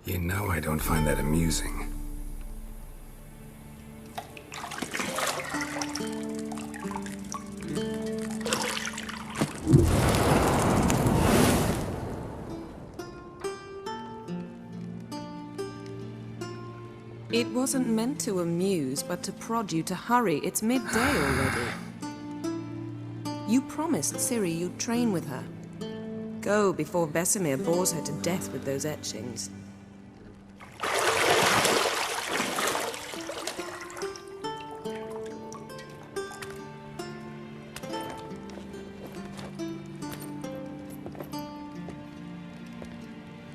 You know I don't find that amusing. It wasn't meant to amuse, but to prod you to hurry. It's midday already. You promised Ciri you'd train with her. Go before Vesemir bores her to death with those etchings.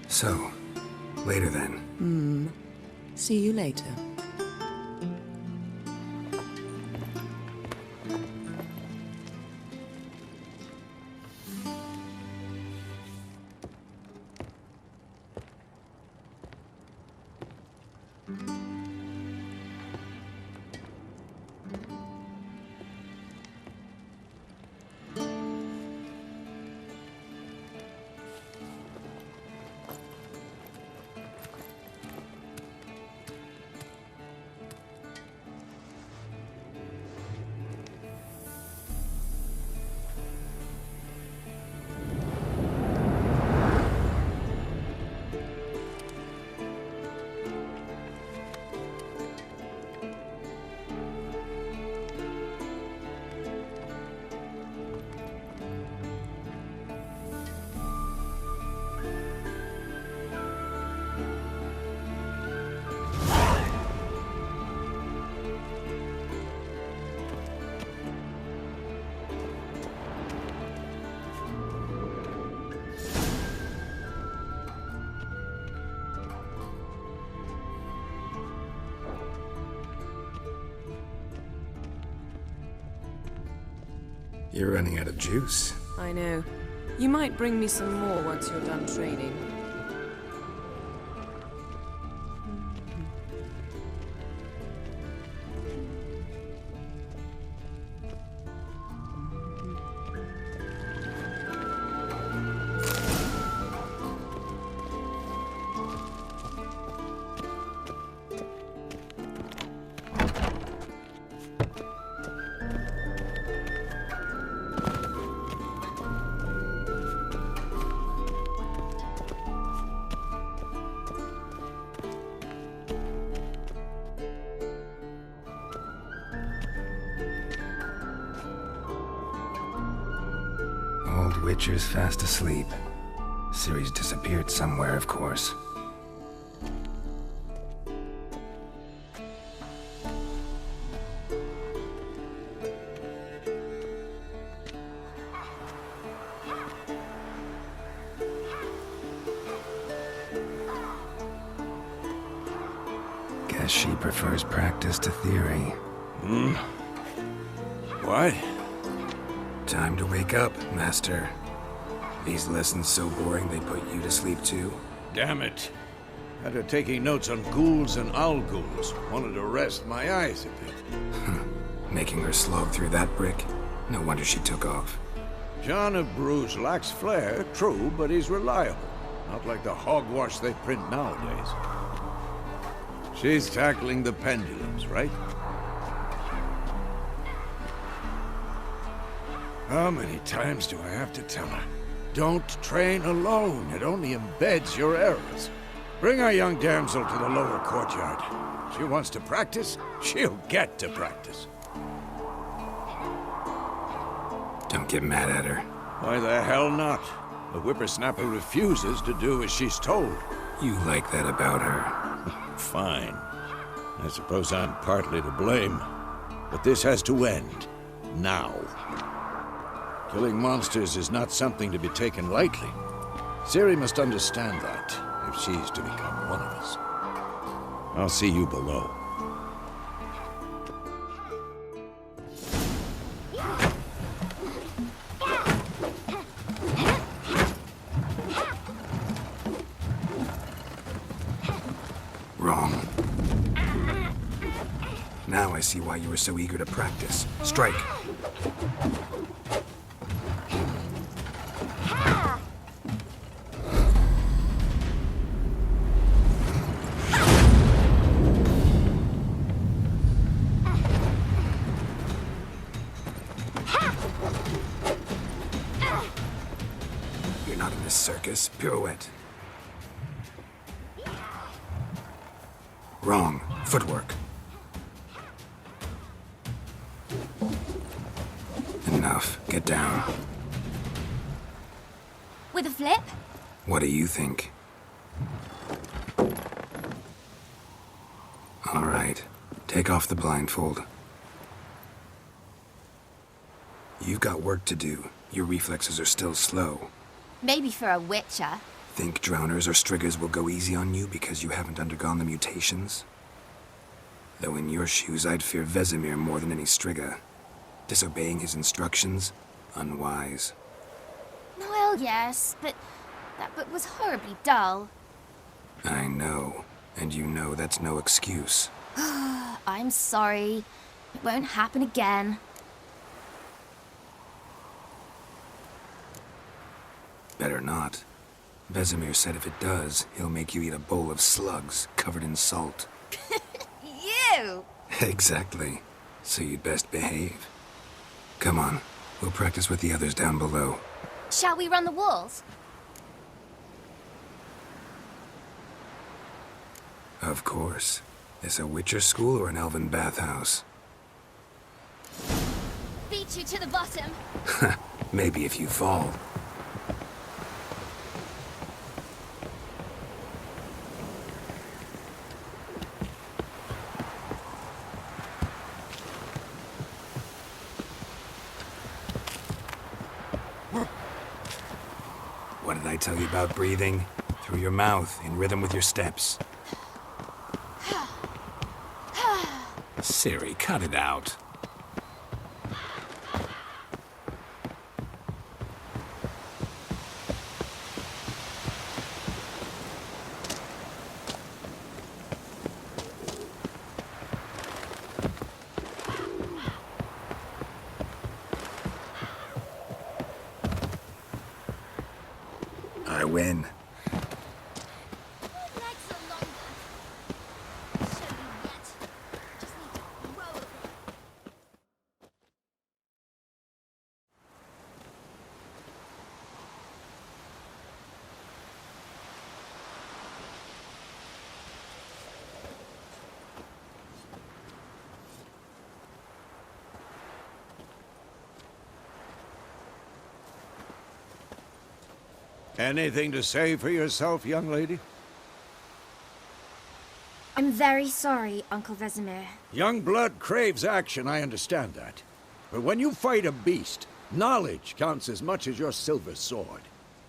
So, later then. See you later. You're running out of juice. I know. You might bring me some more once you're done training. Old Witcher's fast asleep. Ciri's disappeared somewhere, of course. Guess she prefers practice to theory. What? Time to wake up, Master. These lessons so boring they put you to sleep too? Damn it. After taking notes on ghouls and owl ghouls, wanted to rest my eyes a bit. Making her slog through that brick? No wonder she took off. John of Bruges lacks flair, true, but he's reliable. Not like the hogwash they print nowadays. She's tackling the pendulums, right? How many times do I have to tell her? Don't train alone. It only embeds your errors. Bring our young damsel to the lower courtyard. She wants to practice, she'll get to practice. Don't get mad at her. Why the hell not? The whippersnapper refuses to do as she's told. You like that about her. Fine. I suppose I'm partly to blame. But this has to end. Now. Killing monsters is not something to be taken lightly. Ciri must understand that, if she's to become one of us. I'll see you below. Wrong. Now I see why you were so eager to practice. Strike. You're not in this circus. Pirouette. Wrong. Footwork. Enough. Get down. With a flip? What do you think? All right. Take off the blindfold. You've got work to do. Your reflexes are still slow. Maybe for a witcher. Think drowners or striggers will go easy on you because you haven't undergone the mutations? Though in your shoes, I'd fear Vesemir more than any strigger. Disobeying his instructions? Unwise. Well, yes, but that book was horribly dull. I know. And you know that's no excuse. I'm sorry. It won't happen again. Better not. Vesemir said if it does, he'll make you eat a bowl of slugs covered in salt. You! Exactly. So you'd best behave. Come on. We'll practice with the others down below. Shall we run the walls? Of course. This a Witcher school or an elven bathhouse? Beat you to the bottom. Maybe if you fall. What did I tell you about breathing? Through your mouth, in rhythm with your steps. Ciri, cut it out. I win. Legs are longer. Show you yet. Just need to grow a bit. Anything to say for yourself, young lady? I'm very sorry, Uncle Vesemir. Young blood craves action, I understand that. But when you fight a beast, knowledge counts as much as your silver sword.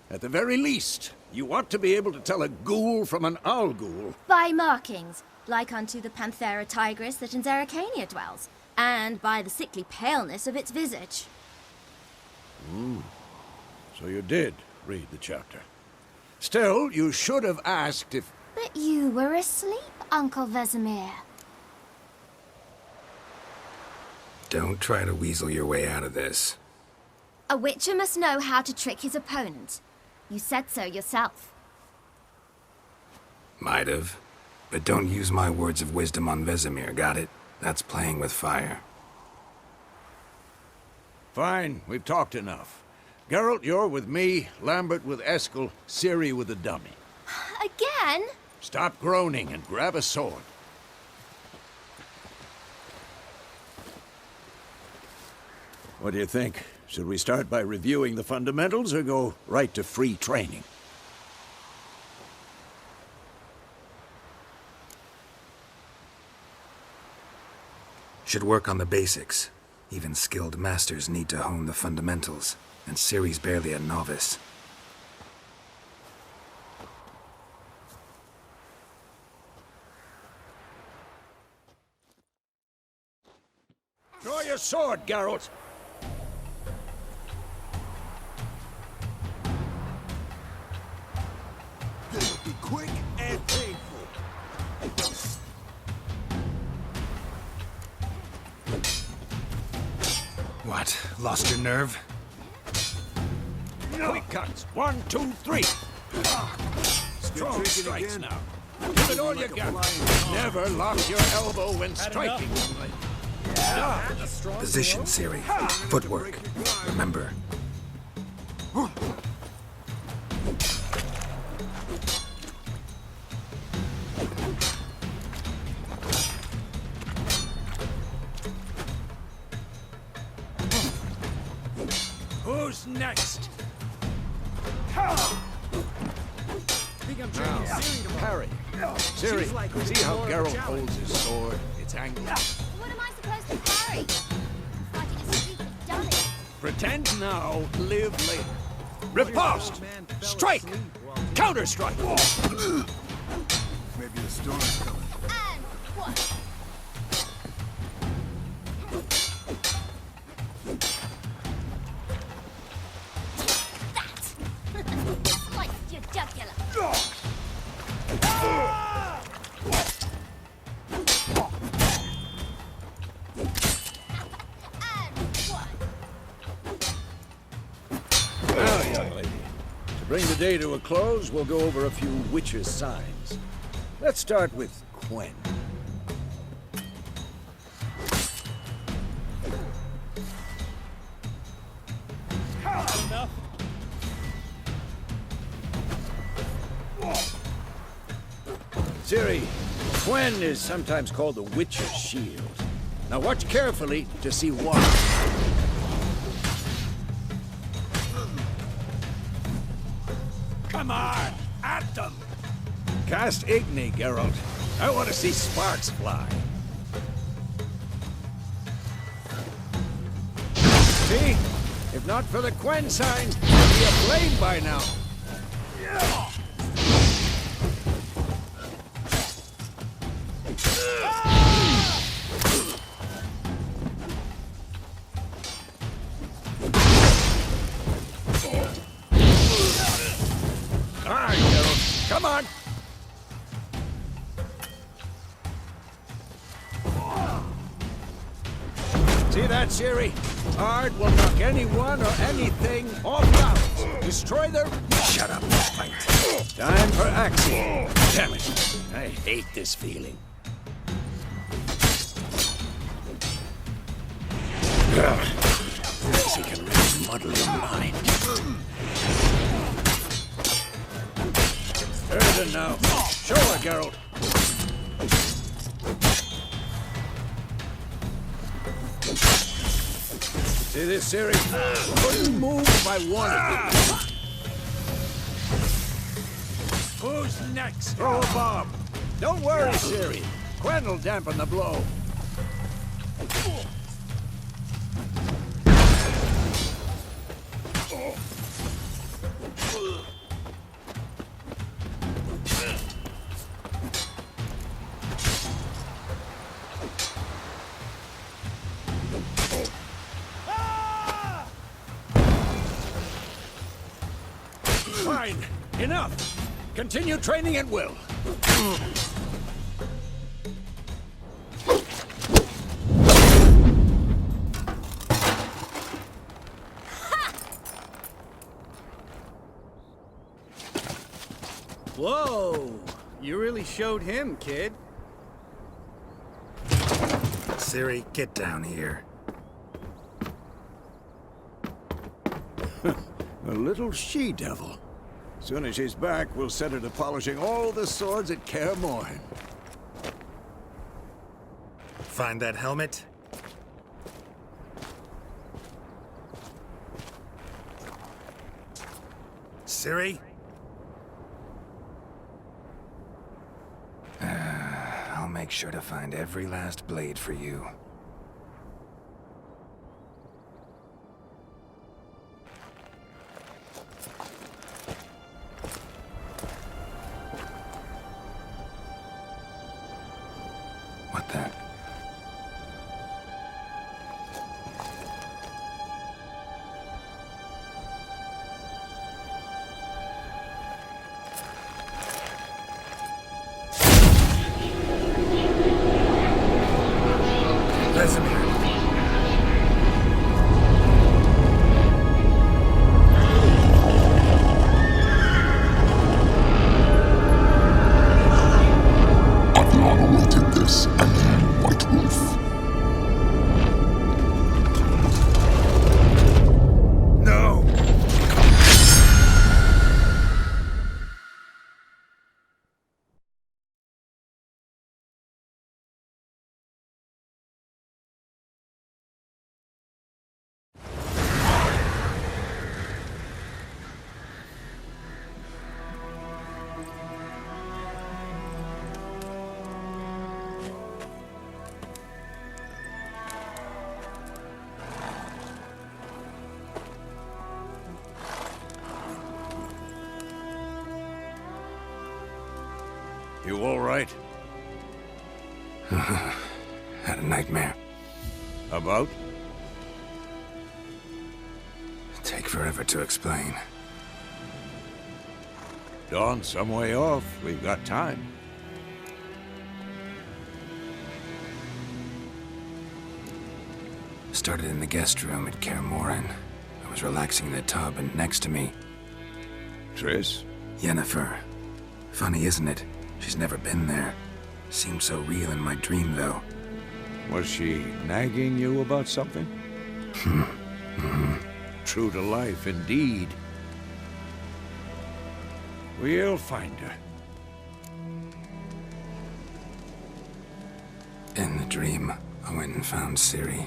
At the very least, you ought to be able to tell a ghoul from an owl ghoul. By markings, like unto the Panthera tigris that in Zeracania dwells, and by the sickly paleness of its visage. So you did read the chapter. Still, you should have asked if... But you were asleep, Uncle Vesemir. Don't try to weasel your way out of this. A witcher must know how to trick his opponent. You said so yourself. Might have. But don't use my words of wisdom on Vesemir, got it? That's playing with fire. Fine, we've talked enough. Geralt, you're with me, Lambert with Eskel, Ciri with the dummy. Again? Stop groaning and grab a sword. What do you think? Should we start by reviewing the fundamentals or go right to free training? Should work on the basics. Even skilled masters need to hone the fundamentals, and Ciri's barely a novice. Draw your sword, Geralt! This will be quick and painful. What? Lost your nerve? Quick cuts. 1, 2, 3. Strong strikes now. Give it all you got. Never lock your elbow when striking. Position, Ciri. Footwork. Remember. Who's next? Parry. Ciri, see how Geralt holds his sword? It's angry. What am I supposed to parry? Fighting a stupid dummy. Pretend now, live later. Riposte! Strike! Counter-strike! Maybe the storm's coming. And what? That! Sliced your jugular. Now, young lady, to bring the day to a close, we'll go over a few Witcher signs. Let's start with Quen. Ciri, Quen is sometimes called the Witcher's shield. Now watch carefully to see why. Come on, at them! Cast Igni, Geralt. I want to see sparks fly. See? If not for the Quen sign, it'd be aflame by now. All right, Geralt. Come on. See that, Ciri? Aard will knock anyone or anything off balance. Destroy their... Shut up, fight. Time for Axii. Damn it. I hate this feeling. Axii can really muddle your mind. Yrden now. Show her, Geralt. See this, Ciri? Couldn't move if I wanted to. Who's next? Throw a bomb. Don't worry, Ciri. Quen will dampen the blow. Fine. Enough. Continue training at will. Whoa! You really showed him, kid. Ciri, get down here. A little she-devil. Soon as she's back, we'll set her to polishing all the swords at Kaer Morhen. Find that helmet? Ciri? I'll make sure to find every last blade for you. What the? Vesemir. You all right? Had a nightmare. About? Take forever to explain. Dawn's some way off. We've got time. Started in the guest room at Kaer Morhen. I was relaxing in the tub, and next to me, Triss? Yennefer. Funny, isn't it? She's never been there. Seemed so real in my dream, though. Was she nagging you about something? True to life, indeed. We'll find her. In the dream, I went and found Ciri.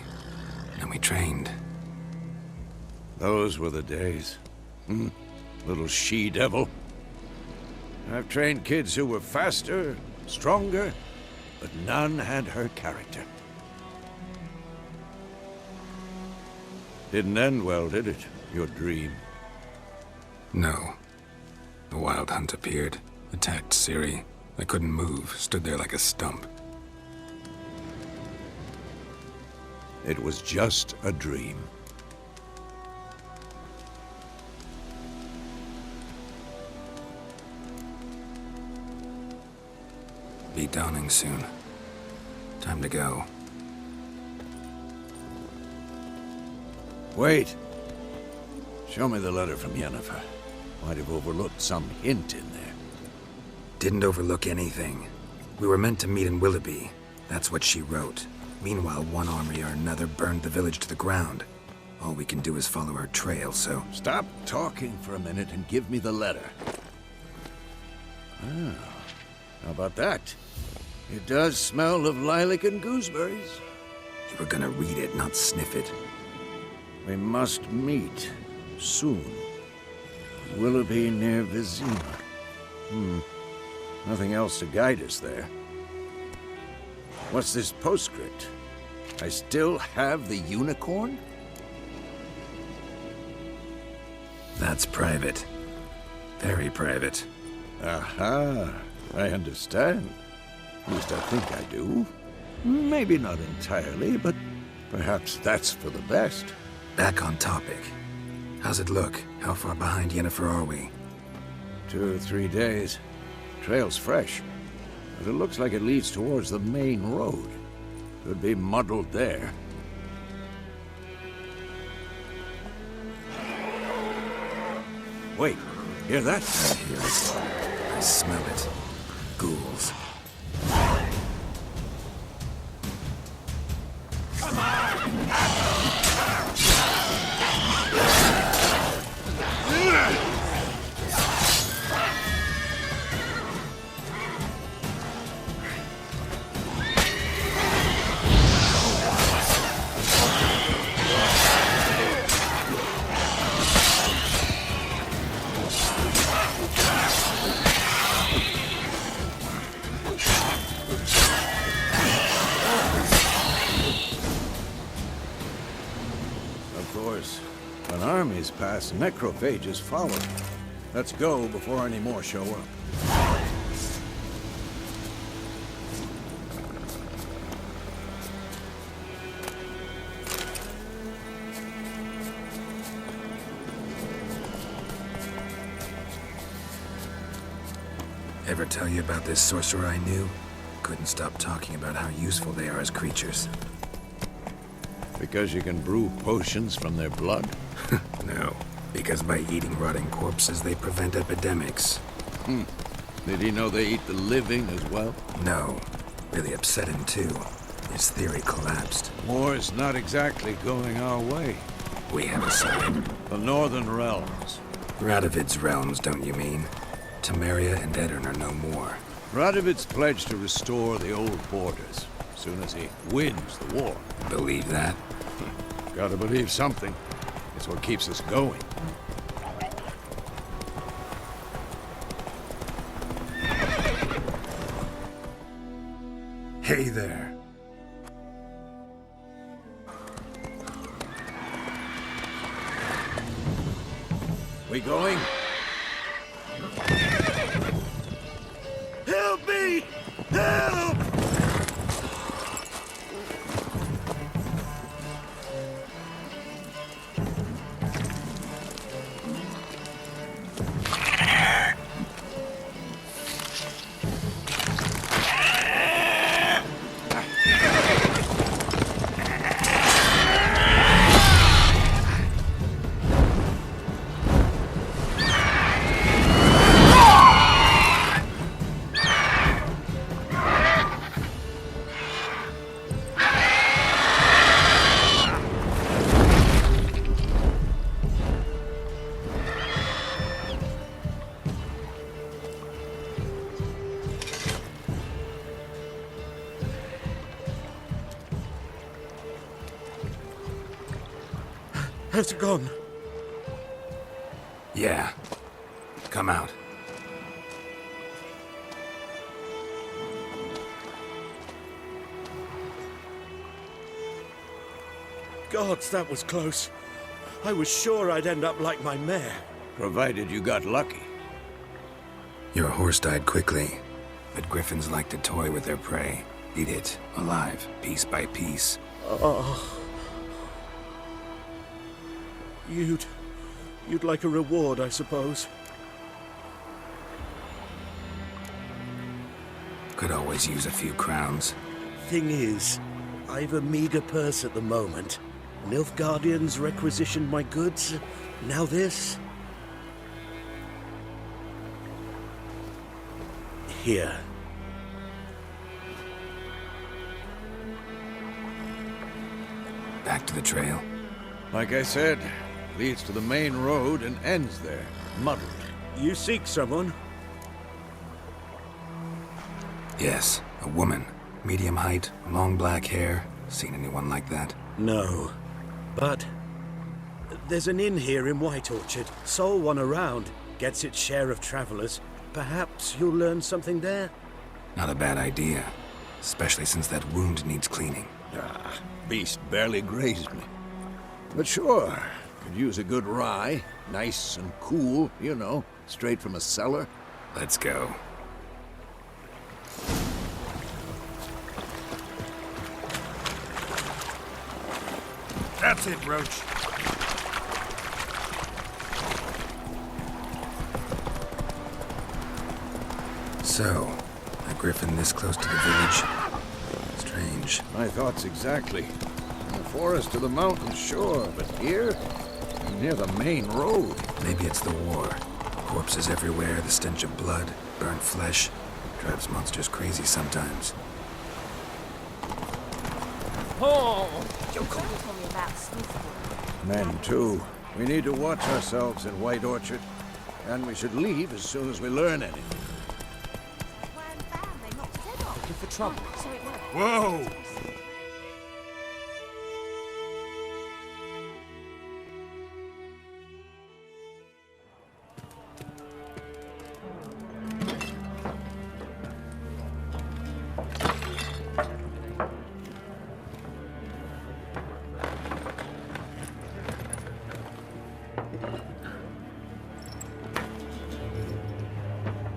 And we trained. Those were the days. Little she-devil. I've trained kids who were faster, stronger, but none had her character. Didn't end well, did it? Your dream? No. The Wild Hunt appeared, attacked Ciri. I couldn't move, stood there like a stump. It was just a dream. Be dawning soon. Time to go. Wait. Show me the letter from Yennefer. Might have overlooked some hint in there. Didn't overlook anything. We were meant to meet in Willoughby. That's what she wrote. Meanwhile, one army or another burned the village to the ground. All we can do is follow her trail, so... Stop talking for a minute and give me the letter. Ah, how about that? It does smell of lilac and gooseberries. You were gonna read it, not sniff it. We must meet soon. Willoughby near Vizima. Nothing else to guide us there. What's this postscript? I still have the unicorn? That's private. Very private. Aha, I understand. At least I think I do. Maybe not entirely, but perhaps that's for the best. Back on topic. How's it look? How far behind Yennefer are we? 2 or 3 days. Trail's fresh, but it looks like it leads towards the main road. Could be muddled there. Wait, hear that? I hear it. I smell it. Ghouls. When armies pass, necrophages follow. Let's go before any more show up. Ever tell you about this sorcerer I knew? Couldn't stop talking about how useful they are as creatures. Because you can brew potions from their blood? No, because by eating rotting corpses, they prevent epidemics. Did he know they eat the living as well? No. Really upset him, too. His theory collapsed. War's not exactly going our way. We have a side. The Northern Realms. Radovid's realms, don't you mean? Temeria and Yrden are no more. Radovid's pledged to restore the old borders, as soon as he wins the war. Believe that? Gotta believe something. It's what keeps us going. Hey there. We going? Help me! Help! How's it gone? Yeah. Come out. Gods, that was close. I was sure I'd end up like my mare. Provided you got lucky. Your horse died quickly, but griffins like to toy with their prey. Eat it, alive, piece by piece. Oh. You'd like a reward, I suppose. Could always use a few crowns. Thing is, I've a meager purse at the moment. Nilfgaardians requisitioned my goods. Now this. Here. Back to the trail. Like I said, leads to the main road and ends there, muddled. You seek someone? Yes, a woman. Medium height, long black hair. Seen anyone like that? No. But there's an inn here in White Orchard. Sole one around. Gets its share of travelers. Perhaps you'll learn something there? Not a bad idea. Especially since that wound needs cleaning. Ah, beast barely grazed me. But sure, could use a good rye. Nice and cool, you know, straight from a cellar. Let's go. That's it, Roach. So, a griffin this close to the village? Strange. My thoughts exactly. In the forest to the mountains, sure, but here? Near the main road. Maybe it's the war. Corpses everywhere, the stench of blood, burnt flesh. Drives monsters crazy sometimes. Oh! Men, too. We need to watch ourselves in White Orchard. And we should leave as soon as we learn anything. Looking for trouble. Whoa!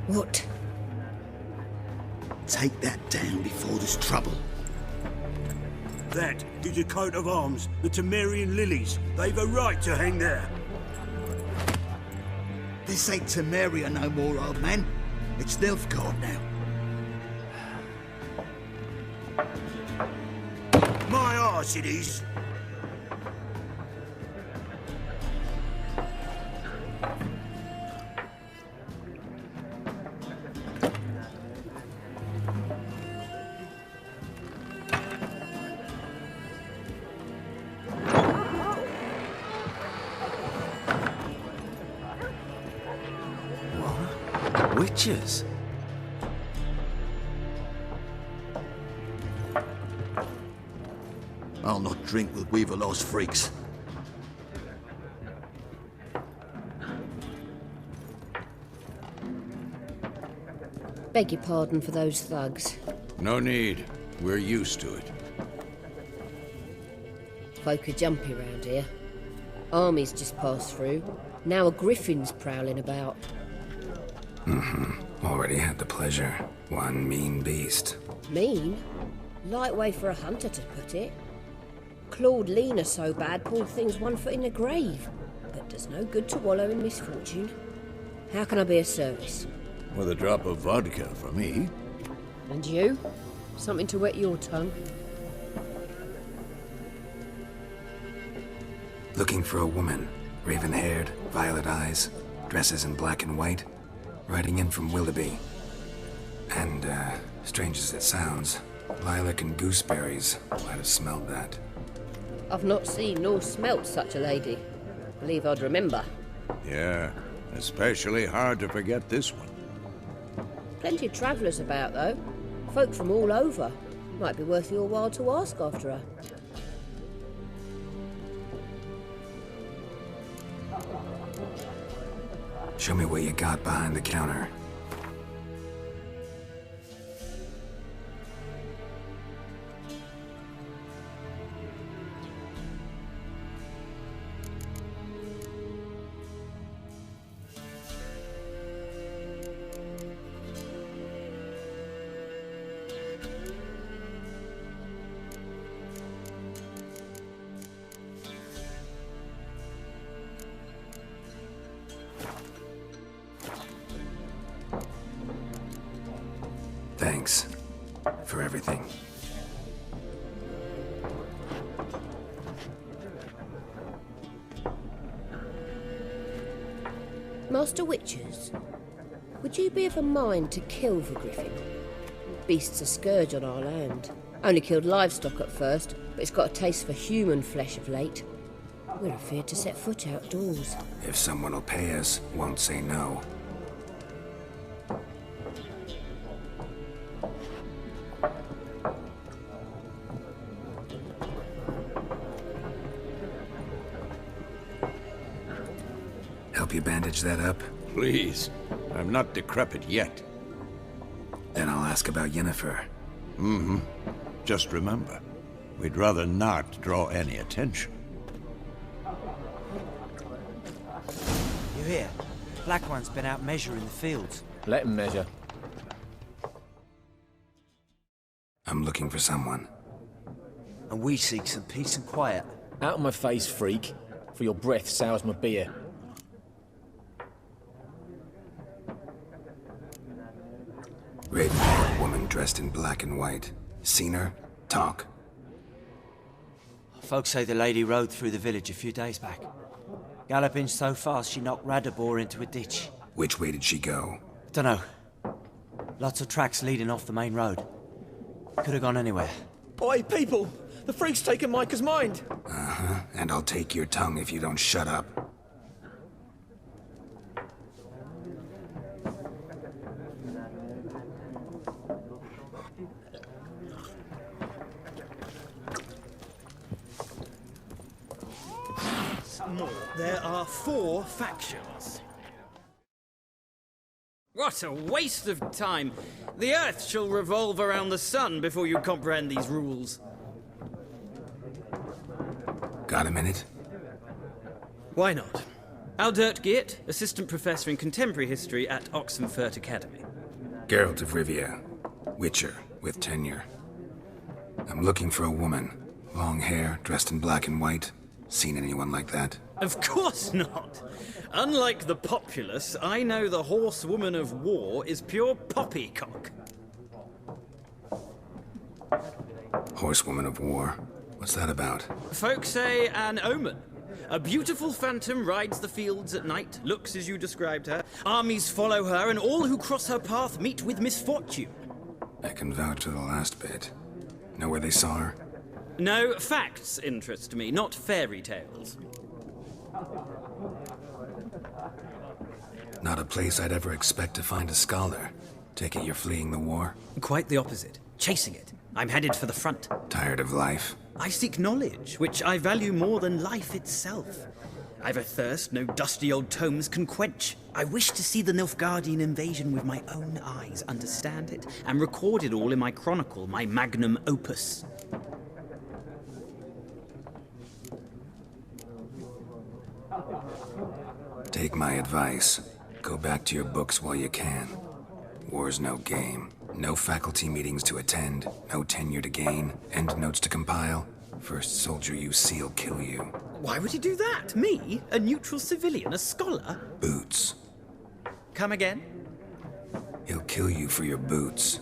What? Take that down before there's trouble. That is a coat of arms, the Temerian lilies. They've a right to hang there. This ain't Temeria no more, old man. It's Nilfgaard now. My arse it is. Witches? I'll not drink with Weaverlaw's freaks. Beg your pardon for those thugs. No need. We're used to it. Folk are jumpy round here. Armies just passed through. Now a griffin's prowling about. All Already had the pleasure. One mean beast. Mean? Light way for a hunter to put it. Clawed Lena so bad, poor thing's 1 foot in the grave. But does no good to wallow in misfortune. How can I be of service? With a drop of vodka for me. And you? Something to wet your tongue? Looking for a woman. Raven-haired, violet eyes, dresses in black and white. Riding in from Willoughby. And, strange as it sounds, lilac and gooseberries might have smelled that. I've not seen nor smelt such a lady. Believe I'd remember. Yeah, especially hard to forget this one. Plenty of travellers about, though. Folk from all over. Might be worth your while to ask after her. Show me what you got behind the counter. Thanks for everything. Master Witchers, would you be of a mind to kill the griffin? Beast's a scourge on our land. Only killed livestock at first, but it's got a taste for human flesh of late. We're afraid to set foot outdoors. If someone will pay us, won't say no. Help you bandage that up? Please. I'm not decrepit yet. Then I'll ask about Yennefer. Mm-hmm. Just remember, we'd rather not draw any attention. You hear? Black One's been out measuring the fields. Let him measure. I'm looking for someone. And we seek some peace and quiet. Out of my face, freak. For your breath sours my beer. Raven-haired woman dressed in black and white. Seen her? Talk. Folks say the lady rode through the village a few days back. Galloping so fast she knocked Radabor into a ditch. Which way did she go? Dunno. Lots of tracks leading off the main road. Could have gone anywhere. Oi, people! The freak's taken Micah's mind! Uh-huh. And I'll take your tongue if you don't shut up. There are 4 factions. What a waste of time! The Earth shall revolve around the sun before you comprehend these rules. Got a minute? Why not? Aldert Geert, Assistant Professor in Contemporary History at Oxenfurt Academy. Geralt of Rivia. Witcher, with tenure. I'm looking for a woman. Long hair, dressed in black and white. Seen anyone like that? Of course not! Unlike the populace, I know the horsewoman of war is pure poppycock. Horsewoman of war? What's that about? Folks say an omen. A beautiful phantom rides the fields at night, looks as you described her. Armies follow her, and all who cross her path meet with misfortune. I can vouch for the last bit. Know where they saw her? No, facts interest me, not fairy tales. Not a place I'd ever expect to find a scholar. Take it you're fleeing the war? Quite the opposite. Chasing it. I'm headed for the front. Tired of life? I seek knowledge, which I value more than life itself. I've a thirst no dusty old tomes can quench. I wish to see the Nilfgaardian invasion with my own eyes, understand it, and record it all in my chronicle, my magnum opus. Take my advice. Go back to your books while you can. War's no game. No faculty meetings to attend, no tenure to gain, end notes to compile. First soldier you see'll kill you. Why would he do that? Me? A neutral civilian? A scholar? Boots. Come again? He'll kill you for your boots.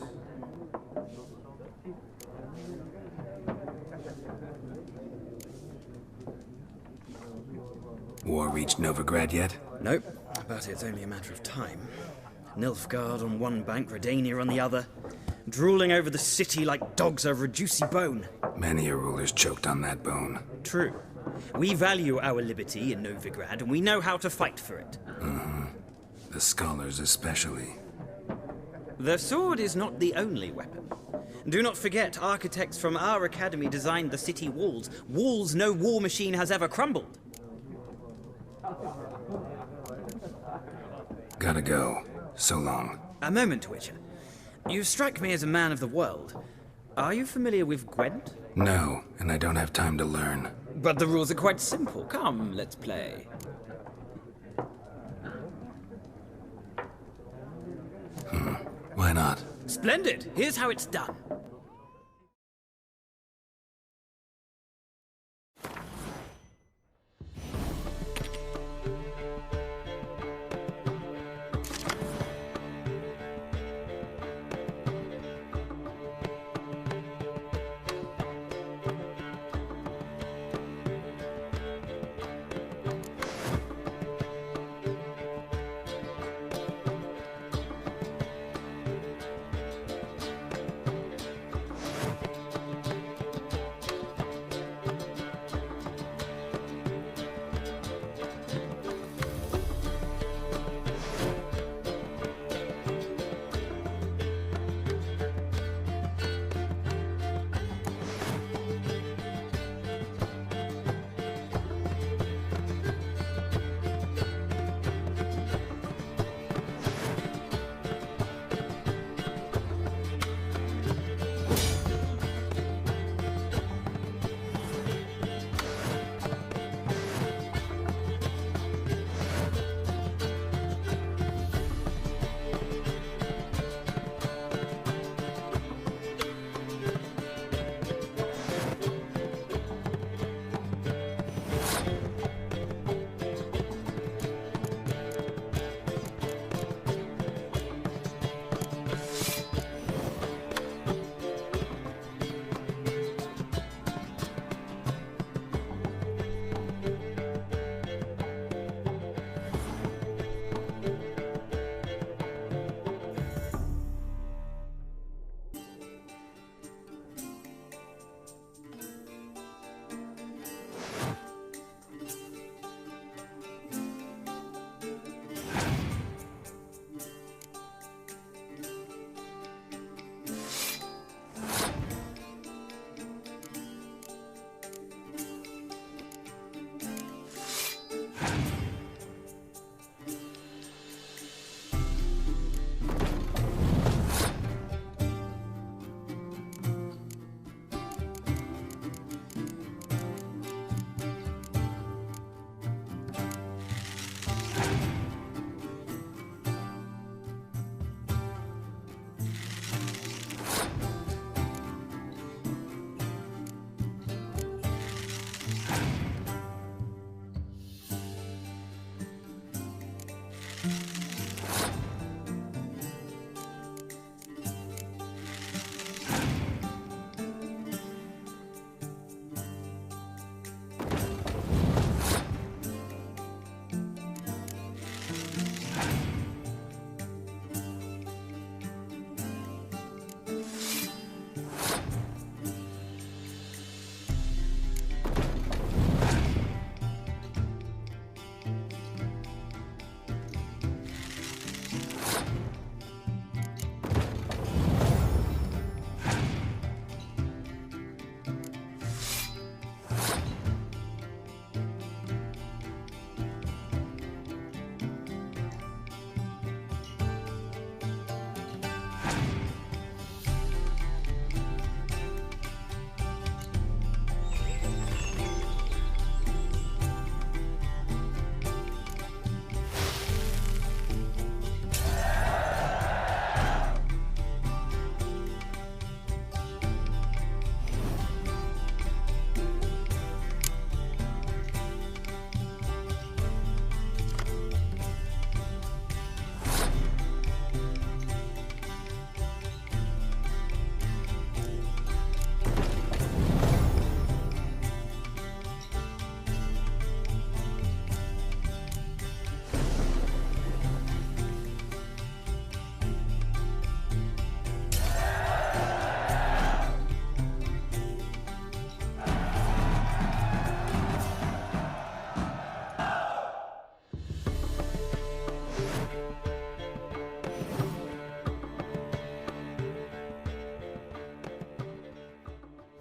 War reached Novigrad yet? Nope, but it's only a matter of time. Nilfgaard on one bank, Redania on the other, drooling over the city like dogs over a juicy bone. Many a ruler's choked on that bone. True. We value our liberty in Novigrad, and we know how to fight for it. The scholars especially. The sword is not the only weapon. Do not forget, architects from our academy designed the city walls. Walls no war machine has ever crumbled. Gotta go. So long. A moment, Witcher. You strike me as a man of the world. Are you familiar with Gwent? No, and I don't have time to learn. But the rules are quite simple. Come, let's play. Why not? Splendid! Here's how it's done.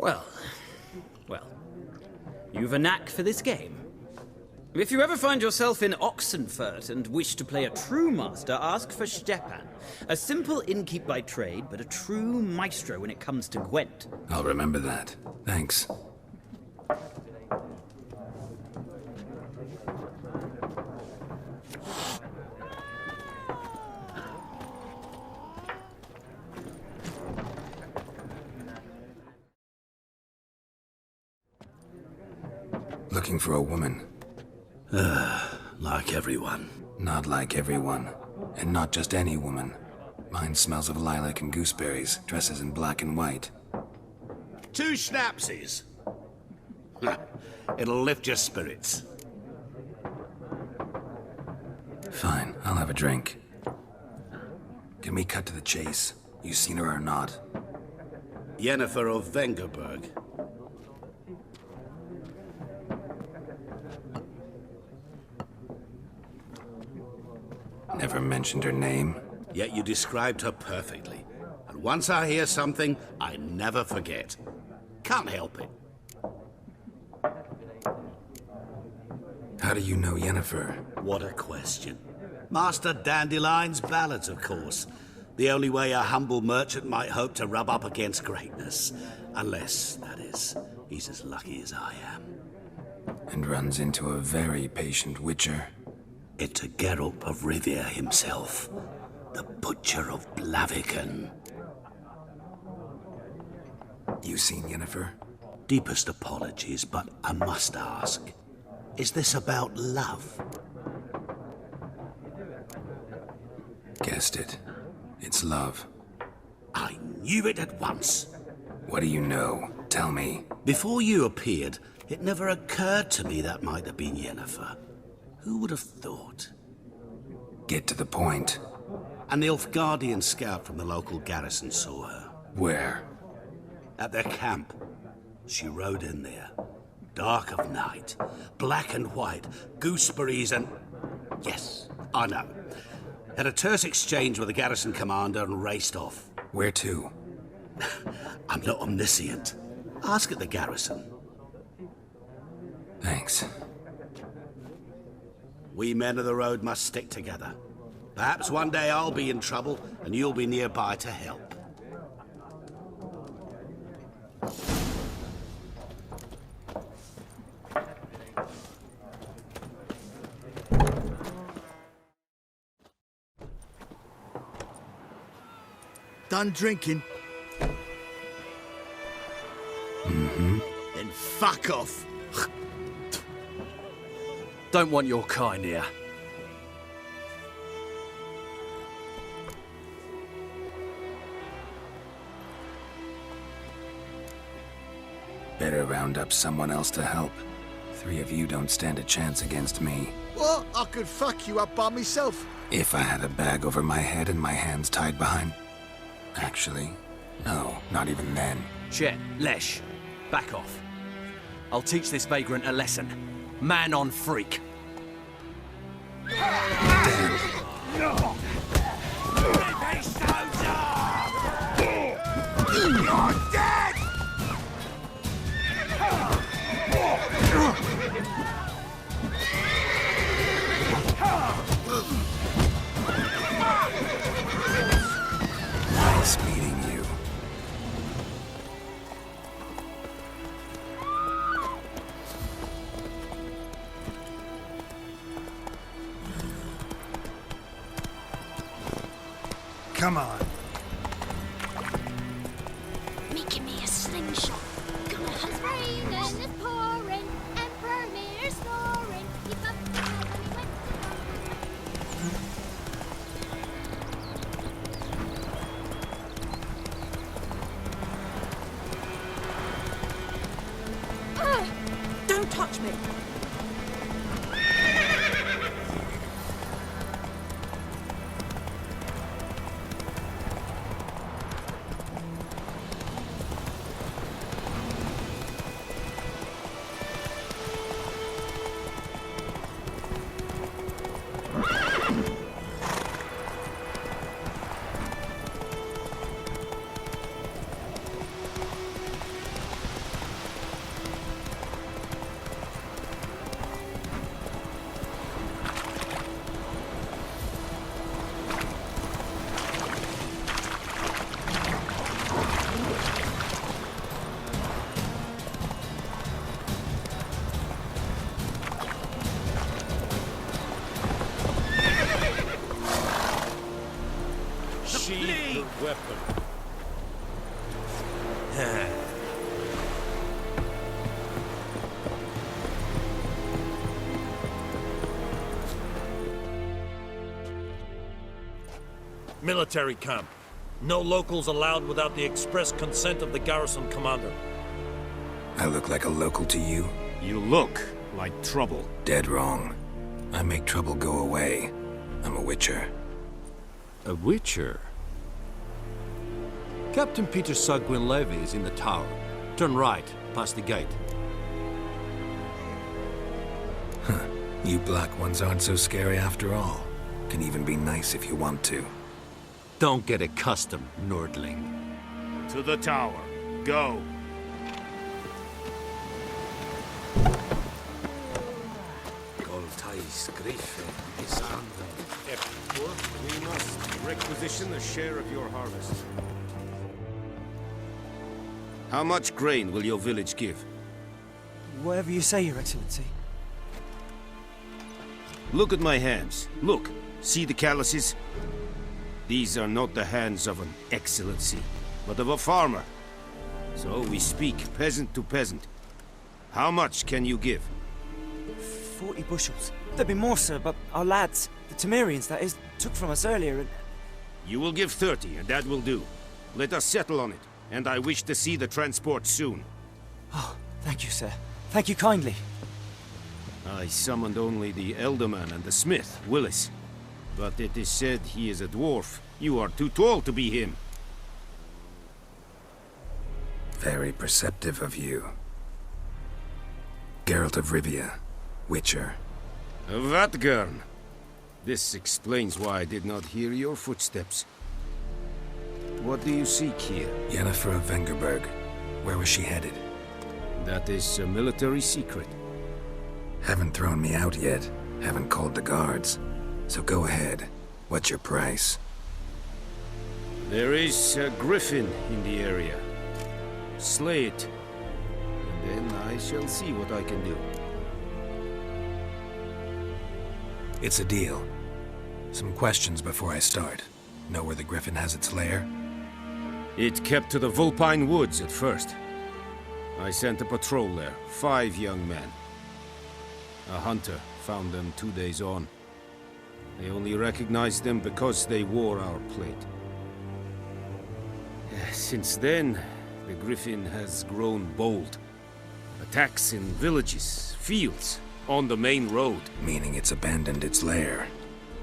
Well, you've a knack for this game. If you ever find yourself in Oxenfurt and wish to play a true master, ask for Stepan. A simple innkeep by trade, but a true maestro when it comes to Gwent. I'll remember that. Thanks. Looking for a woman. Like everyone. Not like everyone. And not just any woman. Mine smells of lilac and gooseberries, dresses in black and white. 2 schnapsies. It'll lift your spirits. Fine, I'll have a drink. Can we cut to the chase? You seen her or not? Yennefer of Vengerberg. Never mentioned her name. Yet you described her perfectly. And once I hear something, I never forget. Can't help it. How do you know Yennefer? What a question. Master Dandelion's ballads, of course. The only way a humble merchant might hope to rub up against greatness. Unless, that is, he's as lucky as I am. And runs into a very patient witcher. Into Geralt of Rivia himself. The Butcher of Blaviken. You seen Yennefer? Deepest apologies, but I must ask. Is this about love? Guessed it. It's love. I knew it at once. What do you know? Tell me. Before you appeared, it never occurred to me that might have been Yennefer. Who would have thought? Get to the point. An Nilfgaardian scout from the local garrison saw her. Where? At their camp. She rode in there. Dark of night. Black and white. Gooseberries and... Yes, I know. Had a terse exchange with the garrison commander and raced off. Where to? I'm not omniscient. Ask at the garrison. Thanks. We men of the road must stick together. Perhaps one day I'll be in trouble and you'll be nearby to help. Done drinking? Mm-hmm. Then fuck off. Don't want your kind here. Better round up someone else to help. 3 of you don't stand a chance against me. What? I could fuck you up by myself. If I had a bag over my head and my hands tied behind... Actually, no, not even then. Chet, Lesh, back off. I'll teach this vagrant a lesson. Man on freak. Damn. No! You're dead! Nice meeting you. Come on. Making me a slingshot. It's raining, it's pouring, and Vermeer's snoring. Keep up the head when he went Don't touch me! Military camp. No locals allowed without the express consent of the garrison commander. I look like a local to you? You look like trouble. Dead wrong. I make trouble go away. I'm a witcher. A witcher? Captain Peter Sagwin-Levy is in the tower. Turn right, past the gate. Huh. You black ones aren't so scary after all. Can even be nice if you want to. Don't get accustomed, Nordling. To the tower. Go. We must requisition a share of your harvest. How much grain will your village give? Whatever you say, Your Excellency. Look at my hands. Look. See the calluses? These are not the hands of an excellency, but of a farmer. So we speak peasant to peasant. How much can you give? 40 bushels. There'd be more, sir, but our lads, the Temerians, that is, took from us earlier and... You will give 30, and that will do. Let us settle on it, and I wish to see the transport soon. Oh, thank you, sir. Thank you kindly. I summoned only the Elderman and the smith, Willis. But it is said he is a dwarf. You are too tall to be him. Very perceptive of you. Geralt of Rivia, Witcher. Vatgern. This explains why I did not hear your footsteps. What do you seek here? Yennefer of Vengerberg. Where was she headed? That is a military secret. Haven't thrown me out yet. Haven't called the guards. So go ahead. What's your price? There is a griffin in the area. Slay it. And then I shall see what I can do. It's a deal. Some questions before I start. Know where the griffin has its lair? It kept to the Vulpine Woods at first. I sent a patrol there, 5 young men. A hunter found them 2 days on. They only recognized them because they wore our plate. Since then, the griffin has grown bold. Attacks in villages, fields, on the main road. Meaning it's abandoned its lair.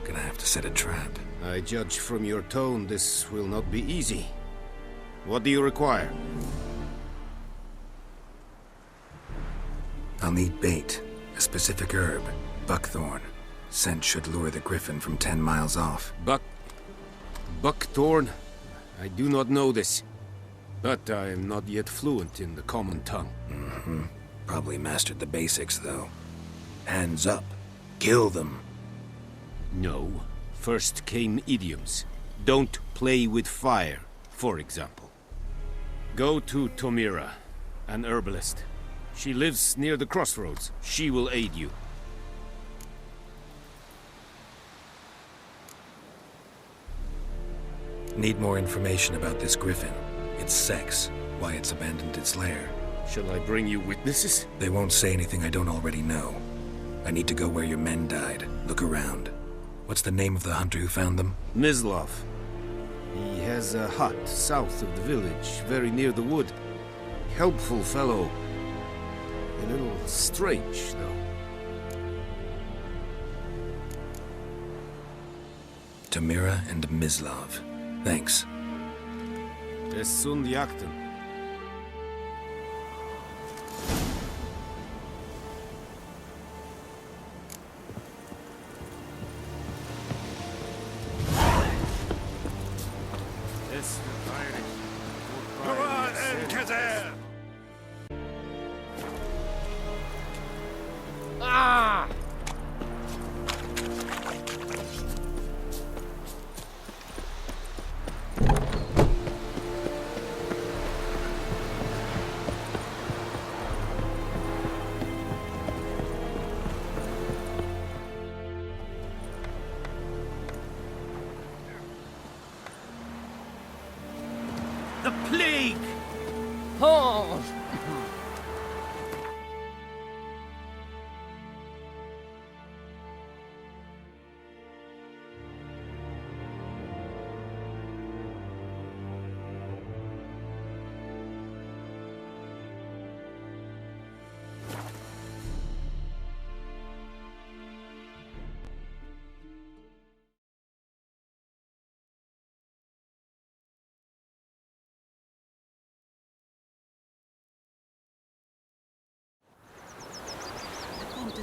Gonna have to set a trap. I judge from your tone this will not be easy. What do you require? I'll need bait. A specific herb. Buckthorn. Scent should lure the griffin from 10 miles off. Buckthorn? I do not know this. But I am not yet fluent in the common tongue. Mm-hmm. Probably mastered the basics, though. Hands up. Kill them. No. First came idioms. Don't play with fire, for example. Go to Tomira, an herbalist. She lives near the crossroads. She will aid you. Need more information about this griffin. Its sex, why it's abandoned its lair. Shall I bring you witnesses? They won't say anything I don't already know. I need to go where your men died. Look around. What's the name of the hunter who found them? Mislav. He has a hut south of the village, very near the wood. Helpful fellow. A little strange, though. Tomira and Mislav. Thanks. Es sunt jakten. Ah! The plague! Oh!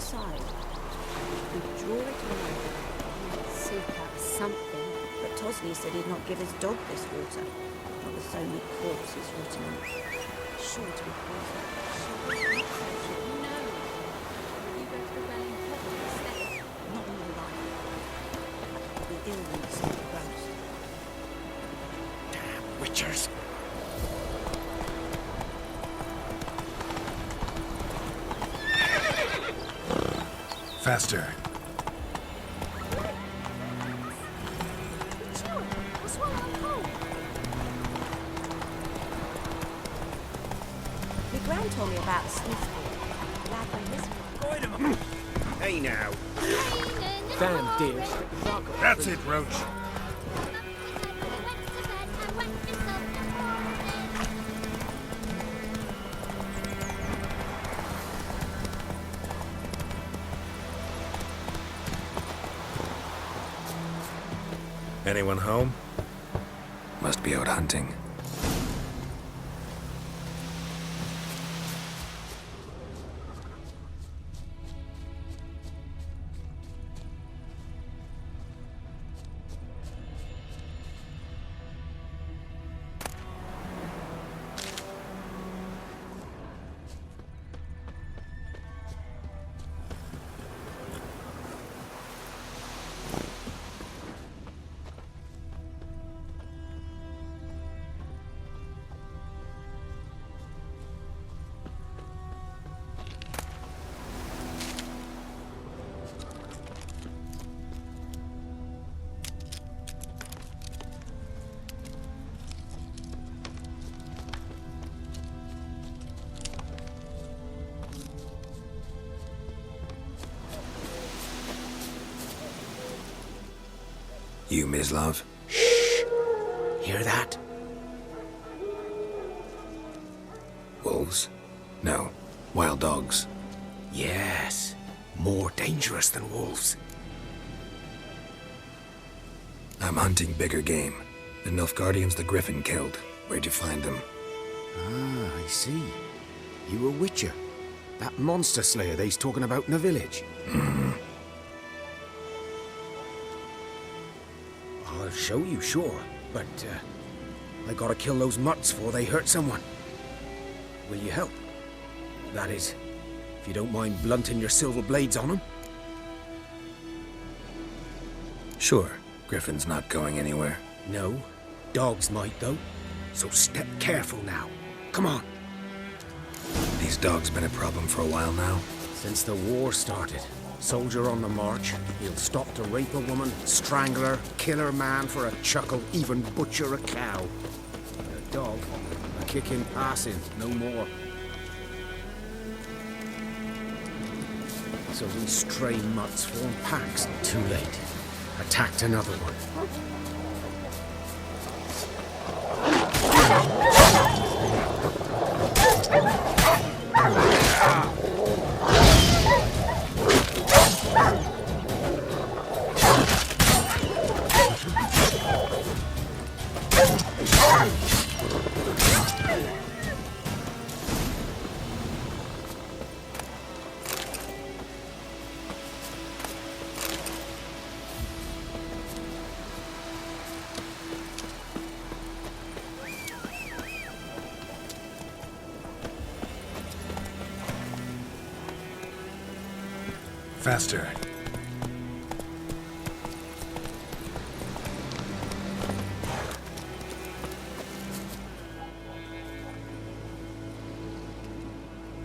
outside. We draw it around, seek out something. But Tosley said he'd not give his dog this water. Not with so many corpses written on it. Sure to be poison. No. You go to the well in Potter instead. Not in real life. The illness of the ghost. Damn witchers! Faster. What's wrong? I'm cold. Your gran told me about the Smith lad on his Hey now. Damn dear. That's it, Roach. Anyone home? Must be out hunting. You, Mislav? Shh! Hear that? Wolves? No. Wild dogs. Yes. More dangerous than wolves. I'm hunting bigger game. The Nilfgaardians the Griffin killed. Where'd you find them? Ah, I see. You a witcher. That monster slayer they's talking about in the village. Mm-hmm. I'll show you, sure. But, I gotta kill those mutts before they hurt someone. Will you help? That is, if you don't mind blunting your silver blades on them. Sure. Griffin's not going anywhere. No. Dogs might, though. So step careful now. Come on. These dogs been a problem for a while now? Since the war started. Soldier on the march. He'll stop to rape a woman, strangle her, kill her man for a chuckle, even butcher a cow. A dog, a kick in passing, no more. So these stray mutts form packs. Too late. Attacked another one. Faster.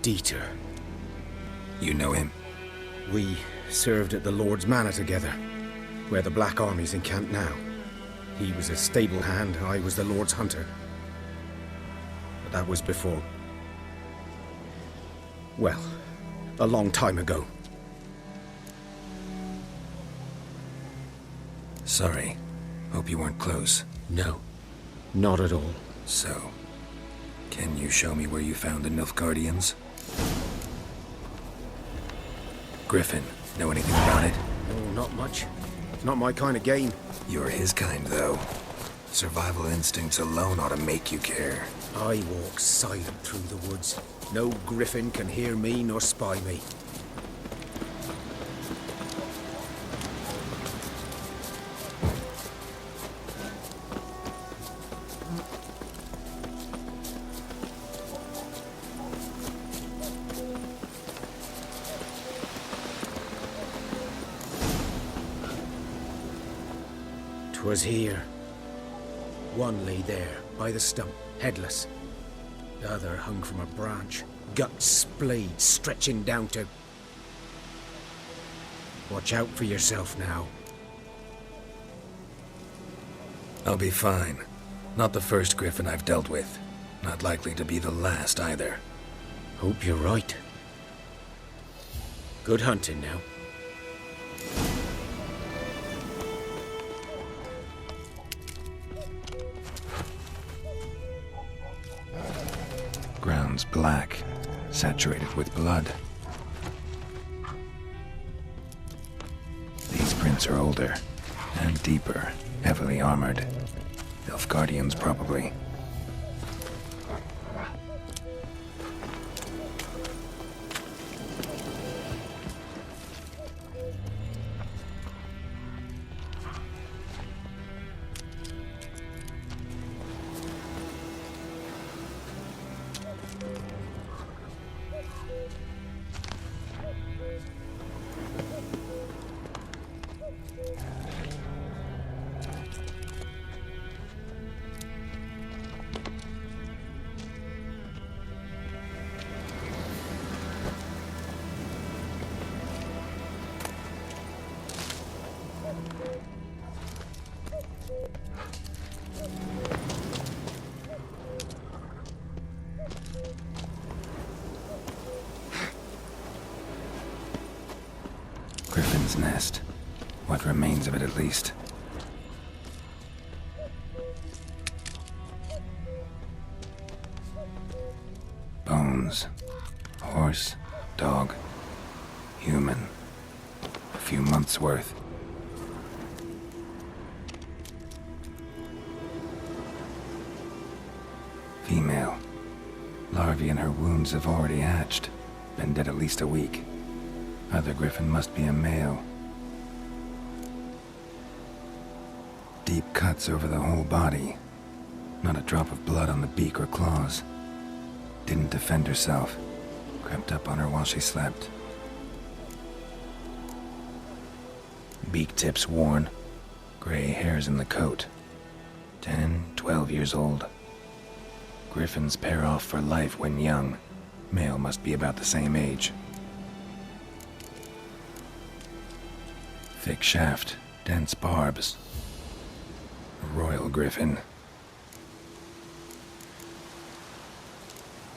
Dieter. You know him? We served at the Lord's Manor together, where the Black Army's encamped now. He was a stable hand, I was the Lord's hunter. But that was before... well, a long time ago. Sorry. Hope you weren't close. No, not at all. So, can you show me where you found the Nilfgaardians? Griffin, know anything about it? No, not much. Not my kind of game. You're his kind, though. Survival instincts alone ought to make you care. I walk silent through the woods. No griffin can hear me nor spy me. 'Twas here. One lay there, by the stump, headless. The other hung from a branch, guts splayed, stretching down to... Watch out for yourself now. I'll be fine. Not the first griffin I've dealt with. Not likely to be the last either. Hope you're right. Good hunting now. Ground's black, saturated with blood. These prints are older and deeper, heavily armored. Nilfgaardians, probably. Griffin's nest. What remains of it, at least. Bones. Horse, dog, human. A few months' worth. Female. Larvae in her wounds have already hatched. Been dead at least a week. Other griffin must be a male. Deep cuts over the whole body. Not a drop of blood on the beak or claws. Didn't defend herself. Crept up on her while she slept. Beak tips worn. Gray hairs in the coat. 10, 12 years old. Griffins pair off for life when young. Male must be about the same age. Thick shaft, dense barbs. A royal griffin.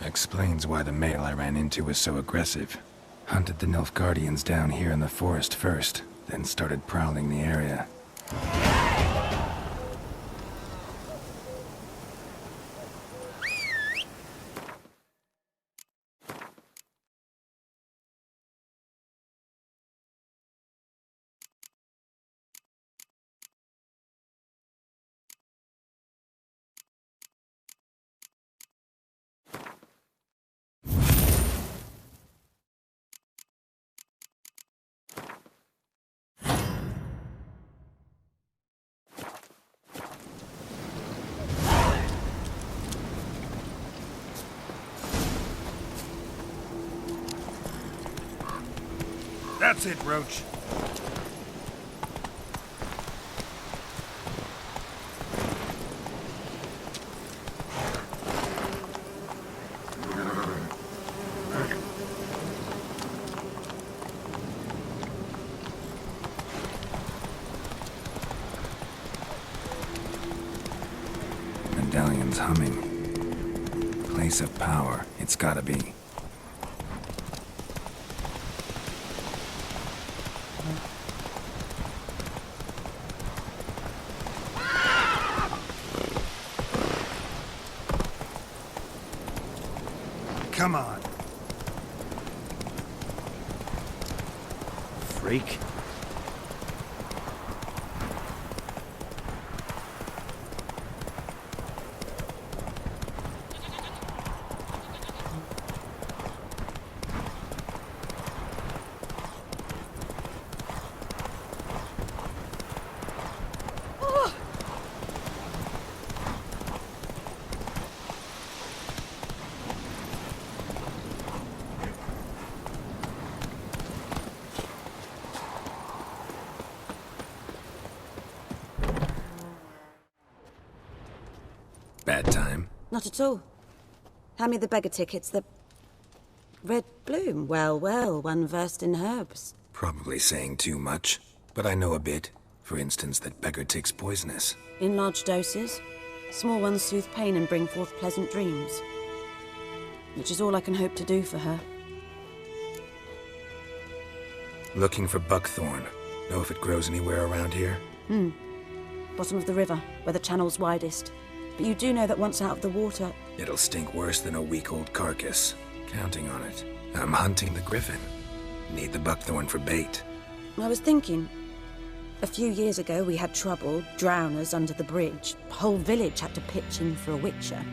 Explains why the male I ran into was so aggressive. Hunted the Nilfgaardians down here in the forest first, then started prowling the area. That's it, Roach. Medallion's humming. Place of power, it's gotta be. Come on. Freak. Not at all. Hand me the beggar tickets, the... Red bloom. Well, well, one versed in herbs. Probably saying too much, but I know a bit. For instance, that beggar tick's poisonous. In large doses. Small ones soothe pain and bring forth pleasant dreams. Which is all I can hope to do for her. Looking for buckthorn. Know if it grows anywhere around here? Bottom of the river, where the channel's widest. But you do know that once out of the water... It'll stink worse than a week-old carcass. Counting on it. I'm hunting the griffin. Need the buckthorn for bait. I was thinking... A few years ago we had trouble, drowners under the bridge. The whole village had to pitch in for a witcher.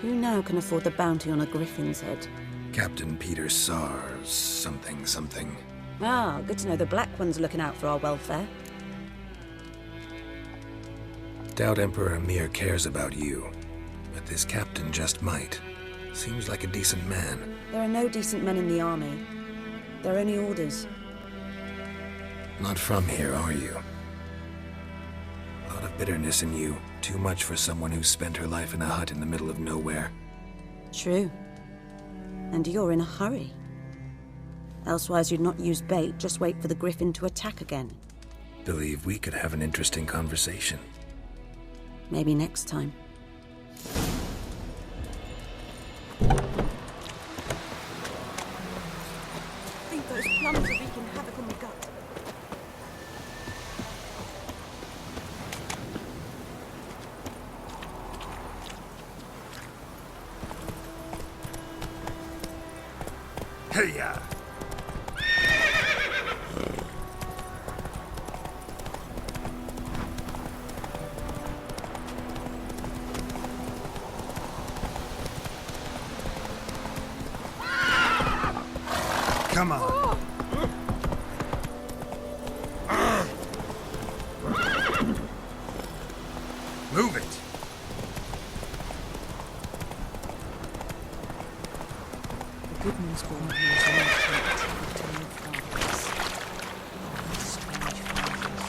Who now can afford the bounty on a griffin's head? Captain Peter Sars, something. Ah, good to know the Black One's looking out for our welfare. Doubt Emperor Emir cares about you, but this captain just might. Seems like a decent man. There are no decent men in the army. There are only orders. Not from here, are you? A lot of bitterness in you. Too much for someone who's spent her life in a hut in the middle of nowhere. True. And you're in a hurry. Elsewise you'd not use bait, just wait for the griffin to attack again. Believe we could have an interesting conversation. Maybe next time. I think those plums are wreaking havoc on the gut. Hey-ya! Come on. Move it. The good news for me is I need to move forwards. Strange findings.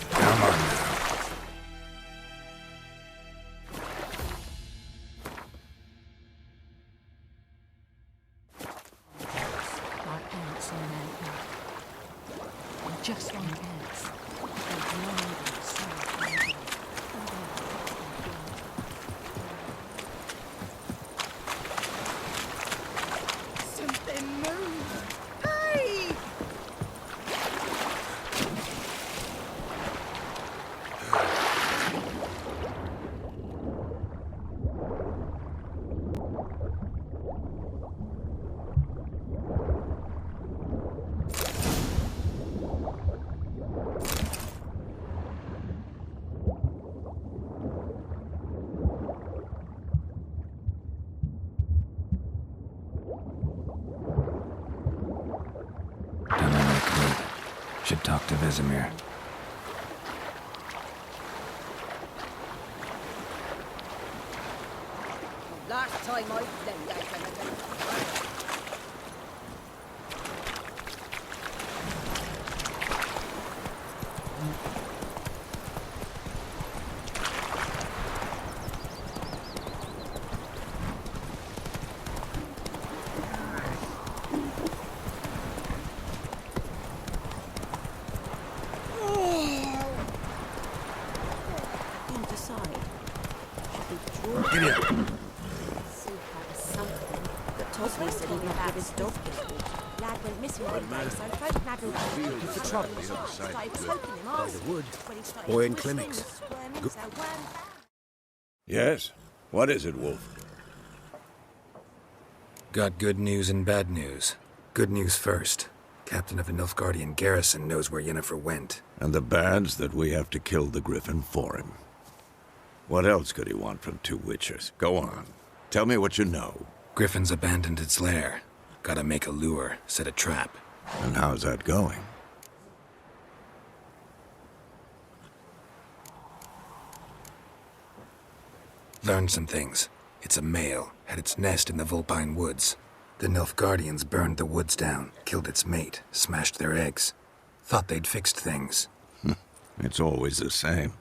Come on now. Just like ants. Something moved. Hey! Should talk to Vesemir. Last time I played that Boy in clinics. Yes? What is it, Wolf? Got good news and bad news. Good news first. Captain of a Nilfgaardian garrison knows where Yennefer went. And the bad's that we have to kill the griffin for him. What else could he want from two witchers? Go on. Tell me what you know. Griffin's abandoned its lair. Gotta make a lure, set a trap. And how's that going? Learned some things. It's a male, had its nest in the Vulpine Woods. The Nilfgaardians burned the woods down, killed its mate, smashed their eggs. Thought they'd fixed things. It's always the same.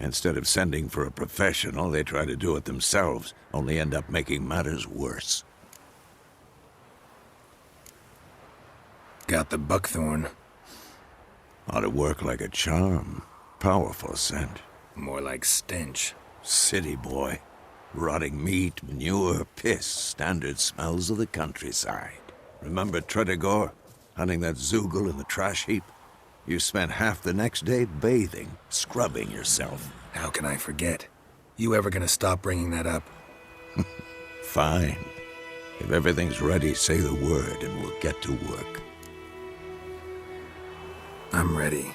Instead of sending for a professional, they try to do it themselves, only end up making matters worse. Got the buckthorn. Ought to work like a charm. Powerful scent. More like stench. City boy. Rotting meat, manure, piss, standard smells of the countryside. Remember Tredegor? Hunting that Zoogle in the trash heap? You spent half the next day bathing, scrubbing yourself. How can I forget? You ever gonna stop bringing that up? Fine. If everything's ready, say the word and we'll get to work. I'm ready.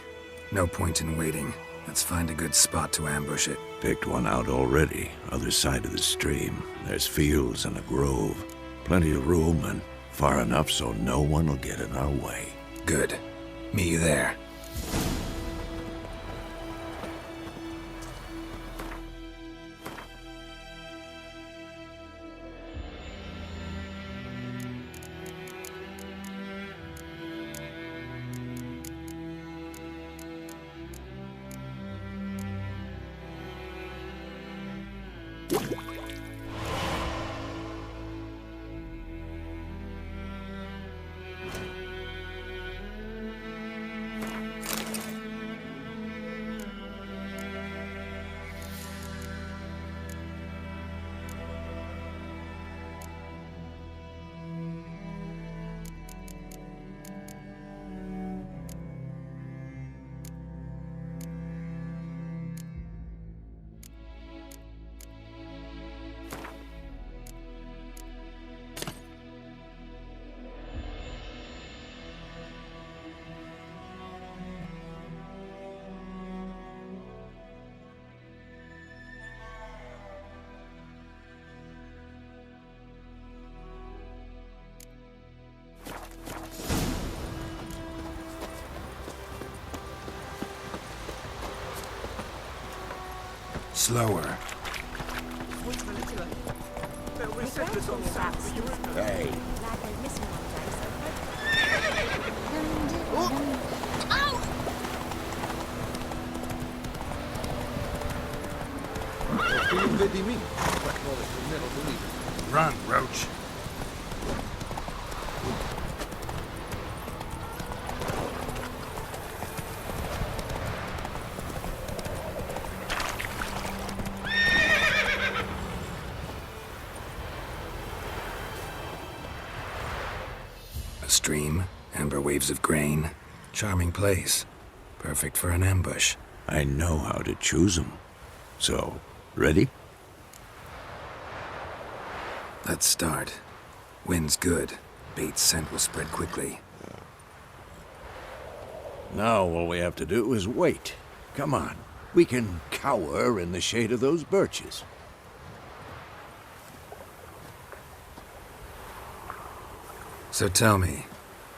No point in waiting. Let's find a good spot to ambush it. Picked one out already, other side of the stream. There's fields and a grove. Plenty of room and far enough so no one will get in our way. Good. Meet you there. Slower. Hey. Run, Roach. A stream, amber waves of grain. Charming place. Perfect for an ambush. I know how to choose them. So, ready? Let's start. Wind's good. Bait's scent will spread quickly. Now all we have to do is wait. Come on. We can cower in the shade of those birches. So tell me,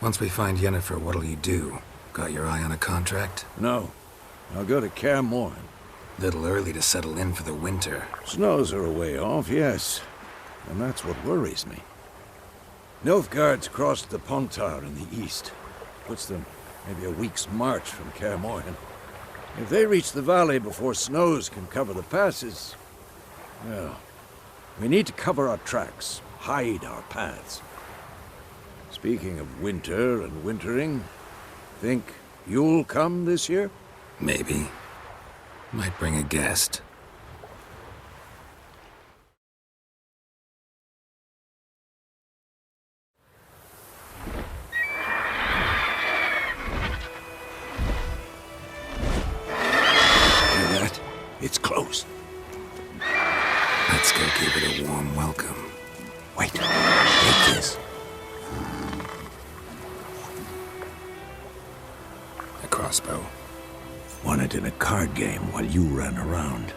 once we find Yennefer, what'll you do? Got your eye on a contract? No. I'll go to Kaer Morhen. Little early to settle in for the winter. Snows are a way off, yes. And that's what worries me. Nilfgaard's crossed the Pontar in the east. Puts them maybe a week's march from Kaer Morhen. If they reach the valley before snows can cover the passes... well, we need to cover our tracks, hide our paths. Speaking of winter and wintering, think you'll come this year? Maybe. Might bring a guest. Hear that? It's close. Let's go give it a warm welcome. Wait. Take this. A crossbow. Won it in a card game while you ran around.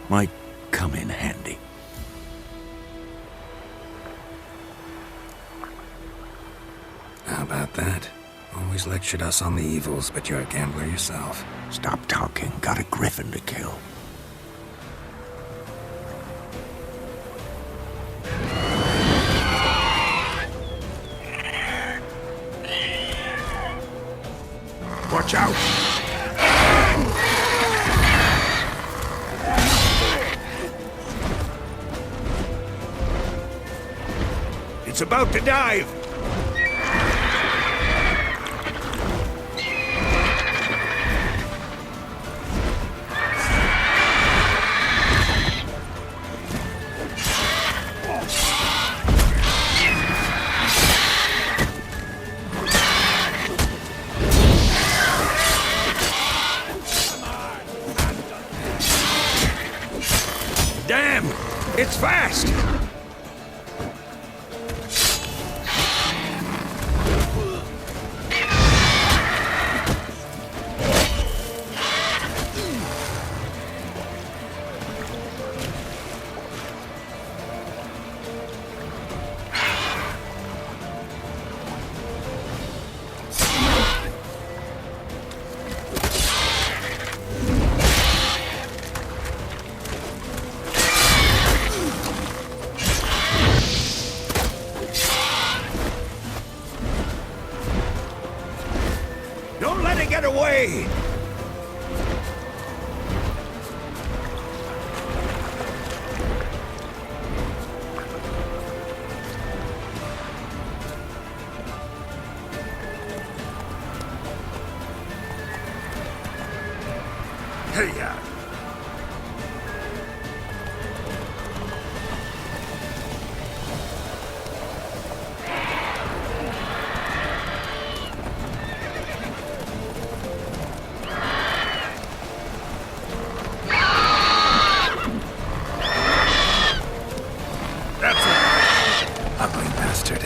Might come in handy. How about that? Always lectured us on the evils, but you're a gambler yourself. Stop talking. Got a griffin to kill. Watch out! It's about to dive! Damn! It's fast! Don't let it get away! Hey-ya! That's it! Ugly bastard.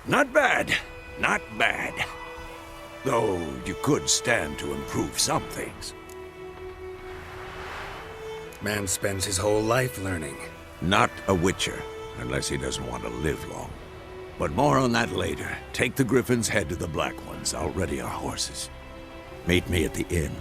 Not bad. Not bad. Though you could stand to improve some things. Man spends his whole life learning. Not a witcher, unless he doesn't want to live long. But more on that later. Take the Griffin's head to the Black Ones. I'll ready our horses. Meet me at the inn.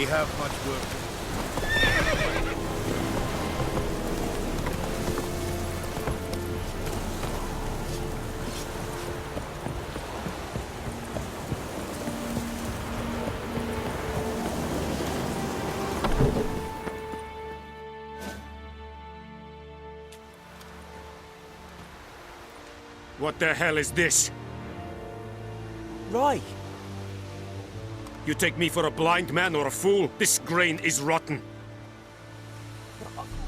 have much work to do. What the hell is this? Rye! You take me for a blind man or a fool? This grain is rotten.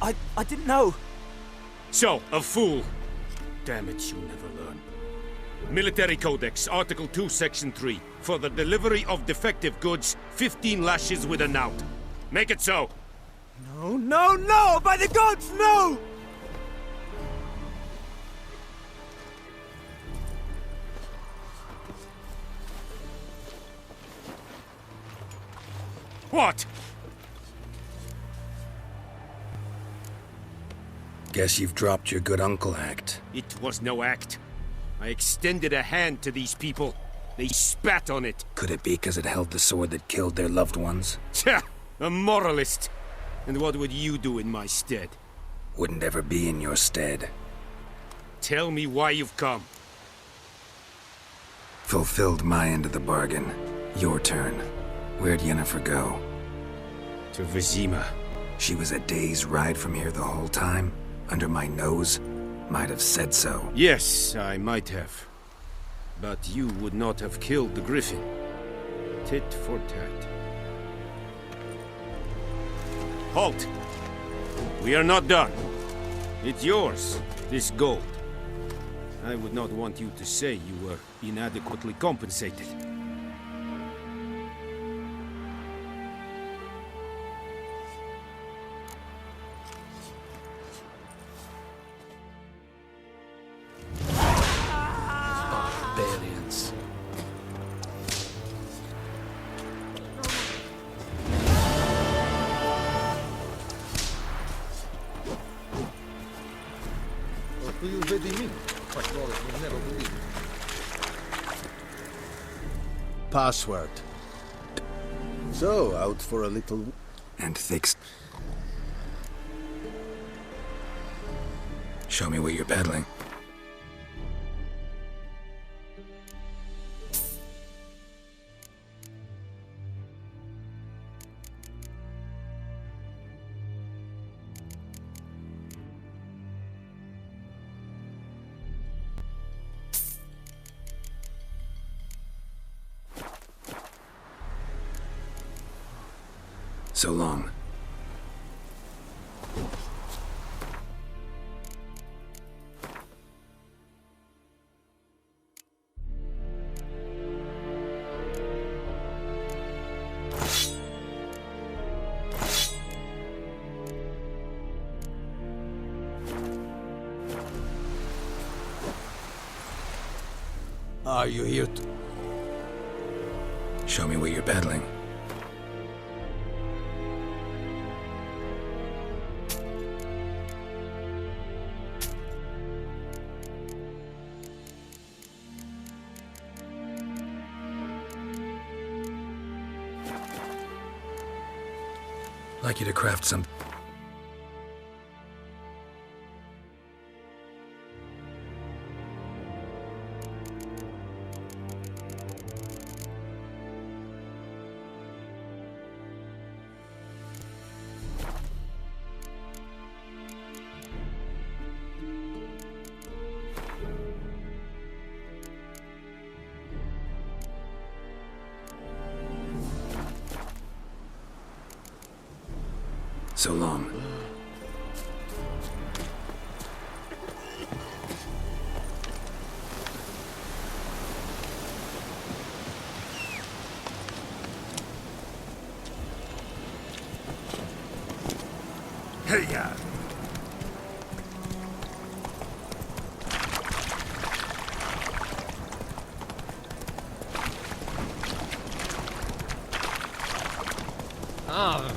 I didn't know. So, a fool. Damn it, you'll never learn. Military Codex, Article 2, Section 3. For the delivery of defective goods, 15 lashes with a knout. Make it so. No, no, no! By the gods, no! What? Guess you've dropped your good uncle act. It was no act. I extended a hand to these people. They spat on it. Could it be because it held the sword that killed their loved ones? Tja! A moralist. And what would you do in my stead? Wouldn't ever be in your stead. Tell me why you've come. Fulfilled my end of the bargain. Your turn. Where'd Yennefer go? To Vizima. She was a day's ride from here the whole time? Under my nose? Might have said so. Yes, I might have. But you would not have killed the griffin. Tit for tat. Halt! We are not done. It's yours, this gold. I would not want you to say you were inadequately compensated. Barbarians. Password. So, out for a little... And fixed. Show me what you're peddling. So long. Are you here to... Show me what you're peddling. Like you to craft some... So long. Hey-ya! Ah.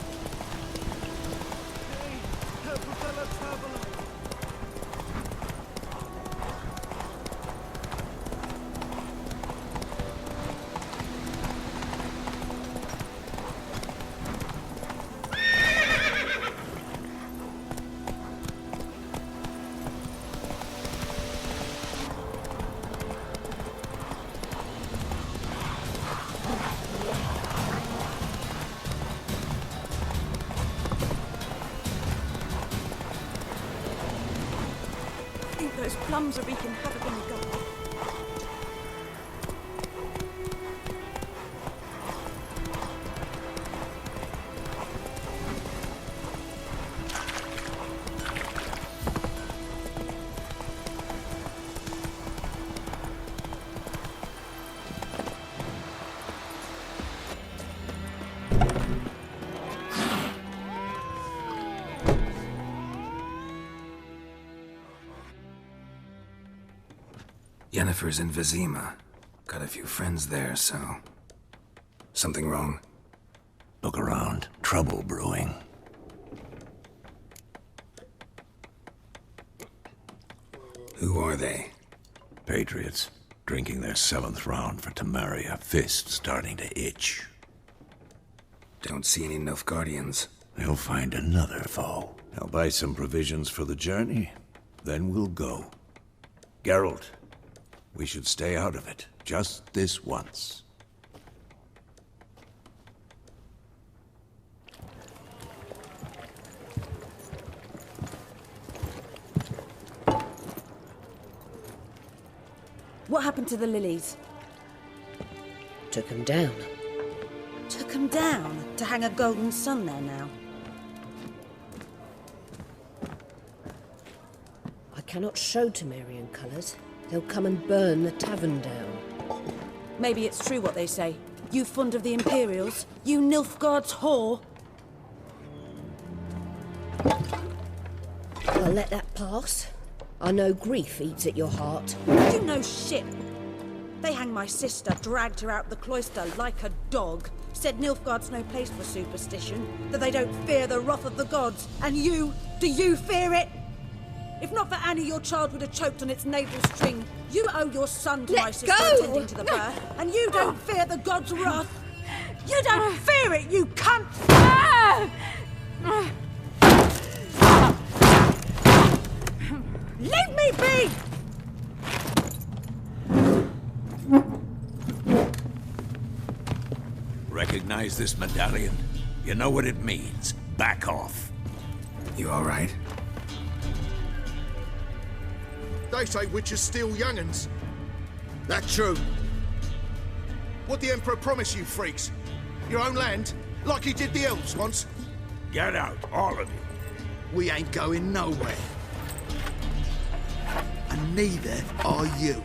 plums are wreaking havoc on the garden. Yennefer's in Vizima. Got a few friends there, so... Something wrong? Look around. Trouble brewing. Who are they? Patriots. Drinking their 7th round for Temeria. Fist starting to itch. Don't see any Nilfgaardians. They'll find another foe. I'll buy some provisions for the journey. Then we'll go. Geralt. We should stay out of it, just this once. What happened to the lilies? Took them down. Took them down to hang a golden sun there now. I cannot show Temerian colours. They'll come and burn the tavern down. Maybe it's true what they say. You fond of the Imperials? You Nilfgaard's whore? I'll let that pass. I know grief eats at your heart. You know shit. They hanged my sister, dragged her out the cloister like a dog. Said Nilfgaard's no place for superstition, that they don't fear the wrath of the gods. And you, do you fear it? If not for Annie, your child would have choked on its navel string. You owe your son to my sister attending to the birth, and you don't fear the god's wrath. You don't fear it, you cunt! Leave me be! Recognize this medallion? You know what it means. Back off. You all right? They say witches steal young'uns. That true? What the Emperor promised you, freaks? Your own land? Like he did the elves once? Get out, all of you. We ain't going nowhere. And neither are you.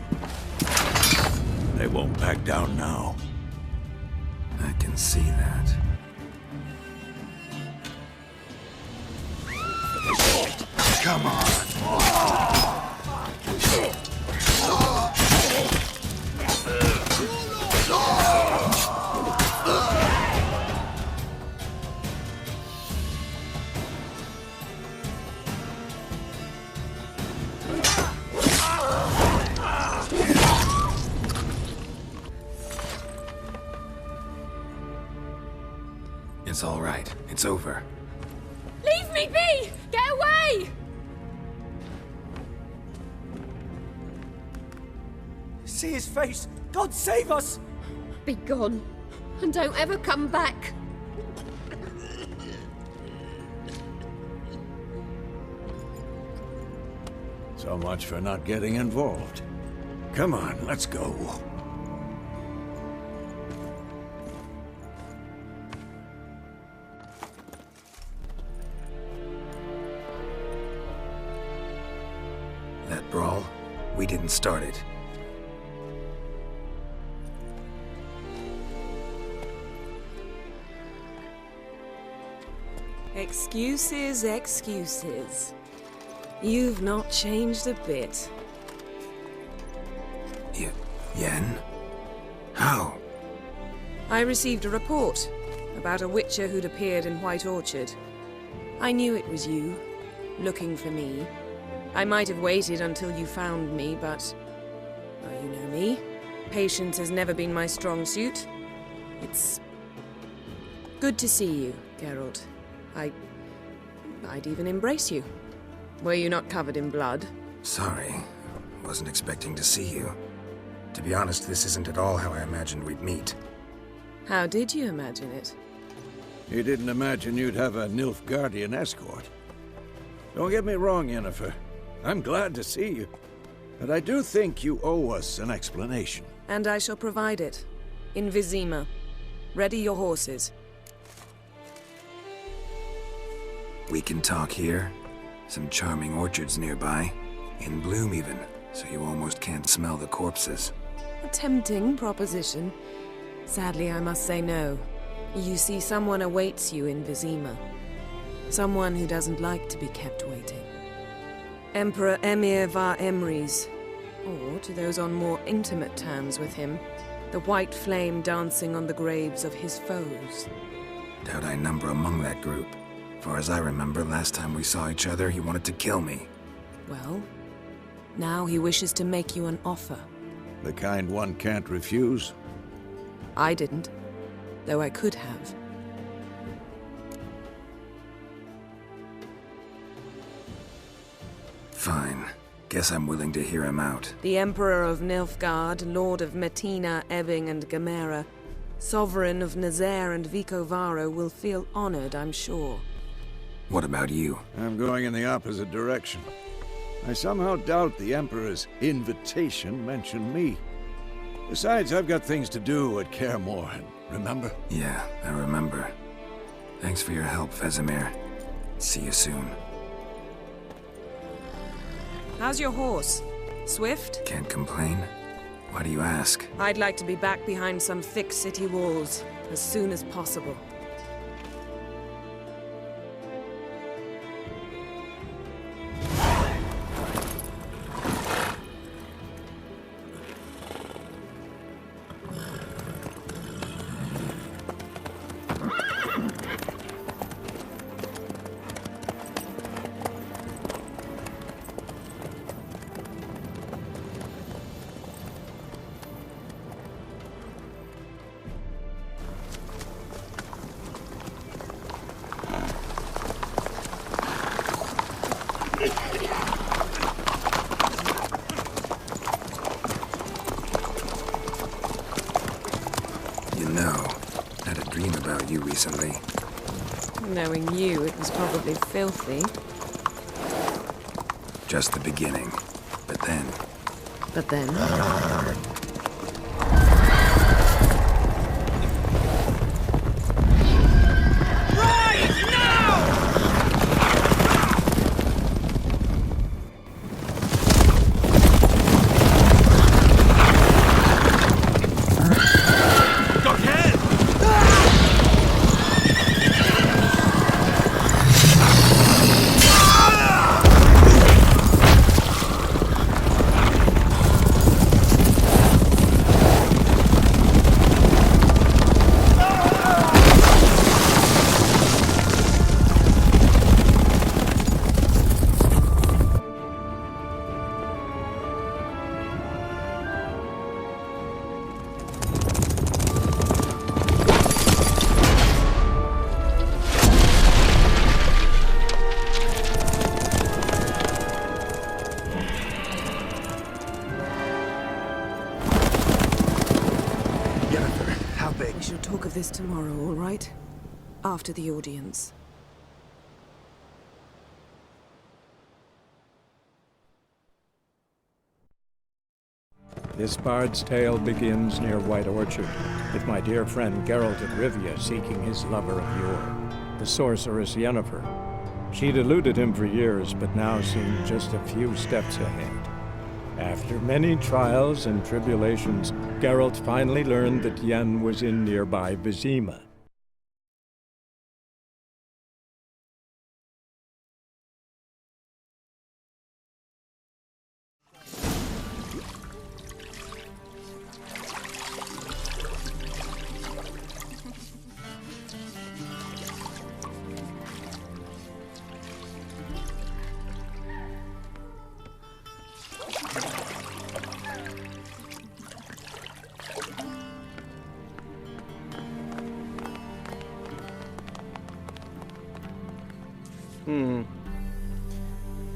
They won't back down now. I can see that. Come on. It's all right. It's over. Leave me be! Get away! See his face! God save us! Be gone, and don't ever come back. So much for not getting involved. Come on, let's go. That brawl, we didn't start it. Excuses, excuses. You've not changed a bit. Yen? How? I received a report about a witcher who'd appeared in White Orchard. I knew it was you, looking for me. I might have waited until you found me, but... well, you know me. Patience has never been my strong suit. It's... good to see you, Geralt. I'd even embrace you. Were you not covered in blood? Sorry. Wasn't expecting to see you. To be honest, this isn't at all how I imagined we'd meet. How did you imagine it? You didn't imagine you'd have a Nilfgaardian escort. Don't get me wrong, Yennefer. I'm glad to see you. But I do think you owe us an explanation. And I shall provide it. In Vizima. Ready your horses. We can talk here. Some charming orchards nearby. In bloom even, so you almost can't smell the corpses. A tempting proposition. Sadly, I must say no. You see, someone awaits you in Vizima. Someone who doesn't like to be kept waiting. Emperor Emir var Emrys. Or, to those on more intimate terms with him, the white flame dancing on the graves of his foes. Doubt I number among that group. Far as I remember, last time we saw each other, he wanted to kill me. Well, now he wishes to make you an offer. The kind one can't refuse? I didn't, though I could have. Fine. Guess I'm willing to hear him out. The Emperor of Nilfgaard, Lord of Metina, Ebbing and Gamera, Sovereign of Nazaire and Vicovaro will feel honored, I'm sure. What about you? I'm going in the opposite direction. I somehow doubt the Emperor's invitation mentioned me. Besides, I've got things to do at Kaer Morhen, remember? Yeah, I remember. Thanks for your help, Vesemir. See you soon. How's your horse? Swift? Can't complain. Why do you ask? I'd like to be back behind some thick city walls as soon as possible. Recently. Knowing you, it was probably filthy. Just the beginning. But then... But then... this tomorrow, all right? After the audience. This bard's tale begins near White Orchard, with my dear friend Geralt of Rivia seeking his lover of yore, the sorceress Yennefer. She'd eluded him for years, but now seemed just a few steps ahead. After many trials and tribulations, Geralt finally learned that Yen was in nearby Vizima.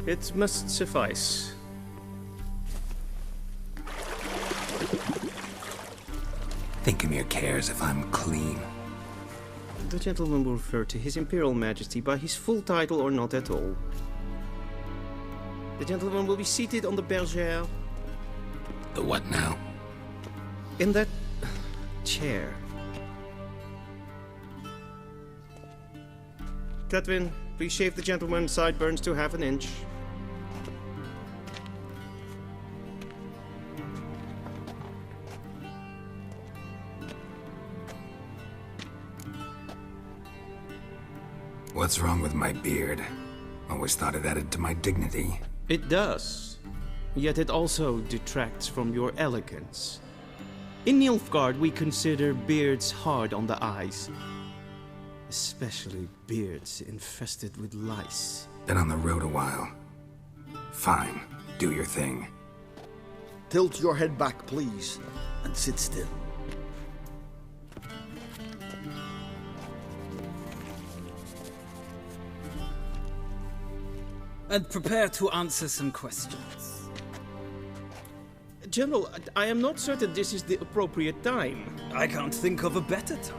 It must suffice. Thinkemere cares if I'm clean. The gentleman will refer to His Imperial Majesty by his full title or not at all. The gentleman will be seated on the bergère. The what now? In that chair. Catwin, please shave the gentleman's sideburns to half an inch. What's wrong with my beard? Always thought it added to my dignity. It does. Yet it also detracts from your elegance. In Nilfgaard, we consider beards hard on the eyes. Especially beards infested with lice. Been on the road a while. Fine, do your thing. Tilt your head back, please, and sit still. And prepare to answer some questions. General, I am not certain this is the appropriate time. I can't think of a better time.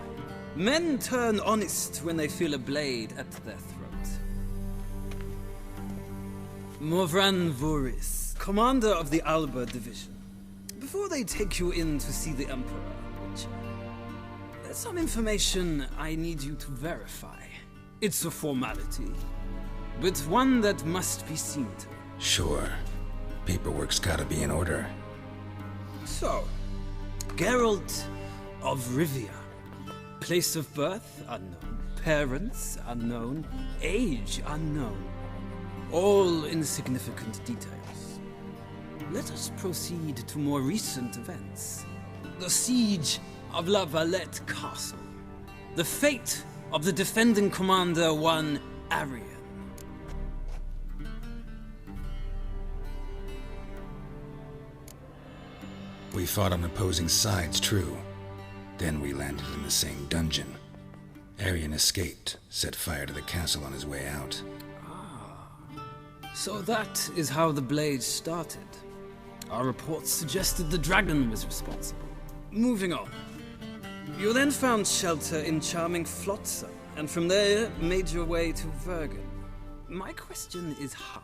Men turn honest when they feel a blade at their throat. Morvran Voris, commander of the Alba division. Before they take you in to see the Emperor, there's some information I need you to verify. It's a formality, but one that must be seen to. Sure. Paperwork's gotta be in order. So, Geralt of Rivia. Place of birth, unknown. Parents, unknown. Age, unknown. All insignificant details. Let us proceed to more recent events. The siege of La Valette Castle. The fate of the defending commander, one Arian. We fought on opposing sides, true. Then we landed in the same dungeon. Arian escaped, set fire to the castle on his way out. So that is how the blade started. Our reports suggested the dragon was responsible. Moving on. You then found shelter in charming Flotsam, and from there made your way to Vergen. My question is how?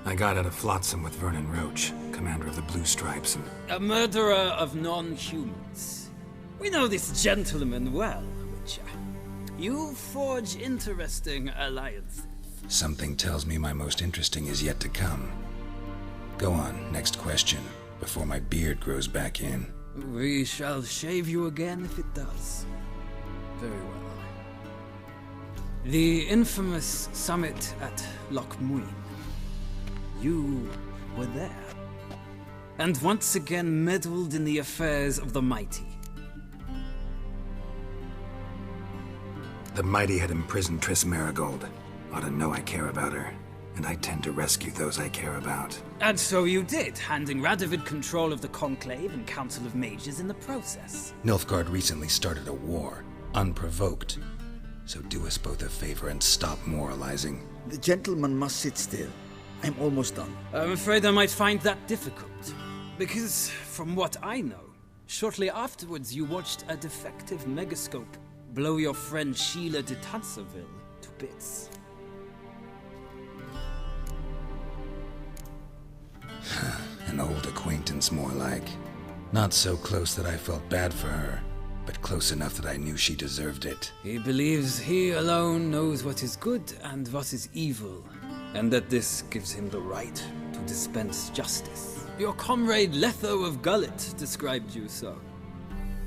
I got out of Flotsam with Vernon Roach, commander of the Blue Stripes, and... A murderer of non-humans. We know this gentleman well, Witcher. You forge interesting alliances. Something tells me my most interesting is yet to come. Go on, next question, before my beard grows back in. We shall shave you again if it does. Very well. The infamous summit at Loch Muin. You were there. And once again meddled in the affairs of the mighty. The mighty had imprisoned Triss Marigold. Ought to know I care about her, and I tend to rescue those I care about. And so you did, handing Radovid control of the Conclave and Council of Mages in the process. Nilfgaard recently started a war, unprovoked. So do us both a favor and stop moralizing. The gentleman must sit still. I'm almost done. I'm afraid I might find that difficult. Because, from what I know, shortly afterwards you watched a defective megascope blow your friend Sheila de Tanserville to bits. An old acquaintance, more like. Not so close that I felt bad for her, but close enough that I knew she deserved it. He believes he alone knows what is good and what is evil, and that this gives him the right to dispense justice. Your comrade Letho of Gullet described you so.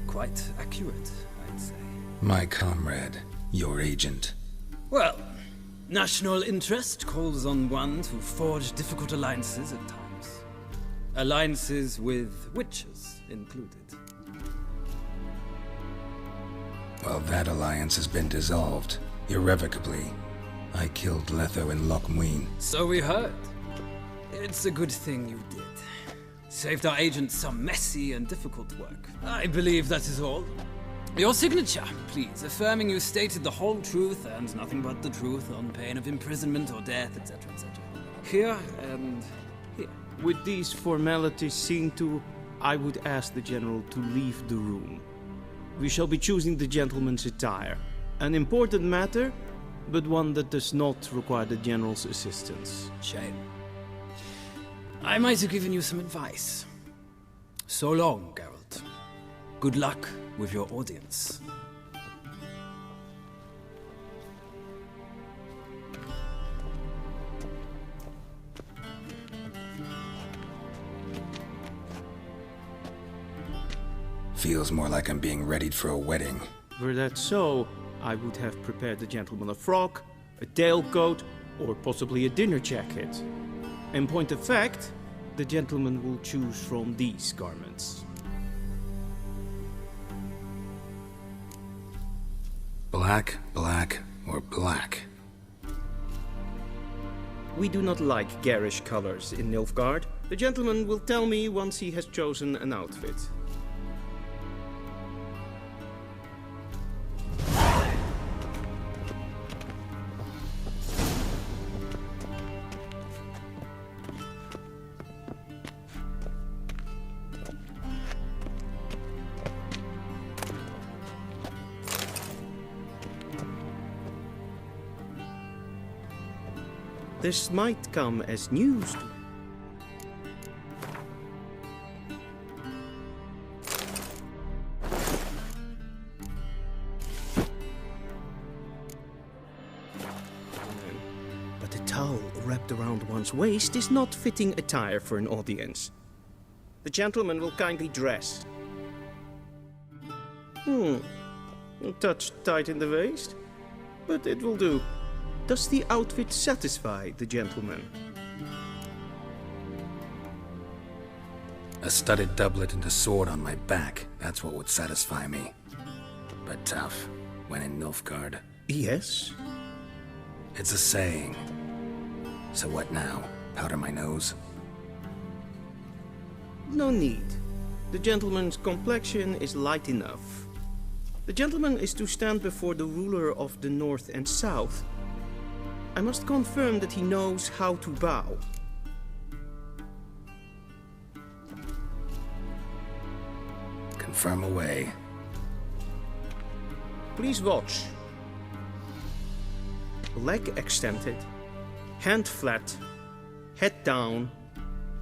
Quite accurate, I'd say. My comrade, your agent. Well, national interest calls on one to forge difficult alliances at times. Alliances with witches included. Well, that alliance has been dissolved, irrevocably. I killed Letho in Loch Muin. So we heard. It's a good thing you did. Saved our agent some messy and difficult work. I believe that is all. Your signature, please, affirming you stated the whole truth and nothing but the truth on pain of imprisonment or death, etc., etc. Here and here. With these formalities seen to, I would ask the General to leave the room. We shall be choosing the gentleman's attire. An important matter, but one that does not require the General's assistance. Shame. I might have given you some advice. So long, Geralt. Good luck with your audience. Feels more like I'm being readied for a wedding. Were that so, I would have prepared the gentleman a frock, a tailcoat, or possibly a dinner jacket. In point of fact, the gentleman will choose from these garments. Black, black, or black? We do not like garish colors in Nilfgaard. The gentleman will tell me once he has chosen an outfit. This might come as news to but a towel wrapped around one's waist is not fitting attire for an audience. The gentleman will kindly dress. A touch tight in the waist, but it will do. Does the outfit satisfy the gentleman? A studded doublet and a sword on my back, that's what would satisfy me. But tough, when in Nilfgaard. Yes? It's a saying. So what now? Powder my nose? No need. The gentleman's complexion is light enough. The gentleman is to stand before the ruler of the North and South. I must confirm that he knows how to bow. Confirm away. Please watch. Leg extended, hand flat, head down,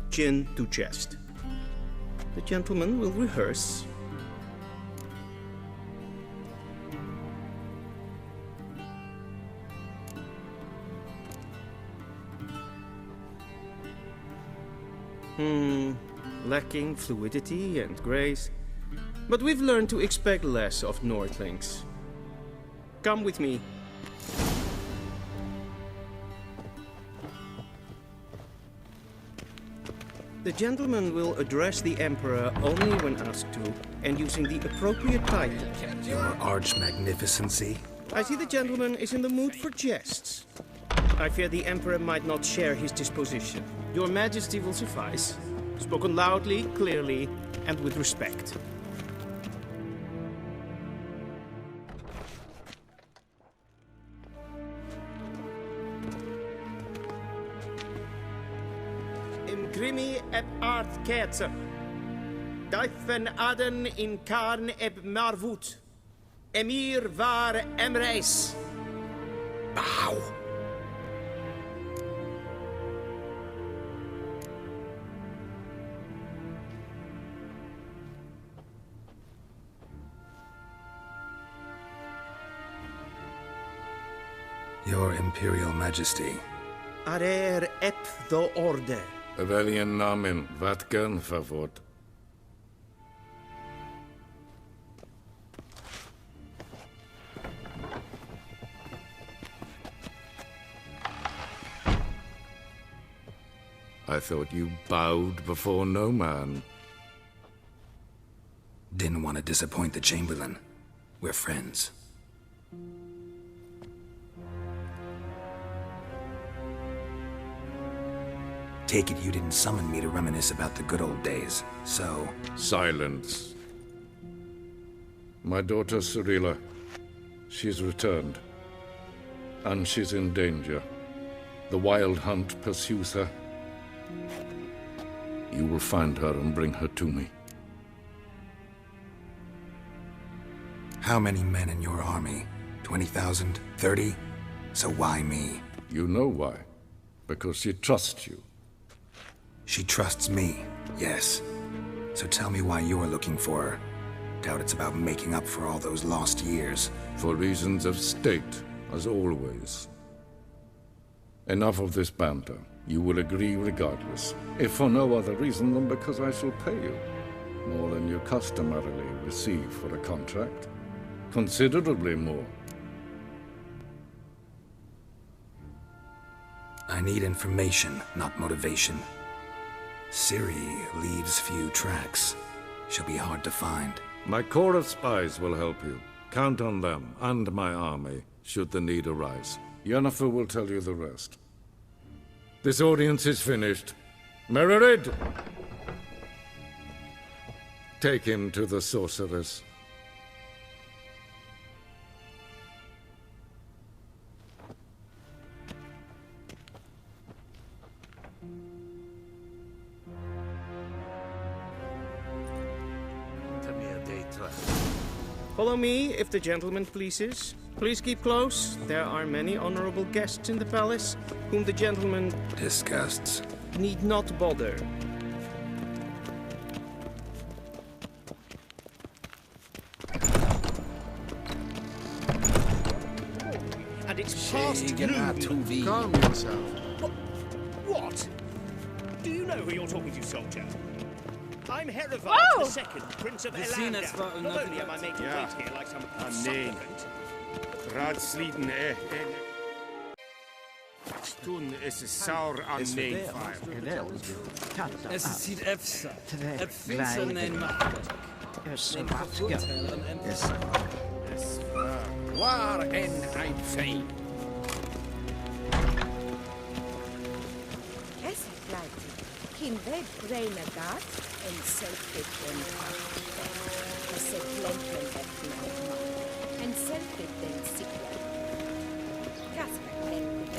chin to chest. The gentleman will rehearse. Lacking fluidity and grace. But we've learned to expect less of Nordlings. Come with me. The gentleman will address the Emperor only when asked to, and using the appropriate title. Your Arch-Magnificency? I see the gentleman is in the mood for jests. I fear the Emperor might not share his disposition. Your Majesty will suffice. Spoken loudly, clearly, and with respect. Imgrimi eb Aard Kerze. Dijfen Aden in Karn eb Marwood. Emir var Emreis. Bow. Your Imperial Majesty. Arer ep the Orde. Weljen namen, wat kan favort? I thought you bowed before no man. Didn't want to disappoint the Chamberlain. We're friends. Take it you didn't summon me to reminisce about the good old days, so... Silence. My daughter Cirilla, she's returned. And she's in danger. The Wild Hunt pursues her. You will find her and bring her to me. How many men in your army? 20,000? 30? So why me? You know why. Because she trusts you. She trusts me, yes. So tell me why you're looking for her. Doubt it's about making up for all those lost years. For reasons of state, as always. Enough of this banter. You will agree regardless, if for no other reason than because I shall pay you. More than you customarily receive for a contract. Considerably more. I need information, not motivation. Ciri leaves few tracks. She'll be hard to find. My corps of spies will help you. Count on them, and my army, should the need arise. Yennefer will tell you the rest. This audience is finished. Mererid! Take him to the sorceress. Follow me, if the gentleman pleases. Please keep close. There are many honorable guests in the palace, whom the gentleman disgusts. Need not bother. And it's past noon. Calm yourself. What? Do you know who you're talking to, soldier? I'm Herivard II, Prince of Elander. Not only am I making weight here like some supplicant. Raadsleden Toen is het sauer aan neemvaar. Es sieht efsa. Finster nein macht. Es Waar en ein Feen. Es bleibt. Kim ved braina gat en selfit en es glemplen and selfit en sikla.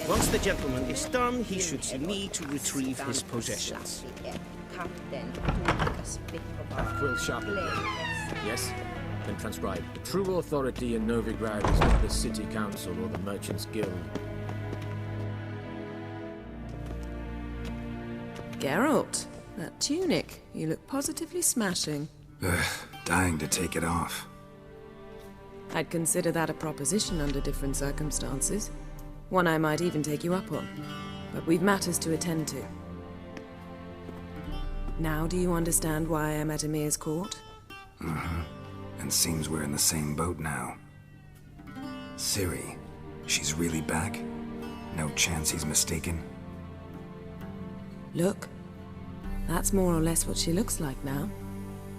Once the gentleman is done, he should see me to retrieve his possessions. Quill sharply. Yes? Then transcribe. The true authority in Novigrad is not the city council or the merchants' guild. Geralt, that tunic. You look positively smashing. Dying to take it off. I'd consider that a proposition under different circumstances. One I might even take you up on. But we've matters to attend to. Now do you understand why I'm at Ymir's court? Mm-hmm. And seems we're in the same boat now. Ciri, she's really back? No chance he's mistaken? Look, that's more or less what she looks like now.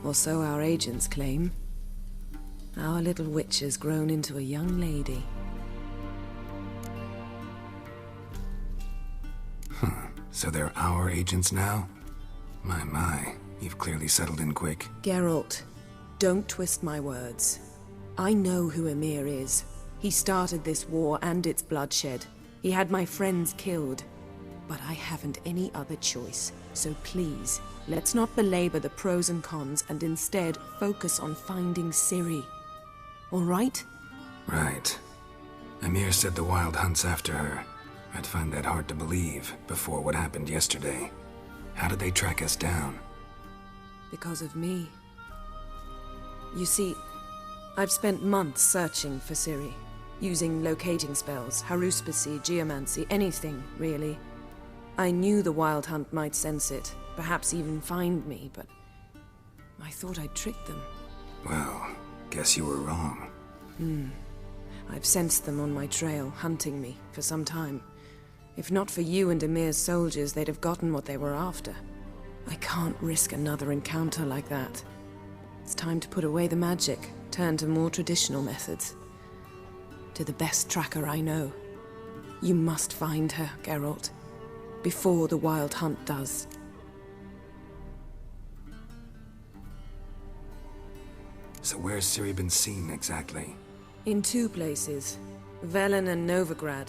Or so our agents claim. Our little witch has grown into a young lady. So they're our agents now? My, you've clearly settled in quick. Geralt, don't twist my words. I know who Ymir is. He started this war and its bloodshed. He had my friends killed. But I haven't any other choice. So please, let's not belabor the pros and cons and instead focus on finding Ciri. All right? Right. Ymir said the Wild hunt's after her. I'd find that hard to believe before what happened yesterday. How did they track us down? Because of me. You see, I've spent months searching for Ciri, using locating spells, haruspicy, geomancy, anything, really. I knew the Wild Hunt might sense it, perhaps even find me, but I thought I'd tricked them. Well, guess you were wrong. I've sensed them on my trail, hunting me, for some time. If not for you and Ymir's soldiers, they'd have gotten what they were after. I can't risk another encounter like that. It's time to put away the magic, turn to more traditional methods. To the best tracker I know. You must find her, Geralt. Before the Wild Hunt does. So where's Ciri been seen, exactly? In two places. Velen and Novigrad.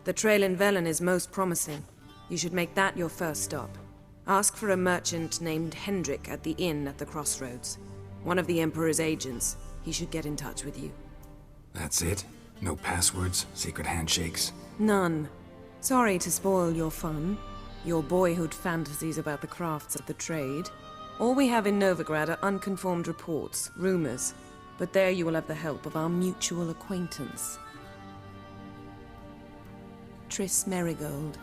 The trail in Velen is most promising. You should make that your first stop. Ask for a merchant named Hendrik at the inn at the crossroads. One of the Emperor's agents. He should get in touch with you. That's it? No passwords, secret handshakes? None. Sorry to spoil your fun. your boyhood fantasies about the crafts of the trade. All we have in Novigrad are unconformed reports, rumors. But there you will have the help of our mutual acquaintance. Triss Merigold.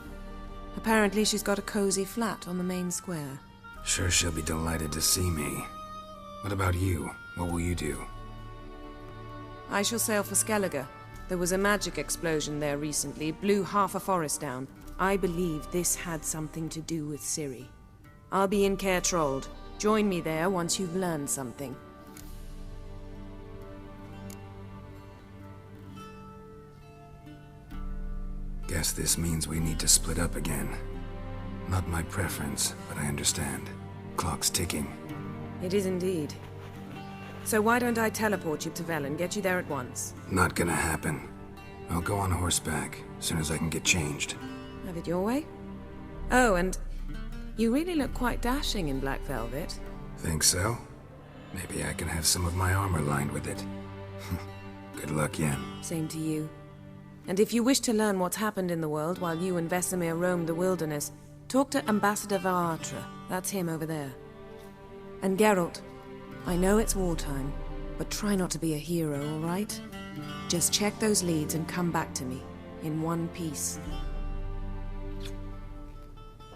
Apparently she's got a cozy flat on the main square. Sure she'll be delighted to see me. What about you? What will you do? I shall sail for Skellige. There was a magic explosion there recently, blew half a forest down. I believe this had something to do with Ciri. I'll be in Caer Trold. Join me there once you've learned something. Guess this means we need to split up again. Not my preference, but I understand. Clock's ticking. It is indeed. So why don't I teleport you to Velen, get you there at once? Not gonna happen. I'll go on horseback, as soon as I can get changed. Have it your way? Oh, and you really look quite dashing in black velvet. Think so? Maybe I can have some of my armor lined with it. Good luck, Yen. Same to you. And if you wish to learn what's happened in the world while you and Vesemir roamed the wilderness, talk to Ambassador Varatra. That's him over there. And Geralt, I know it's wartime, but try not to be a hero, all right? Just check those leads and come back to me, in one piece.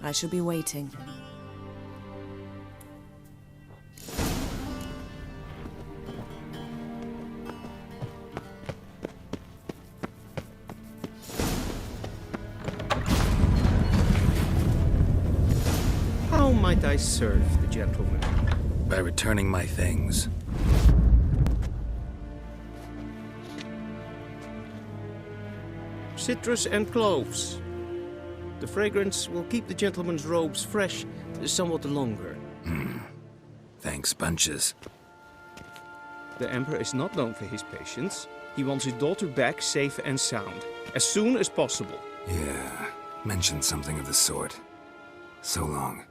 I shall be waiting. How might I serve the gentleman? By returning my things. Citrus and cloves. The fragrance will keep the gentleman's robes fresh somewhat longer. Thanks, bunches. The Emperor is not known for his patience. He wants his daughter back safe and sound, as soon as possible. Yeah, mentioned something of the sort. So long.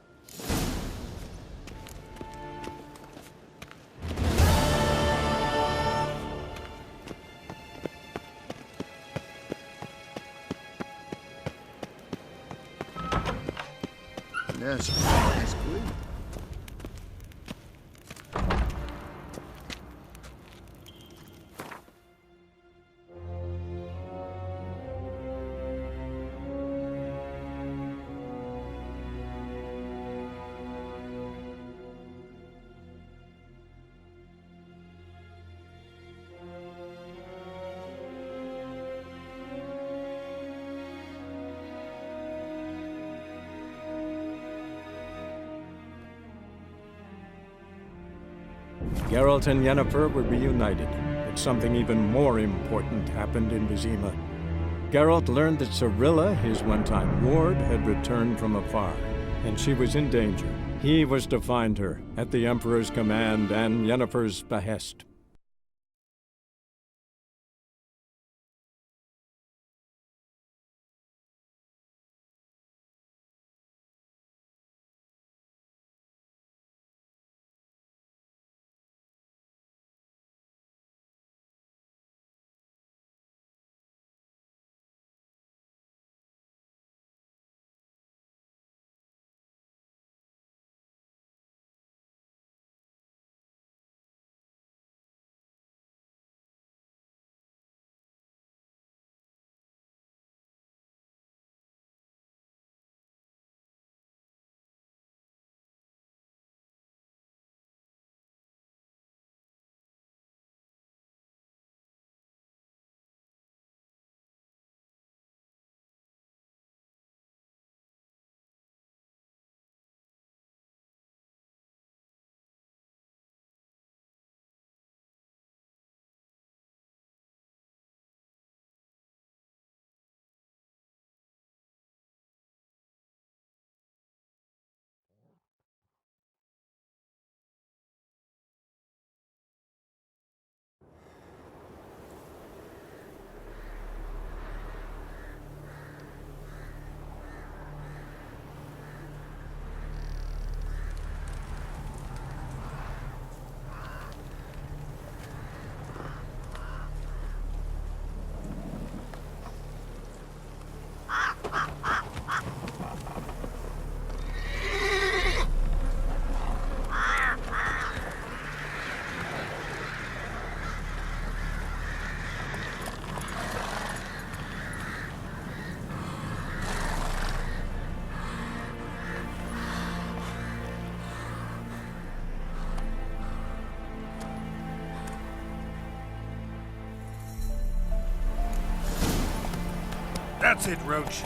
That's good. Geralt and Yennefer were reunited, but something even more important happened in Vizima. Geralt learned that Cirilla, his one-time ward, had returned from afar, and she was in danger. He was to find her, at the Emperor's command and Yennefer's behest. That's it, Roach.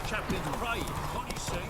Captain Pride, what do you say?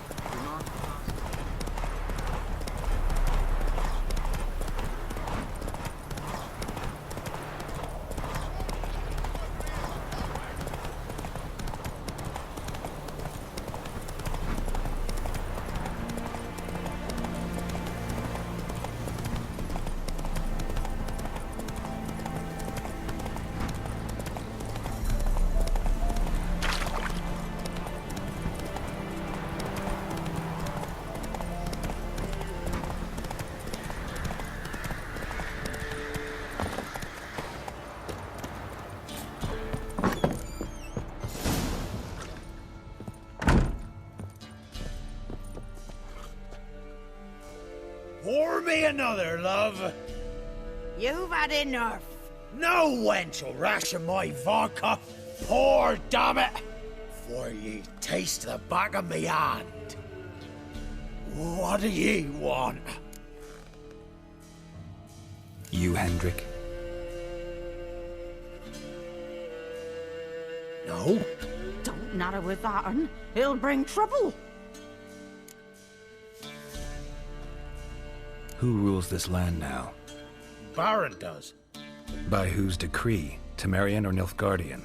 Pour me another, love. You've had enough. No wench will ration my vodka. Pour, damn it. For ye taste the back of me hand. What do ye want? You, Hendrik? No. Don't natter with that un. It'll bring trouble. Who rules this land now? Baron does. By whose decree? Temerian or Nilfgaardian?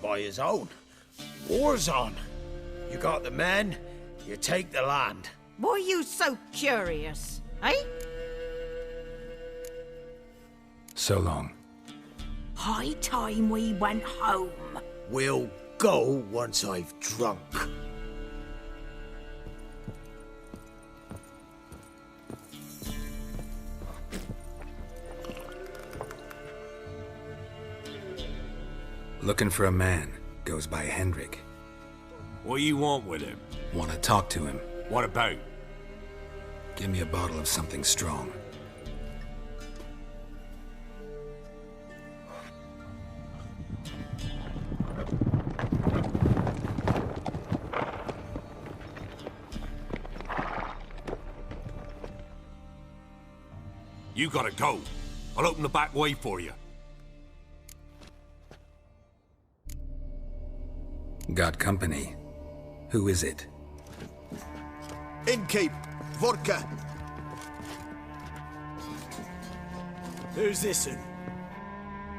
By his own. War's on. You got the men, you take the land. Why you so curious, eh? So long. High time we went home. We'll go once I've drunk. Looking for a man. Goes by Hendrik. What you want with him? Want to talk to him. What about? Give me a bottle of something strong. You gotta go. I'll open the back way for you. Got company. Who is it? Innkeep, vodka. Who's this one?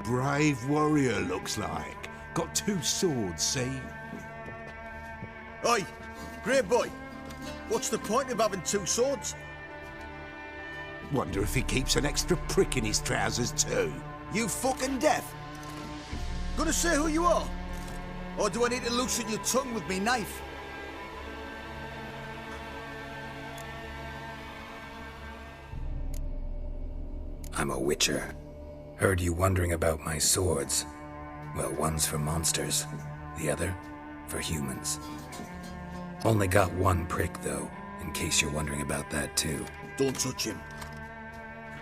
Brave warrior, looks like. Got 2 swords, see? Oi, great boy. What's the point of having 2 swords? Wonder if he keeps an extra prick in his trousers too. You fucking deaf? Gonna say who you are? Or do I need to loosen your tongue with me knife? I'm a witcher. Heard you wondering about my swords. Well, one's for monsters, the other for humans. Only got 1 prick, though, in case you're wondering about that, too. Don't touch him.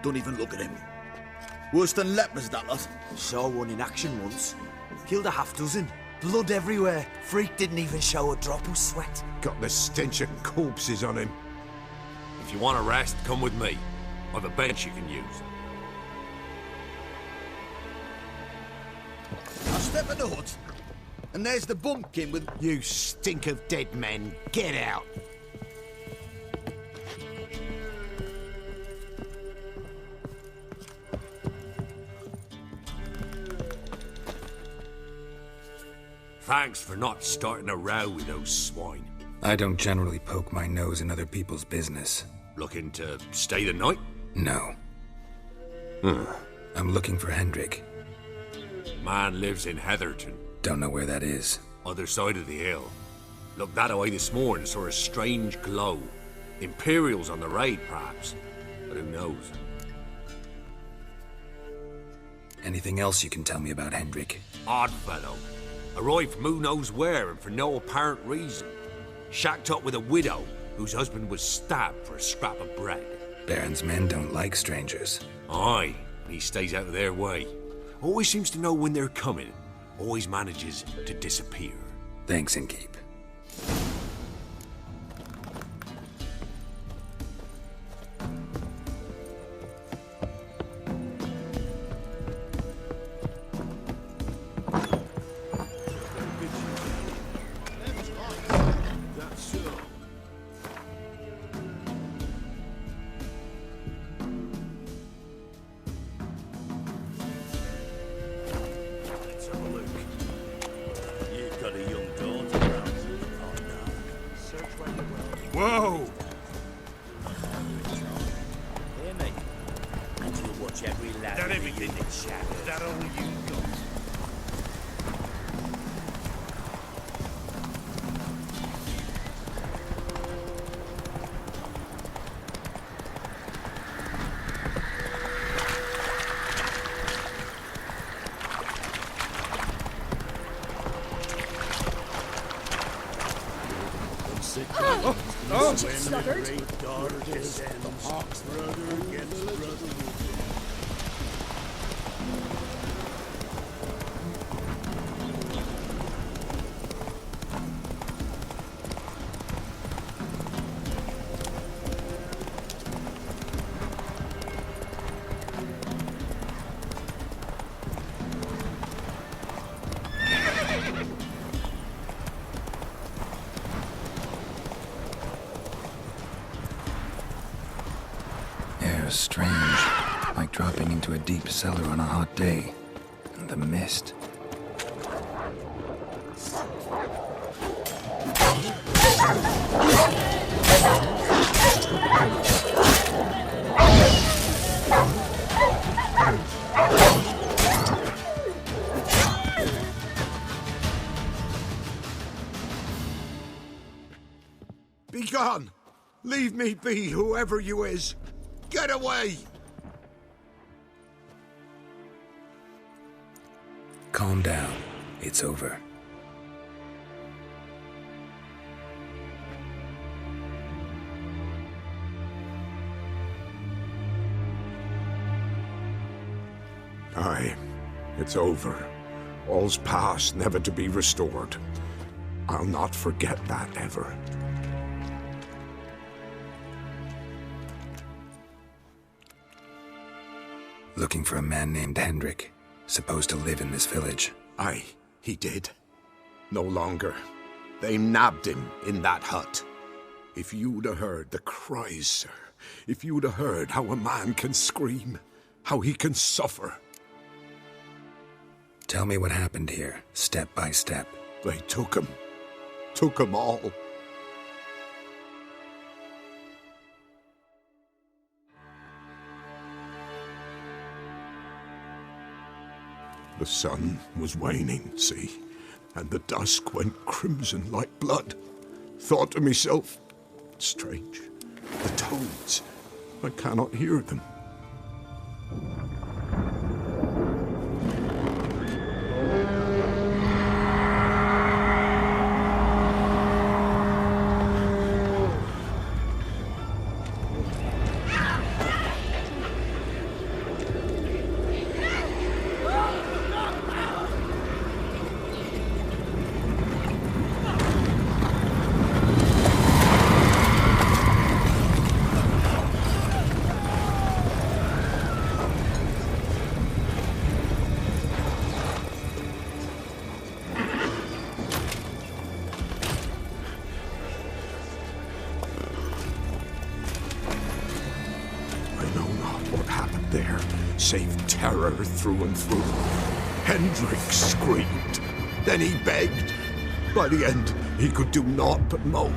Don't even look at him. Worse than lepers, that lot. Saw one in action once. Killed a half-dozen. Blood everywhere. Freak didn't even show a drop of sweat. Got the stench of corpses on him. If you want a rest, come with me. I've a bench you can use. I'll step in the hut. And there's the bumpkin with... You stink of dead men. Get out. Thanks for not starting a row with those swine. I don't generally poke my nose in other people's business. Looking to stay the night? No. I'm looking for Hendrik. Man lives in Heatherton. Don't know where that is. Other side of the hill. Looked that away this morning, saw a strange glow. Imperials on the raid, perhaps. But who knows? Anything else you can tell me about Hendrik? Odd fellow. Arrived from who knows where and for no apparent reason. Shacked up with a widow. whose husband was stabbed for a scrap of bread. Baron's men don't like strangers. Aye, he stays out of their way. Always seems to know when they're coming. Always manages to disappear. Thanks, Innkeep. Whoa! Hear me? And you'll watch every lad. That everything in shadows. That all you got. Sluggard. Air's strange, like dropping into a deep cellar on a hot day. And the mist. Be gone! Leave me be, whoever you is! Get away! Calm down. It's over. Aye, it's over. All's past, never to be restored. I'll not forget that ever. Looking for a man named Hendrik, supposed to live in this village. Aye, he did. No longer. They nabbed him in that hut. If you'd have heard the cries, sir. If you'd have heard how a man can scream, how he can suffer. Tell me what happened here, step by step. They took him. Took him all. The sun was waning, see, and the dusk went crimson like blood. Thought to myself, strange, the toads, I cannot hear them. Save terror through and through. Hendrik screamed. Then he begged. By the end, he could do naught but moan.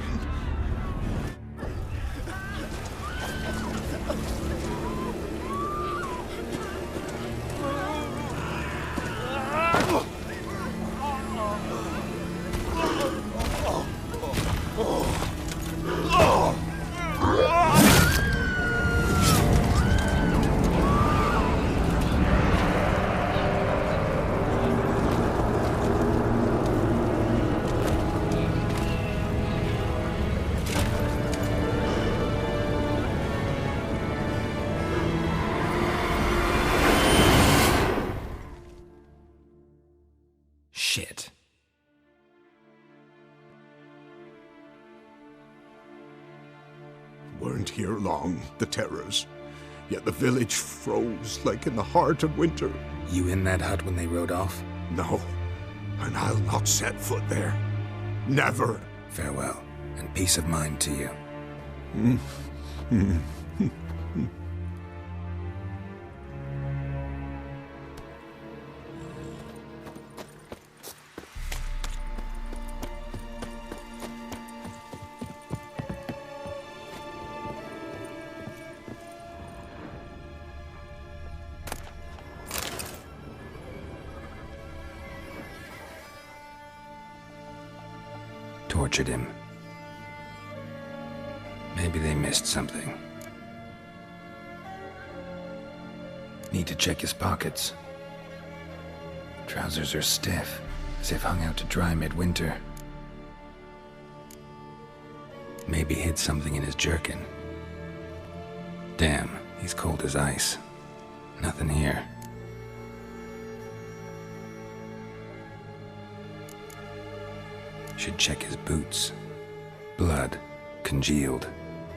Weren't here long, the terrors. Yet the village froze like in the heart of winter. You in that hut when they rode off? No, and I'll not set foot there. Never. Farewell, and peace of mind to you. Tortured him. Maybe they missed something. Need to check his pockets. Trousers are stiff, as if hung out to dry midwinter. Maybe hid something in his jerkin. Damn, he's cold as ice. Nothing here. Should check his boots. Blood, congealed.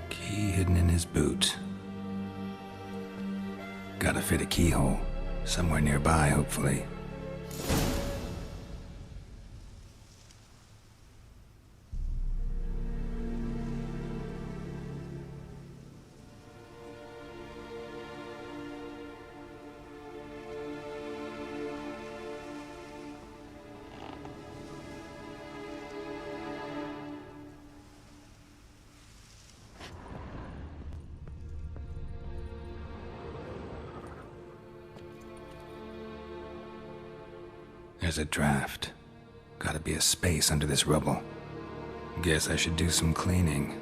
Key hidden in his boot. Gotta fit a keyhole. Somewhere nearby, hopefully. There's a draft. Gotta be a space under this rubble. Guess I should do some cleaning.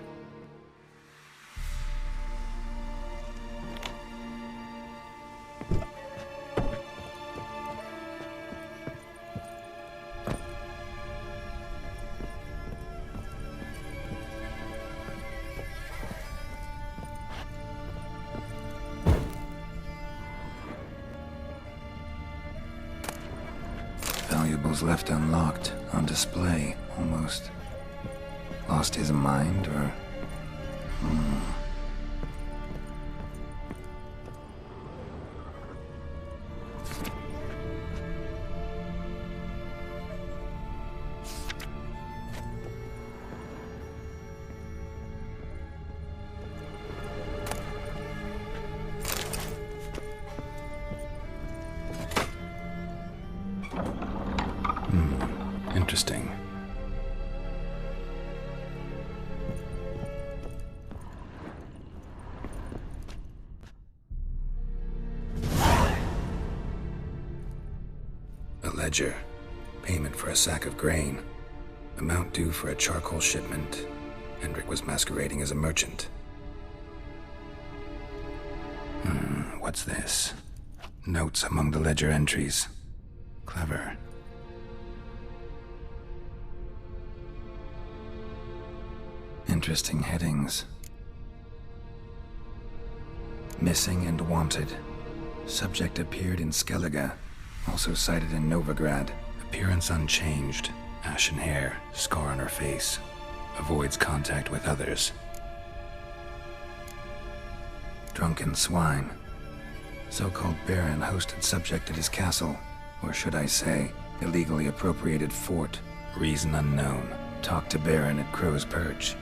Valuables left unlocked, on display, almost. Lost his mind, or... Interesting. A ledger. Payment for a sack of grain. Amount due for a charcoal shipment. Hendrik was masquerading as a merchant. What's this? Notes among the ledger entries. Clever. Interesting headings. Missing and wanted. Subject appeared in Skellige. Also sighted in Novigrad. Appearance unchanged. Ashen hair. Scar on her face. Avoids contact with others. Drunken swine. So-called Baron hosted subject at his castle. Or should I say, illegally appropriated fort. Reason unknown. Talked to Baron at Crow's Perch.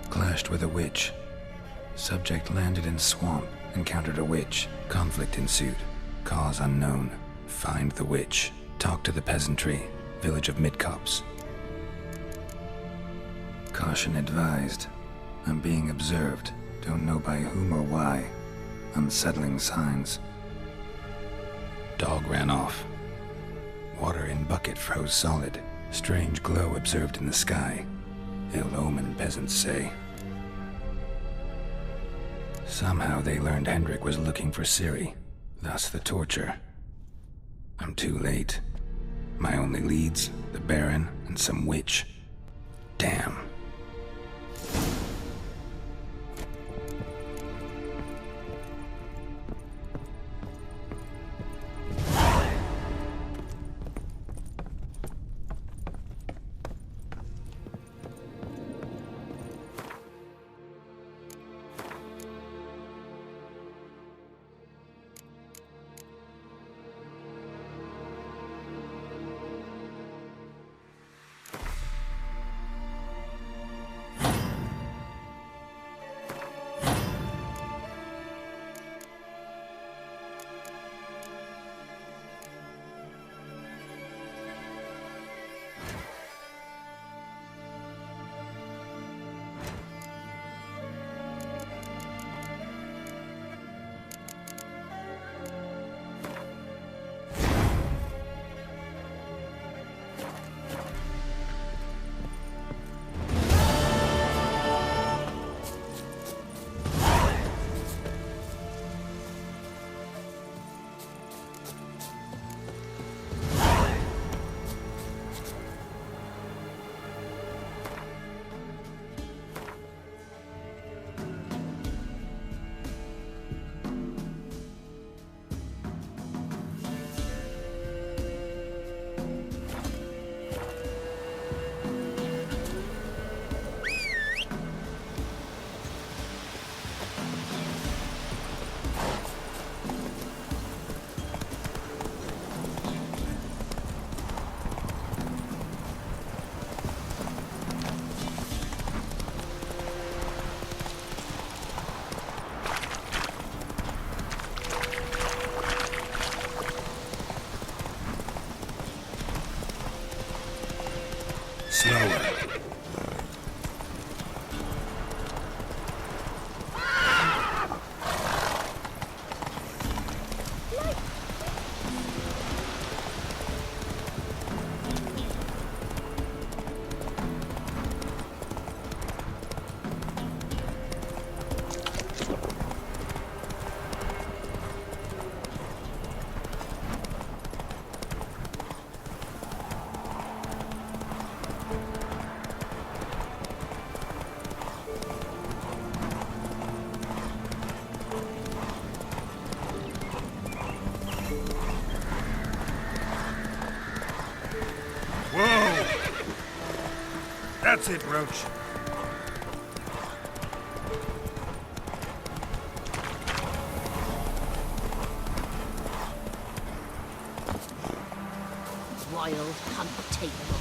Clashed with a witch. Subject landed in swamp, encountered a witch. Conflict ensued. Cause unknown. Find the witch. Talk to the peasantry. Village of Midcopse. Caution advised. I'm being observed. Don't know by whom or why. Unsettling signs. Dog ran off. Water in bucket froze solid. Strange glow observed in the sky. Ill omen, peasants say. Somehow they learned Hendrik was looking for Ciri, thus the torture. I'm too late. My only leads, the Baron and some witch. Damn. Slower. Whoa! That's it, Roach. Wild hunt, take them all.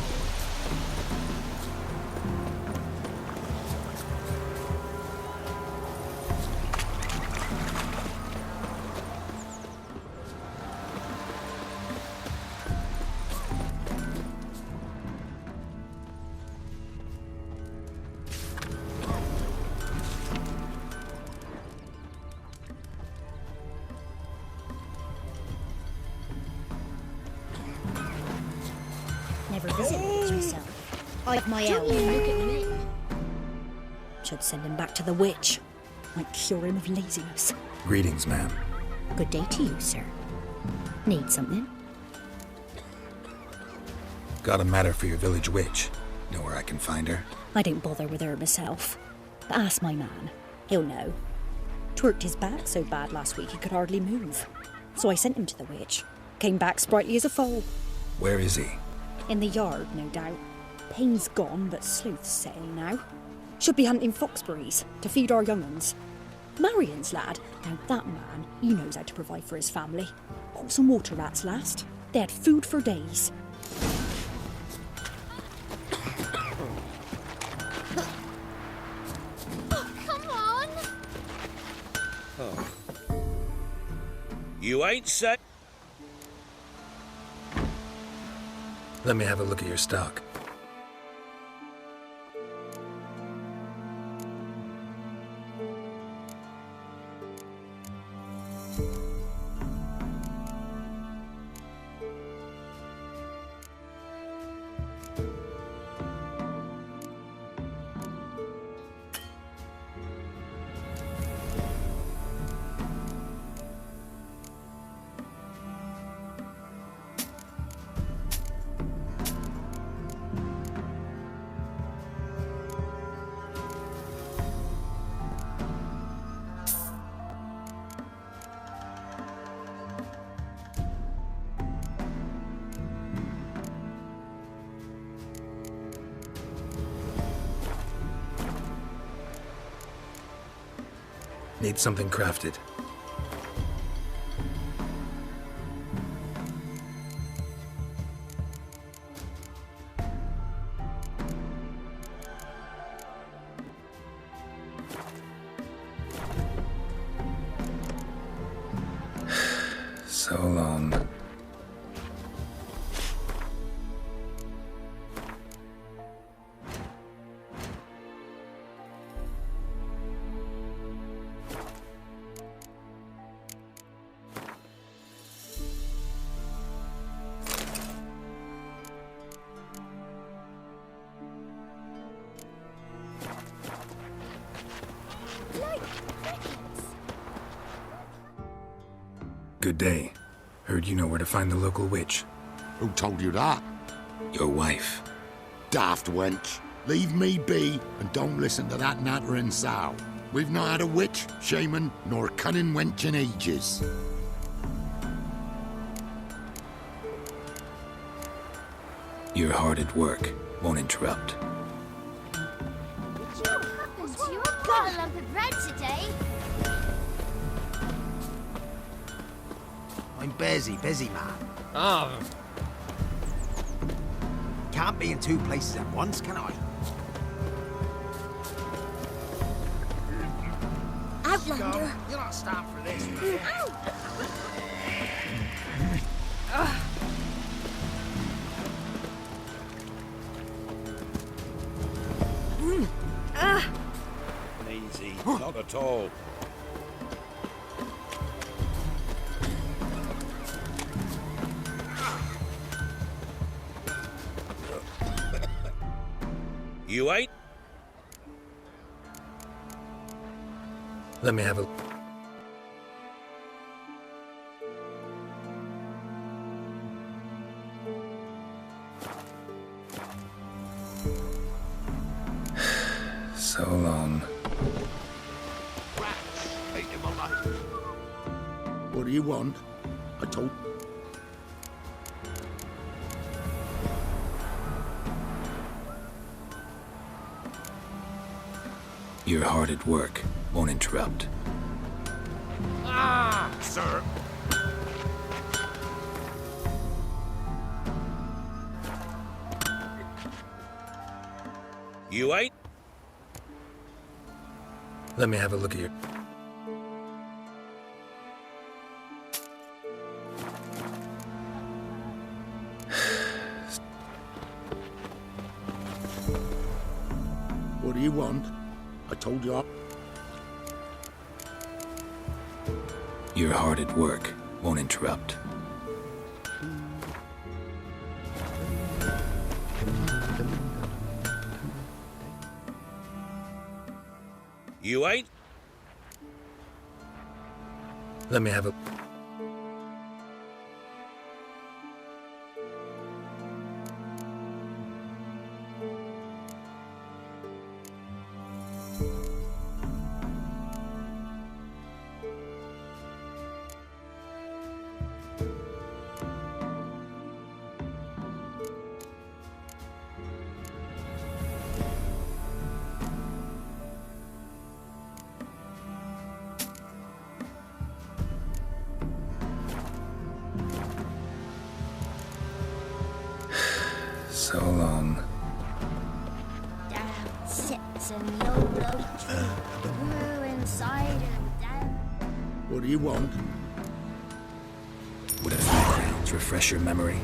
Never visited it myself. I've my own. Look at me. Should send him back to the witch. Might cure him of laziness. Greetings, ma'am. Good day to you, sir. Need something? Got a matter for your village witch. Know where I can find her? I don't bother with her myself. But ask my man. He'll know. Twerked his back so bad last week he could hardly move. So I sent him to the witch. Came back sprightly as a foal. Where is he? In the yard, no doubt. Pain's gone, but sleuth's setting now. Should be hunting foxberries to feed our young uns. Marion's lad, now that man, he knows how to provide for his family. Got some water rats last. They had food for days. Oh, come on! Oh. You ain't say... Let me have a look at your stock. Need something crafted. So long. Good day. Heard you know where to find the local witch. Who told you that? Your wife. Daft wench. Leave me be and don't listen to that nattering sow. We've not had a witch, shaman, nor cunning wench in ages. You're hard at work. Won't interrupt. What happened to you? Got a lump of bread today. I'm busy, man. Oh. Can't be in two places at once, can I? Outlander. You'll not stand for this. Easy, not at all. You ain't? Let me have a... So long. Take him alive. What do you want? I told... You're hard at work. Won't interrupt. Ah, sir. You ain't? Let me have a look at your... What do you want? I told you. You're hard at work. Won't interrupt. You ain't? Let me have a... So long. Down sits and YOLO. We're inside and down. What do you want? Would a few crowns refresh your memory?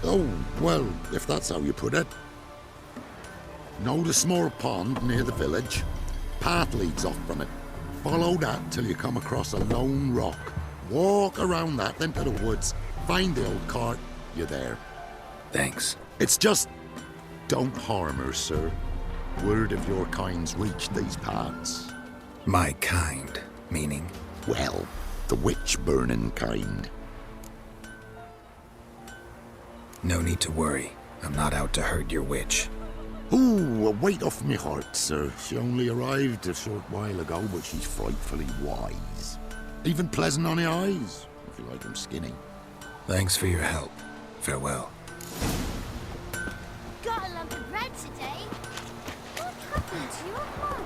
Oh, well, if that's how you put it. Know the small pond near the village? Path leads off from it. Follow that till you come across a lone rock. Walk around that, then to the woods. Find the old cart. You're there. Thanks. It's just... don't harm her, sir. Word of your kind's reached these parts. My kind, meaning? Well, the witch-burning kind. No need to worry. I'm not out to hurt your witch. Ooh, a weight off me heart, sir. She only arrived a short while ago, but she's frightfully wise. Even pleasant on the eyes, if you like them skinny. Thanks for your help. Farewell. Got a lump of bread today. What happened to your mug?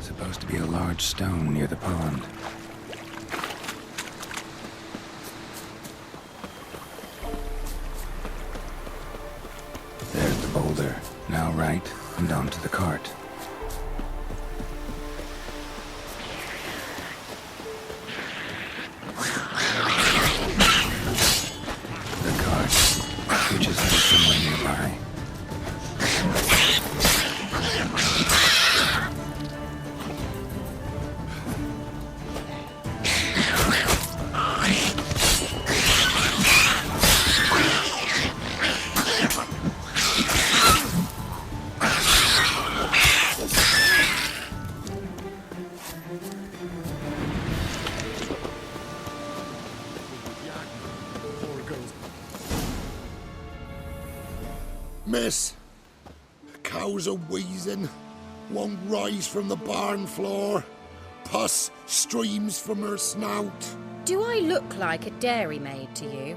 Supposed to be a large stone near the pond. There's the boulder. Now right, and onto the cart. The cart, which is somewhere nearby. Miss, the cows are wheezing, won't rise from the barn floor. Pus streams from her snout. Do I look like a dairymaid to you?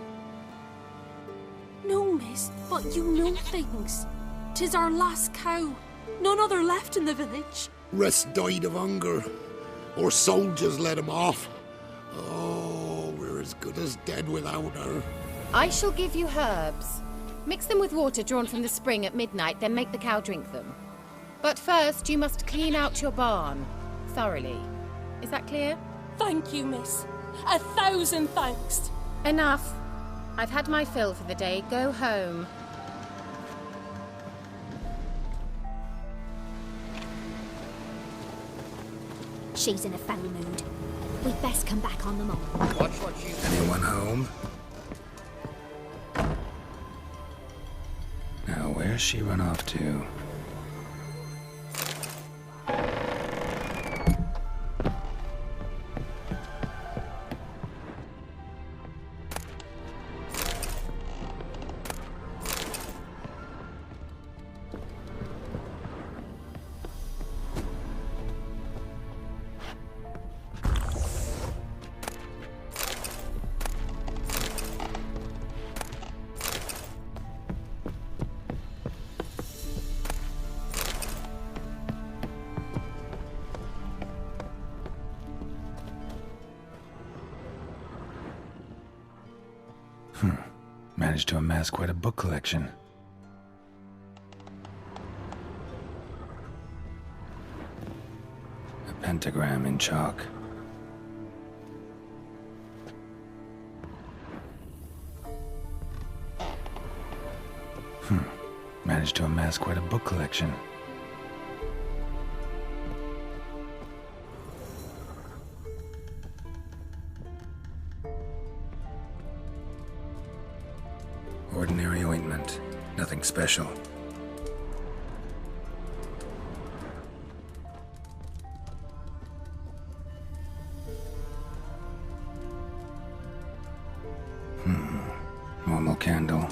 No, miss, but you know things. 'Tis our last cow. None other left in the village. Rest died of hunger, or soldiers let him off. Oh, we're as good as dead without her. I shall give you herbs. Mix them with water drawn from the spring at midnight, then make the cow drink them. But first, you must clean out your barn thoroughly. Is that clear? Thank you, miss. 1,000 thanks. Enough. I've had my fill for the day. Go home. She's in a foul mood. We'd best come back on them all. Watch what you... Anyone home? Now, where's she run off to? Managed to amass quite a book collection. A pentagram in chalk. Managed to amass quite a book collection. Ordinary ointment. Nothing special. Normal candle.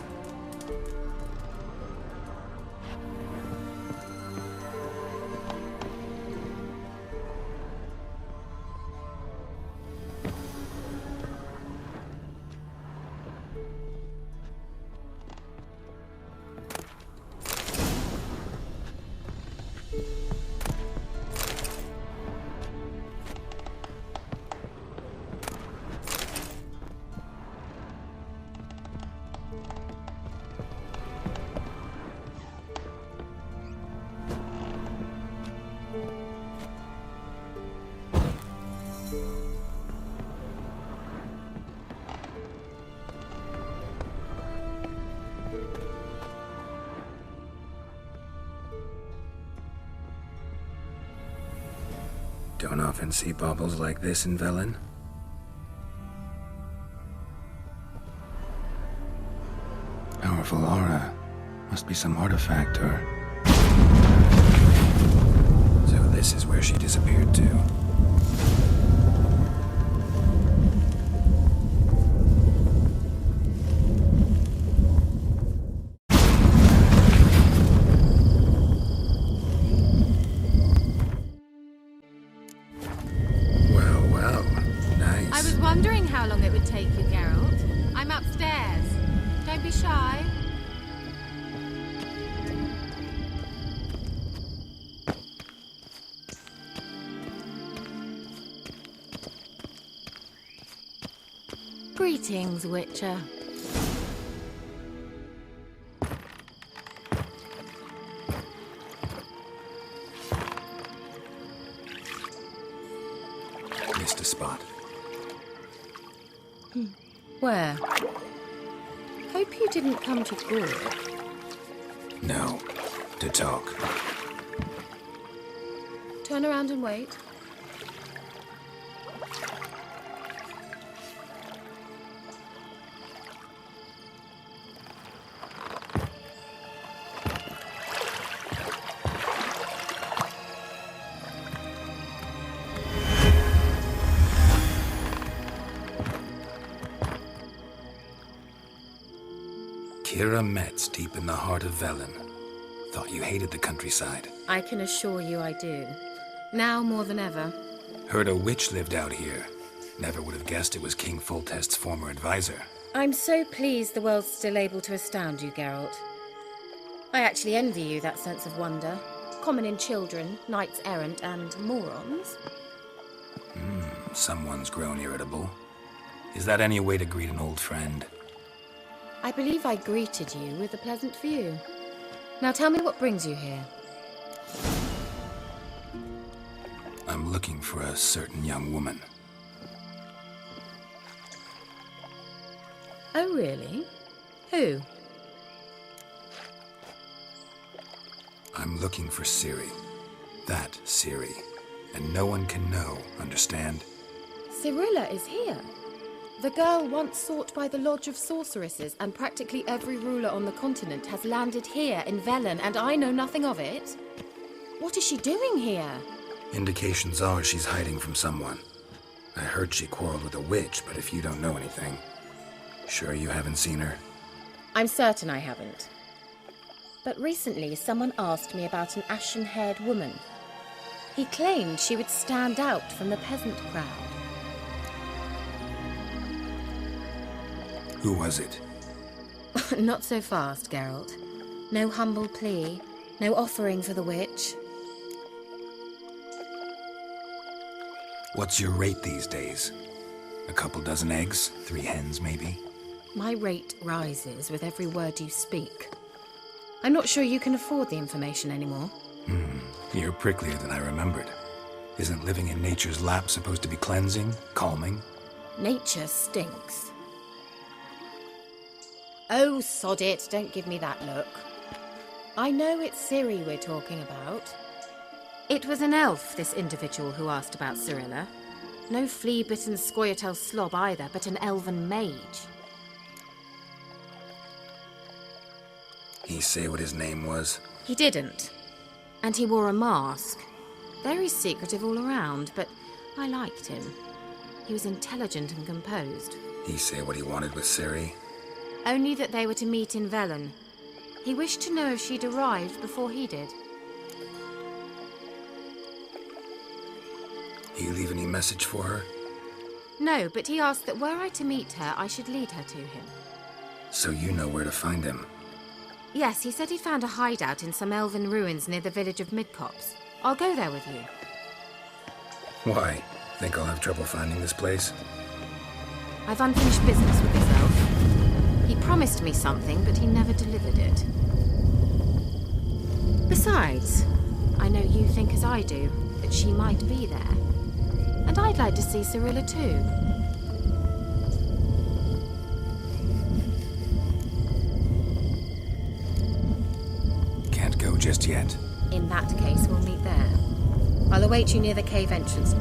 Don't often see baubles like this in Velen. Powerful aura. Must be some artifact or... So this is where she disappeared to. Greetings, Witcher. Missed a spot. Where? Hope you didn't come to Gord. No. To talk. Turn around and wait. Kira Metz deep in the heart of Velen. Thought you hated the countryside. I can assure you I do. Now more than ever. Heard a witch lived out here. Never would have guessed it was King Foltest's former advisor. I'm so pleased the world's still able to astound you, Geralt. I actually envy you that sense of wonder. Common in children, knights errant, and morons. Someone's grown irritable. Is that any way to greet an old friend? I believe I greeted you with a pleasant view. Now tell me what brings you here. I'm looking for a certain young woman. Oh, really? Who? I'm looking for Ciri. That Ciri. And no one can know, understand? Cirilla is here. The girl once sought by the Lodge of Sorceresses, and practically every ruler on the continent has landed here in Velen, and I know nothing of it. What is she doing here? Indications are she's hiding from someone. I heard she quarreled with a witch, but if you don't know anything, sure you haven't seen her? I'm certain I haven't. But recently someone asked me about an ashen-haired woman. He claimed she would stand out from the peasant crowd. Who was it? Not so fast, Geralt. No humble plea, no offering for the witch. What's your rate these days? A couple dozen eggs? 3 hens, maybe? My rate rises with every word you speak. I'm not sure you can afford the information anymore. You're pricklier than I remembered. Isn't living in nature's lap supposed to be cleansing, calming? Nature stinks. Oh, sod it, don't give me that look. I know it's Ciri we're talking about. It was an elf, this individual who asked about Cirilla. No flea-bitten Scoia'tael slob either, but an elven mage. He say what his name was? He didn't. And he wore a mask. Very secretive all around, but I liked him. He was intelligent and composed. He say what he wanted with Ciri? Only that they were to meet in Velen. He wished to know if she'd arrived before he did. He leave any message for her? No, but he asked that were I to meet her, I should lead her to him. So you know where to find him? Yes, he said he'd found a hideout in some elven ruins near the village of Midcopse. I'll go there with you. Why? Think I'll have trouble finding this place? I've unfinished business with this elf. He promised me something, but he never delivered it. Besides, I know you think as I do, that she might be there. And I'd like to see Cirilla too. Can't go just yet. In that case, we'll meet there. I'll await you near the cave entrance.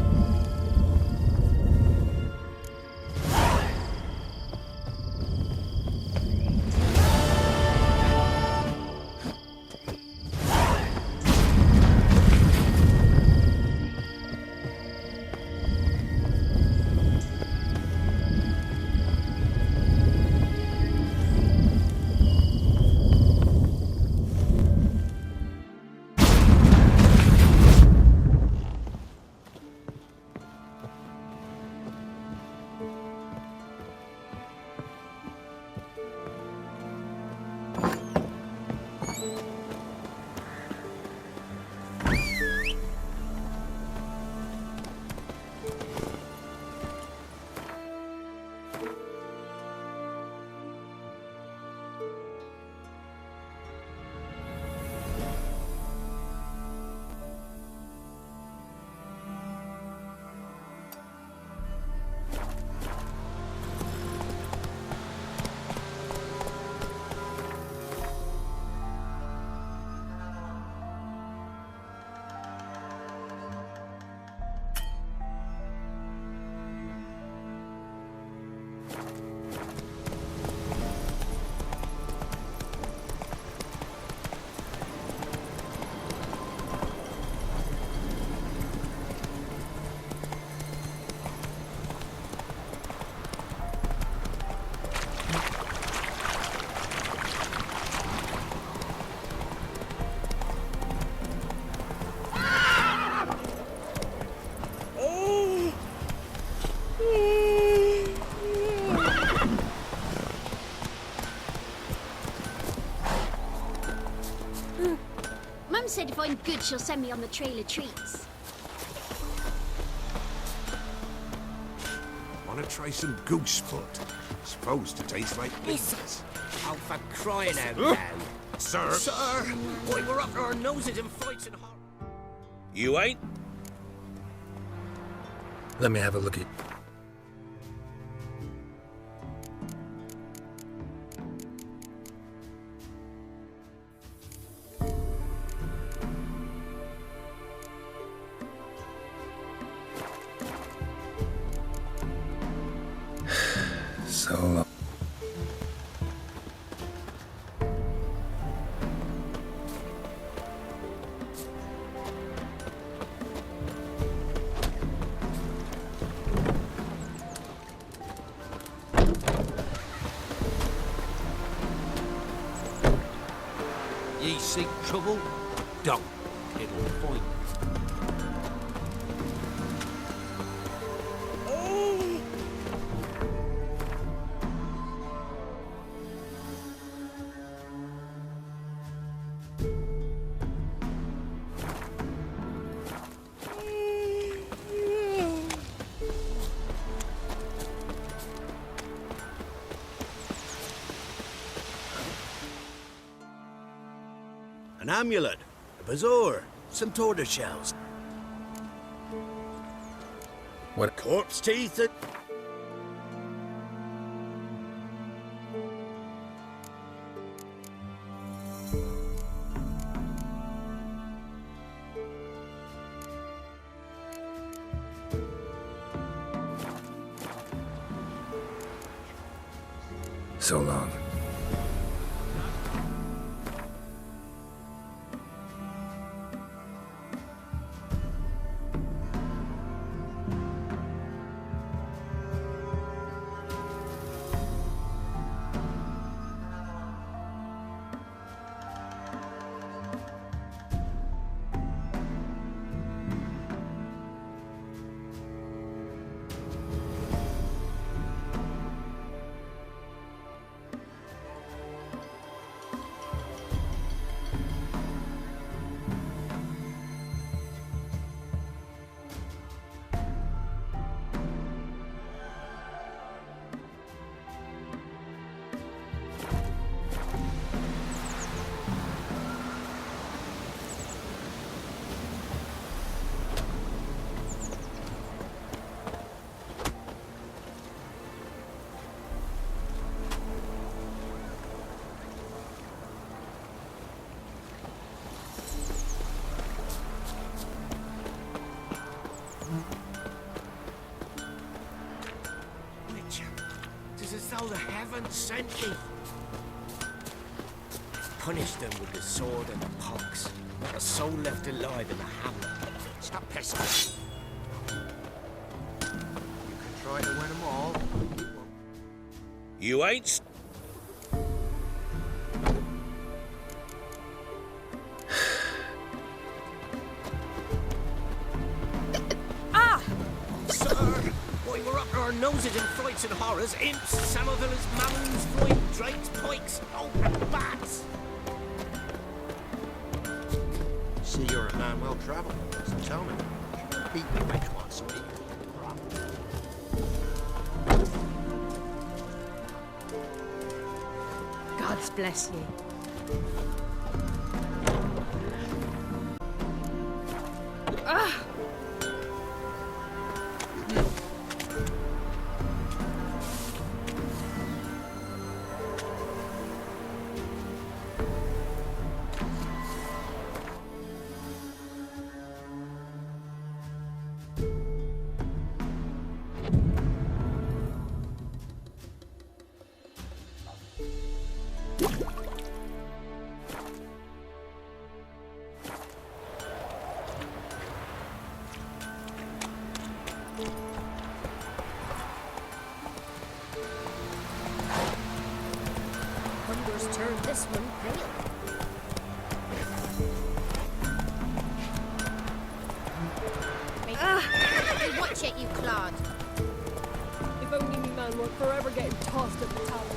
Mum said if I'm good, she'll send me on the trail of treats. Want to try some goose foot? Supposed to taste like beans. Oh, for crying out loud. Sir? Sir! Why, we're up to our noses in fights and horror. You ain't? Let me have a look at... Ye seek trouble? Don't. It'll point. An amulet, a bazaar, some tortoise shells. What? Corpse teeth and... So long. Though the heavens sent me. Punish them with the sword and the pox. Not a soul left alive in the hamlet. Stop pestering. You can try to win them all. You ain't. Our noses in frights and horrors, imps, Samovillers, mammons, void, drakes, pikes, oh, and bats! See, you're a man well travelled, so tell me, beat me which one's Gods bless you. Ah! Turn this one pale. Hey, watch it, you clod. If only me man weren't forever getting tossed at the tavern.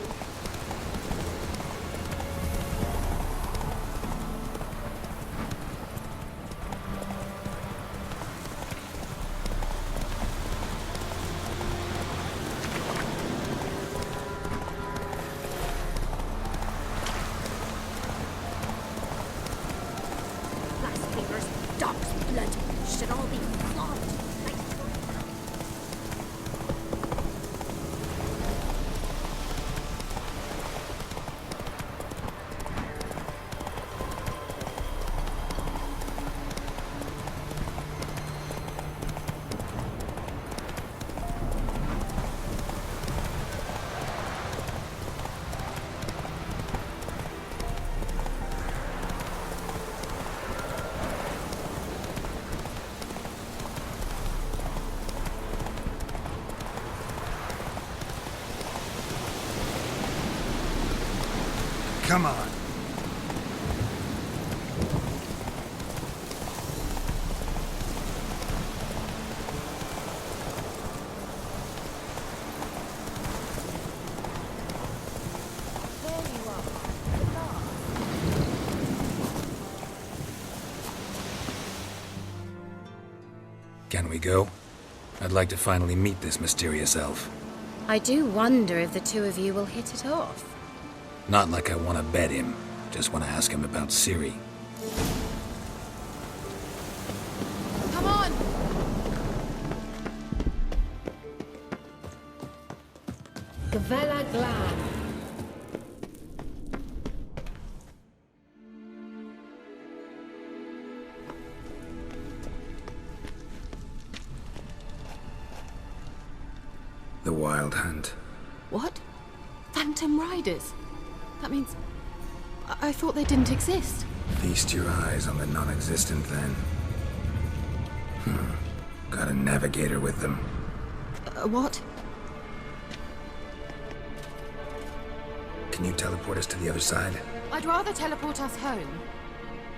Come on. Can we go? I'd like to finally meet this mysterious elf. I do wonder if the two of you will hit it off. Not like I want to bet him. Just want to ask him about Ciri. Come on! Gvela Glad. The Wild Hunt. What? Phantom Riders? That means... I thought they didn't exist. Feast your eyes on the non-existent then. Got a navigator with them. What? Can you teleport us to the other side? I'd rather teleport us home.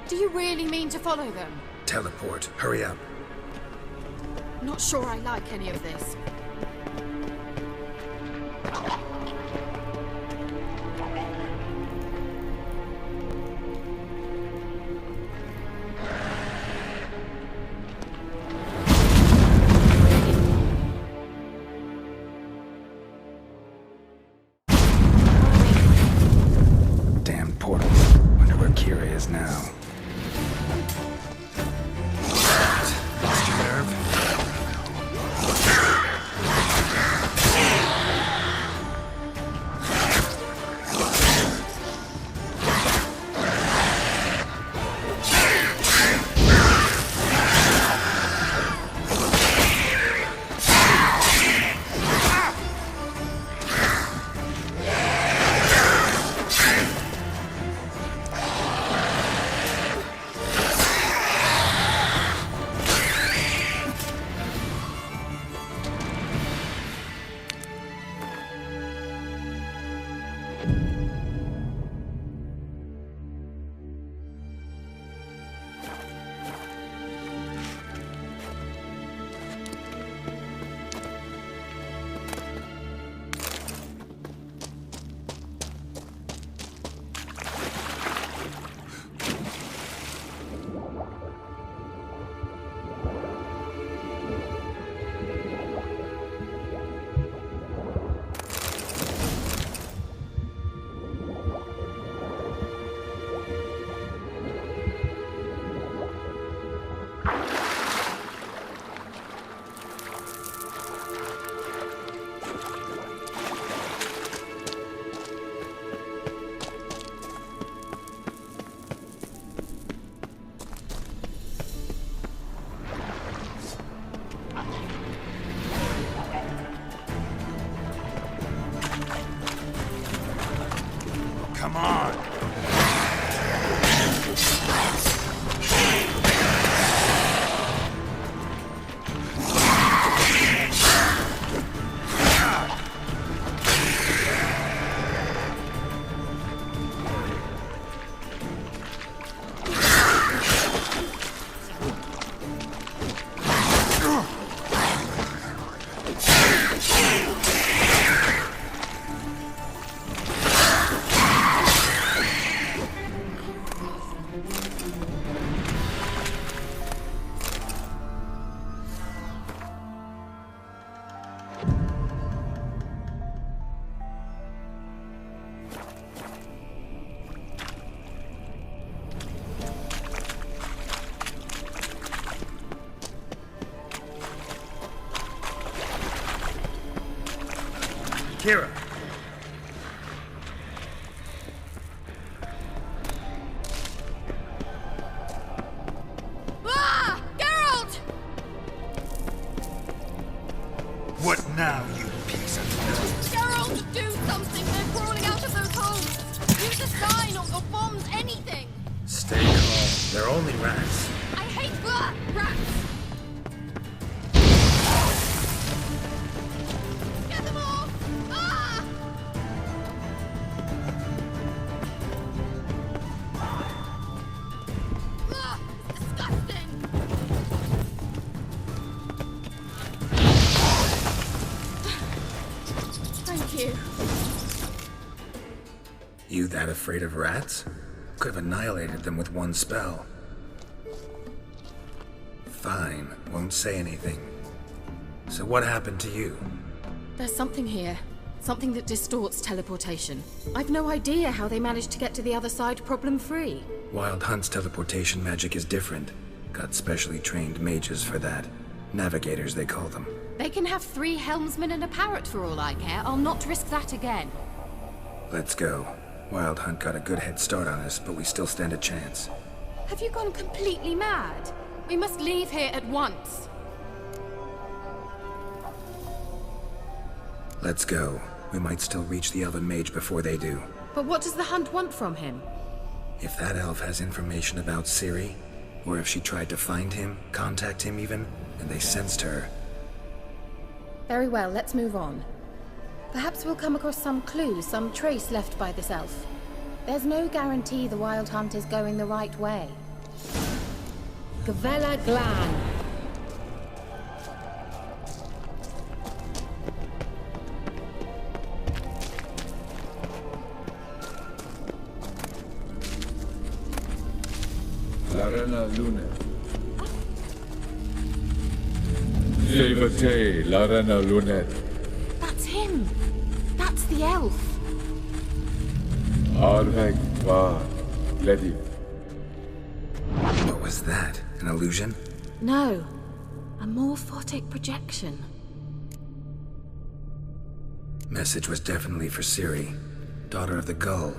Do you really mean to follow them? Teleport. Hurry up. Not sure I like any of this. Damn portal. Wonder where Ciri is now. Lost your nerve? Come on! Kira! Ah! Geralt! What now, you piece of dirt? Geralt, do something! They're crawling out of those holes! Use a sign or bombs, anything! Stay calm. They're only rats. I hate rats! Get them off! Ah! Ah, it's disgusting! Thank you. You that afraid of rats? Could have annihilated them with one spell. Fine, won't say anything. So what happened to you? There's something here. Something that distorts teleportation. I've no idea how they managed to get to the other side problem-free. Wild Hunt's teleportation magic is different. Got specially trained mages for that. Navigators, they call them. They can have 3 helmsmen and a parrot for all I care. I'll not risk that again. Let's go. Wild Hunt got a good head start on us, but we still stand a chance. Have you gone completely mad? We must leave here at once. Let's go. We might still reach the elven mage before they do. But what does the Hunt want from him? If that elf has information about Ciri, or if she tried to find him, contact him even, and they sensed her. Very well, let's move on. Perhaps we'll come across some clue, some trace left by this elf. There's no guarantee the Wild Hunt is going the right way. Gavella Glan. Larena Lune. Levate, Larena Lunet. That's him! That's the elf! Arveg var Ledi. What was that? An illusion? No. A morphotic projection. Message was definitely for Ciri, daughter of the Gull,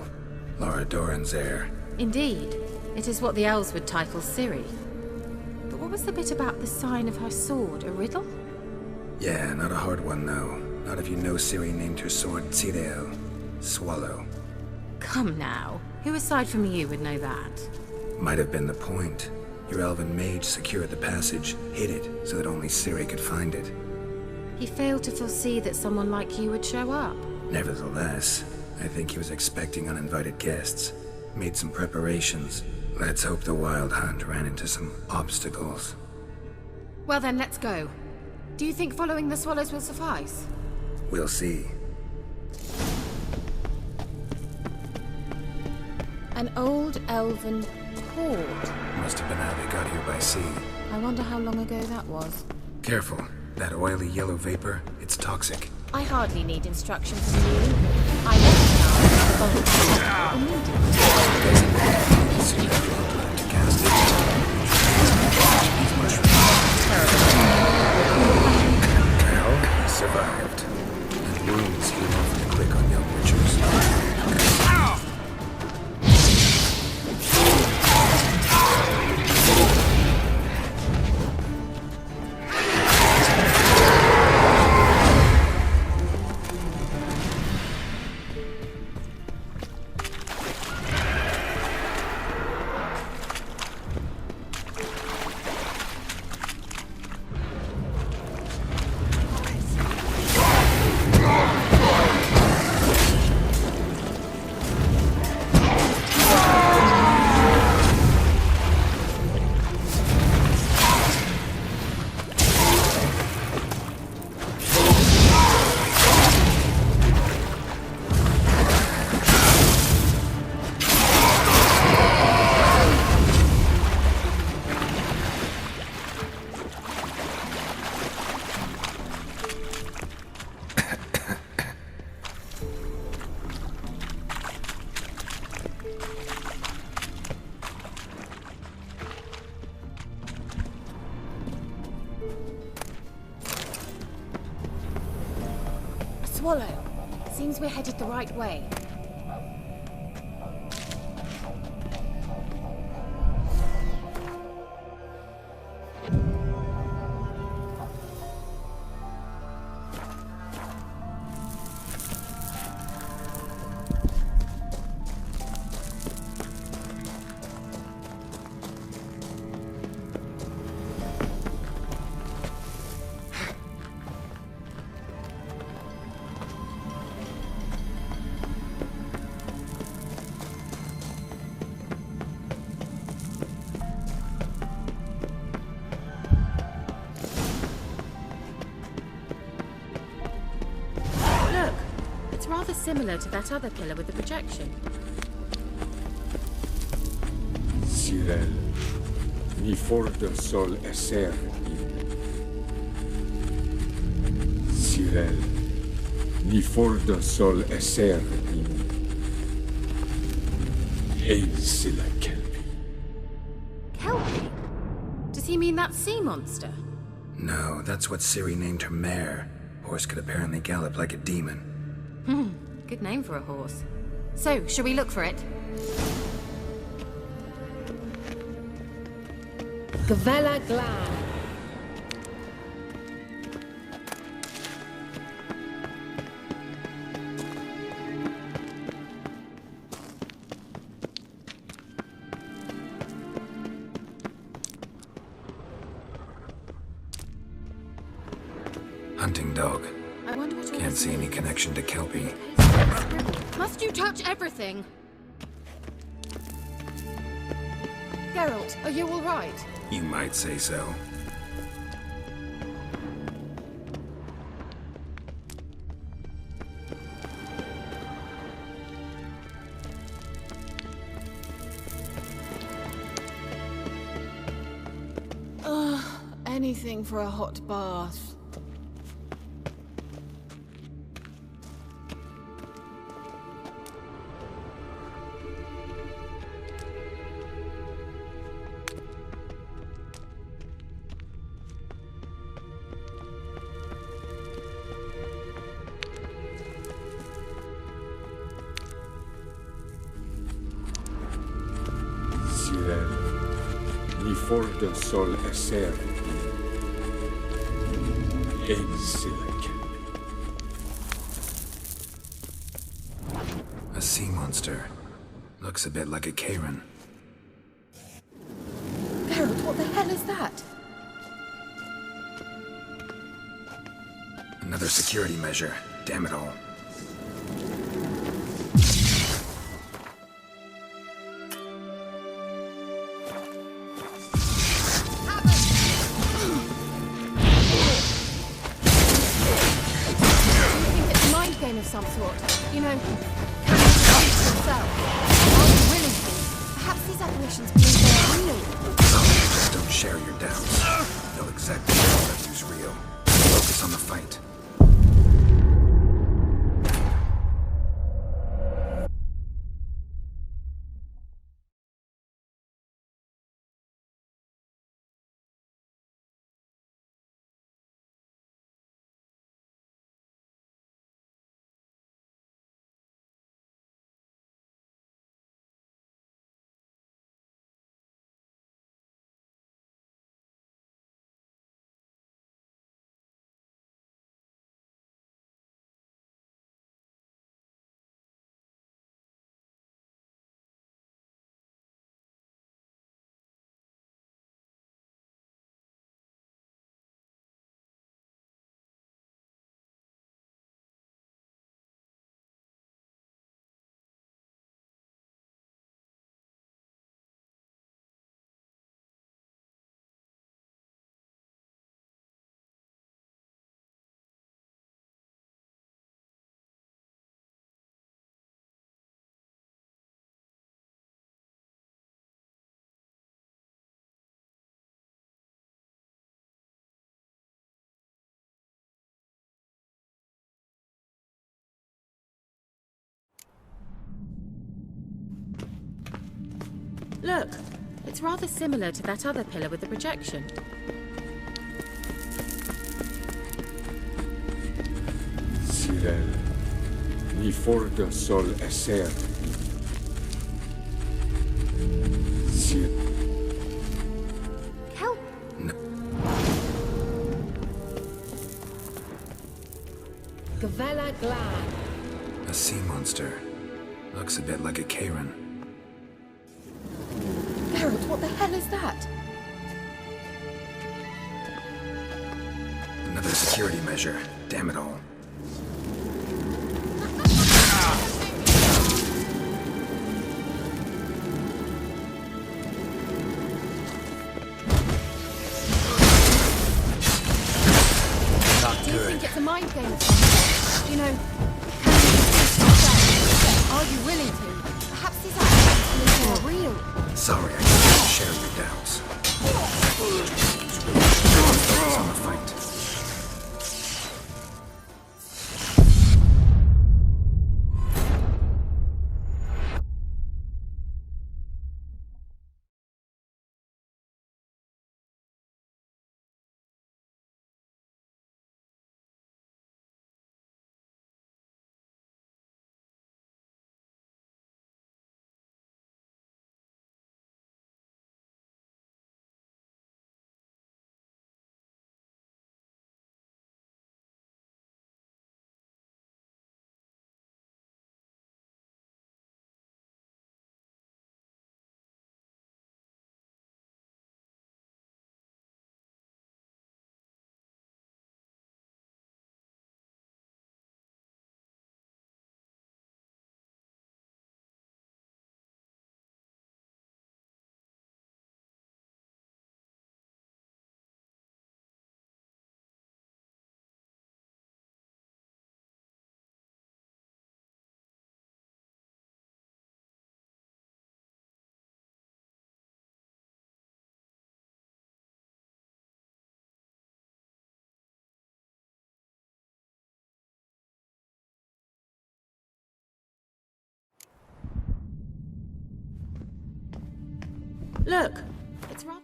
Lara Doran's heir. Indeed. It is what the elves would title Ciri. But what was the bit about the sign of her sword? A riddle? Yeah, not a hard one, though. Not if you know Ciri named her sword Ciri, Swallow. Come now. Who aside from you would know that? Might have been the point. Your elven mage secured the passage, hid it, so that only Ciri could find it. He failed to foresee that someone like you would show up. Nevertheless, I think he was expecting uninvited guests. Made some preparations. Let's hope the Wild Hunt ran into some obstacles. Well then, let's go. Do you think following the swallows will suffice? We'll see. An old elven port. Must have been how they got here by sea. I wonder how long ago that was. Careful. That oily yellow vapor, it's toxic. I hardly need instruction from you. I recognize the bolt immediately. To cast it. Well, he survived. And wounds heal awfully quick on young witchers. Swallow. Seems we're headed the right way. Rather similar to that other pillar with the projection. Cyril, Ni forte sol esser in Cyril. Ni forte sol esser in Eisila Kelpie. Kelpie? Does he mean that sea monster? No, that's what Ciri named her mare. Horse could apparently gallop like a demon. Good name for a horse. So, shall we look for it? Gavella Glan. Hunting dog. I wonder what all Can't this see any means. connection to Kelpie. Must you touch everything? Geralt, are you all right? You might say so. Anything for a hot bath. Cyril. Ni forte sol esser A sea monster. Looks a bit like a Karen. Geralt, what the hell is that? Another security measure. Damn it all. Game of some sort. You know, can you speak to yourself? Are you willing to? Perhaps these apparitions believe they are real. Just don't share your doubts. Know exactly what who's real. Focus on the fight. Look, it's rather similar to that other pillar with the projection. Cyril. Ni forte sol esser Help! No. Gavella Glan. A sea monster. Looks a bit like a Karen. Geralt, what the hell is that? Another security measure. Damn it all. Do you think it's a mind game of some sort? You know, can you speak to yourself? Are you willing to? Perhaps these apparitions are real. Sorry, I can't share your doubts. Look, it's rather...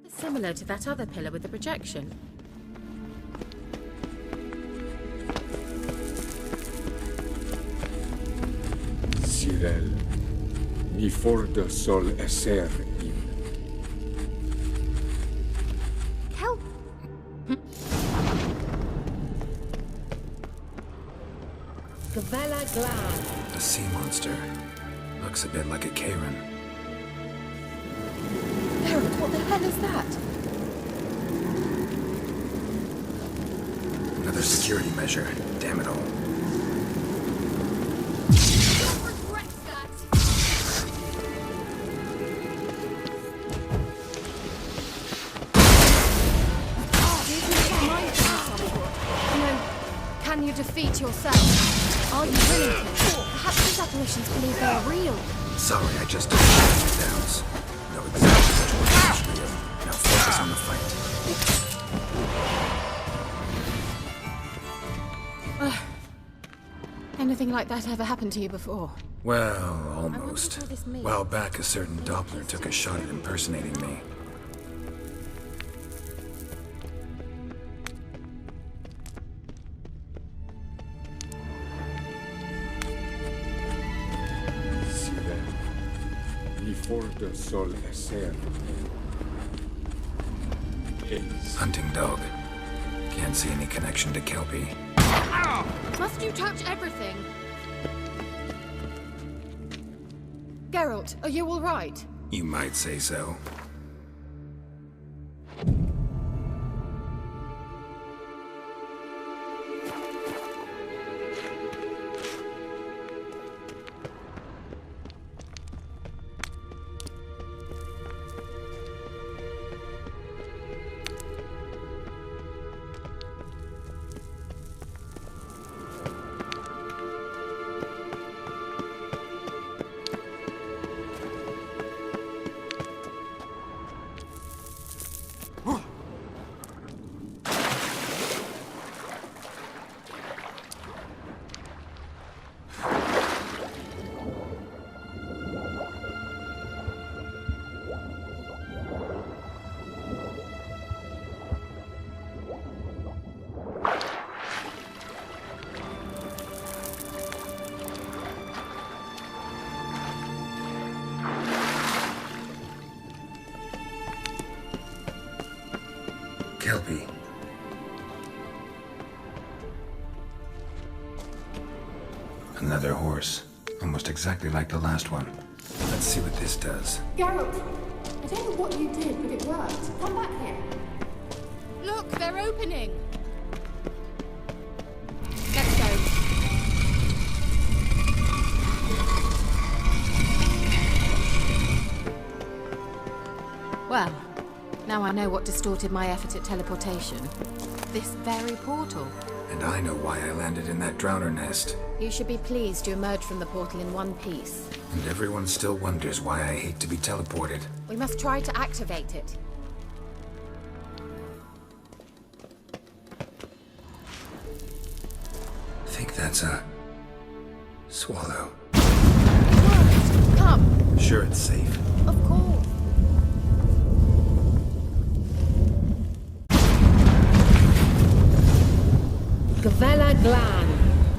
similar to that other pillar with the projection. Sirel, mi forda sol esser im. Help! Gavella Glad. A sea monster. Looks a bit like a Karen. Geralt, what the hell is that? Another security measure. Damn it all. Can you defeat yourself? Are you willing to? Perhaps these apparitions believe they are real. Sorry, I just don't have any doubts. Know exactly which one is real. Now focus on the fight. Anything like that ever happened to you before? Well, almost. A while back, a certain Doppler took a shot at impersonating me. Forda sol esser. Hunting dog. Can't see any connection to Kelpie. Must you touch everything? Geralt, are you all right? You might say so. Kelpie. Another horse. Almost exactly like the last one. Let's see what this does. Geralt, I don't know what you did, but it worked. Come back here. Look, they're opening. Let's go. Well, now I know what distorted my effort at teleportation. This very portal. And I know why I landed in that drowner nest. You should be pleased you emerged from the portal in one piece. And everyone still wonders why I hate to be teleported. We must try to activate it. I think that's a... swallow. Come! Sure it's safe. Of course. Gavella Glan.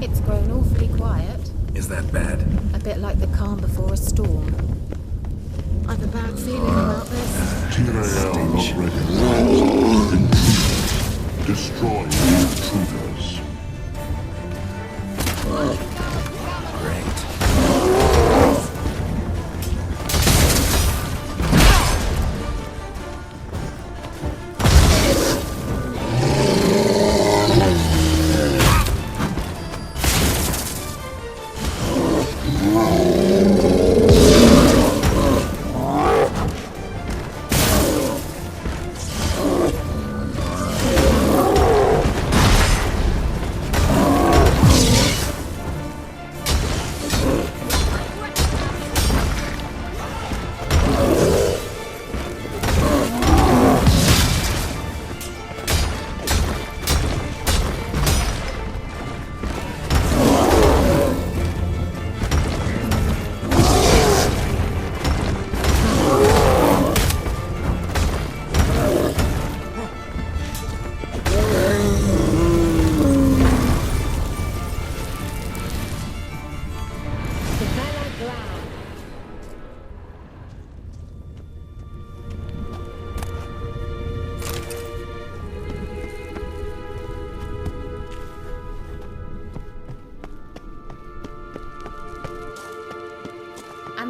It's grown awfully quiet. Is that bad? A bit like the calm before a storm. I've a bad feeling about this. Stench. Destroy the intruders.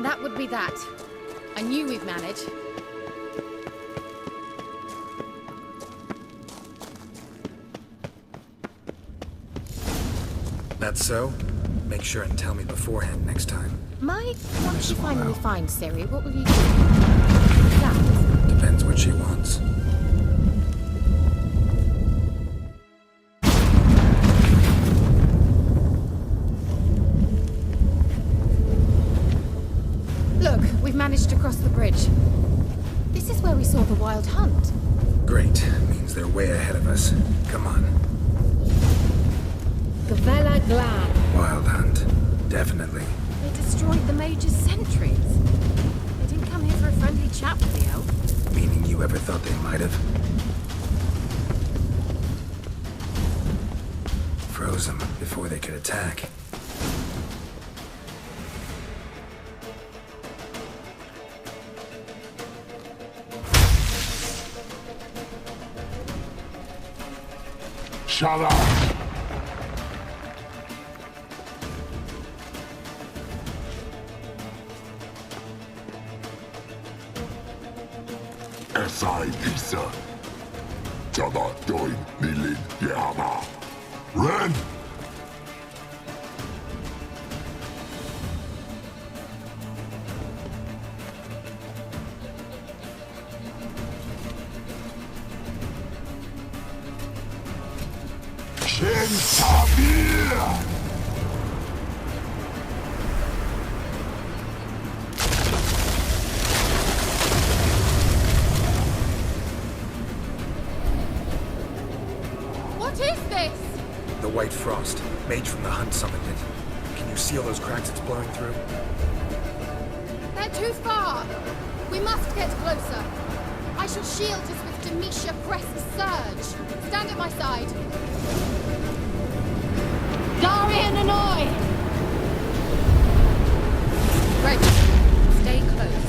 And that would be that. I knew we'd manage. That's so? Make sure and tell me beforehand next time. Once you finally find Ciri, what will you do? That? Depends what she wants. Look, we've managed to cross the bridge. This is where we saw the wild hunt. Great. Means they're way ahead of us. Come on. Gavella Glan. Wild hunt. Definitely. They destroyed the mage's sentries. They didn't come here for a friendly chat with the elf. Meaning you ever thought they might have? Froze them before they could attack. Shut up! Esai Isa. Jada Doin Nilin Yama. Ren! Shin Sabir! The white frost. Mage from the hunt summoned it. Can you see all those cracks it's blowing through? They're too far! We must get closer. I shall shield us with Demetia Crest's surge. Stand at my side. Darian and I! Ready. Stay close.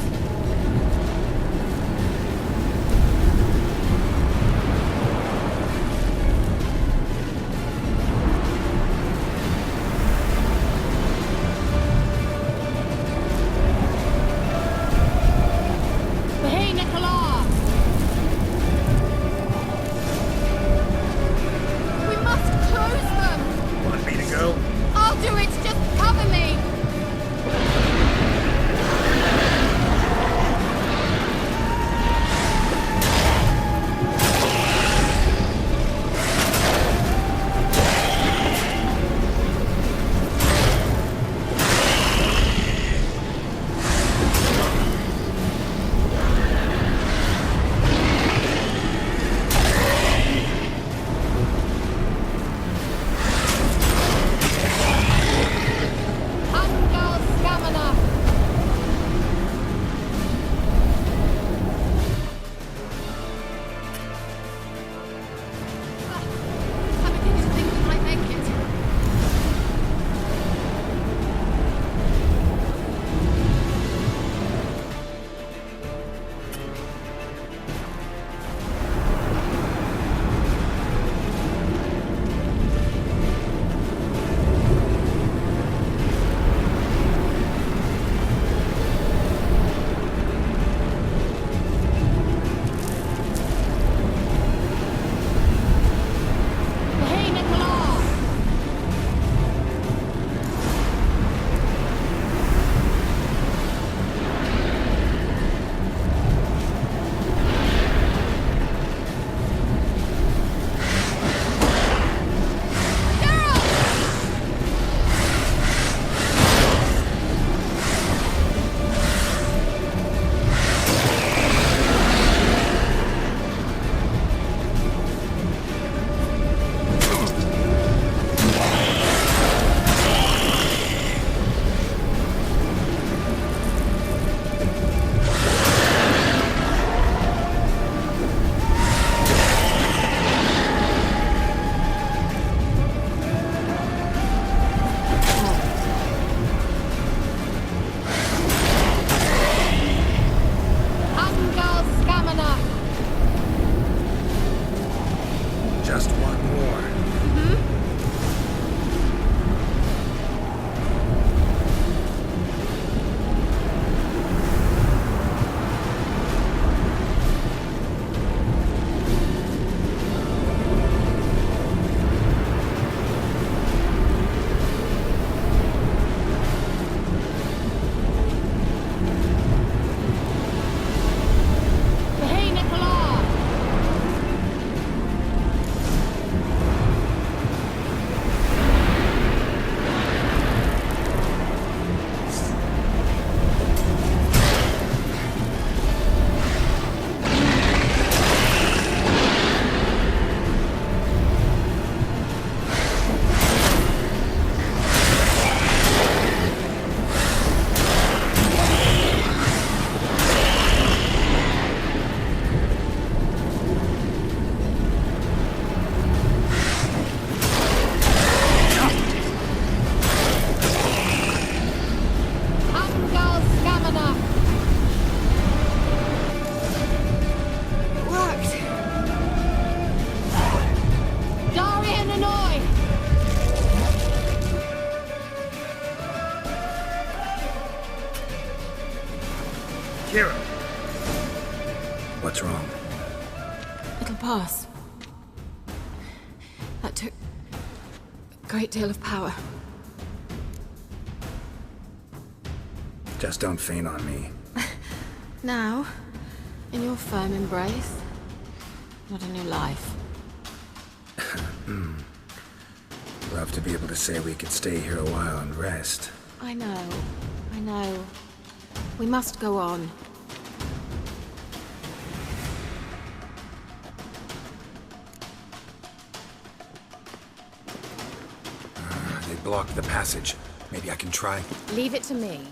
Do it! Ciri! What's wrong? It'll pass. That took a great deal of power. Just don't faint on me. Now, in your firm embrace, not a new life. Love to be able to say we could stay here a while and rest. I know. We must go on. They blocked the passage. Maybe I can try. Leave it to me.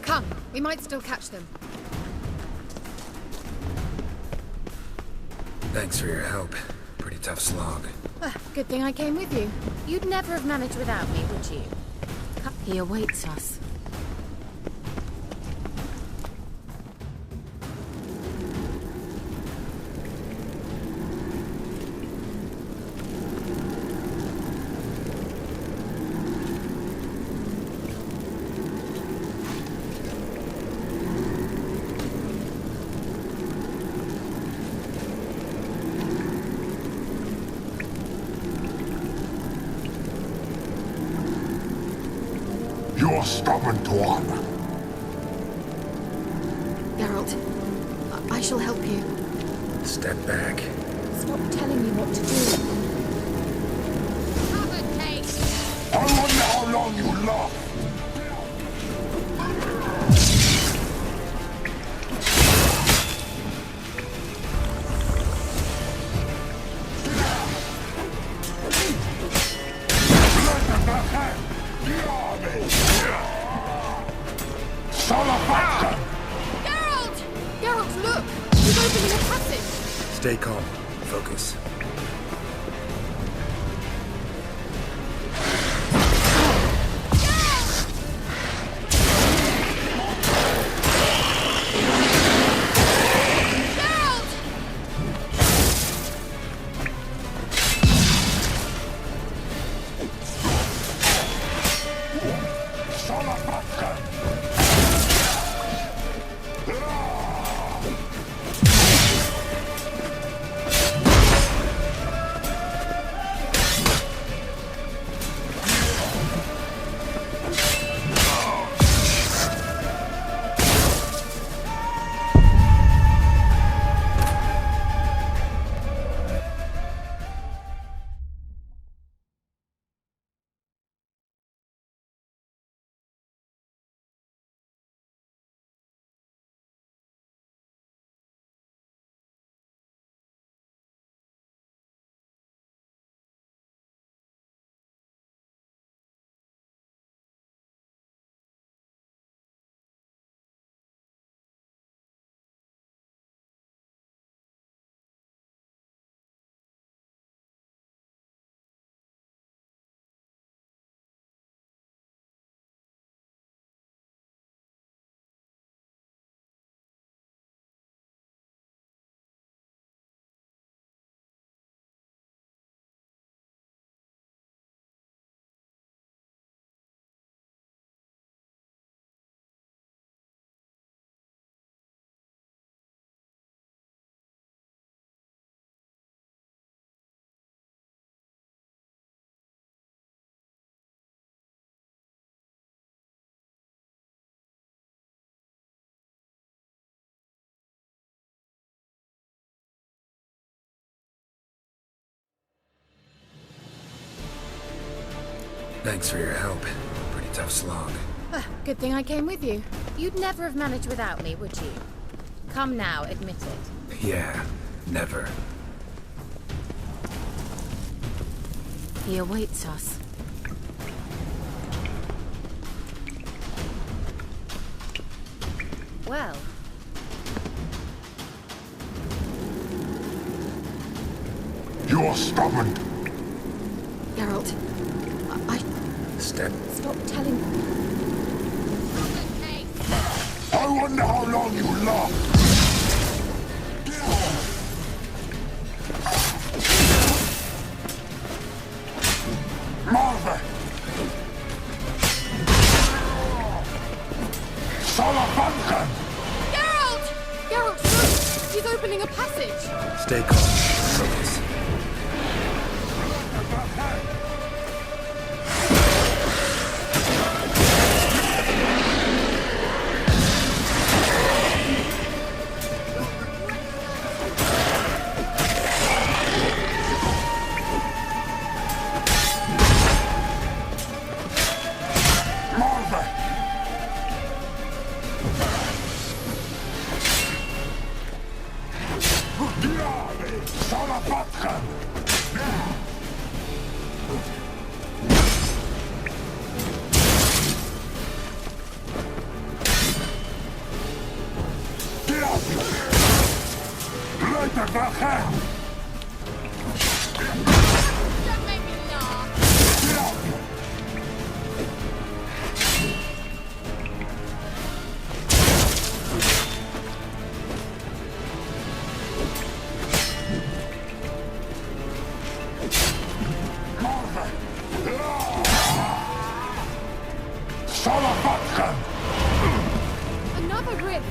Come, we might still catch them. Thanks for your help. Pretty tough slog. Good thing I came with you. You'd never have managed without me, would you? He awaits us. You're stubborn, Tuan. Geralt, I shall help you. Step back. Stop telling me what to do. Have a taste! I wonder how long you last. Geralt, look! He's opening a passage! Stay calm. Focus. Thanks for your help. Pretty tough slog. Good thing I came with you. You'd never have managed without me, would you? Come now, admit it. Yeah, never. He awaits us. Well. You're stubborn. Geralt. I... Step. Stop telling... I wonder how long you will last. Marve! Salafanka! Geralt! Geralt, look! He's opening a passage! Stay calm. Focus. Another rift!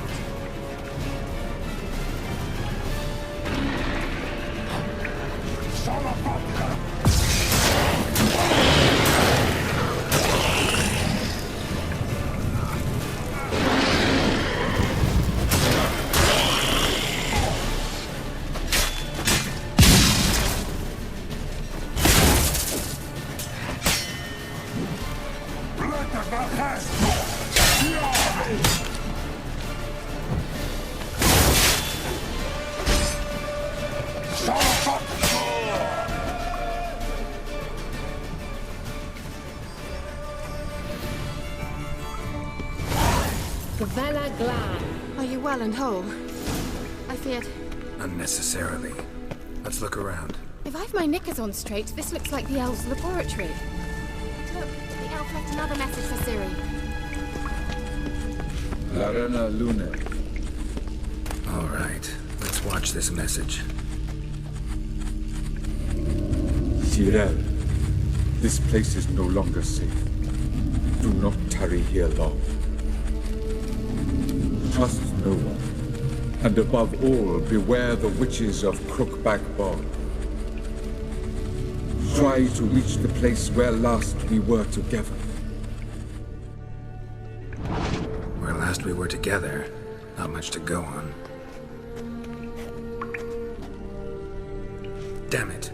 Are you well and whole? I feared... Unnecessarily. Let's look around. If I've my knickers on straight, this looks like the elves' laboratory. Look, the elf left another message for Ciri. Larena Lune. All right, let's watch this message. Ciri, this place is no longer safe. Do not tarry here long. Trust no one, and above all, beware the witches of Crookback Bog. Try to reach the place where last we were together. Where last we were together, not much to go on. Damn it.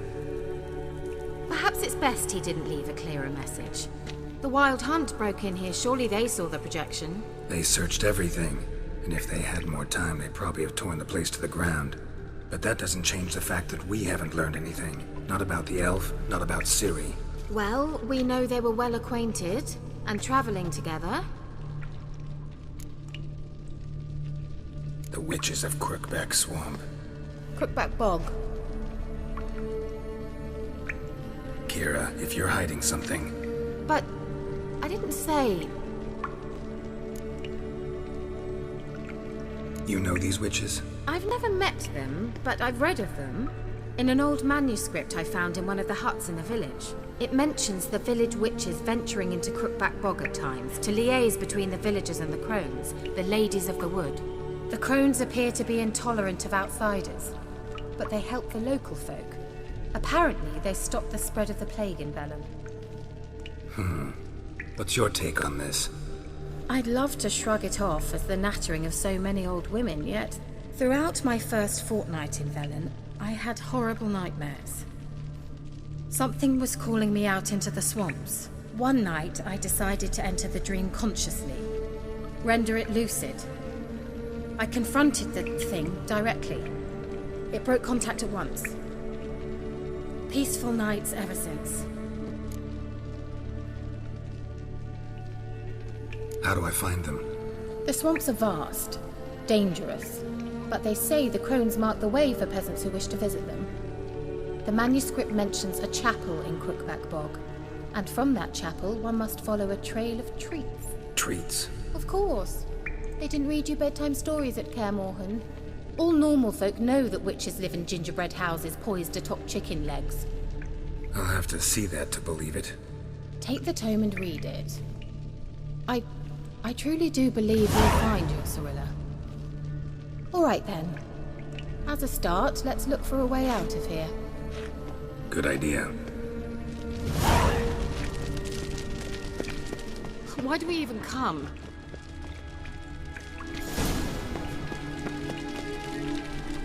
Perhaps it's best he didn't leave a clearer message. The Wild Hunt broke in here, surely they saw the projection. They searched everything. And if they had more time, they'd probably have torn the place to the ground. But that doesn't change the fact that we haven't learned anything. Not about the elf, not about Ciri. Well, we know they were well acquainted, and traveling together. The witches of Crookback Swamp. Crookback Bog. Kira, if you're hiding something... But... I didn't say... You know these witches? I've never met them, but I've read of them. In an old manuscript I found in one of the huts in the village. It mentions the village witches venturing into Crookback Bog at times to liaise between the villagers and the crones, the ladies of the wood. The crones appear to be intolerant of outsiders, but they help the local folk. Apparently, they stopped the spread of the plague in Velen. What's your take on this? I'd love to shrug it off as the nattering of so many old women, yet throughout my first fortnight in Velen, I had horrible nightmares. Something was calling me out into the swamps. One night, I decided to enter the dream consciously, render it lucid. I confronted the thing directly. It broke contact at once. Peaceful nights ever since. How do I find them? The swamps are vast, dangerous, but they say the crones mark the way for peasants who wish to visit them. The manuscript mentions a chapel in Crookback Bog, and from that chapel one must follow a trail of treats. Treats? Of course. They didn't read you bedtime stories at Kaer Morhen. All normal folk know that witches live in gingerbread houses poised atop chicken legs. I'll have to see that to believe it. Take the tome and read it. I truly do believe you'll find your Cirilla. All right then. As a start, let's look for a way out of here. Good idea. Why do we even come?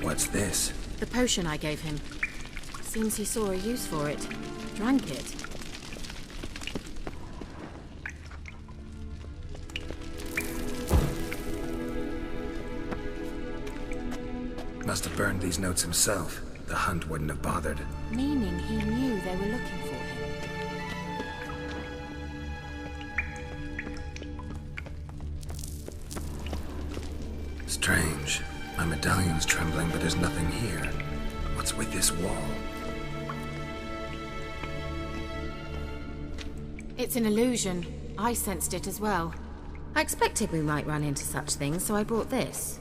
What's this? The potion I gave him. Seems he saw a use for it. Drank it. Must have burned these notes himself. The hunt wouldn't have bothered. Meaning he knew they were looking for him. Strange. My medallion's trembling, but there's nothing here. What's with this wall? It's an illusion. I sensed it as well. I expected we might run into such things, so I brought this.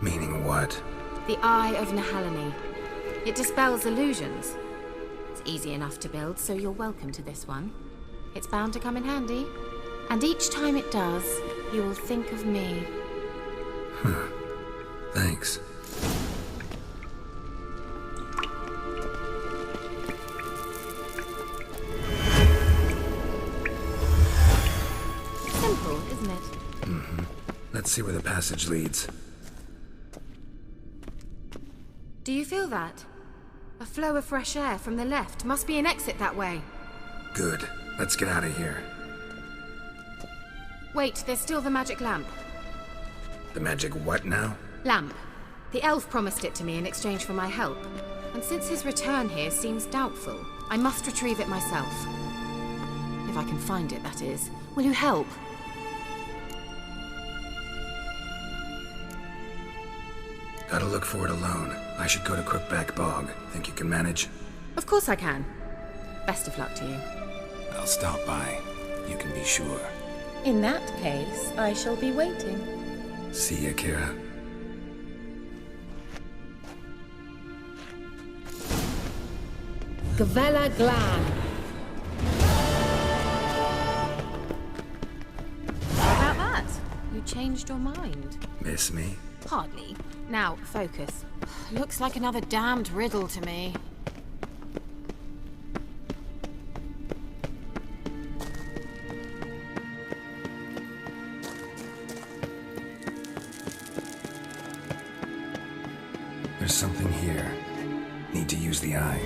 Meaning what? The Eye of Nehaleni. It dispels illusions. It's easy enough to build, so you're welcome to this one. It's bound to come in handy. And each time it does, you will think of me. Thanks. Simple, isn't it? Mm-hmm. Let's see where the passage leads. Do you feel that? A flow of fresh air from the left. Must be an exit that way. Good. Let's get out of here. Wait, there's still the magic lamp. The magic what now? Lamp. The elf promised it to me in exchange for my help. And since his return here seems doubtful, I must retrieve it myself. If I can find it, that is. Will you help? Gotta look for it alone. I should go to Crookback Bog. Think you can manage? Of course I can. Best of luck to you. I'll stop by. You can be sure. In that case, I shall be waiting. See ya, Kira. Gavella Glan. How about that? You changed your mind. Miss me? Hardly. Now, focus. Looks like another damned riddle to me. There's something here. Need to use the eye.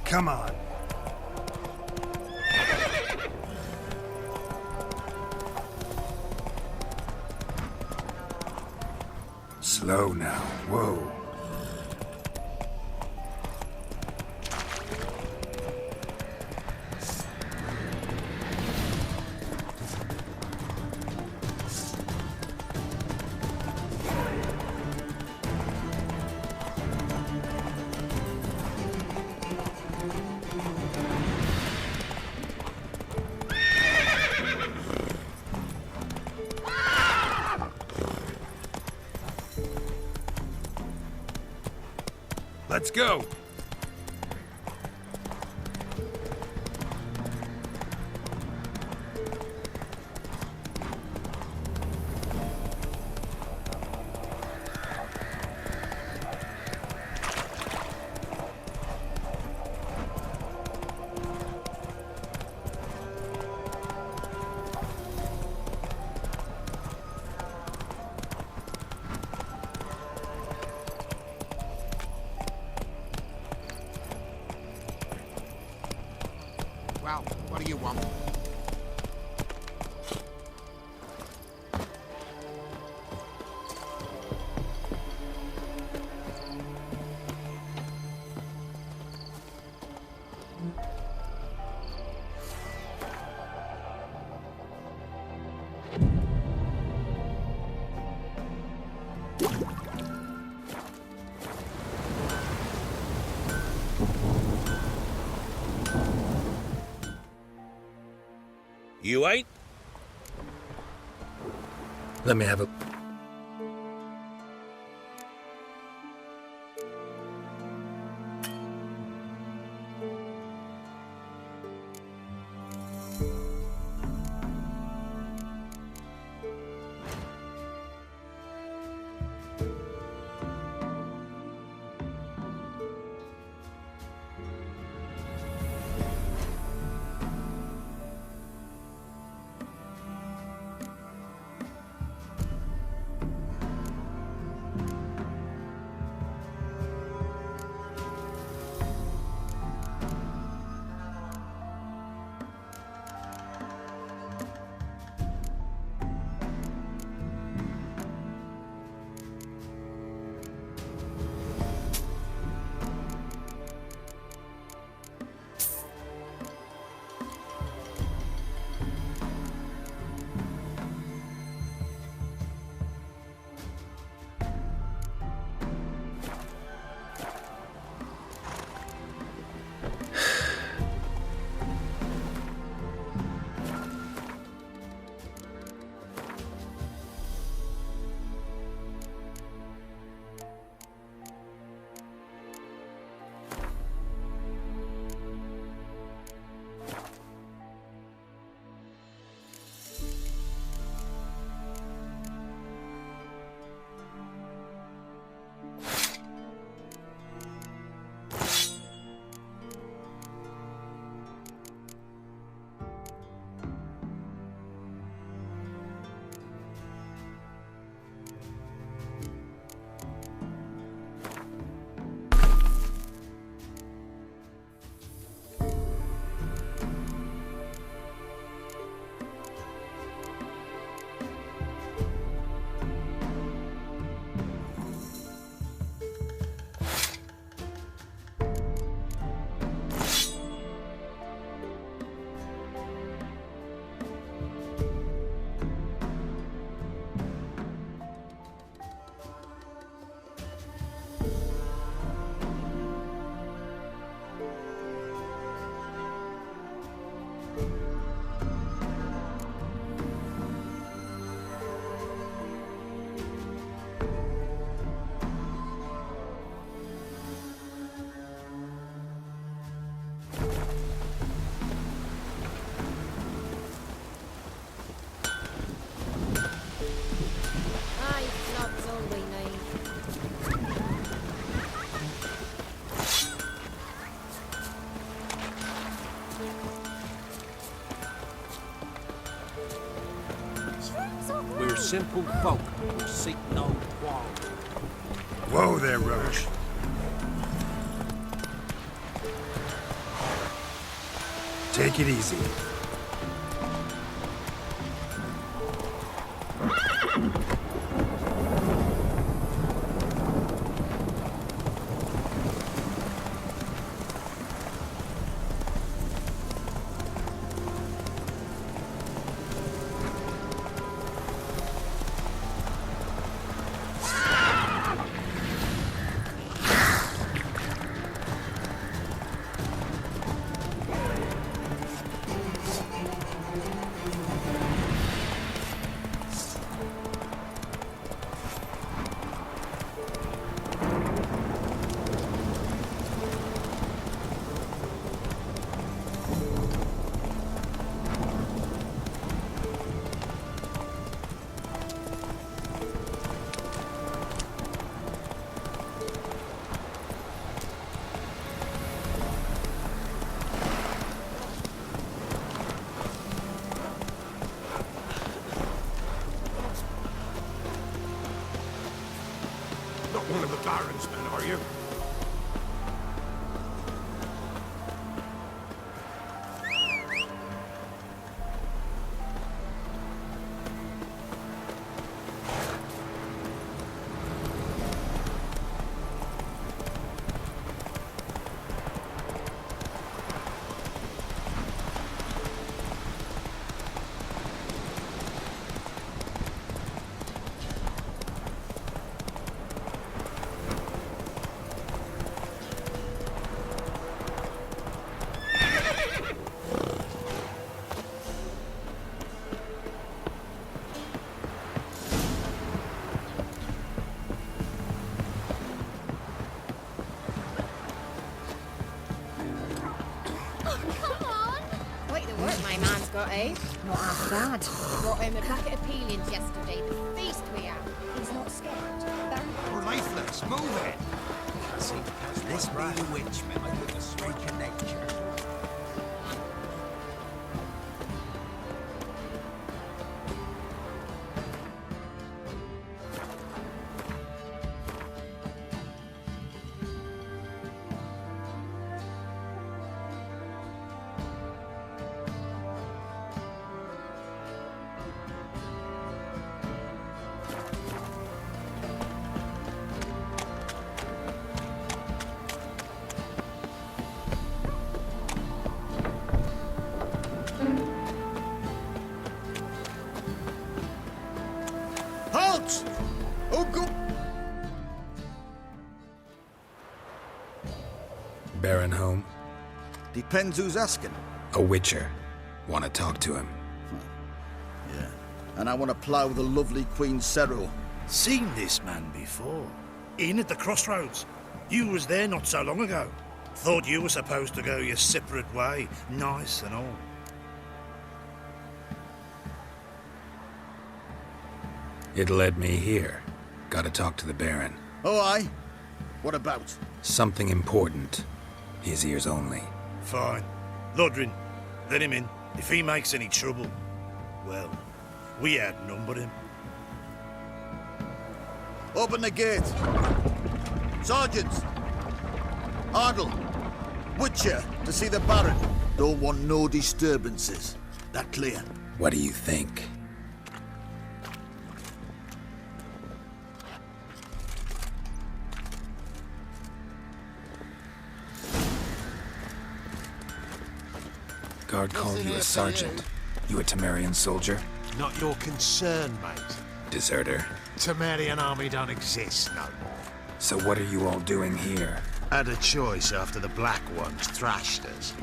Come on. Slow now. Whoa. Let's go! Well, what do you want? You ain't? Let me have a... We're simple folk who seek no quarrel. Whoa there, Roach. Take it easy. not one of the Baron's men, are you? Eh? Not half bad. Brought home a bucket of peelings yesterday. The feast we had. He's not scared. We're lifeless. Move it. See, because this be the witchman with a streak of nature. Halt! Oh, go! Baron home? Depends who's asking. A witcher. Want to talk to him. Yeah. And I want to plough the lovely Queen Ciri. Seen this man before. In at the crossroads. You was there not so long ago. Thought you were supposed to go your separate way, nice and all. It led me here. Gotta talk to the Baron. Oh, aye? What about? Something important. His ears only. Fine. Lodrin, let him in. If he makes any trouble, well, we outnumber him. Open the gate. Sergeants! Ardle! Witcher, to see the Baron. Don't want no disturbances. That clear? What do you think? Guard called you a sergeant. You a Temerian soldier? Not your concern, mate. Deserter. Temerian army don't exist no more. So what are you all doing here? Had a choice after the Black Ones thrashed us.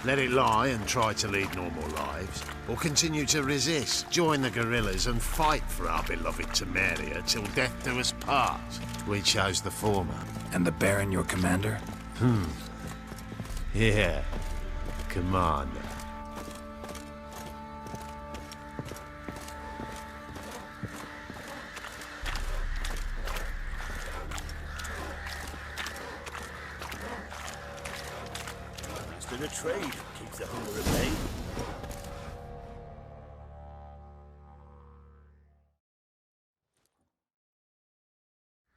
Let it lie and try to lead normal lives, or continue to resist, join the guerrillas and fight for our beloved Temeria till death do us part. We chose the former. And the Baron your commander? Yeah. Commander. Master of trade keeps the hunger at bay.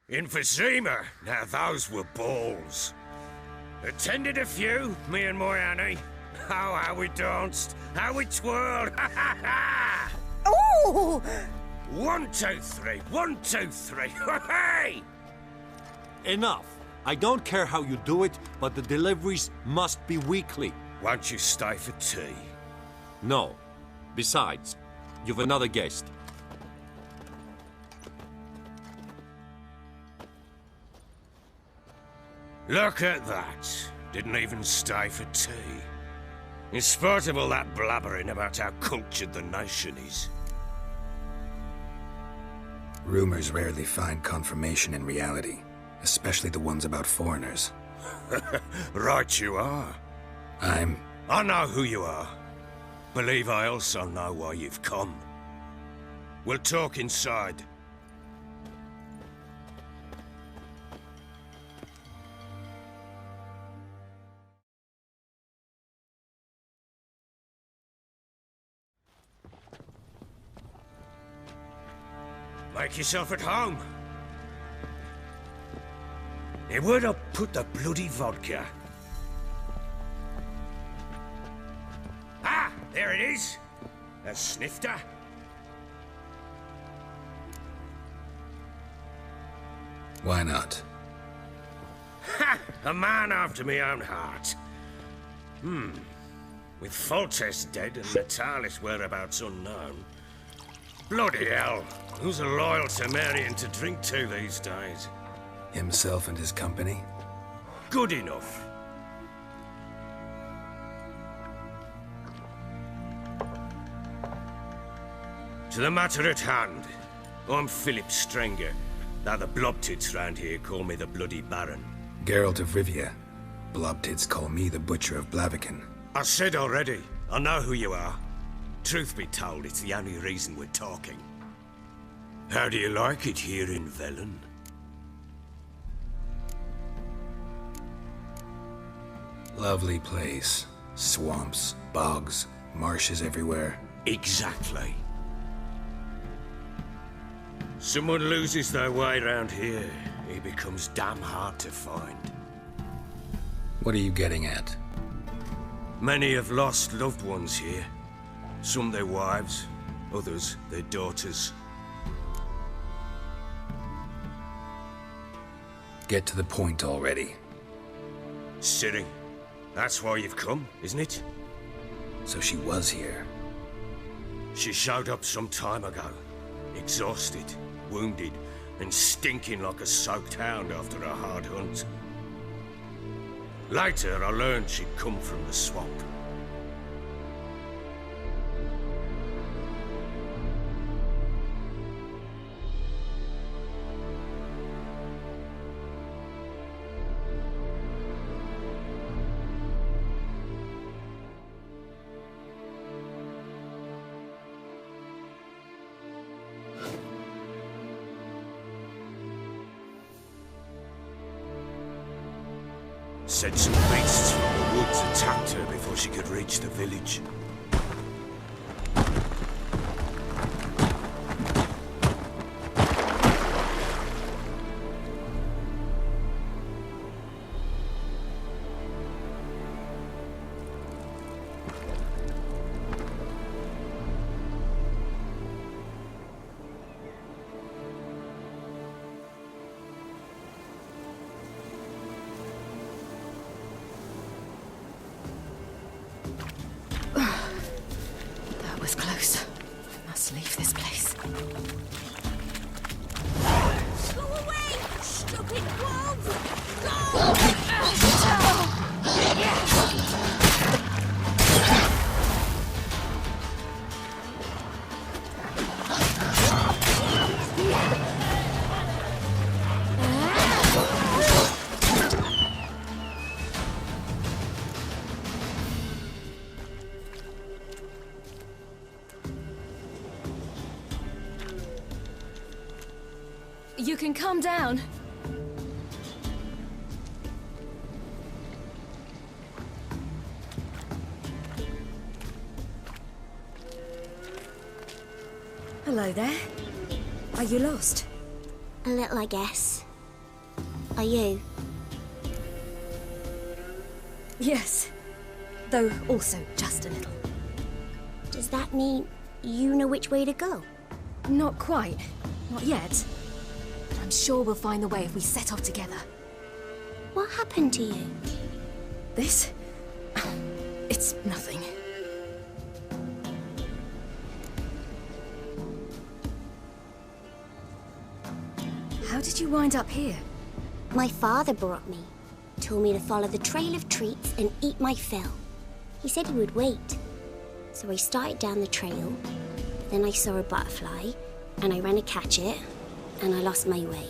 Emphysema. Now those were balls. Attended a few, me and my Annie. Oh, how we danced, how we twirled, ha ha ha! Oh! 1, 2, 3, 1, 2, 3, hey! Enough. I don't care how you do it, but the deliveries must be weekly. Won't you stay for tea? No. Besides, you've another guest. Look at that. Didn't even stay for tea. In spite of all that blabbering about how cultured the nation is. Rumors rarely find confirmation in reality, especially the ones about foreigners. Right you are. I know who you are. Believe I also know why you've come. We'll talk inside. Make yourself at home. Where'd I put the bloody vodka? Ah, there it is. A snifter. Why not? Ha! A man after my own heart. With Foltest dead and Natalis' whereabouts unknown. Bloody hell, who's a loyal Temerian to drink to these days? Himself and his company? Good enough. To the matter at hand, I'm Philip Strenger. Now the blobtits round here call me the Bloody Baron. Geralt of Rivia. Blobtits call me the Butcher of Blaviken. I said already, I know who you are. Truth be told, it's the only reason we're talking. How do you like it here in Velen? Lovely place. Swamps, bogs, marshes everywhere. Exactly. Someone loses their way around here, he becomes damn hard to find. What are you getting at? Many have lost loved ones here. Some their wives, others their daughters. Get to the point already. Ciri, that's why you've come, isn't it? So she was here. She showed up some time ago, exhausted, wounded, and stinking like a soaked hound after a hard hunt. Later, I learned she'd come from the swamp. Said some beasts from the woods attacked her before she could reach the village. Close. I must leave this place. Go away, stupid wolf! Go! You can calm down. Hello there. Are you lost? A little, I guess. Are you? Yes. Though also just a little. Does that mean you know which way to go? Not quite. Not yet. But I'm sure we'll find the way if we set off together. What happened to you? This? It's nothing. How did you wind up here? My father brought me. Told me to follow the trail of treats and eat my fill. He said he would wait. So I started down the trail. Then I saw a butterfly, and I ran to catch it, and I lost my way.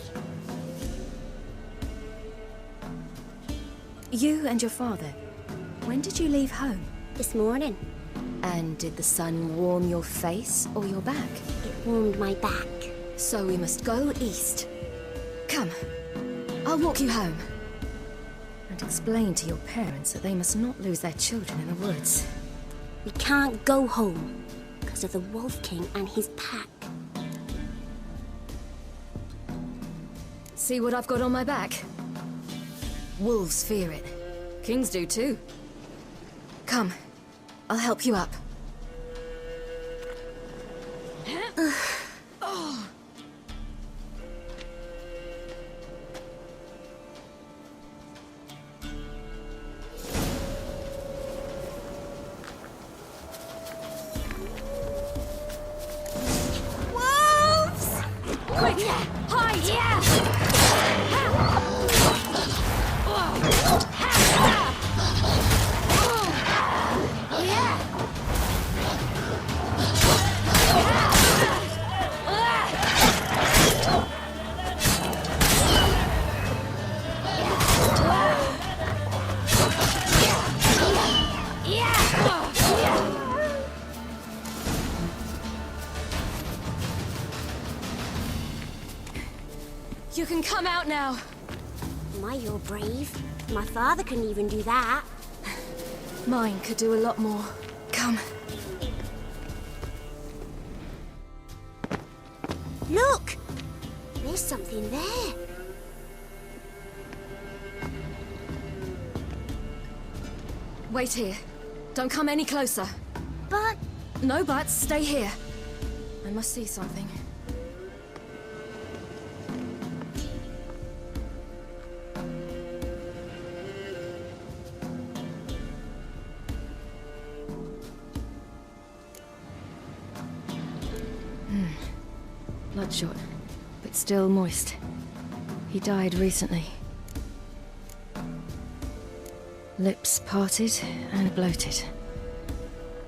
You and your father, when did you leave home? This morning. And did the sun warm your face or your back? It warmed my back. So we must go east. Come, I'll walk you home. And explain to your parents that they must not lose their children in the woods. We can't go home because of the Wolf King and his pack. See what I've got on my back? Wolves fear it. Kings do too. Come, I'll help you up. Oh. Wolves! Quick! Hide! You can come out now. My, you're brave. My father couldn't even do that. Mine could do a lot more. Come. Look! There's something there. Wait here. Don't come any closer. But... No buts. Stay here. I must see something. Bloodshot, but still moist. He died recently. Lips parted and bloated.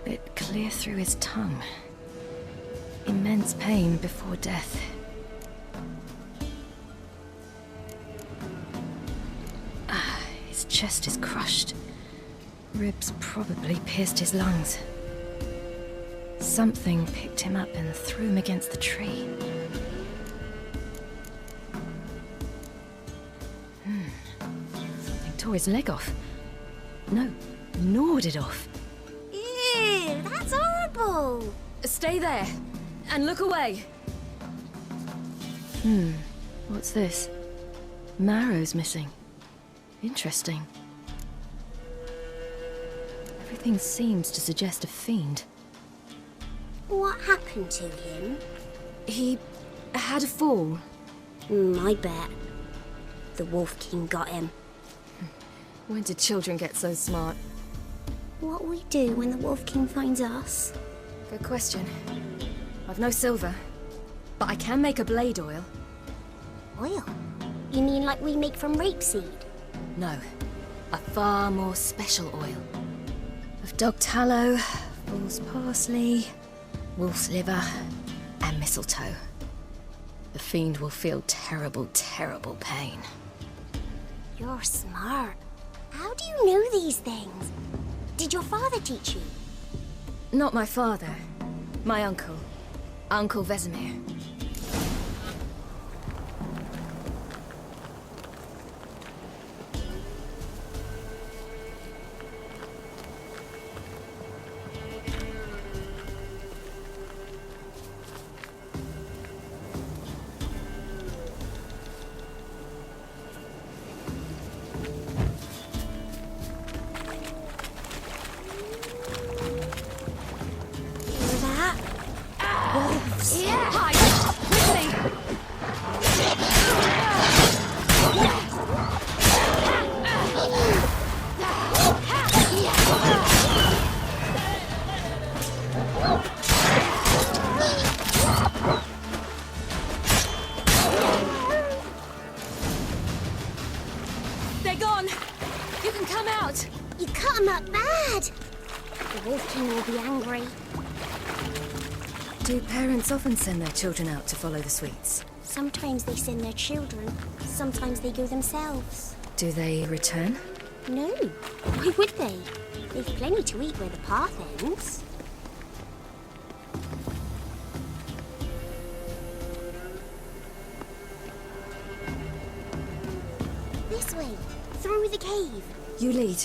Bit clear through his tongue. Immense pain before death. His chest is crushed. Ribs probably pierced his lungs. Something picked him up and threw him against the tree. Something tore his leg off. No, gnawed it off. Ew, that's horrible! Stay there, and look away. What's this? Marrow's missing. Interesting. Everything seems to suggest a fiend. What happened to him? He had a fall. I bet. The Wolf King got him. When did children get so smart? What we do when the Wolf King finds us? Good question. I've no silver, but I can make a blade oil. Oil? You mean like we make from rapeseed? No, a far more special oil. Of dog tallow, fool's parsley, wolf's liver, and mistletoe. The fiend will feel terrible, terrible pain. You're smart. How do you know these things? Did your father teach you? Not my father. My uncle. Uncle Vesemir. They're gone. You can come out. You cut him up bad. The Wolf King will be angry. Do parents often send their children out to follow the sweets? Sometimes they send their children. Sometimes they go themselves. Do they return? No. Why would they? They've plenty to eat where the path ends. This way. Through the cave. You lead.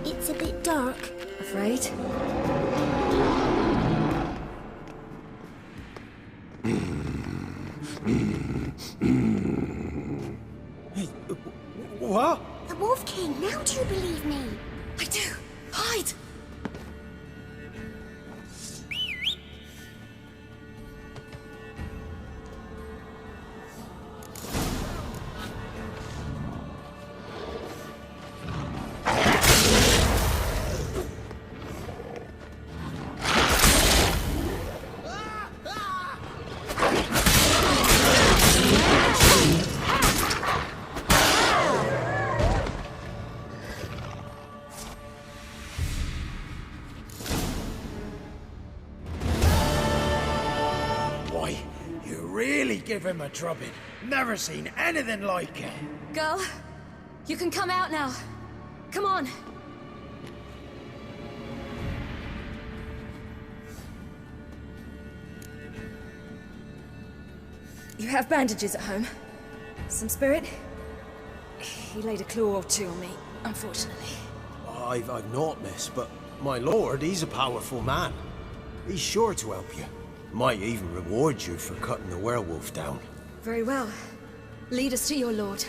It's a bit dark. Afraid? Hey, what? The Wolf King, now do you believe me? I do. Hide! Give him a drubbing. Never seen anything like it. Girl, you can come out now. Come on. You have bandages at home? Some spirit? He laid a claw or two on me, unfortunately. I've not, miss, but my lord, he's a powerful man. He's sure to help you. Might even reward you for cutting the werewolf down. Very well. Lead us to your lord.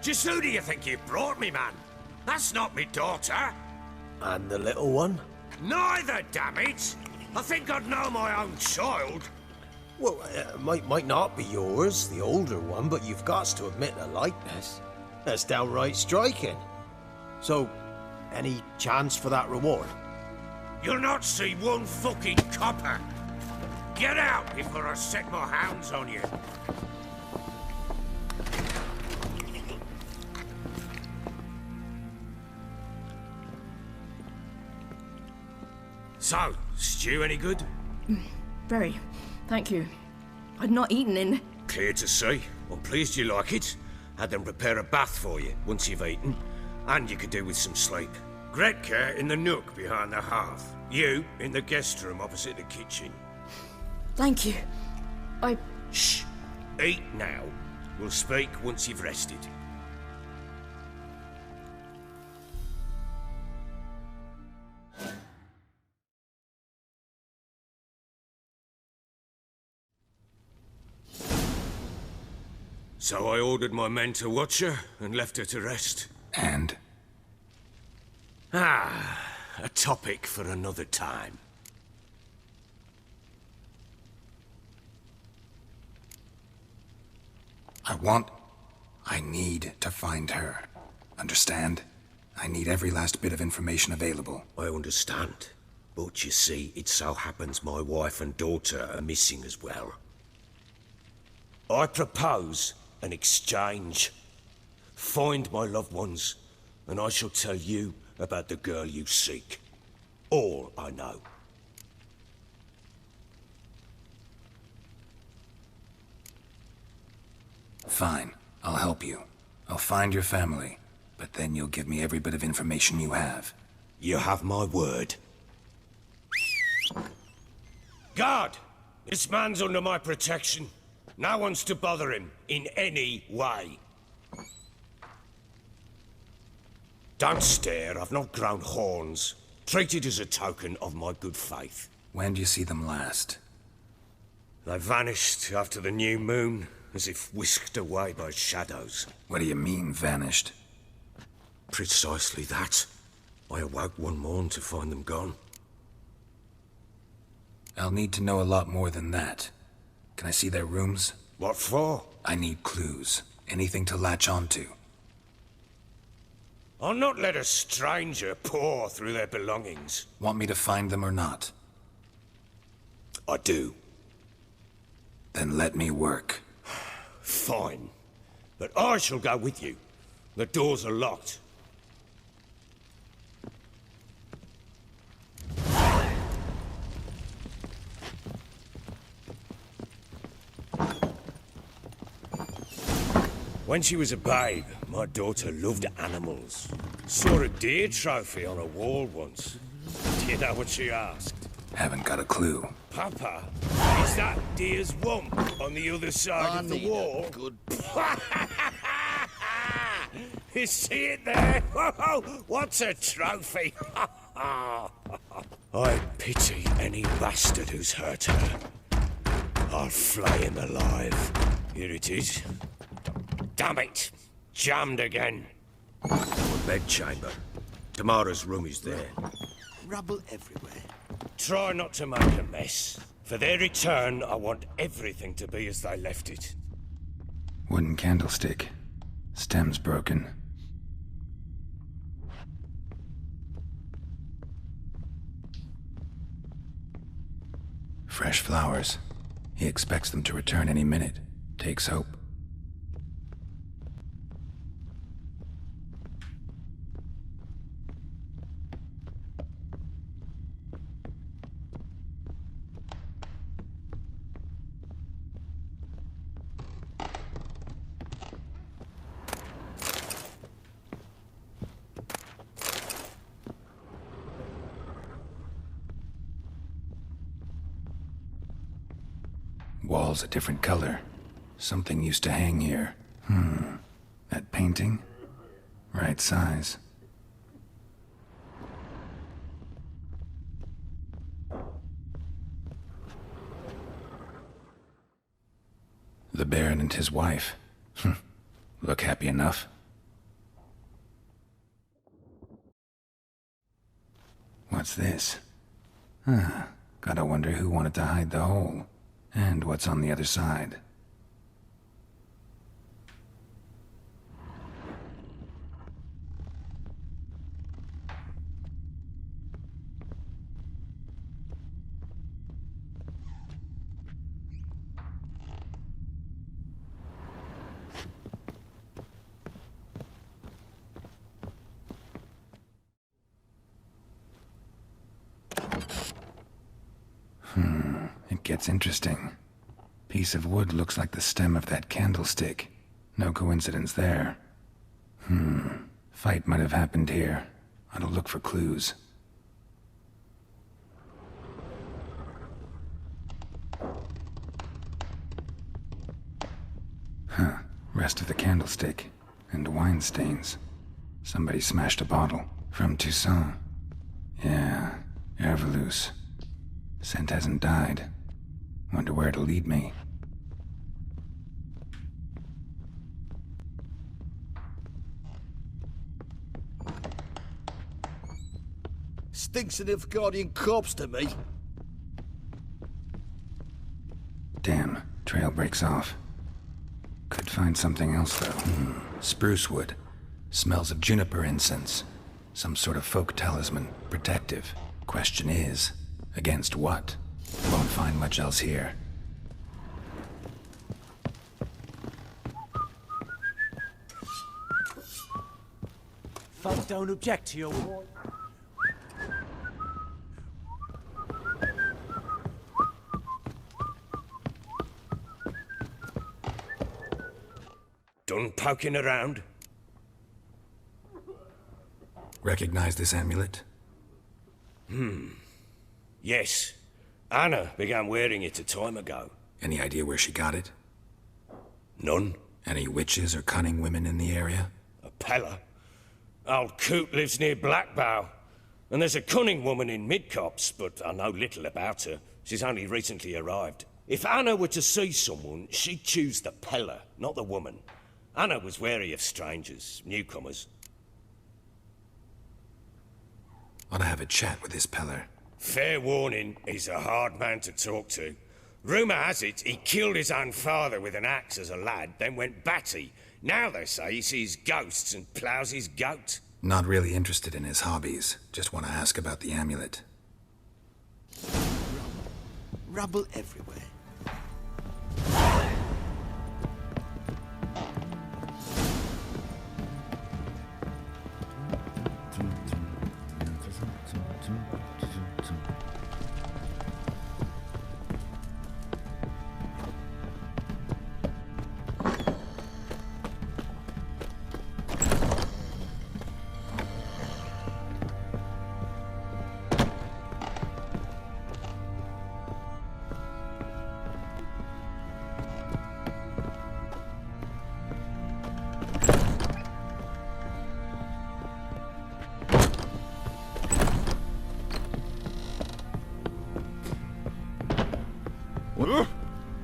Just who do you think you brought me, man? That's not me daughter. And the little one? Neither, damn it! I think I'd know my own child. Well, might not be yours, the older one, but you've got to admit the likeness. That's downright striking. So, any chance for that reward? You'll not see one fucking copper. Get out before I set my hounds on you. So, stew any good? Very. Thank you. I'd not eaten in... Clear to see. I'm pleased you like it. Had them prepare a bath for you once you've eaten. And you could do with some sleep. Gretka in the nook behind the hearth. You in the guest room opposite the kitchen. Thank you. Shh. Eat now. We'll speak once you've rested. So I ordered my men to watch her and left her to rest. And? A topic for another time. I need to find her. Understand? I need every last bit of information available. I understand. But you see, it so happens my wife and daughter are missing as well. I propose an exchange. Find my loved ones, and I shall tell you about the girl you seek. All I know. Fine. I'll help you. I'll find your family, but then you'll give me every bit of information you have. You have my word. Guard! This man's under my protection. No one's to bother him in any way. Don't stare, I've not grown horns. Treat it as a token of my good faith. When do you see them last? They vanished after the new moon, as if whisked away by shadows. What do you mean, vanished? Precisely that. I awoke one morn to find them gone. I'll need to know a lot more than that. Can I see their rooms? What for? I need clues. Anything to latch onto. I'll not let a stranger pore through their belongings. Want me to find them or not? I do. Then let me work. Fine. But I shall go with you. The doors are locked. When she was a babe, my daughter loved animals. Saw a deer trophy on a wall once. Do you know what she asked? Haven't got a clue. Papa, is that deer's rump on the other side of the wall? Good. You see it there? Whoa, what's a trophy? I pity any bastard who's hurt her. I'll flay him alive. Here it is. Damn it! Jammed again. Our bedchamber. Tamara's room is there. Rubble everywhere. Try not to make a mess. For their return, I want everything to be as they left it. Wooden candlestick. Stem's broken. Fresh flowers. He expects them to return any minute. Takes hope. Walls a different color. Something used to hang here. That painting? Right size. The Baron and his wife. Look happy enough. What's this? Gotta wonder who wanted to hide the hole. And what's on the other side? It gets interesting. Piece of wood looks like the stem of that candlestick. No coincidence there. Fight might have happened here. I'll look for clues. Rest of the candlestick. And wine stains. Somebody smashed a bottle. From Toussaint. Yeah, Herveloos. Scent hasn't died. Wonder where it'll lead me. Stinks of Nilfgaardian corpse to me. Damn, trail breaks off. Could find something else, though. Spruce wood. Smells of juniper incense. Some sort of folk talisman. Protective. Question is, against what? Won't find much else here. Folk don't object to your war. Done poking around? Recognize this amulet? Yes. Anna began wearing it a time ago. Any idea where she got it? None. Any witches or cunning women in the area? A Peller. Old Coot lives near Blackbow. And there's a cunning woman in Midcopse, but I know little about her. She's only recently arrived. If Anna were to see someone, she'd choose the Peller, not the woman. Anna was wary of strangers, newcomers. Ought to have a chat with this Peller. Fair warning, he's a hard man to talk to. Rumour has it he killed his own father with an axe as a lad, then went batty. Now they say he sees ghosts and ploughs his goat. Not really interested in his hobbies. Just want to ask about the amulet. rubble everywhere.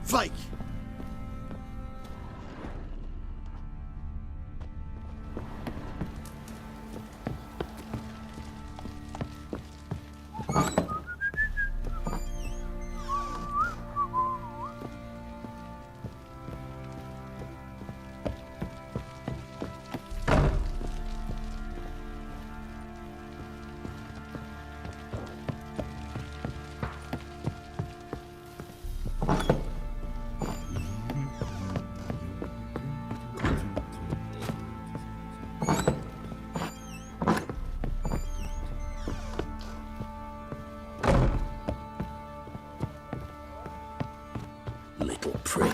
Fake! Little prick.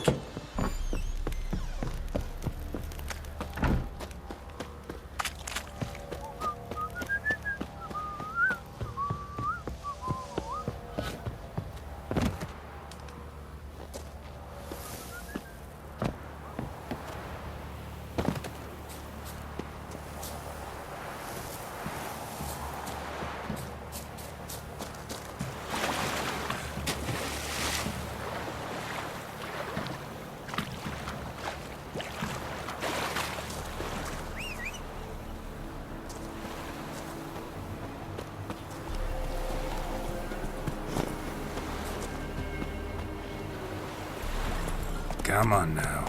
Come on now.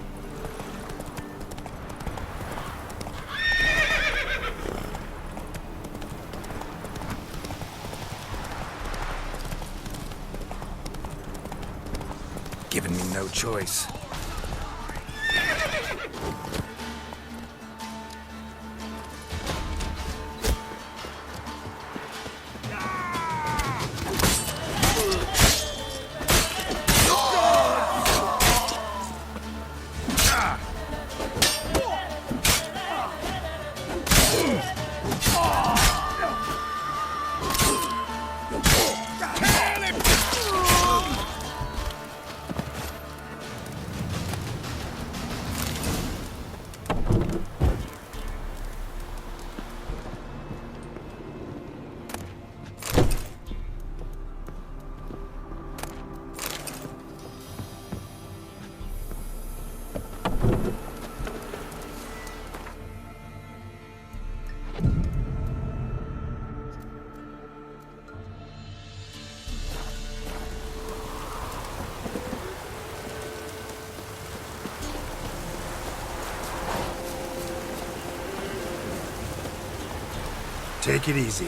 Giving me no choice. Take it easy.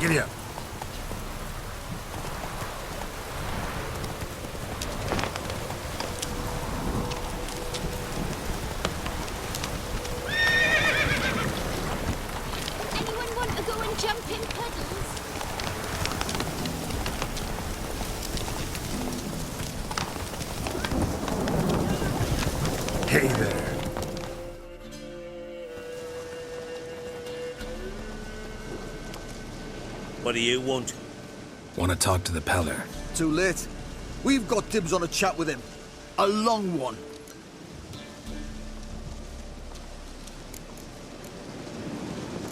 Giddy up. Anyone want to go and jump in puddles? Hey there. What do you want? Want to talk to the Peller. Too late. We've got dibs on a chat with him. A long one.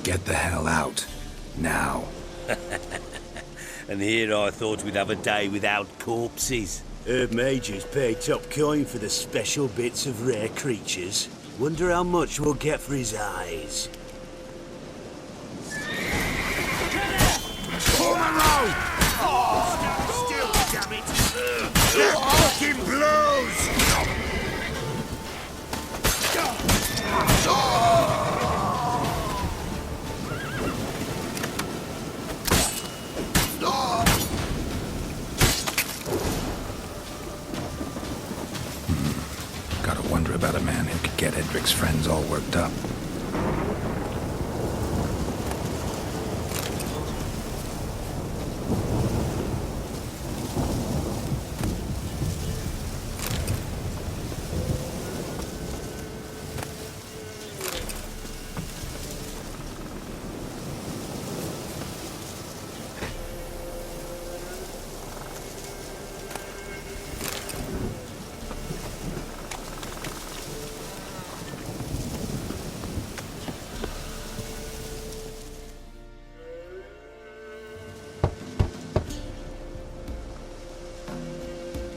Get the hell out. Now. And here I thought we'd have a day without corpses. Herb Majors paid top coin for the special bits of rare creatures. Wonder how much we'll get for his eyes. Pull him around! Oh, still, damn it! That fucking blows! about a man who could get Edric's friends all worked up.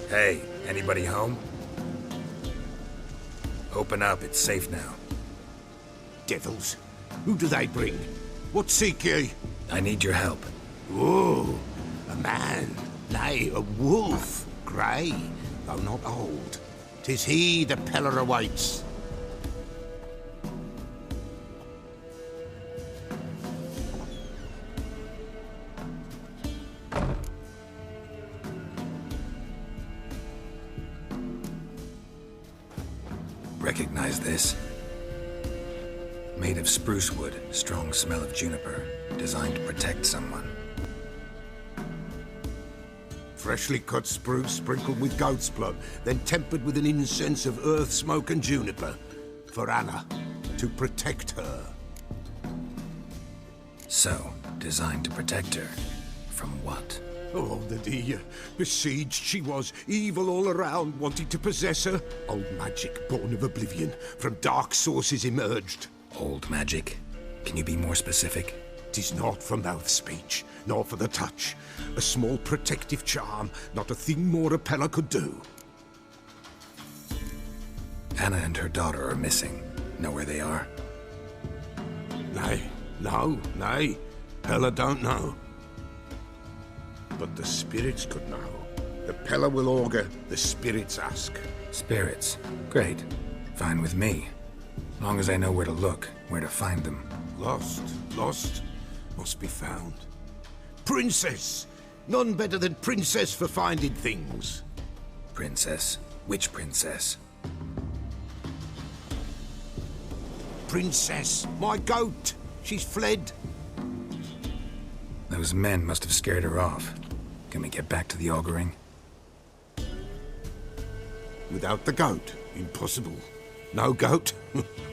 Hey, anybody home? Open up, it's safe now. Devils? Who do they bring? What seek ye? I need your help. Oh, a man, nay, a wolf, grey, though not old. 'Tis he the Peller awaits. Recognize this? Made of spruce wood, strong smell of juniper, designed to protect someone. Freshly cut spruce sprinkled with goat's blood, then tempered with an incense of earth, smoke and juniper. For Anna, to protect her. So, designed to protect her. From what? Oh, the besieged she was, evil all around, wanting to possess her. Old magic, born of oblivion, from dark sources emerged. Old magic? Can you be more specific? 'Tis not for mouth speech, nor for the touch. A small protective charm, not a thing more a Pella could do. Anna and her daughter are missing. Know where they are? Nay. Pella don't know. But the spirits could know. The Pella will augur, the spirits ask. Spirits? Great. Fine with me. Long as I know where to look, where to find them. Lost, must be found. Princess! None better than Princess for finding things. Princess? Which princess? Princess, my goat! She's fled. Those men must have scared her off. Can we get back to the auguring? Without the goat, impossible. No goat,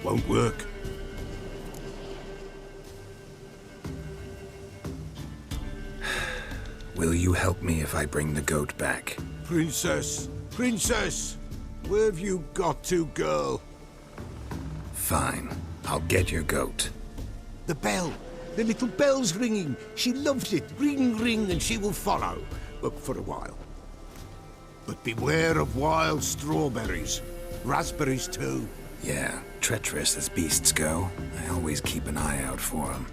won't work. Will you help me if I bring the goat back? Princess! Where have you got to, girl? Fine. I'll get your goat. The bell! The little bell's ringing. She loves it. Ring, ring, and she will follow. But for a while. But beware of wild strawberries. Raspberries, too. Yeah, treacherous as beasts go. I always keep an eye out for them.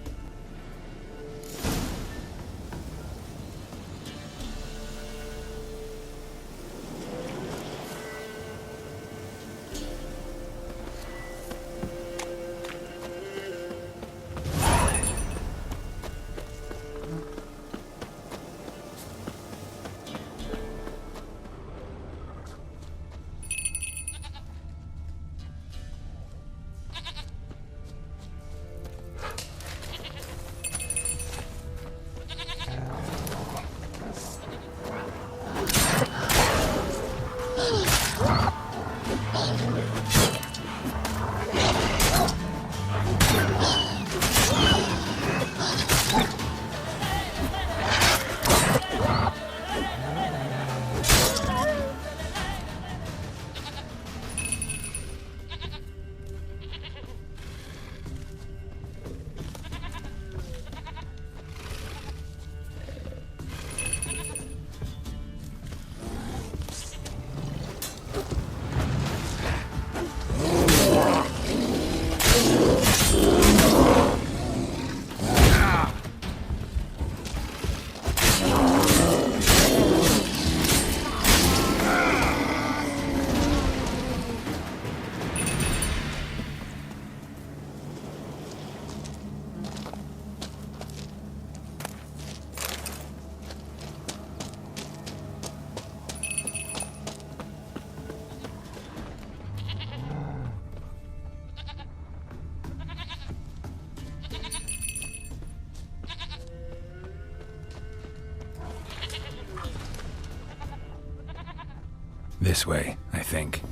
This way, I think.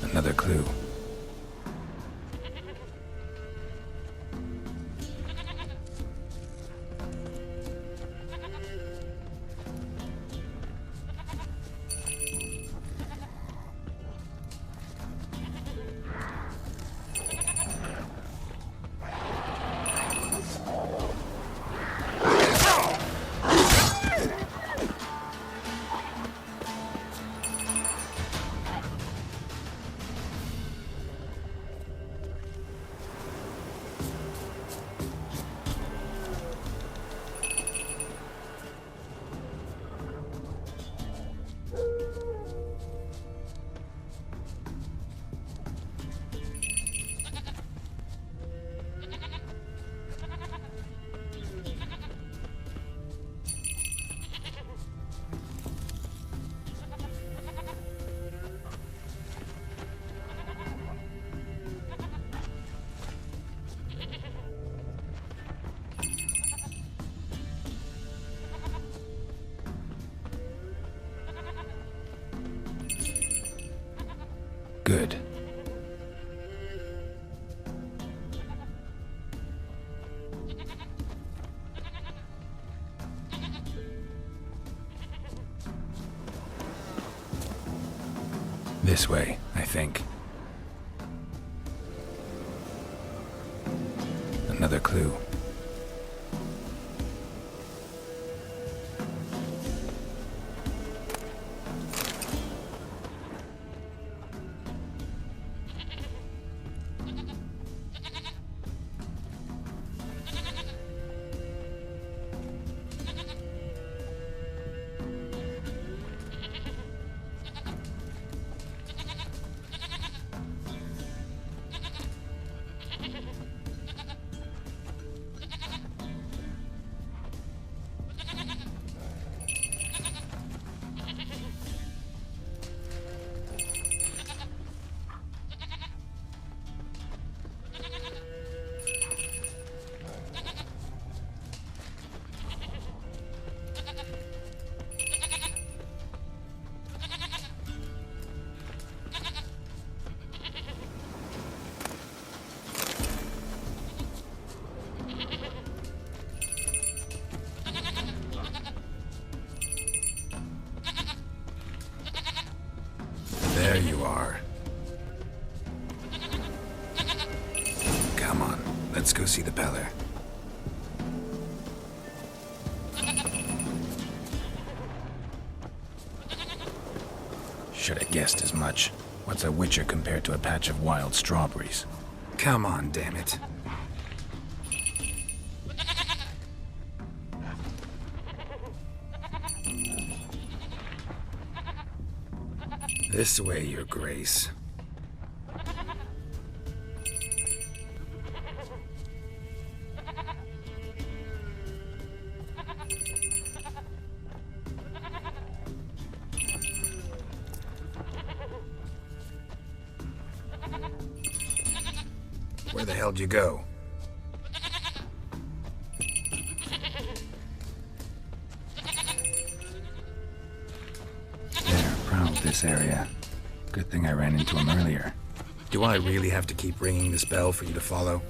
Another clue. Good. This way, I think. Another clue. There you are. Come on, let's go see the Peller. Should have guessed as much. What's a witcher compared to a patch of wild strawberries? Come on, damn it. This way, Your Grace. Where the hell'd you go? This area. Good thing I ran into him earlier. Do I really have to keep ringing this bell for you to follow?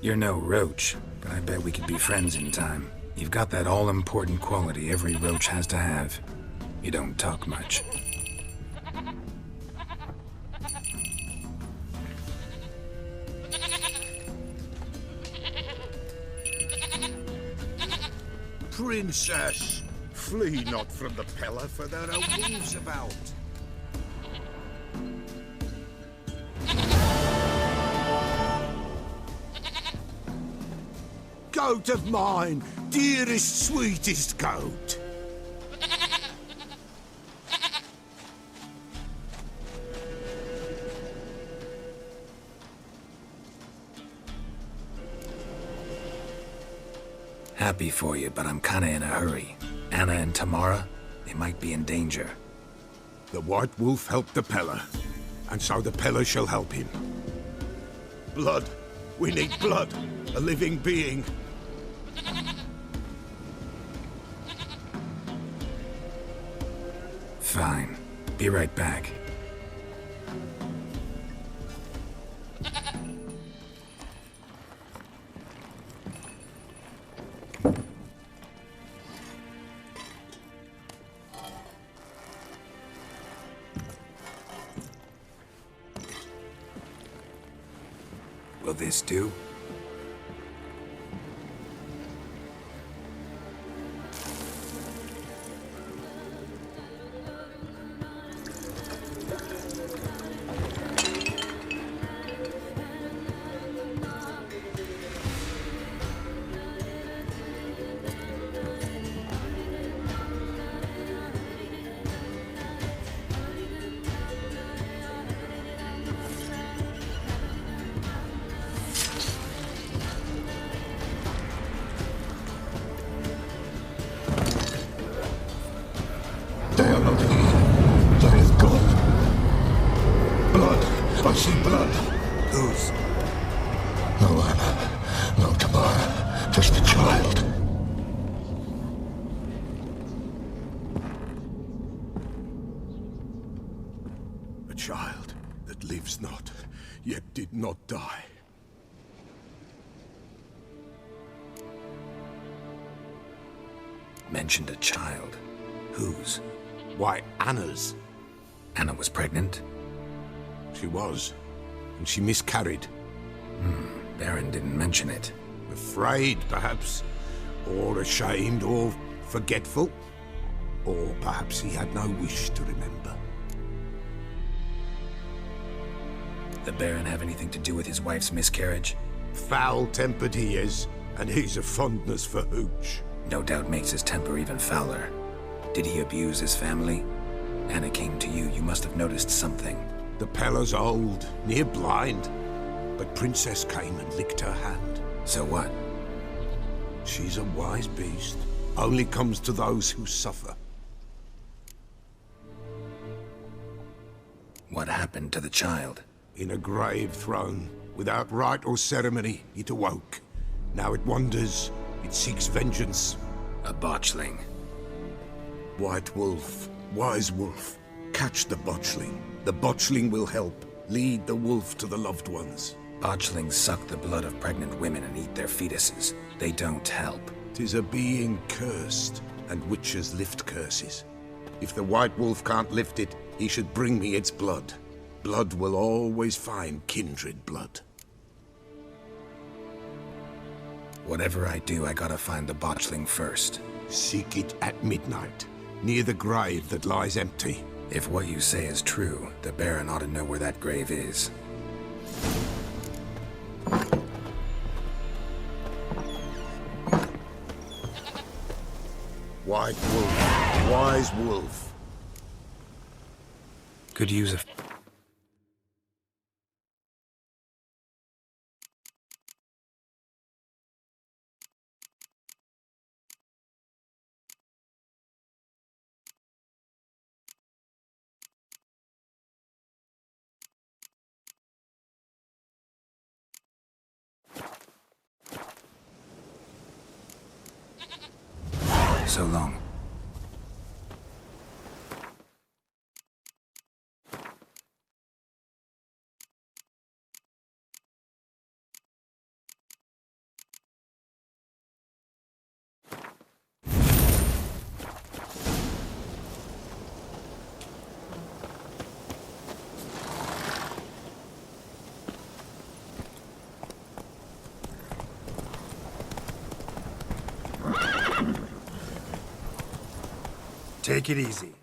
You're no roach, but I bet we could be friends in time. You've got that all-important quality every roach has to have. You don't talk much. Princess! Flee not from the pillar, for there are wolves about. Goat of mine, dearest, sweetest goat. Happy for you, but I'm kinda in a hurry. Anna and Tamara, they might be in danger. The White Wolf helped the Peller, and so the Peller shall help him. Blood. We need blood. A living being. Fine. Be right back. Will this do? I see blood. Whose? No Anna, no Tamara, just a child. A child that lives not, yet did not die. Mentioned a child. Whose? Why, Anna's. Anna was pregnant? She was, and she miscarried. Baron didn't mention it. Afraid, perhaps, or ashamed, or forgetful. Or perhaps he had no wish to remember. The Baron have anything to do with his wife's miscarriage? Foul-tempered he is, and he's a fondness for hooch. No doubt makes his temper even fouler. Did he abuse his family? Anna came to you. You must have noticed something. The Peller's old, near blind, but Princess came and licked her hand. So what? She's a wise beast. Only comes to those who suffer. What happened to the child? In a grave thrown, without rite or ceremony, it awoke. Now it wanders, it seeks vengeance. A botchling. White Wolf, wise wolf, catch the botchling. The botchling will help. Lead the wolf to the loved ones. Botchlings suck the blood of pregnant women and eat their fetuses. They don't help. 'Tis a being cursed, and witches lift curses. If the White Wolf can't lift it, he should bring me its blood. Blood will always find kindred blood. Whatever I do, I gotta find the botchling first. Seek it at midnight, near the grave that lies empty. If what you say is true, the Baron ought to know where that grave is. White Wolf, wise wolf. Could use a... So long. Take it easy.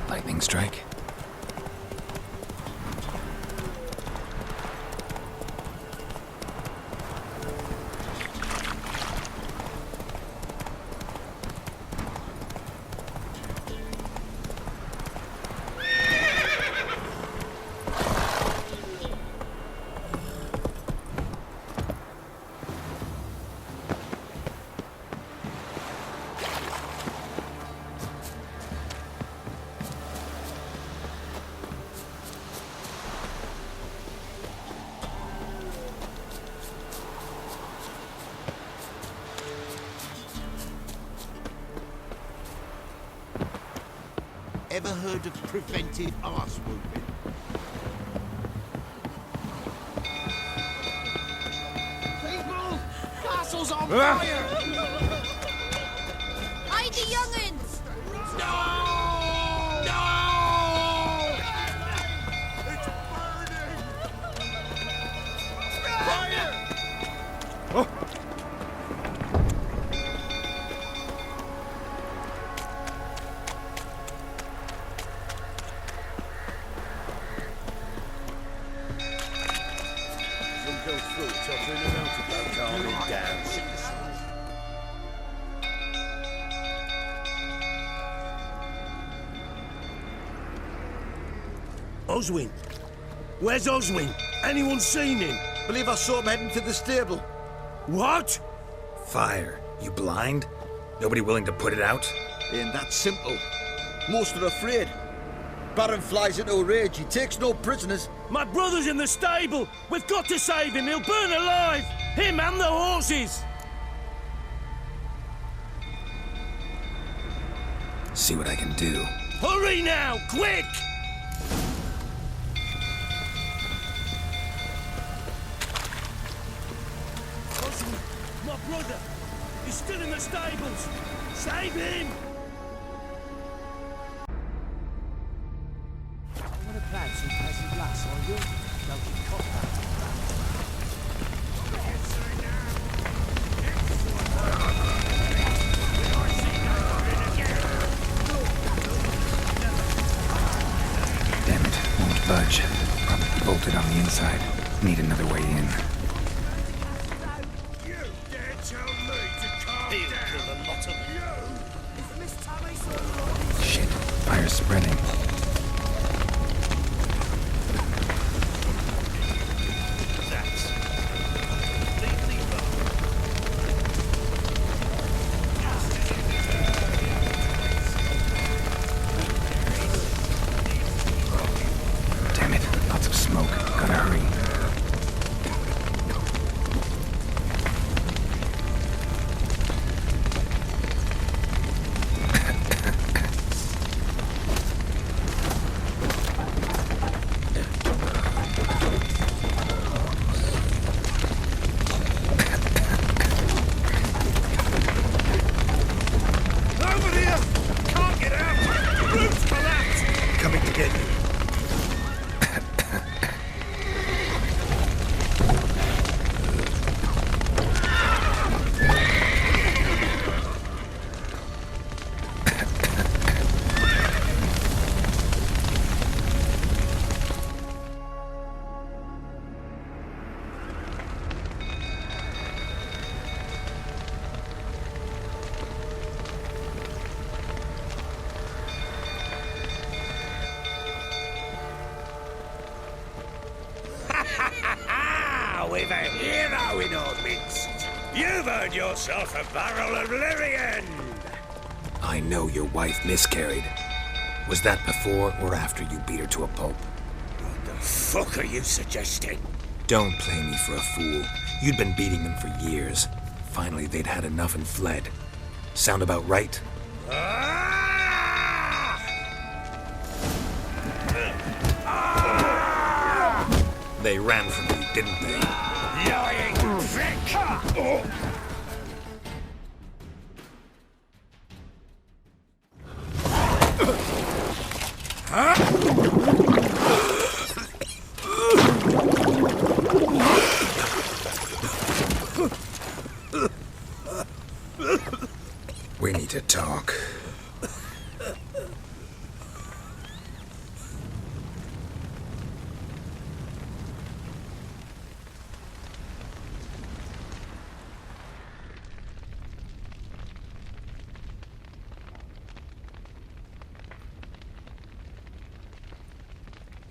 Lightning strike. Ever heard of preventive arse whooping? People! Castle's on fire! Hide the young'uns! No! No! It's burning! Fire! Oh! Oswin? Where's Oswin? Anyone seen him? Believe I saw him heading to the stable. What? Fire. You blind? Nobody willing to put it out? Ain't that simple. Most are afraid. Baron flies into a rage. He takes no prisoners. My brother's in the stable. We've got to save him. He'll burn alive. Him and the horses. See what I can do. Hurry now, quick! Oswin, my brother. He's still in the stables. Save him! I want to plan some pleasant glass, are you? Don't get caught back. Damn it, won't budge. Probably bolted on the inside. Need another way in. You dare tell me to calm down? Kill a lot of you! If Miss Tally's all right... Shit, fire's spreading. Damn it, lots of smoke. Gotta hurry. Over here! Can't get out! Roof's collapsed! Coming to get you. We've a hero in our midst. You've earned yourself a barrel of Lyrian. I know your wife miscarried. Was that before or after you beat her to a pulp? What the fuck are you suggesting? Don't play me for a fool. You'd been beating them for years. Finally, they'd had enough and fled. Sound about right? They ran from you, didn't they? Lying prick! We need to talk.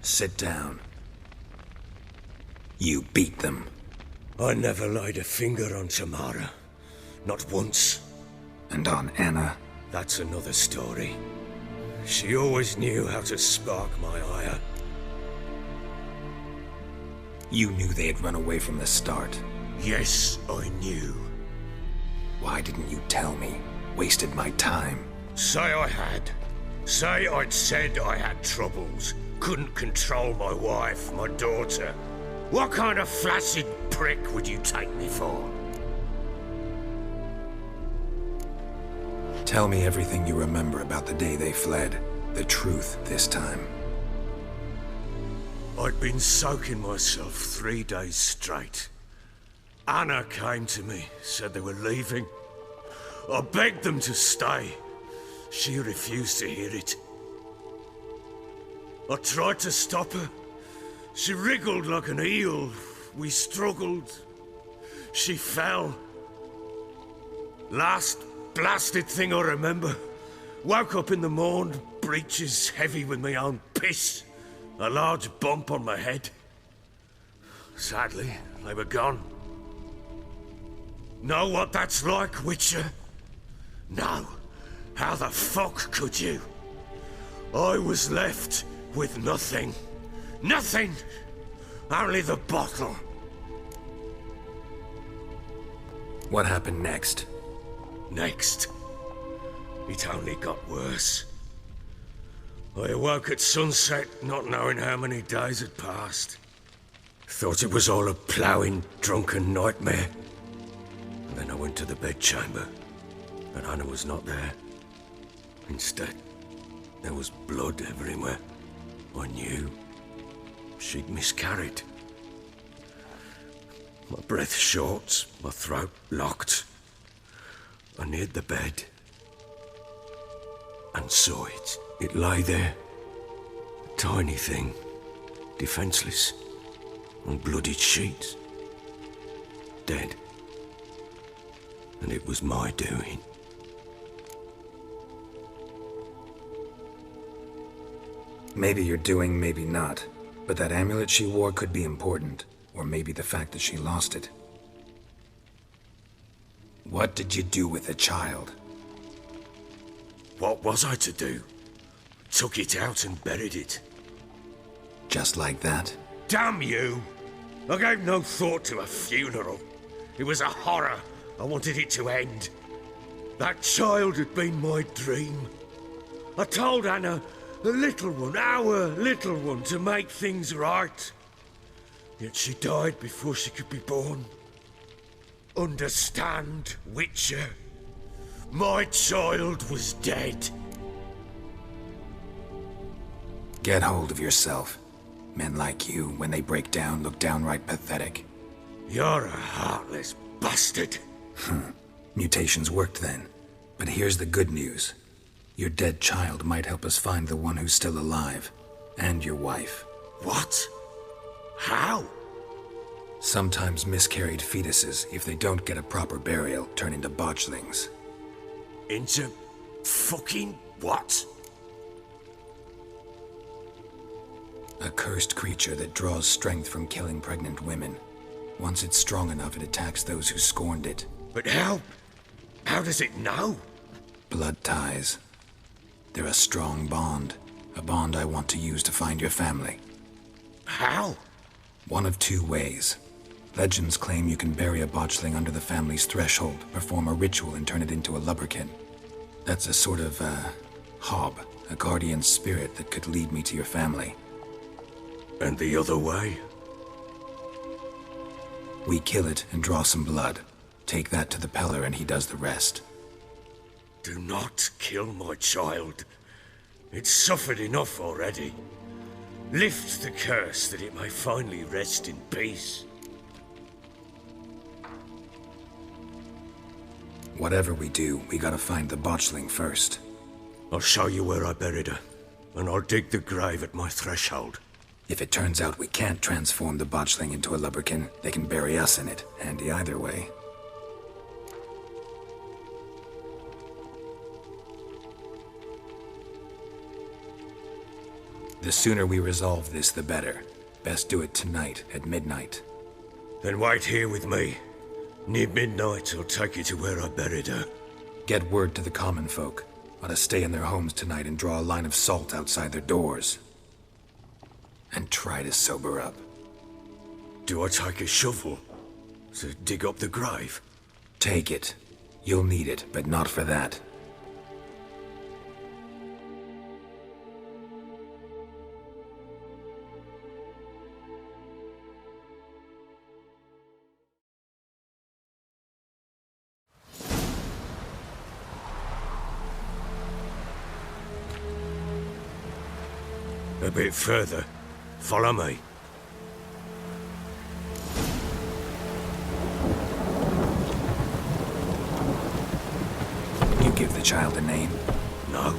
Sit down. You beat them. I never laid a finger on Tamara. Not once. And on Anna? That's another story. She always knew how to spark my ire. You knew they had run away from the start. Yes, I knew. Why didn't you tell me? Wasted my time. Say I had. Say I'd said I had troubles. Couldn't control my wife, my daughter. What kind of flaccid prick would you take me for? Tell me everything you remember about the day they fled. The truth this time. I'd been soaking myself 3 days straight. Anna came to me, said they were leaving. I begged them to stay. She refused to hear it. I tried to stop her. She wriggled like an eel. We struggled. She fell. Last blasted thing I remember. Woke up in the morn, breeches heavy with my own piss. A large bump on my head. Sadly, they were gone. Know what that's like, Witcher? No. How the fuck could you? I was left with nothing. Nothing! Only the bottle. What happened next? Next? It only got worse. I awoke at sunset, not knowing how many days had passed. Thought it was all a ploughing, drunken nightmare. And then I went to the bedchamber, but Anna was not there. Instead, there was blood everywhere. I knew she'd miscarried. My breath short, my throat locked. I neared the bed and saw it. It lay there, a tiny thing, defenseless, on bloodied sheets, dead. And it was my doing. Maybe you're doing, maybe not. But that amulet she wore could be important. Or maybe the fact that she lost it. What did you do with the child? What was I to do? Took it out and buried it. Just like that? Damn you! I gave no thought to a funeral. It was a horror. I wanted it to end. That child had been my dream. I told Anna, the little one, our little one, to make things right. Yet she died before she could be born. Understand, Witcher? My child was dead. Get hold of yourself. Men like you, when they break down, look downright pathetic. You're a heartless bastard. Mutations worked then. But here's the good news. Your dead child might help us find the one who's still alive. And your wife. What? How? Sometimes miscarried fetuses, if they don't get a proper burial, turn into botchlings. Into fucking what? A cursed creature that draws strength from killing pregnant women. Once it's strong enough, it attacks those who scorned it. But how? How does it know? Blood ties. They're a strong bond. A bond I want to use to find your family. How? One of two ways. Legends claim you can bury a botchling under the family's threshold, perform a ritual, and turn it into a lubberkin. That's a sort of, hob, a guardian spirit that could lead me to your family. And the other way? We kill it and draw some blood. Take that to the Peller and he does the rest. Do not kill my child. It's suffered enough already. Lift the curse that it may finally rest in peace. Whatever we do, we gotta find the botchling first. I'll show you where I buried her, and I'll dig the grave at my threshold. If it turns out we can't transform the botchling into a lubberkin, they can bury us in it. Handy either way. The sooner we resolve this, the better. Best do it tonight, at midnight. Then wait here with me. Near midnight, I'll take you to where I buried her. Get word to the common folk. Let us stay in their homes tonight and draw a line of salt outside their doors. And try to sober up. Do I take a shovel to dig up the grave? Take it. You'll need it, but not for that. A bit further. Follow me. You give the child a name? No.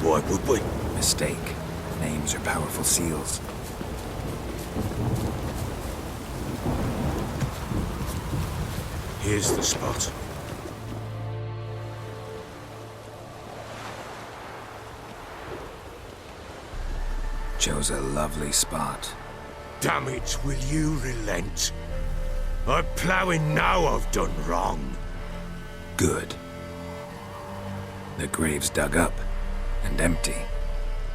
Why would we? Mistake. Names are powerful seals. Here's the spot. Chose a lovely spot. Damn it, will you relent? I'm ploughing now I've done wrong. Good. The grave's dug up and empty.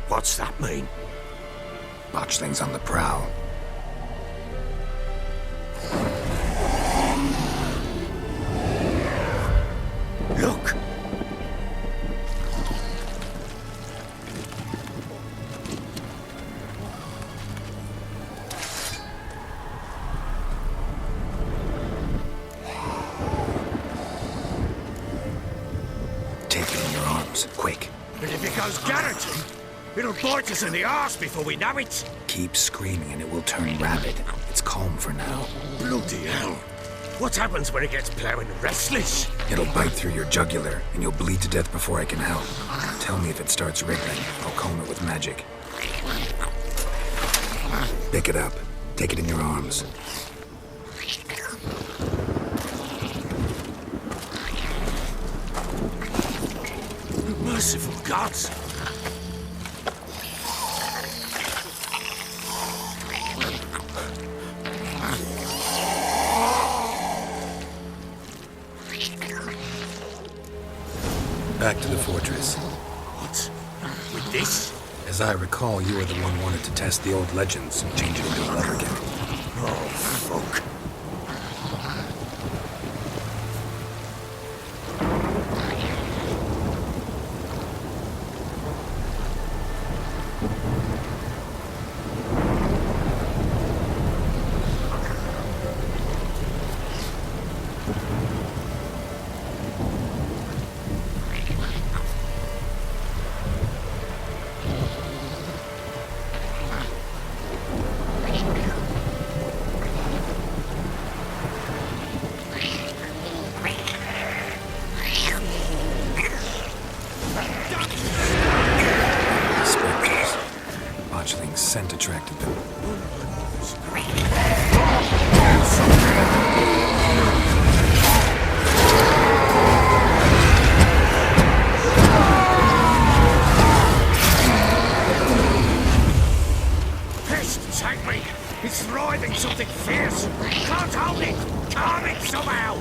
What's that mean? Botchling's on the prowl. Look! Quick. And if it goes garroting, it'll bite us in the arse before we know it. Keep screaming and it will turn rabid. It's calm for now. Bloody hell. What happens when it gets ploughing restless? It'll bite through your jugular, and you'll bleed to death before I can help. Tell me if it starts wriggling. I'll calm it with magic. Pick it up. Take it in your arms. Merciful gods! Back to the fortress. What? With this? As I recall, you were the one wanted to test the old legends and change it into a lubberkin. Oh, fuck. Scent attracted them. Pest, take me! It's writhing something fierce! Can't hold it! Calm it somehow!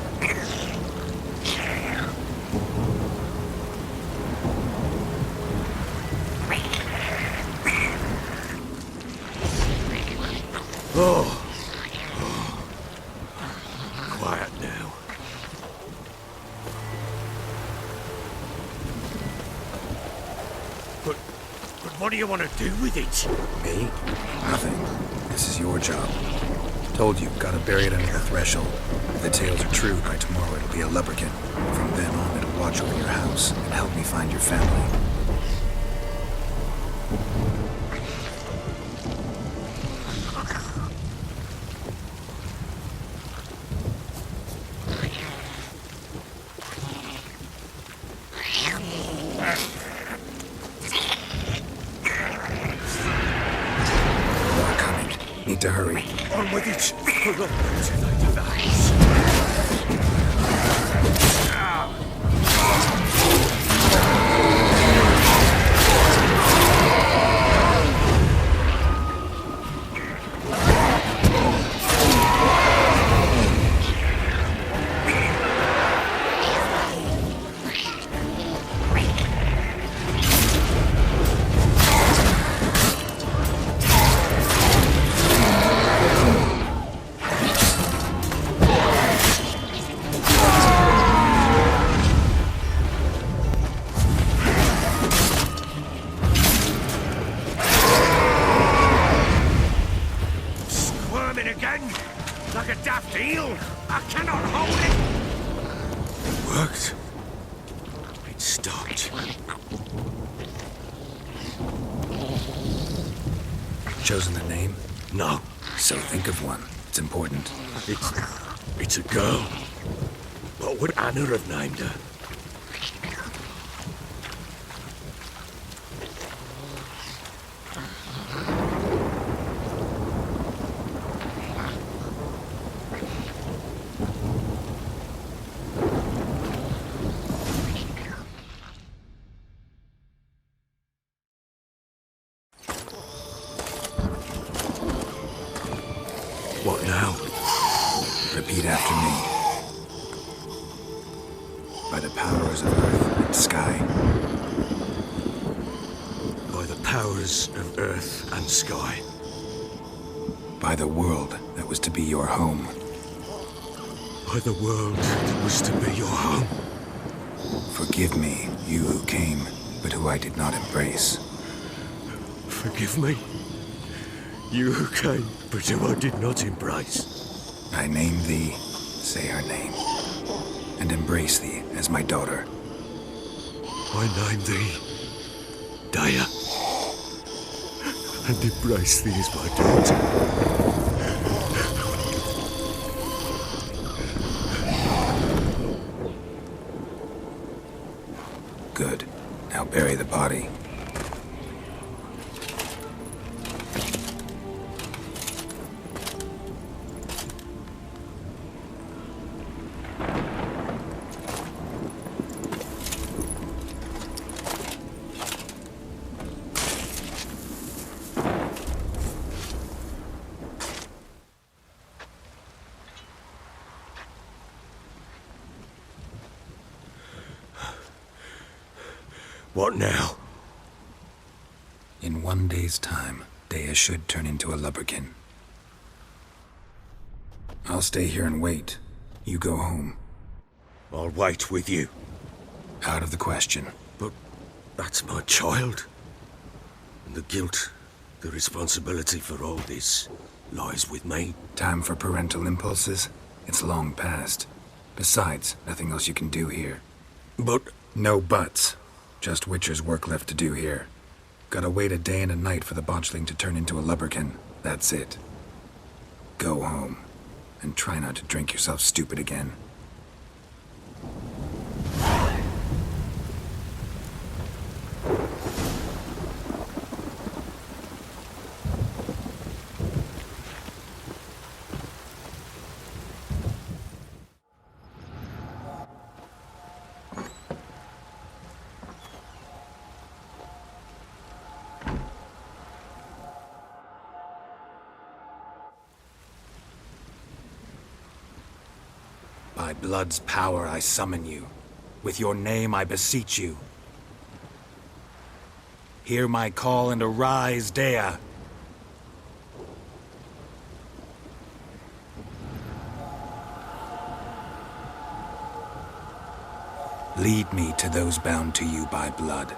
What do you want to do with it? Me? Nothing. This is your job. Told you, gotta bury it under the threshold. If the tales are true, by tomorrow it'll be a lubberkin. From then on, it'll watch over your house and help me find your family. Need to hurry. On with it! Hold on to the device. Like a daft eel! I cannot hold it! It worked. It stopped. Chosen the name? No. So think of one. It's important. It's a girl. What would Anna have named her? What now? Repeat after me. By the powers of earth and sky. By the powers of earth and sky. By the world that was to be your home. By the world that was to be your home. Forgive me, you who came, but who I did not embrace. Forgive me, you who came, but who I did not embrace. I name thee, say her name, and embrace thee as my daughter. I name thee, Daya, and embrace thee as my daughter. Good. Now bury the body. What now? In 1 day's time, Daya should turn into a lubberkin. I'll stay here and wait. You go home. I'll wait with you. Out of the question. But that's my child. And the guilt, the responsibility for all this lies with me. Time for parental impulses? It's long past. Besides, nothing else you can do here. But... No buts. Just Witcher's work left to do here. Gotta wait a day and a night for the botchling to turn into a lubberkin. That's it. Go home. And try not to drink yourself stupid again. By blood's power I summon you. With your name I beseech you. Hear my call and arise, Daya. Lead me to those bound to you by blood.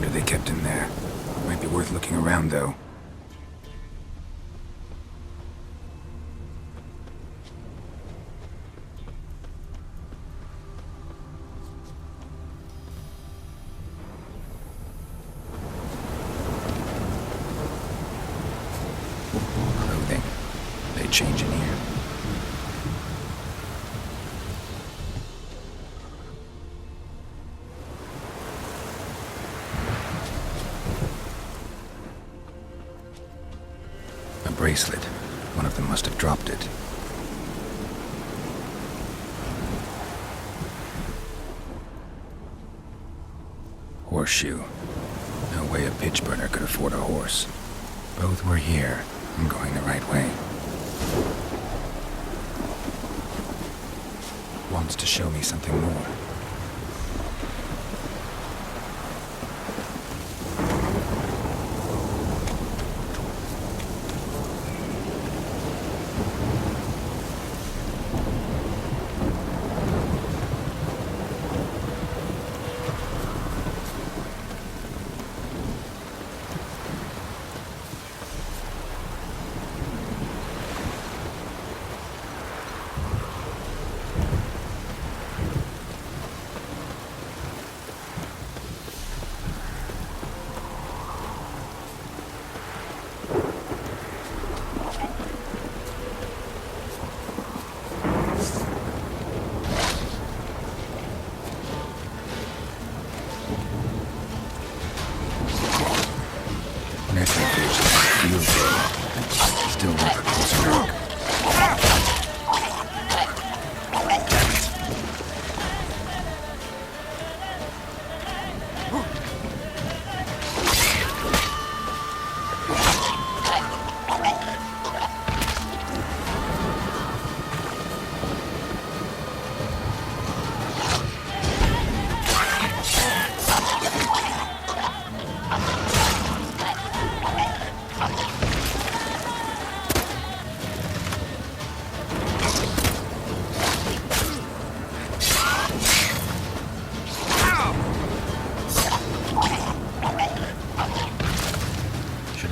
wonder they kept him there. Might be worth looking around, though. Clothing. They change in here. Bracelet. One of them must have dropped it. Horseshoe. No way a pitch burner could afford a horse. Both were here. I'm going the right way. Wants to show me something more. Still worth a closer look.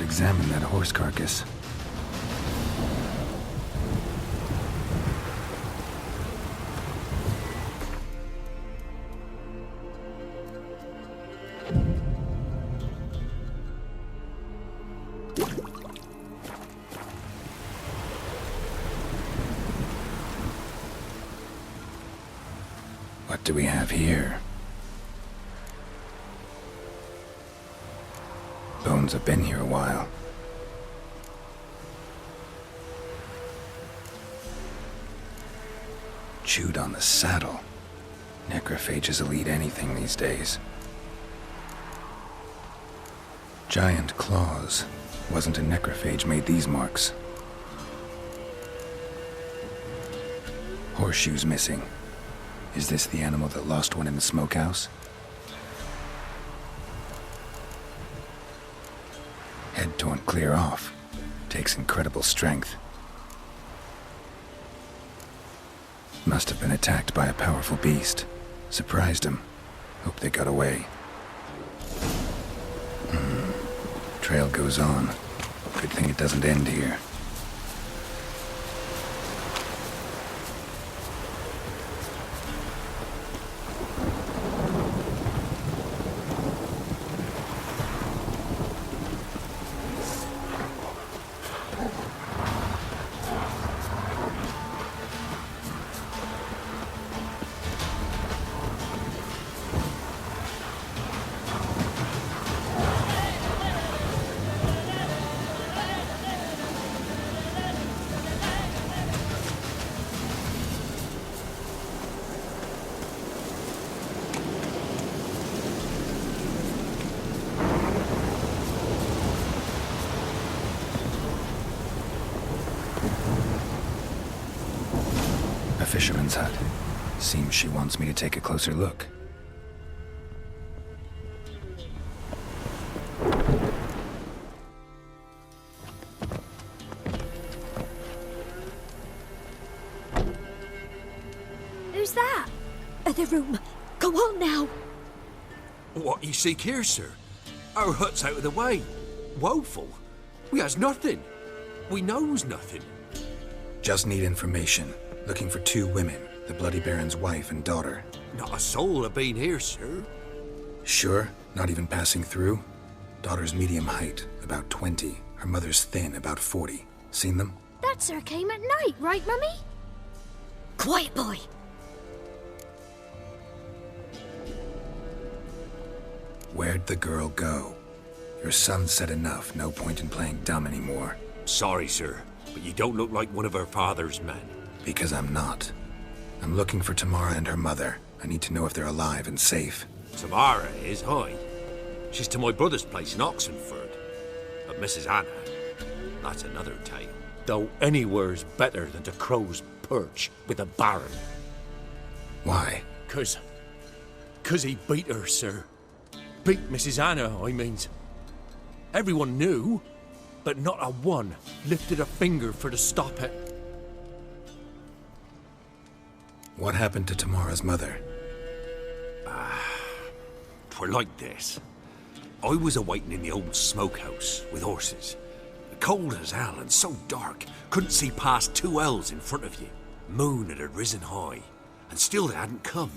Examine that horse carcass. What do we have here? Bones have been here a while. Chewed on the saddle. Necrophages will eat anything these days. Giant claws. Wasn't a necrophage made these marks. Horseshoes missing. Is this the animal that lost one in the smokehouse? Head torn clear off. Takes incredible strength. Must have been attacked by a powerful beast. Surprised him. Hope they got away. Trail goes on. Good thing it doesn't end here. Fisherman's hut. Seems she wants me to take a closer look. Who's that? The room. Go on now. What you seek here, sir? Our hut's out of the way. Woeful. We has nothing. We knows nothing. Just need information. Looking for 2 women, the Bloody Baron's wife and daughter. Not a soul have been here, sir. Sure? Not even passing through? Daughter's medium height, about 20. Her mother's thin, about 40. Seen them? That sir came at night, right, Mummy? Quiet, boy. Where'd the girl go? Your son said enough, no point in playing dumb anymore. Sorry, sir, but you don't look like one of her father's men. Because I'm not. I'm looking for Tamara and her mother. I need to know if they're alive and safe. Tamara is, aye. She's to my brother's place in Oxenford. But Mrs. Anna, that's another tale. Though anywhere's better than to Crow's Perch with a baron. Why? 'Cause he beat her, sir. Beat Mrs. Anna, I means. Everyone knew, but not a one lifted a finger for to stop it. What happened to Tamara's mother? 'Twere like this. I was awaiting in the old smokehouse with horses. Cold as hell and so dark, couldn't see past 2 ells in front of you. Moon had risen high, and still they hadn't come.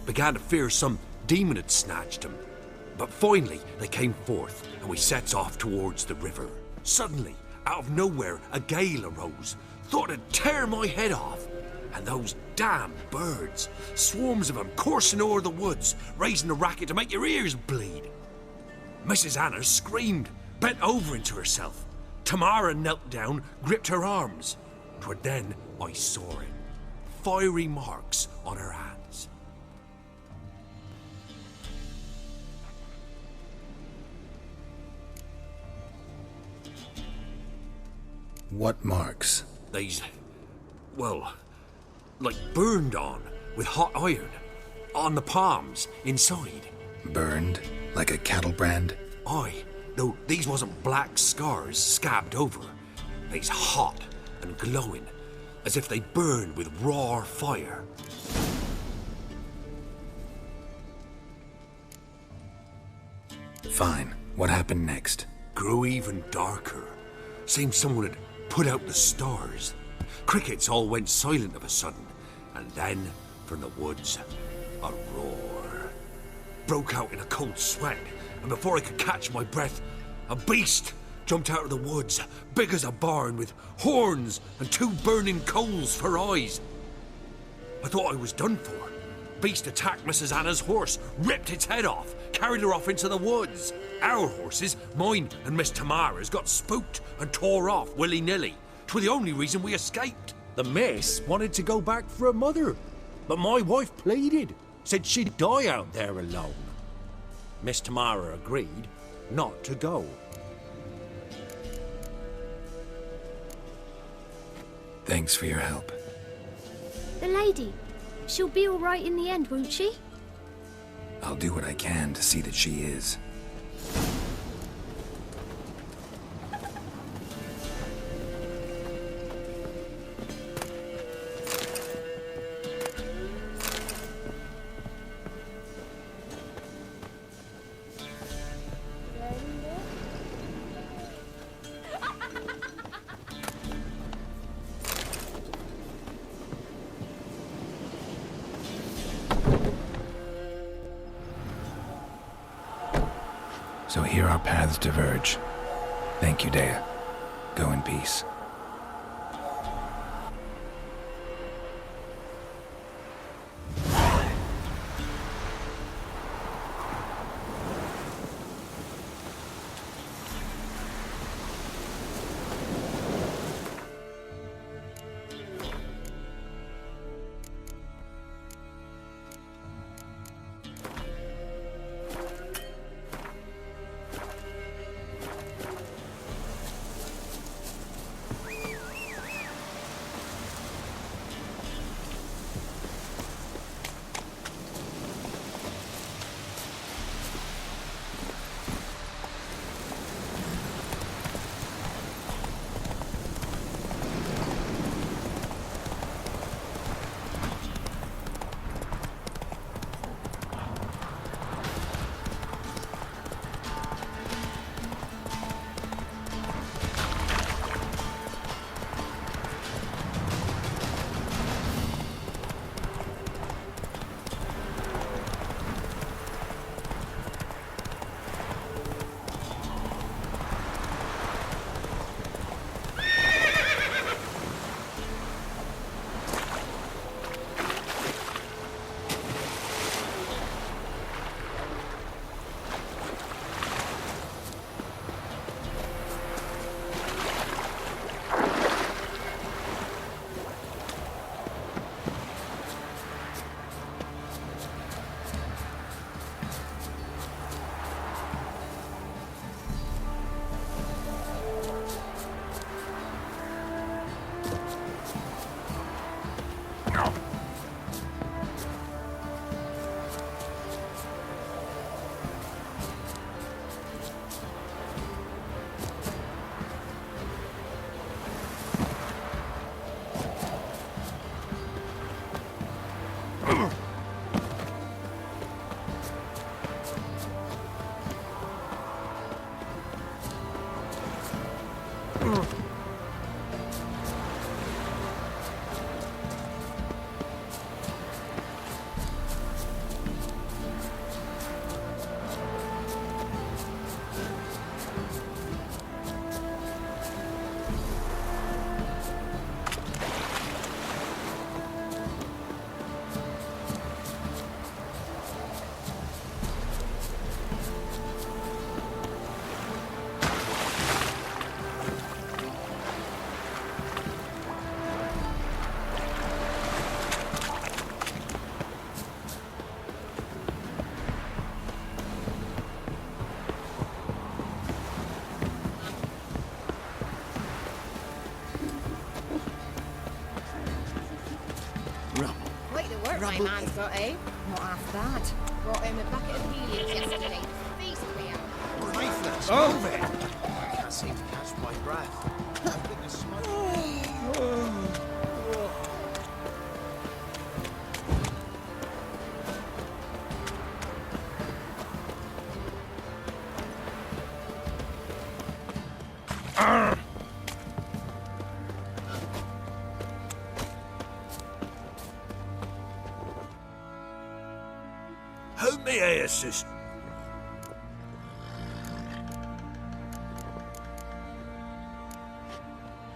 Began to fear some demon had snatched them. But finally they came forth, and we sets off towards the river. Suddenly, out of nowhere, a gale arose. Thought it'd tear my head off. And those damn birds, swarms of them coursing o'er the woods, raising a racket to make your ears bleed. Mrs. Anna screamed, bent over into herself. Tamara knelt down, gripped her arms. 'Twere then I saw it. Fiery marks on her hands. What marks? These, well, like burned on with hot iron. On the palms, inside. Burned? Like a cattle brand? Aye, though these wasn't black scars scabbed over. They's hot and glowing, as if they burned with raw fire. Fine. What happened next? Grew even darker. Seemed someone had put out the stars. Crickets all went silent of a sudden, and then, from the woods, a roar. Broke out in a cold sweat, and before I could catch my breath, a beast jumped out of the woods, big as a barn, with horns and 2 burning coals for eyes. I thought I was done for. Beast attacked Mrs. Anna's horse, ripped its head off, carried her off into the woods. Our horses, mine and Miss Tamara's, got spooked and tore off willy-nilly. 'Twere the only reason we escaped. The miss wanted to go back for her mother, but my wife pleaded, said she'd die out there alone. Miss Tamara agreed not to go. Thanks for your help. The lady. She'll be all right in the end, won't she? I'll do what I can to see that she is. So here our paths diverge. Thank you, Dea. Go in peace. Quite the work my man's got, eh? Not half bad. Brought him a bucket of helios yesterday. Feast me out. Faithless, Oh. move it! I can't seem to catch my breath. How may I assist?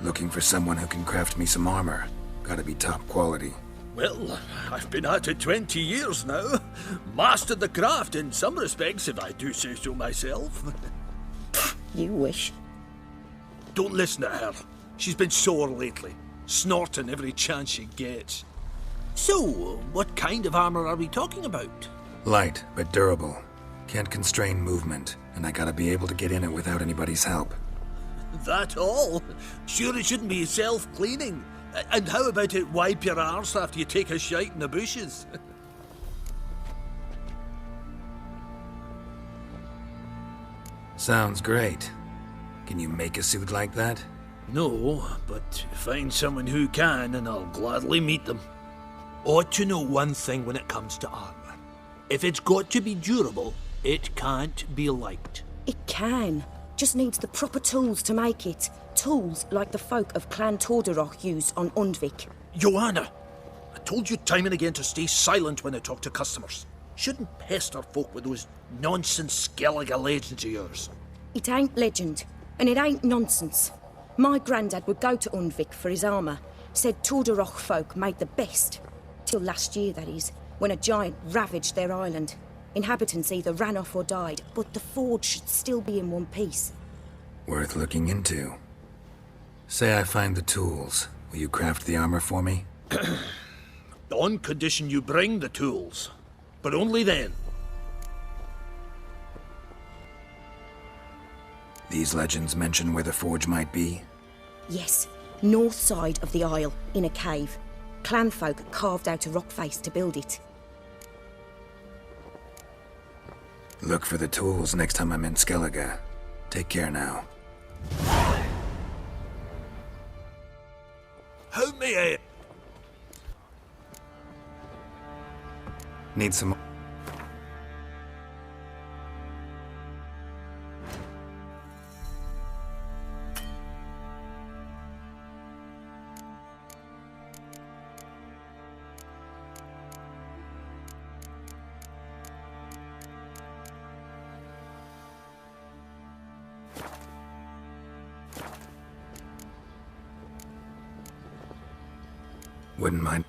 Looking for someone who can craft me some armor. Gotta be top quality. Well, I've been at it 20 years now. Mastered the craft in some respects, if I do say so myself. You wish. Don't listen to her. She's been sore lately, snorting every chance she gets. So, what kind of armor are we talking about? Light, but durable. Can't constrain movement, and I gotta be able to get in it without anybody's help. That all? Sure it shouldn't be self-cleaning. And how about it wipe your arse after you take a shite in the bushes? Sounds great. Can you make a suit like that? No, but find someone who can and I'll gladly meet them. Ought to know one thing when it comes to armor. If it's got to be durable, it can't be light. It can. Just needs the proper tools to make it. Tools like the folk of Clan Torderoch use on Undvik. Joanna, I told you time and again to stay silent when I talk to customers. Shouldn't pester folk with those nonsense Skellige legends of yours. It ain't legend, and it ain't nonsense. My granddad would go to Undvik for his armour. Said Torderoch folk made the best. Till last year, that is, when a giant ravaged their island. Inhabitants either ran off or died, but the forge should still be in one piece. Worth looking into. Say I find the tools. Will you craft the armor for me? On condition you bring the tools. But only then. These legends mention where the forge might be? Yes, north side of the isle, in a cave. Clanfolk carved out a rock face to build it. Look for the tools next time I'm in Skellige. Take care now. How may I... Need some... Wouldn't mind.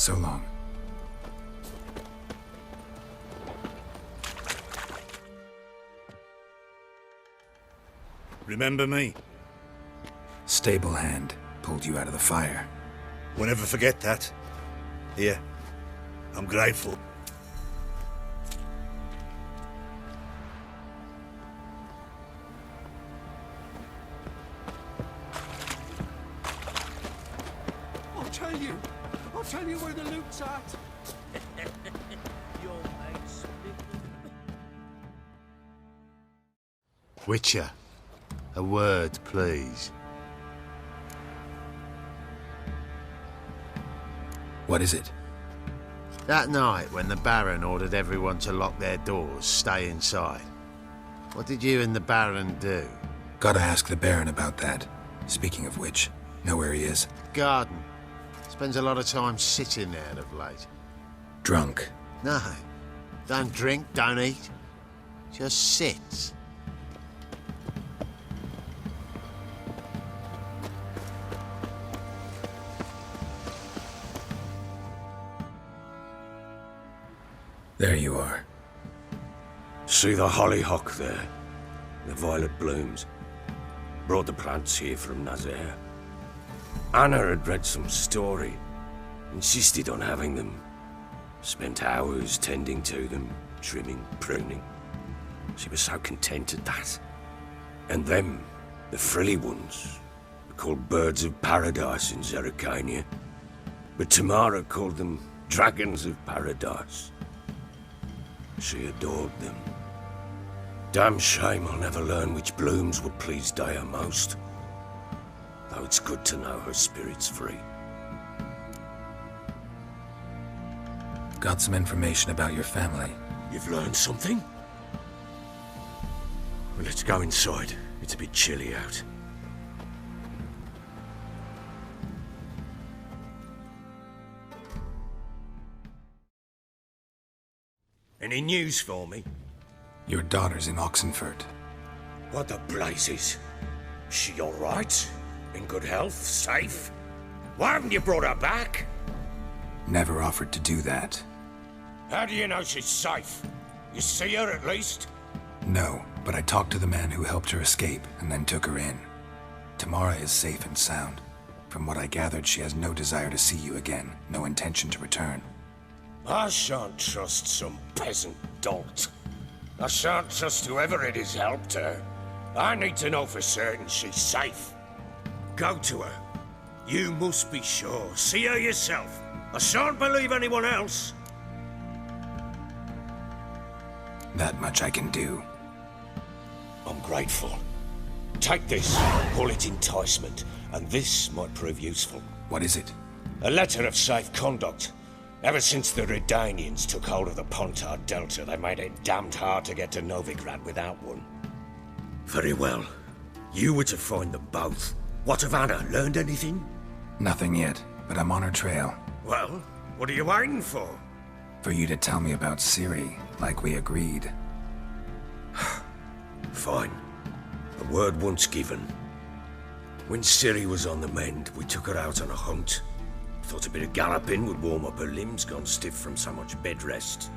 So long. Remember me? Stable hand pulled you out of the fire. Won't ever forget that. Here, I'm grateful. I'll tell you where the loot's at. Your mate's Witcher, a word, please. What is it? That night when the Baron ordered everyone to lock their doors, stay inside. What did you and the Baron do? Gotta ask the Baron about that. Speaking of which, know where he is? Garden. Spends a lot of time sitting there of late. Drunk. No. Don't drink, don't eat. Just sits. There you are. See the hollyhock there? The violet blooms. Brought the plants here from Nazaire. Anna had read some story. Insisted on having them. Spent hours tending to them, trimming, pruning. She was so content at that. And them, the frilly ones, are called birds of paradise in Zerrikania. But Tamara called them dragons of paradise. She adored them. Damn shame I'll never learn which blooms would please Daya most. Though it's good to know her spirit's free. Got some information about your family. You've learned something? Well, let's go inside. It's a bit chilly out. Any news for me? Your daughter's in Oxenfurt. What the blazes? She all right? In good health? Safe? Why haven't you brought her back? Never offered to do that. How do you know she's safe? You see her at least? No, but I talked to the man who helped her escape and then took her in. Tamara is safe and sound. From what I gathered, she has no desire to see you again, no intention to return. I shan't trust some peasant dolt. I shan't trust whoever it is helped her. I need to know for certain she's safe. Go to her. You must be sure. See her yourself. I shan't believe anyone else. That much I can do. I'm grateful. Take this. Call it enticement. And this might prove useful. What is it? A letter of safe conduct. Ever since the Redanians took hold of the Pontard Delta, they made it damned hard to get to Novigrad without one. Very well. You were to find them both. What of Anna? Learned anything? Nothing yet, but I'm on her trail. Well, what are you waiting for? For you to tell me about Ciri, like we agreed. Fine. A word once given. When Ciri was on the mend, we took her out on a hunt. Thought a bit of galloping would warm up her limbs, gone stiff from so much bed rest.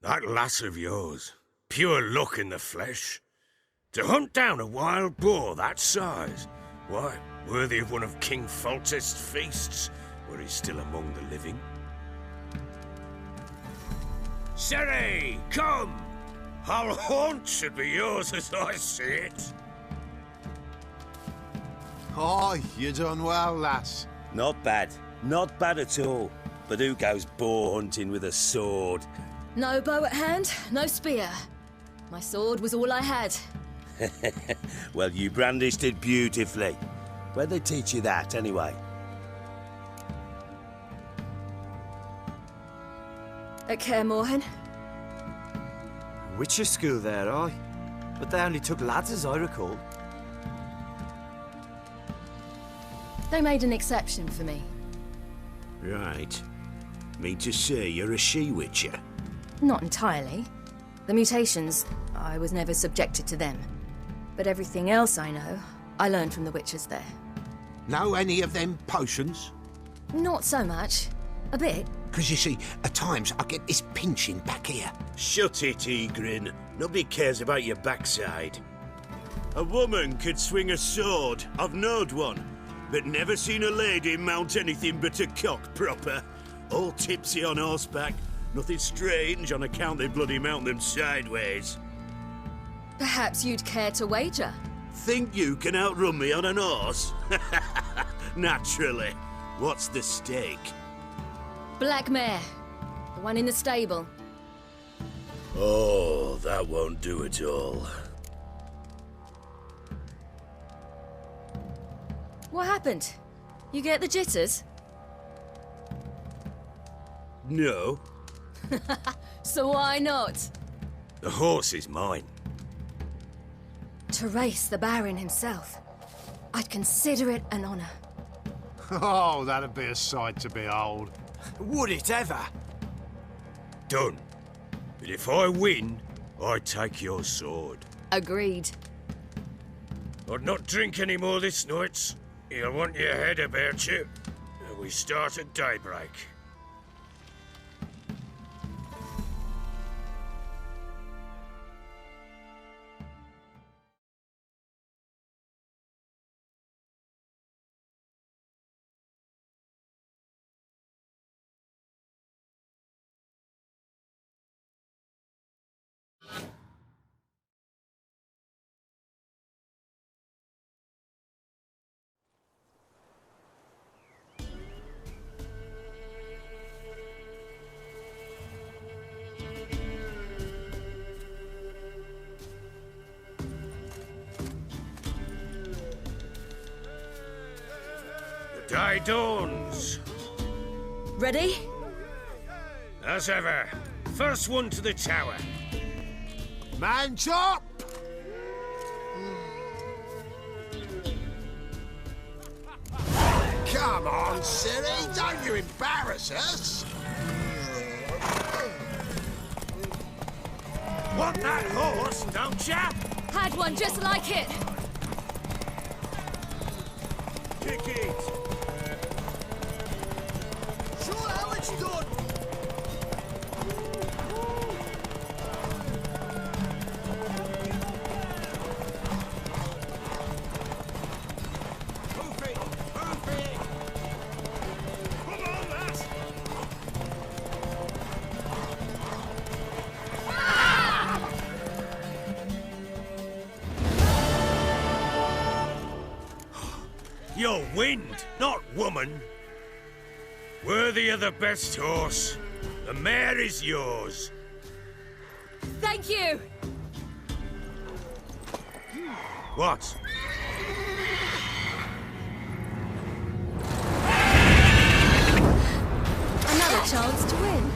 That lass of yours, pure luck in the flesh. To hunt down a wild boar that size, why, worthy of one of King Foltest's feasts, where he's still among the living. Ciri, come! Our haunt should be yours as I see it. Oh, you done well, lass. Not bad. Not bad at all. But who goes boar hunting with a sword? No bow at hand, no spear. My sword was all I had. Well, you brandished it beautifully. Where'd they teach you that, anyway? At Kaer Morhen. Witcher school there, aye. But they only took lads as I recall. They made an exception for me. Right. Mean to say you're a she-witcher? Not entirely. The mutations, I was never subjected to them. But everything else I know, I learned from the witches there. Know any of them potions? Not so much. A bit. Because you see, at times I get this pinching back here. Shut it, Egrin. Nobody cares about your backside. A woman could swing a sword. I've knowed one. But never seen a lady mount anything but a cock proper. All tipsy on horseback. Nothing strange on account they bloody mount them sideways. Perhaps you'd care to wager? Think you can outrun me on an horse? Naturally. What's the stake? Black mare. The one in the stable. Oh, that won't do it all. What happened? You get the jitters? No. So why not? The horse is mine. To race the Baron himself. I'd consider it an honor. Oh, that'd be a sight to behold. Would it ever? Done. But if I win, I take your sword. Agreed. I'd not drink any more this night. You'll want your head about you. We start at daybreak. Day dawns. Ready? As ever. First one to the tower. Man's up! Come on, Ciri, don't you embarrass us! Want that horse, don't ya? Had one just like it. Kick it. Show how it's done! Move it! Move it! Come on, lass! You're wind, not woman. Worthy of the best horse. The mare is yours. Thank you! What? Another chance to win.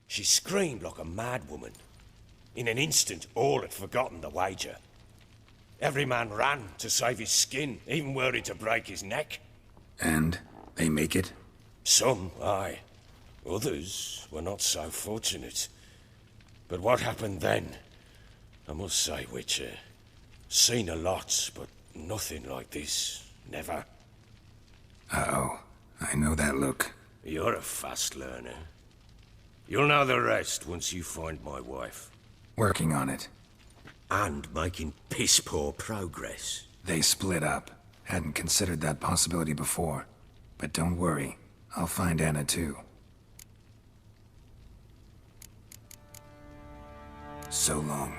She screamed like a mad woman. In an instant, all had forgotten the wager. Every man ran to save his skin, even worried to break his neck. And they make it? Some, aye. Others were not so fortunate. But what happened then? I must say, Witcher, seen a lot, but nothing like this. Never. Uh-oh. I know that look. You're a fast learner. You'll know the rest once you find my wife. Working on it. And making piss-poor progress. They split up. Hadn't considered that possibility before. But don't worry. I'll find Anna too. So long.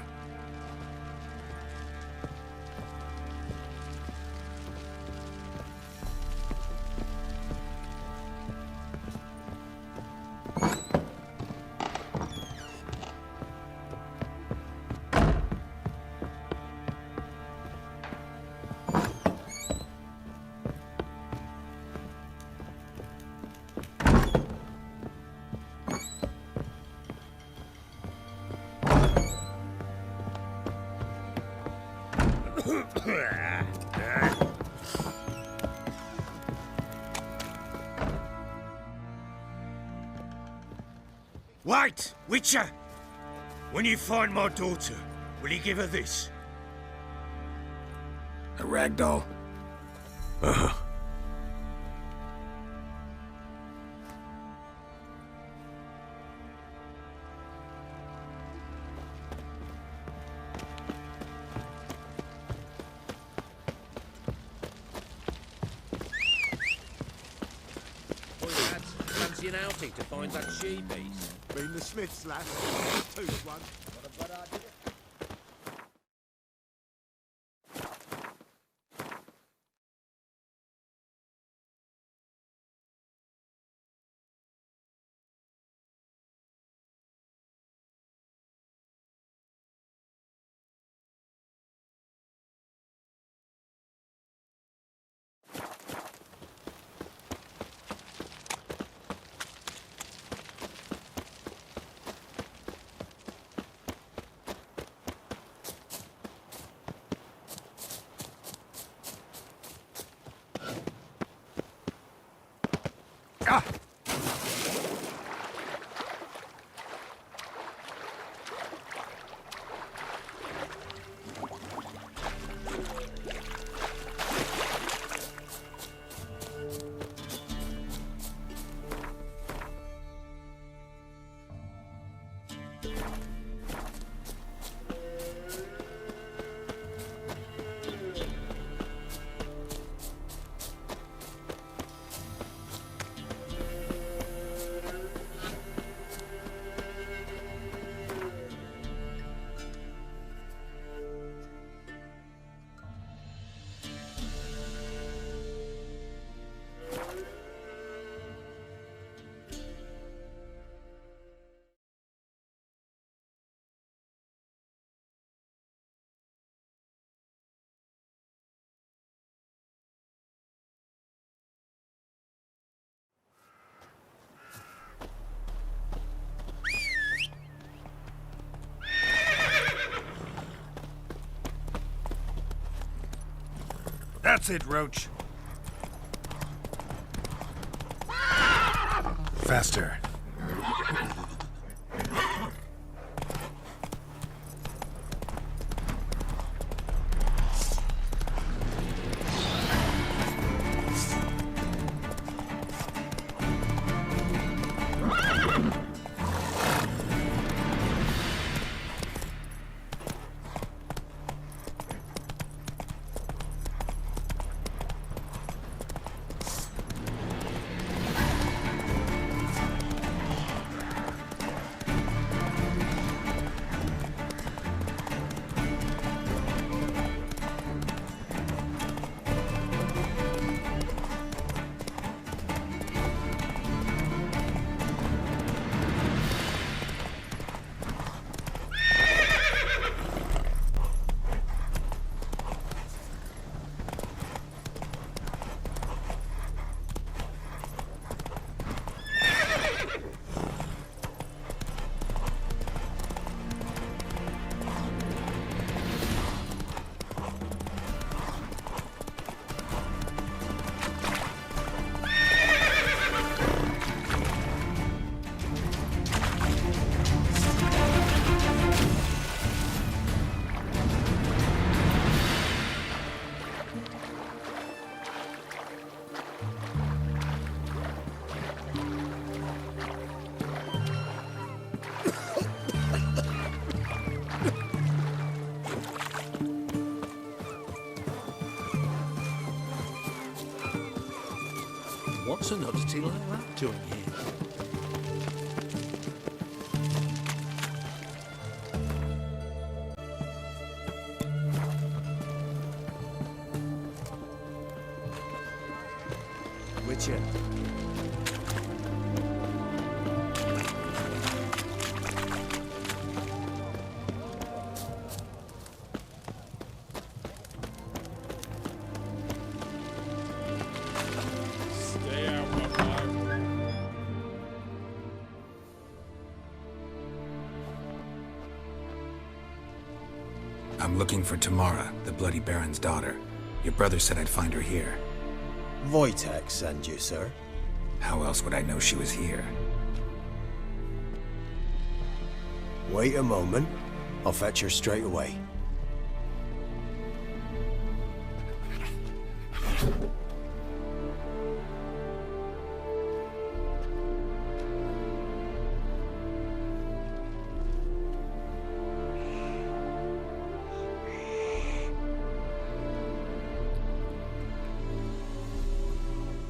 Wait, Witcher! When you find my daughter, will you give her this? A rag doll? Uh-huh. Fancy an outing to find that she-beast? Been the Smiths, lad. Tooth one. What a bad idea. That's it, Roach. Faster. What's an oddity like that doing here? Witcher. I'm looking for Tamara, the Bloody Baron's daughter. Your brother said I'd find her here. Wojtek sent you, sir. How else would I know she was here? Wait a moment. I'll fetch her straight away.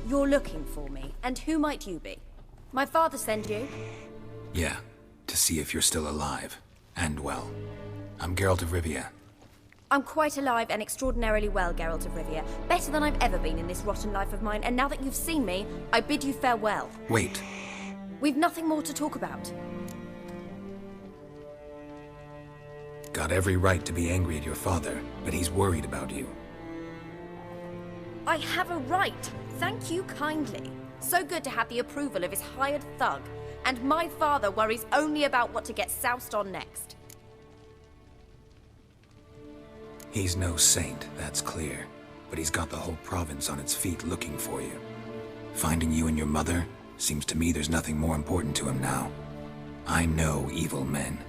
You're looking for me, and who might you be? My father sent you? Yeah, to see if you're still alive. And well. I'm Geralt of Rivia. I'm quite alive and extraordinarily well, Geralt of Rivia. Better than I've ever been in this rotten life of mine, and now that you've seen me, I bid you farewell. Wait. We've nothing more to talk about. Got every right to be angry at your father, but he's worried about you. I have a right. Thank you kindly. So good to have the approval of his hired thug. And my father worries only about what to get soused on next. He's no saint, that's clear. But he's got the whole province on its feet looking for you. Finding you and your mother, seems to me there's nothing more important to him now. I know evil men.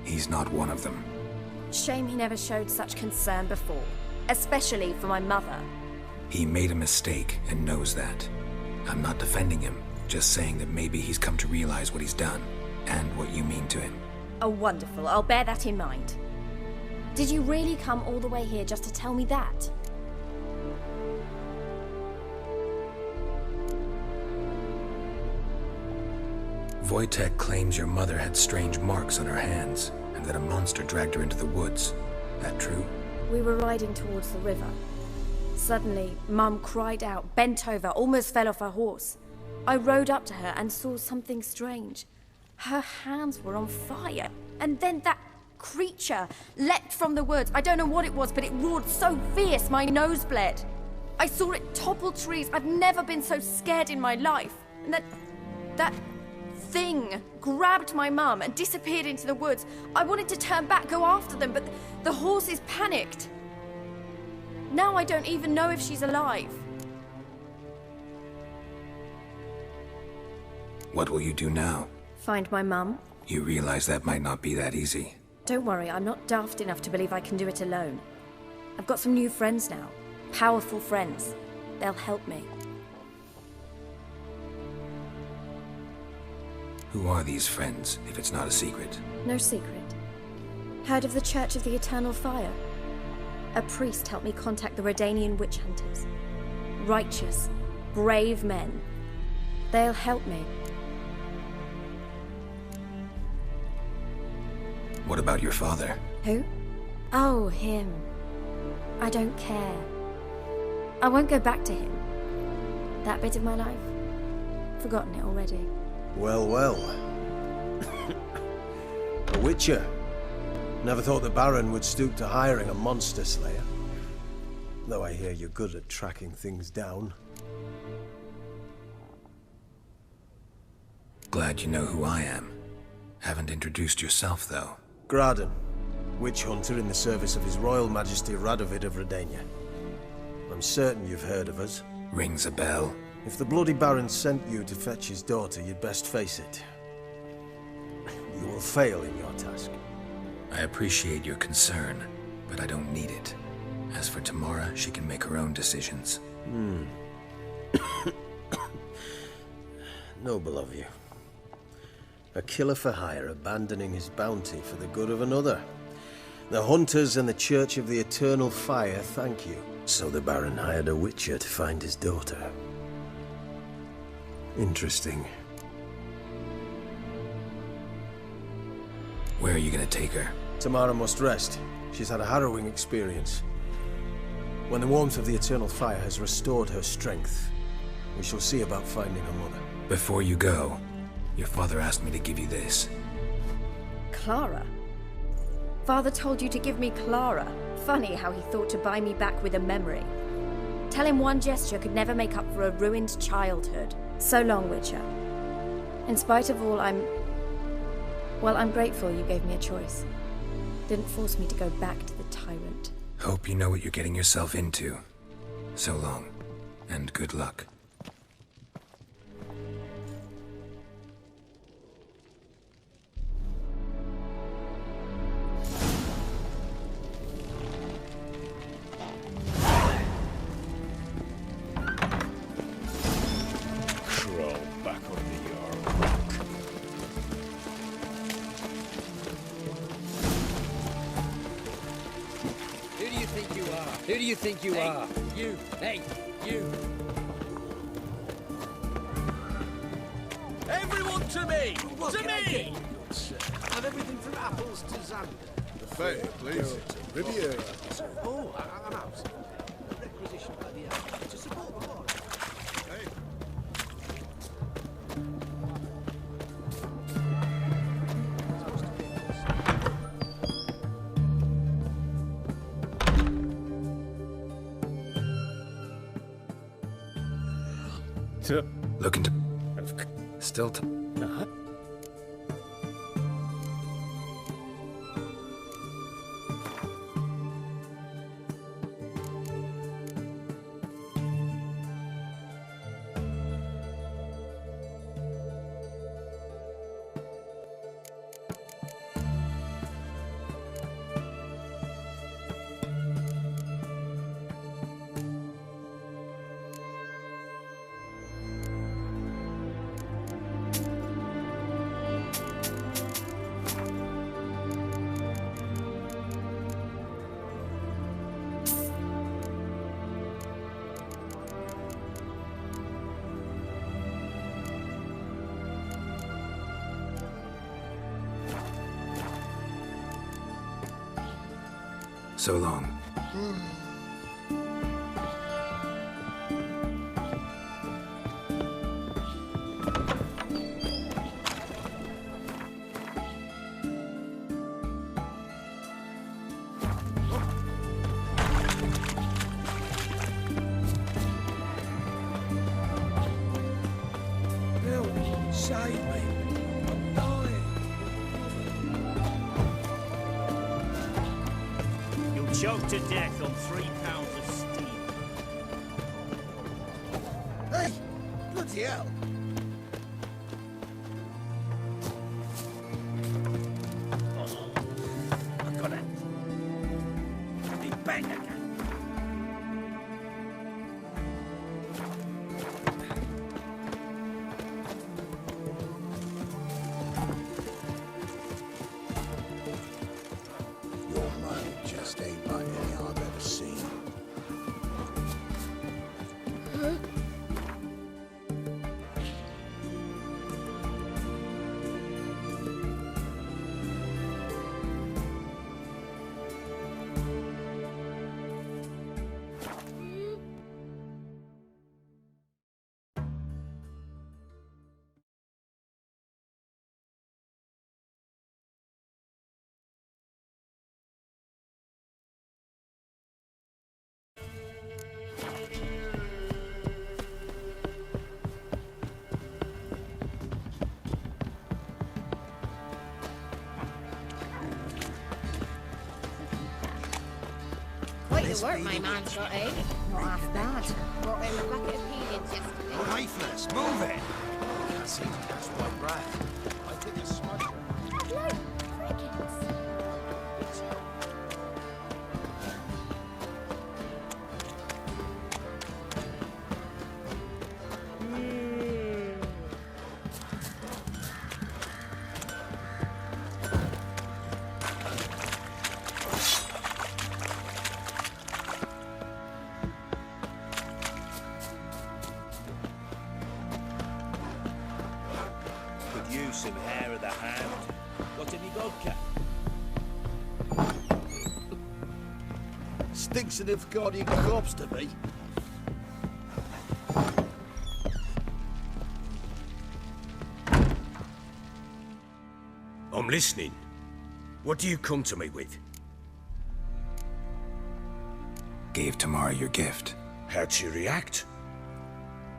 He's not one of them. Shame he never showed such concern before. Especially for my mother. He made a mistake and knows that. I'm not defending him, just saying that maybe he's come to realize what he's done, and what you mean to him. Oh, wonderful. I'll bear that in mind. Did you really come all the way here just to tell me that? Wojtek claims your mother had strange marks on her hands, and that a monster dragged her into the woods. That true? We were riding towards the river. Suddenly, Mum cried out, bent over, almost fell off her horse. I rode up to her and saw something strange. Her hands were on fire, and then that creature leapt from the woods. I don't know what it was, but it roared so fierce my nose bled. I saw it topple trees. I've never been so scared in my life. And that thing grabbed my mum and disappeared into the woods. I wanted to turn back, go after them, but the horses panicked. Now I don't even know if she's alive. What will you do now? Find my mum. You realize that might not be that easy. Don't worry, I'm not daft enough to believe I can do it alone. I've got some new friends now. Powerful friends. They'll help me. Who are these friends, if it's not a secret? No secret. Heard of the Church of the Eternal Fire? A priest helped me contact the Redanian witch hunters. Righteous, brave men. They'll help me. What about your father? Who? Oh, him. I don't care. I won't go back to him. That bit of my life? Forgotten it already. Well, well. A witcher. Never thought the Baron would stoop to hiring a monster slayer. Though I hear you're good at tracking things down. Glad you know who I am. Haven't introduced yourself, though. Graden, witch hunter in the service of His Royal Majesty Radovid of Redania. I'm certain you've heard of us. Rings a bell. If the Bloody Baron sent you to fetch his daughter, you'd best face it. You will fail in your task. I appreciate your concern, but I don't need it. As for Tamara, she can make her own decisions. Noble of you. A killer for hire abandoning his bounty for the good of another. The hunters and the Church of the Eternal Fire thank you. So the Baron hired a witcher to find his daughter. Interesting. Where are you gonna take her? Tamara must rest. She's had a harrowing experience. When the warmth of the Eternal Fire has restored her strength, we shall see about finding her mother. Before you go, your father asked me to give you this. Clara? Father told you to give me Clara. Funny how he thought to buy me back with a memory. Tell him one gesture could never make up for a ruined childhood. So long, Witcher. In spite of all, I'm grateful you gave me a choice. Didn't force me to go back to the tyrant. Hope you know what you're getting yourself into. So long, and good luck. Crawl back under your rock. Who do you think you are? Who do you think you are? You! Hey! You! Everyone to me! What To can I me! get you, good sir? Have everything from apples to Xander. The fair, please. Riviera. Oh, I'm out. A requisition by the Aard to support the war. Hey. Looking to... Still to... So long. Help! Save me! I'm dying! You'll choke to death on 3 pounds of steam. Hey! Bloody hell! I got it! He bang again! Your money just ain't like any I've ever seen. Quite the work my man's got, eh? Not half bad. Brought him a bucket of peelings yesterday. Oh, Lifeless, move it! Can't seem to catch my breath. I think it's smoking. Could use some hair of the hound. Got any vodka? Stinks of the guardian corpse to me. I'm listening. What do you come to me with? Gave Tamara your gift. How'd she react?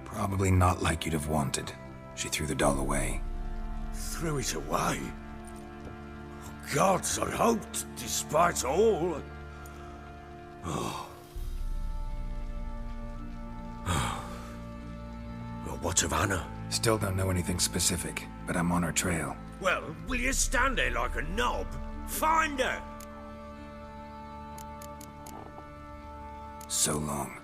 Probably not like you'd have wanted. She threw the doll away. Threw it away? Oh, gods, I hoped, despite all. Well, what of Anna? Still don't know anything specific, but I'm on her trail. Well, will you stand there like a knob? Find her! So long.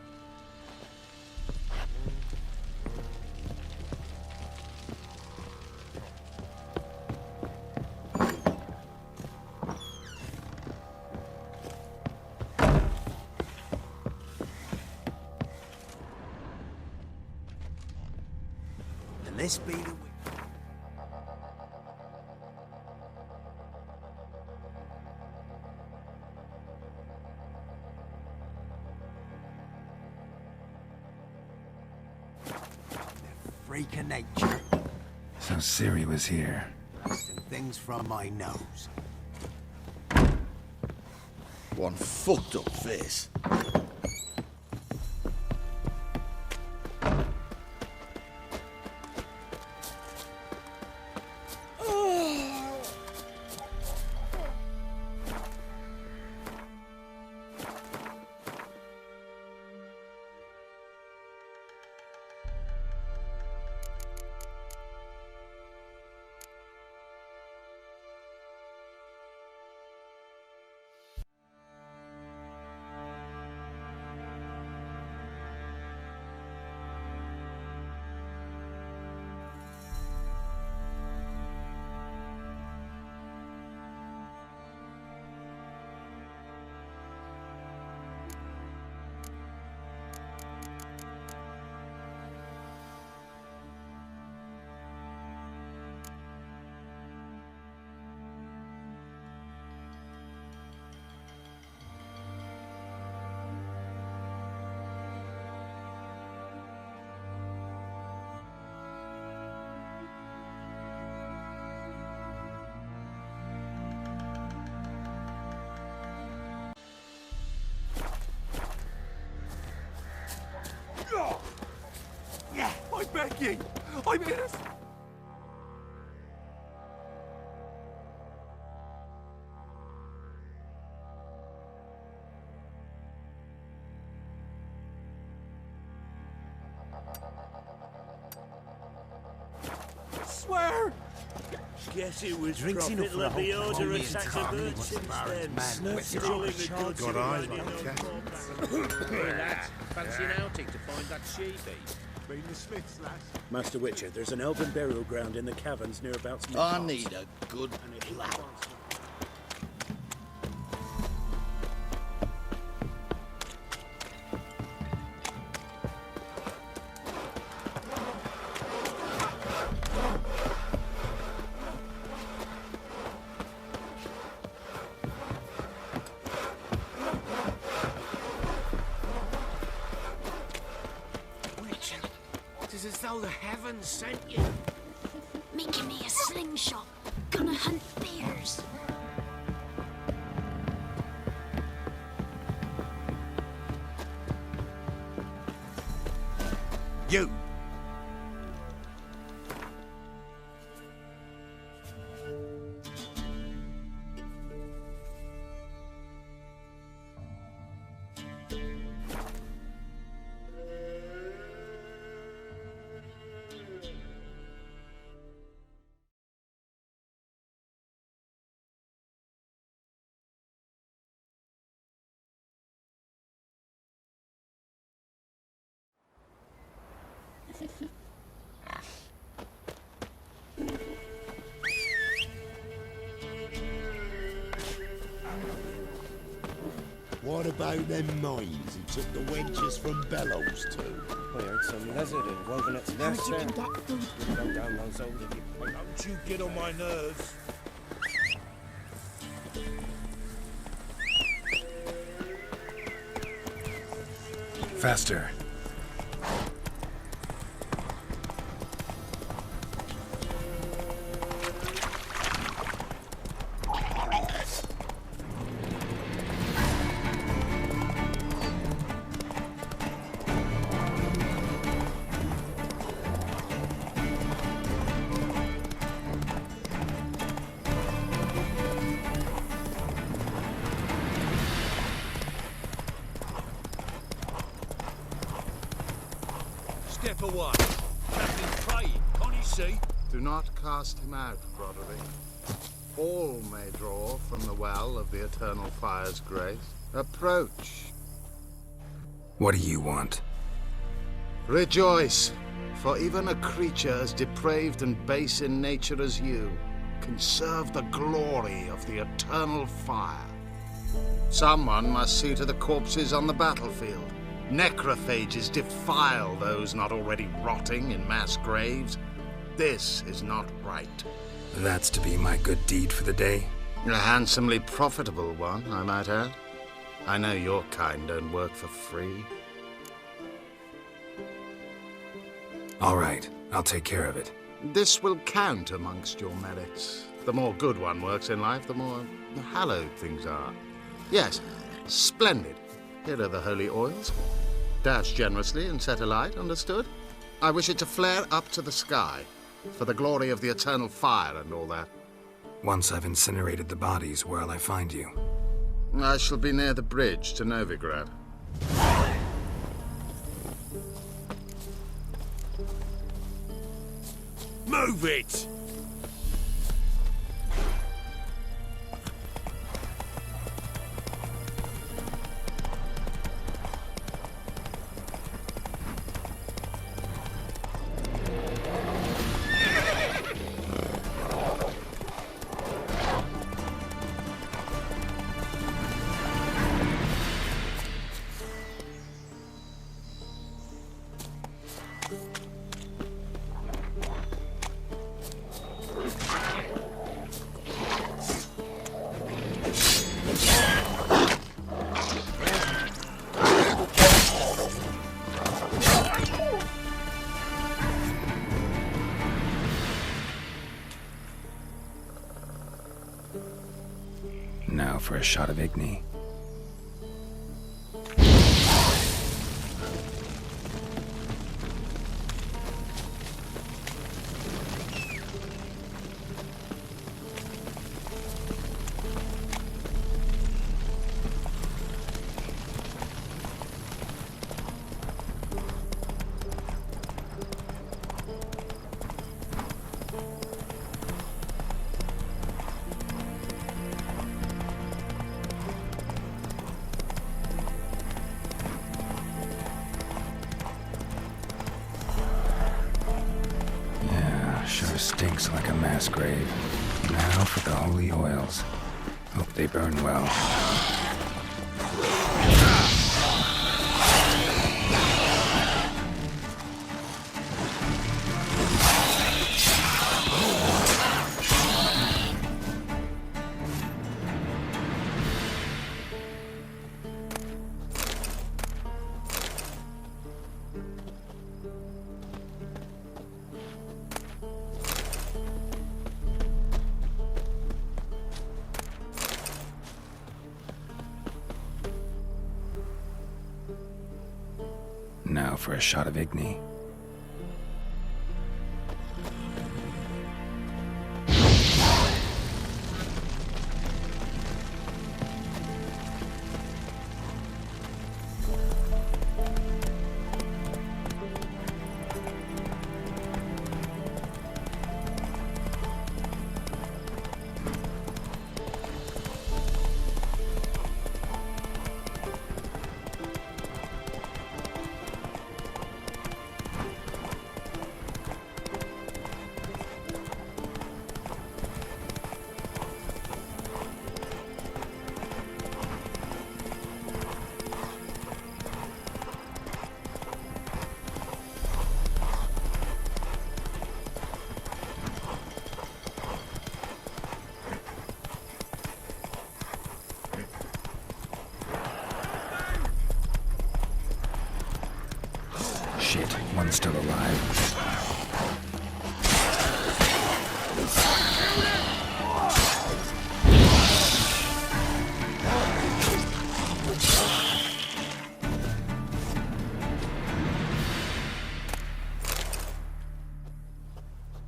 And this be the... Freak of nature. So Ciri was here. Some things from my nose. One fucked up face. Yeah, I'm begging. I'm innocent. I swear. Guess it was Drinks enough for a profit whole the order army of and Saxon carny birds was the since Baron's then. man with the Drilling arms. the goods Got in eyes the like a cat. Hey lads, fancy an outing to find that sheathe? Been the Smiths, lass. Master Witcher, there's an elven burial ground in the caverns near about Smith I House. need a good plow. It's as though the heavens sent you. Making me a slingshot. Gonna hunt bears. You! What about them mines who took the wenches from Bellows to? I heard some lizard and woven its nest there. Go down those old of you. Don't you get on my nerves. Faster. step away. Captain's praying, can't you see? Do not cast him out, Broderick. All may draw from the well of the eternal fire's grace. Approach. What do you want? Rejoice, for even a creature as depraved and base in nature as you can serve the glory of the eternal fire. Someone must see to the corpses on the battlefield. Necrophages defile those not already rotting in mass graves. This is not right. That's to be my good deed for the day? A handsomely profitable one, I might add. I know your kind don't work for free. All right, I'll take care of it. This will count amongst your merits. The more good one works in life, the more hallowed things are. Yes, splendid. Here are the holy oils. Dash generously and set alight, understood? I wish it to flare up to the sky, for the glory of the eternal fire and all that. Once I've incinerated the bodies, where'll I find you? I shall be near the bridge to Novigrad. Move it! Now for a shot of Igni. Stinks like a mass grave. Now for the holy oils. Hope they burn well. Now for a shot of Igni. Shit, one's still alive.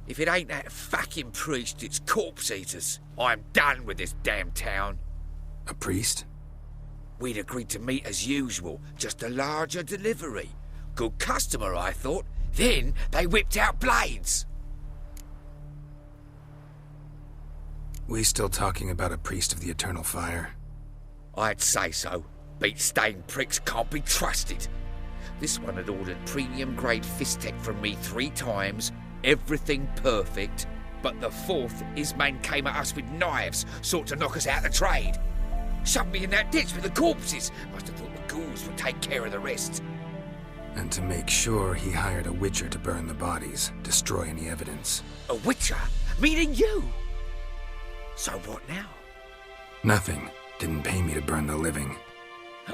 If it ain't that fucking priest, it's corpse eaters. I'm done with this damn town. A priest? We'd agreed to meet as usual, just a larger delivery. Good customer, I thought. Then they whipped out blades. We still talking about a priest of the eternal fire? I'd say so. Beat-stained pricks can't be trusted. This one had ordered premium-grade fist tech from me 3 times, everything perfect, but the 4th, his man came at us with knives, sought to knock us out of the trade. Shoved me in that ditch with the corpses. Must have thought the ghouls would take care of the rest. And to make sure, he hired a witcher to burn the bodies, destroy any evidence. A witcher? Meaning you? So what now? Nothing. Didn't pay me to burn the living.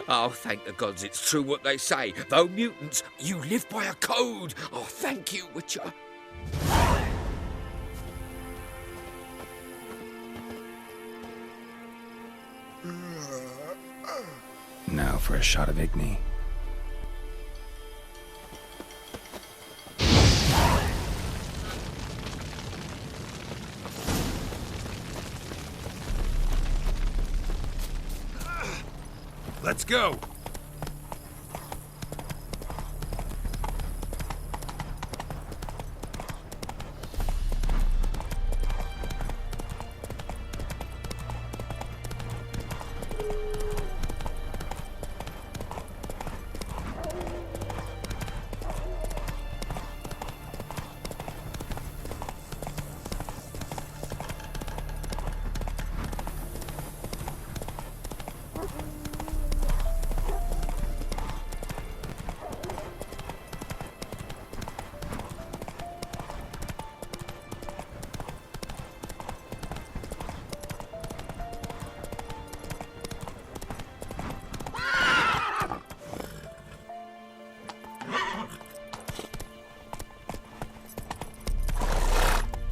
Oh, thank the gods it's true what they say. Though mutants, you live by a code. Oh, thank you, Witcher. Now for a shot of Igni. Let's go!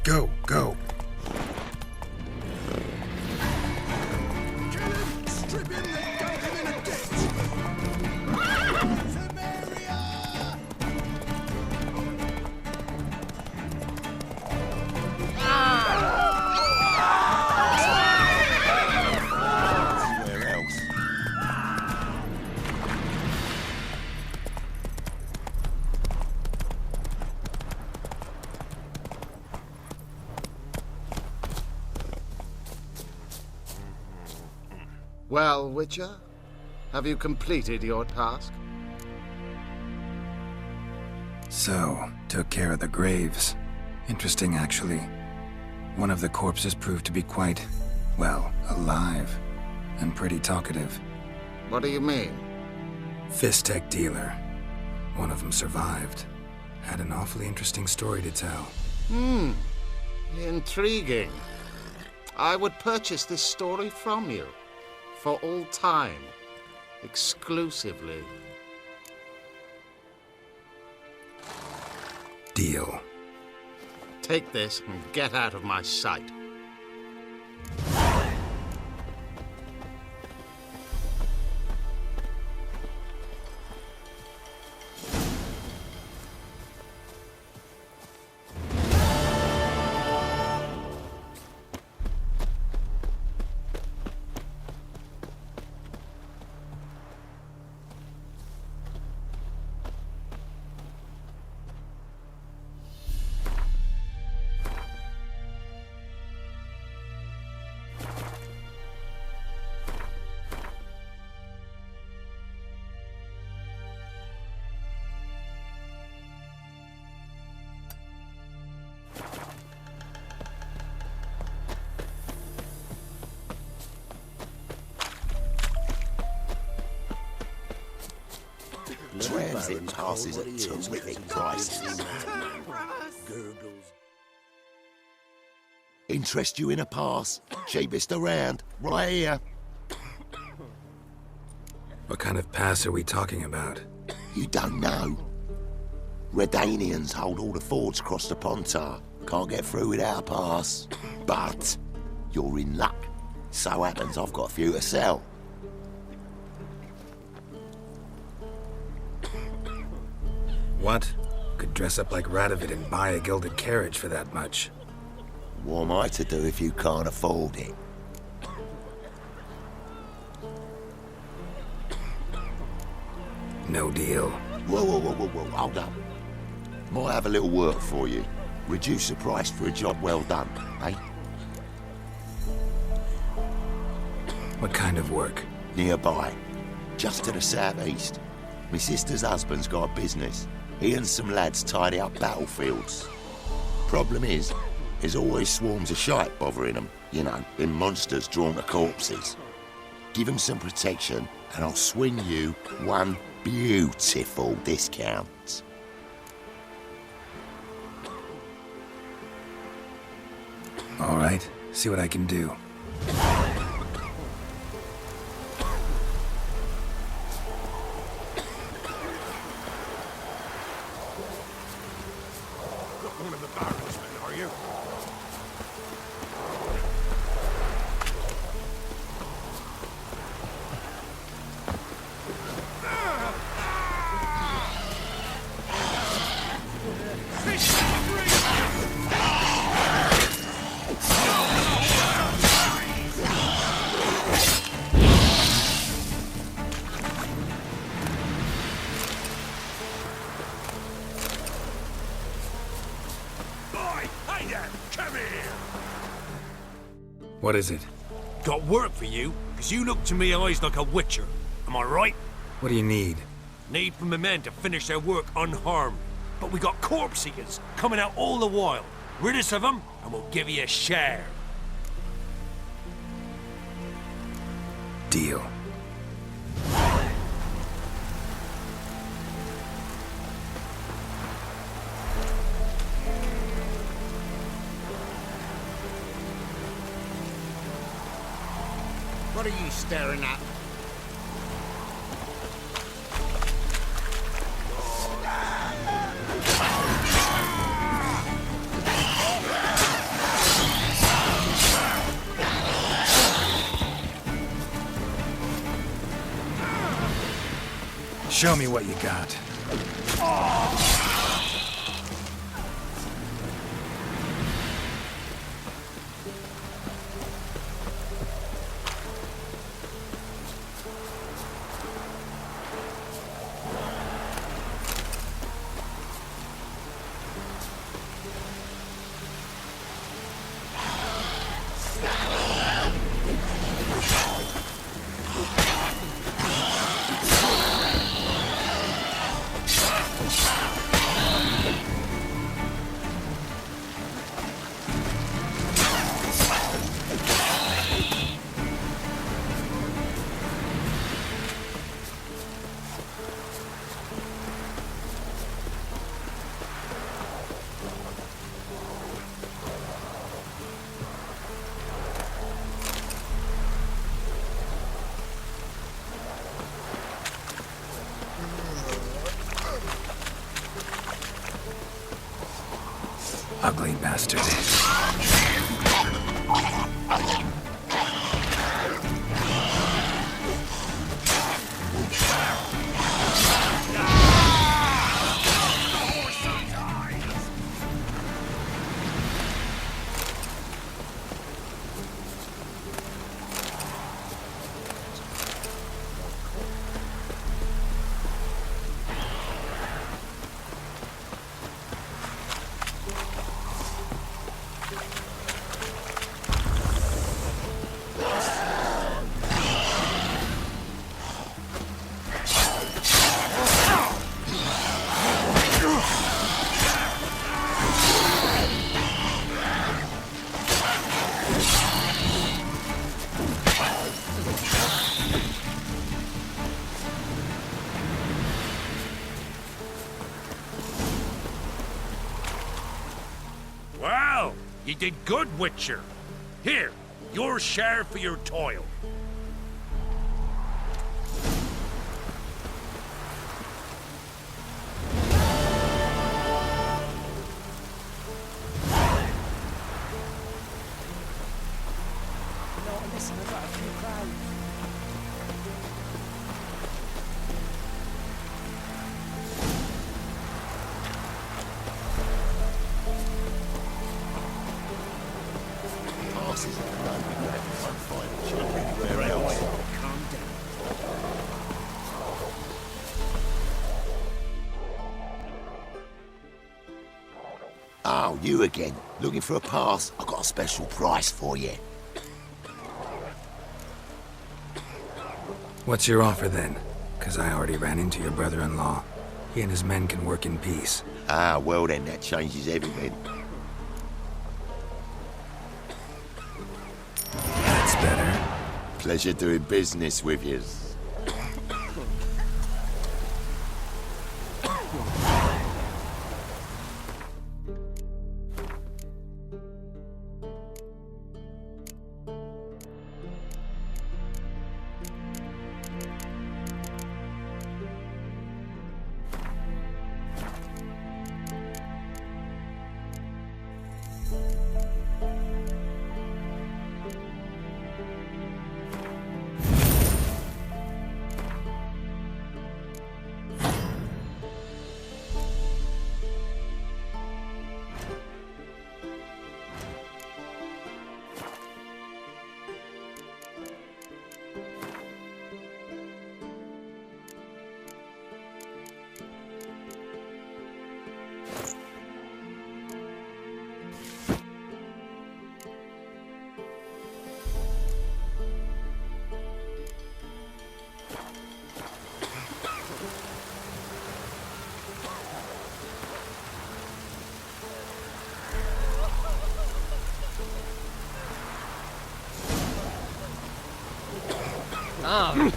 Go, go. Kill him! Strip him, then dunk him in a ditch! Where else? Well, Witcher, have you completed your task? So, took care of the graves. Interesting, actually. One of the corpses proved to be quite, well, alive. And pretty talkative. What do you mean? Fist tech dealer. One of them survived. Had an awfully interesting story to tell. Intriguing. I would purchase this story from you. For all time. Exclusively. Deal. Take this and get out of my sight. Transit passes at terrific prices. Interest you in a pass? Cheapest around, right here. What kind of pass are we talking about? You don't know. Redanians hold all the fords across the Pontar. Can't get through without a pass. But you're in luck. So happens I've got a few to sell. What? Could dress up like Radovid and buy a gilded carriage for that much. What am I to do if you can't afford it? No deal. Whoa, hold up. Might have a little work for you. Reduce the price for a job well done, eh? What kind of work? Nearby. Just to the southeast. My sister's husband's got a business. He and some lads tidy up battlefields. Problem is, there's always swarms of shite bothering them. You know, them monsters drawn to corpses. Give them some protection, and I'll swing you one beautiful discount. All right, see what I can do. One of the barrels, men, are you? What is it? Got work for you, because you look to me eyes like a witcher. Am I right? What do you need? Need for my men to finish their work unharmed. But we got corpse seekers coming out all the while. Rid us of them, and we'll give you a share. Deal. What are you staring at? Show me what you got. Ugly bastard. You did good, Witcher. Here, your share for your toil. You again. Looking for a pass? I got a special price for you. What's your offer then? Because I already ran into your brother-in-law. He and his men can work in peace. Ah, well then, that changes everything. That's better. Pleasure doing business with you. Ah.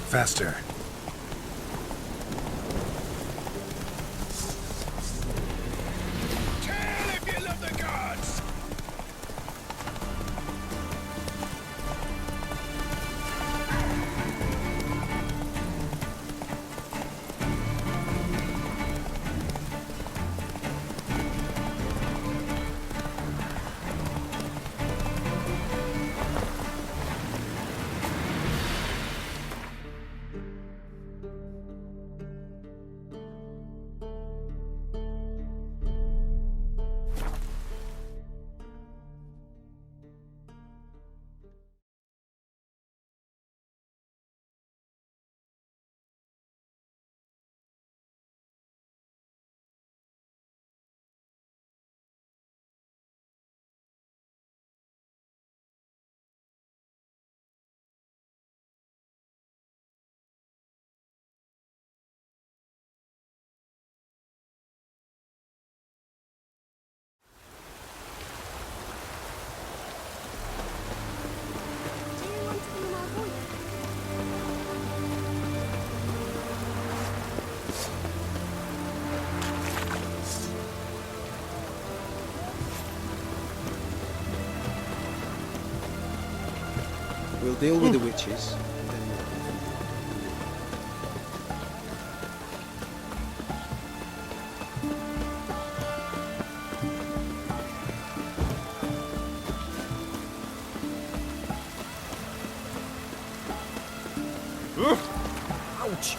Faster. Kill if you love the gods! We'll deal with the witches. Ouch!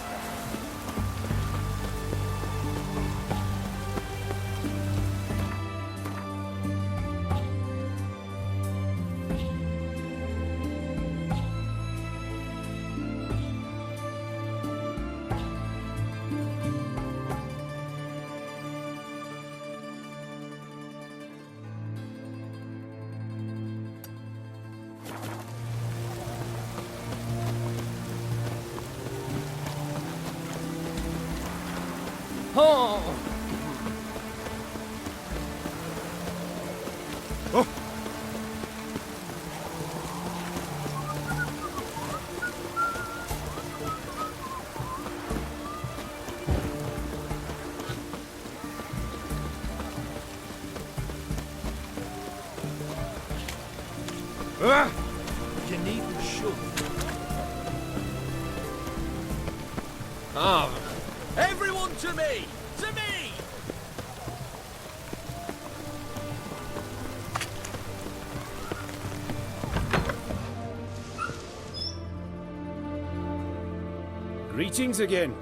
Oh! Oh! You need the shoe. Everyone to me! To me! Greetings again.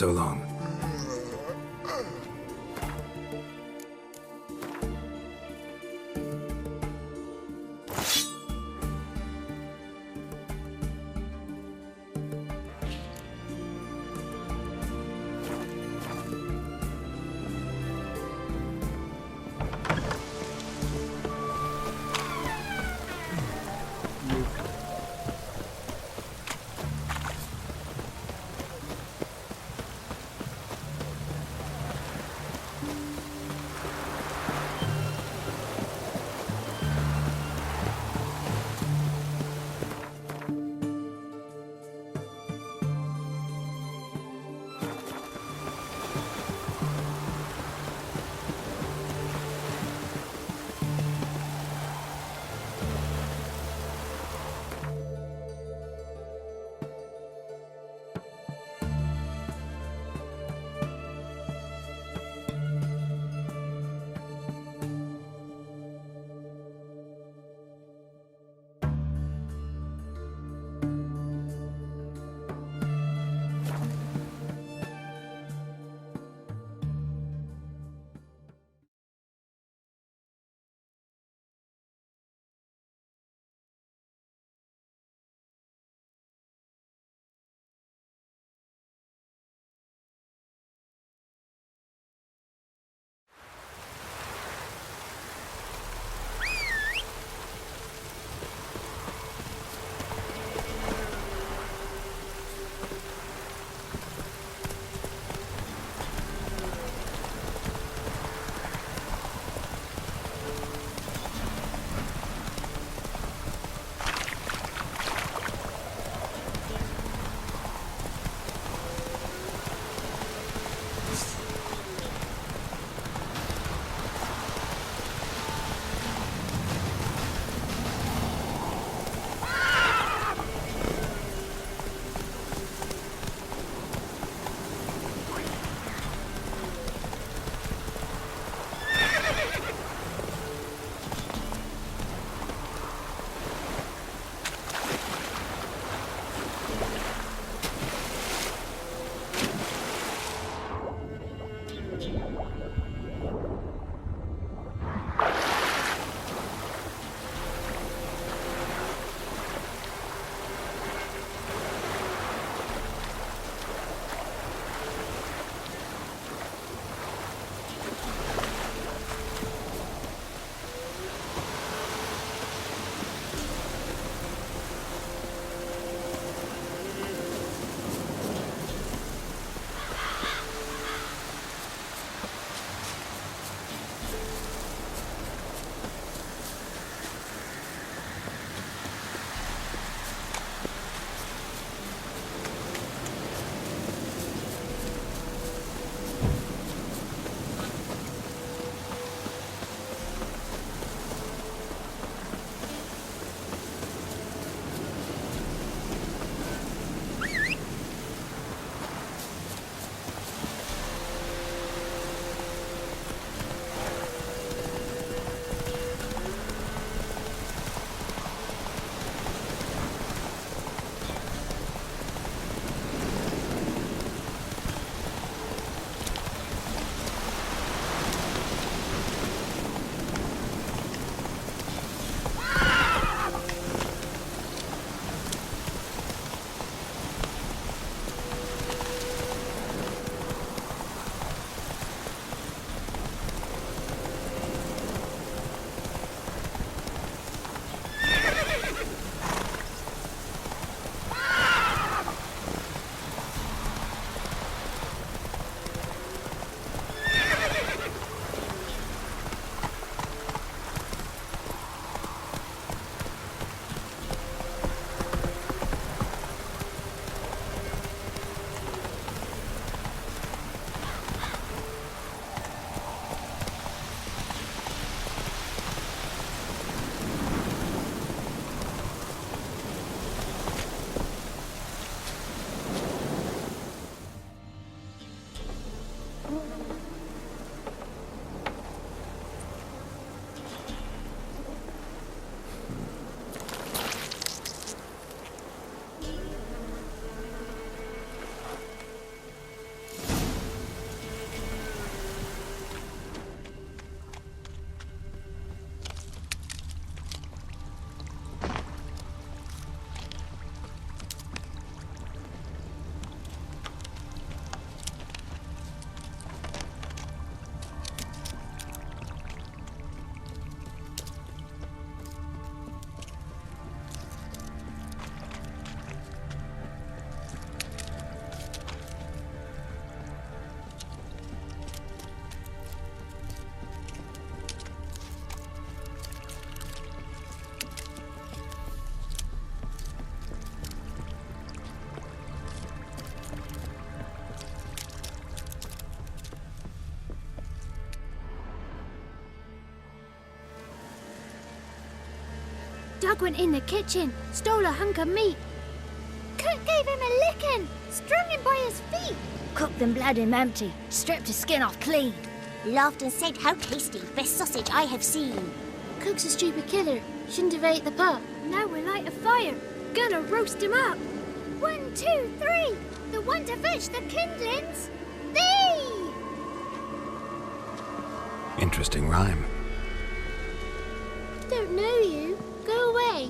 So long. Doug went in the kitchen, stole a hunk of meat. Cook gave him a licking, strung him by his feet. Cooked and bled him empty, stripped his skin off clean. Laughed and said, "How tasty, best sausage I have seen." Cook's a stupid killer, shouldn't have ate the pup. Now we'll light a fire, gonna roast him up. 1, 2, 3, the one to fetch the kindlings, thee! Interesting rhyme. Don't know you, go away.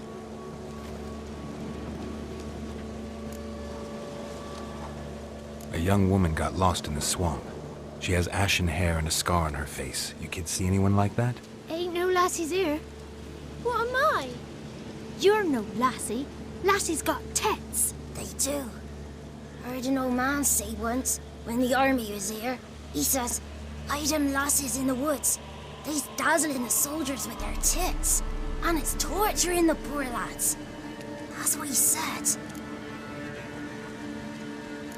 A young woman got lost in the swamp. She has ashen hair and a scar on her face. You kids see anyone like that? Ain't no lassies here. What am I? You're no lassie. Lassies got tits. They do. Heard an old man say once, when the army was here, he says, "I them lassies in the woods. They's dazzling the soldiers with their tits. And it's torturing the poor lads." That's what he said.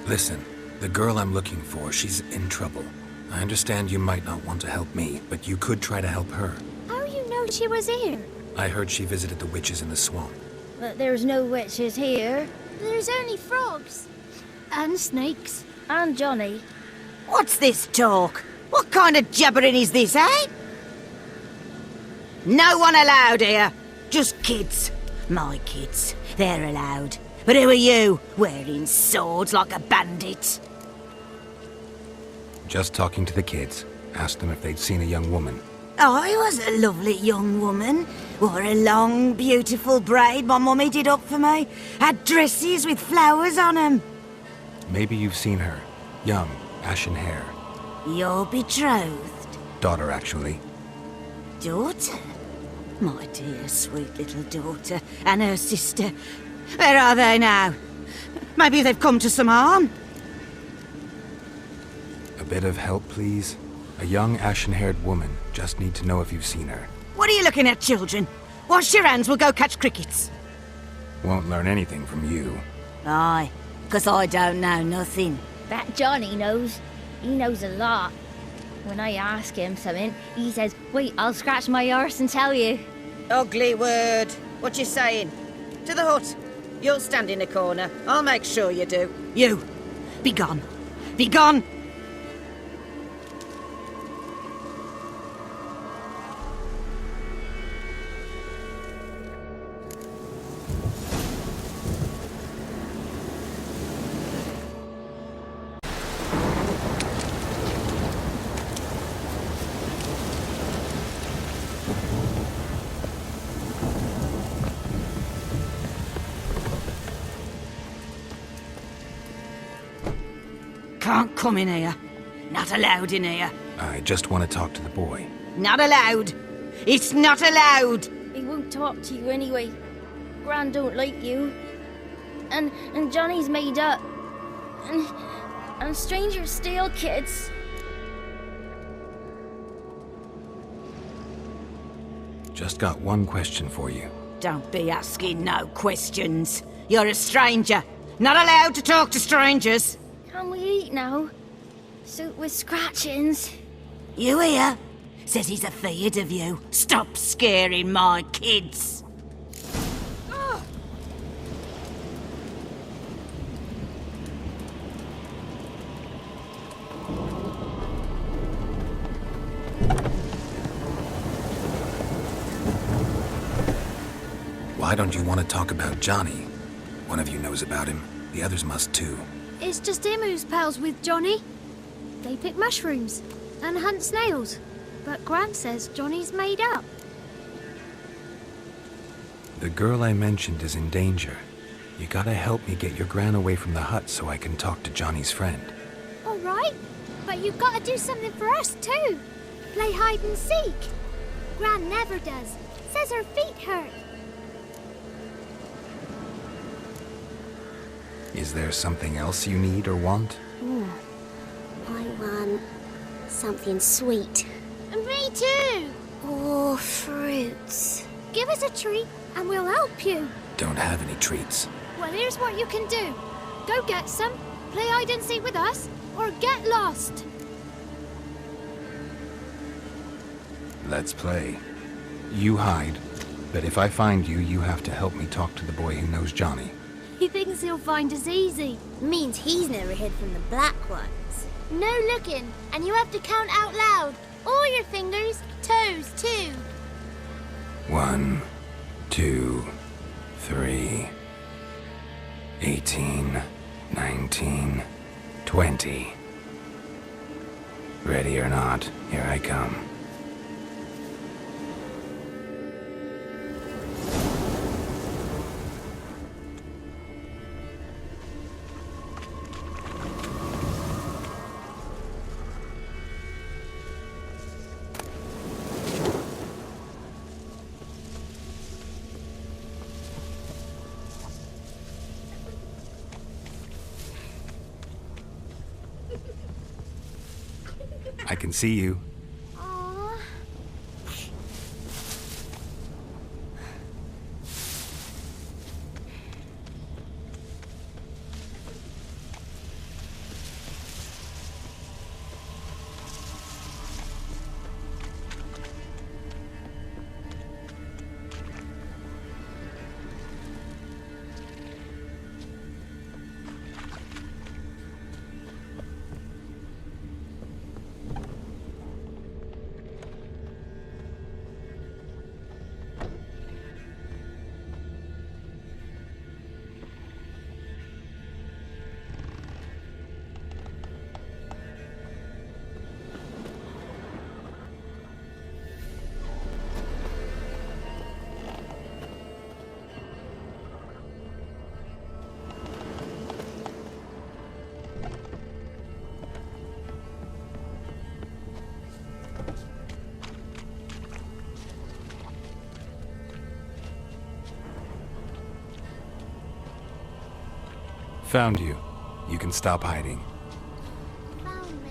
Listen, the girl I'm looking for, she's in trouble. I understand you might not want to help me, but you could try to help her. How you know she was here? I heard she visited the witches in the swamp. But there's no witches here. There's only frogs. And snakes. And Johnny. What's this talk? What kind of jabbering is this, eh? No one allowed here. Just kids. My kids. They're allowed. But who are you, wearing swords like a bandit? Just talking to the kids. Asked them if they'd seen a young woman. I was a lovely young woman. Wore a long, beautiful braid my mummy did up for me. Had dresses with flowers on 'em. Maybe you've seen her. Young, ashen hair. Your betrothed? Daughter, actually. Daughter? My dear, sweet little daughter. And her sister. Where are they now? Maybe they've come to some harm? A bit of help, please? A young, ashen-haired woman. Just need to know if you've seen her. What are you looking at, children? Wash your hands, we'll go catch crickets. Won't learn anything from you. Aye, 'cause I don't know nothing. That Johnny knows. He knows a lot. When I ask him something, he says, "Wait, I'll scratch my arse and tell you." Ugly word. What you saying? To the hut. You'll stand in a corner. I'll make sure you do. You, be gone. Be gone! Can't come in here. Not allowed in here. I just want to talk to the boy. Not allowed. It's not allowed. He won't talk to you anyway. Gran don't like you. And Johnny's made up. And strangers steal kids. Just got one question for you. Don't be asking no questions. You're a stranger. Not allowed to talk to strangers. Can we eat now? Soup with scratchings. You hear? Says he's afeard of you. Stop scaring my kids. Why don't you want to talk about Johnny? One of you knows about him. The others must too. It's just him who's pals with Johnny. They pick mushrooms and hunt snails. But Gran says Johnny's made up. The girl I mentioned is in danger. You gotta help me get your gran away from the hut so I can talk to Johnny's friend. All right, but you've got to do something for us too. Play hide and seek. Gran never does. Says her feet hurt. Is there something else you need or want? I want something sweet. Me too. Oh, fruits. Give us a treat and we'll help you. Don't have any treats. Well, here's what you can do. Go get some, play hide and seek with us, or get lost. Let's play. You hide, But if I find you, you have to help me talk to the boy who knows Johnny. He thinks he'll find us easy. Means he's never hid from the black ones. No looking, and you have to count out loud. All your fingers, toes too. 1, 2, 3, 18, 19, 20. Ready or not, here I come. I can see you. Aww. Found you. You can stop hiding. Found me.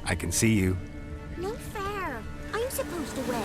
I can see you. No fair. I'm supposed to win.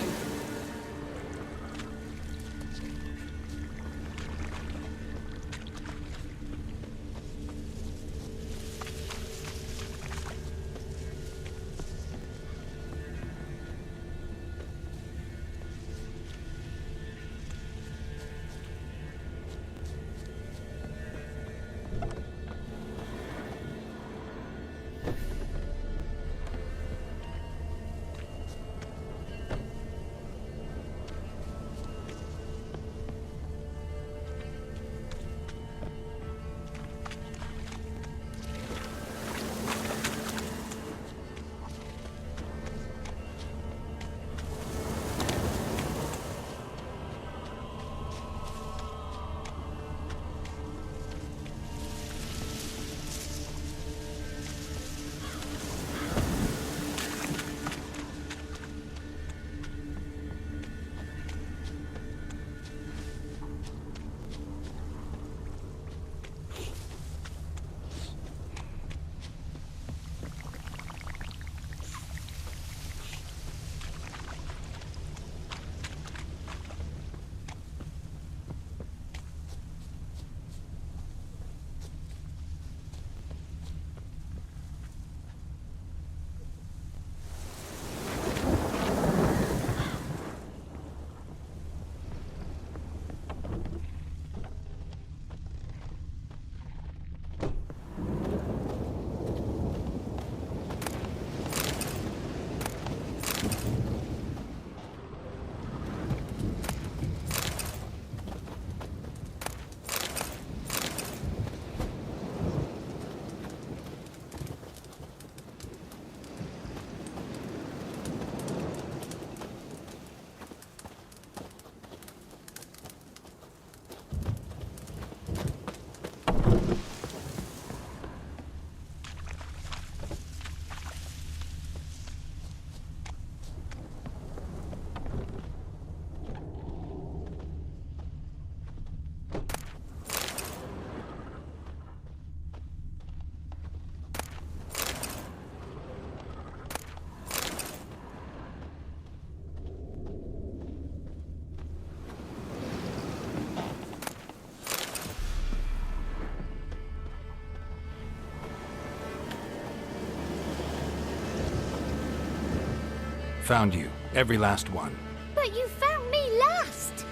Found you. Every last one. But you found me last.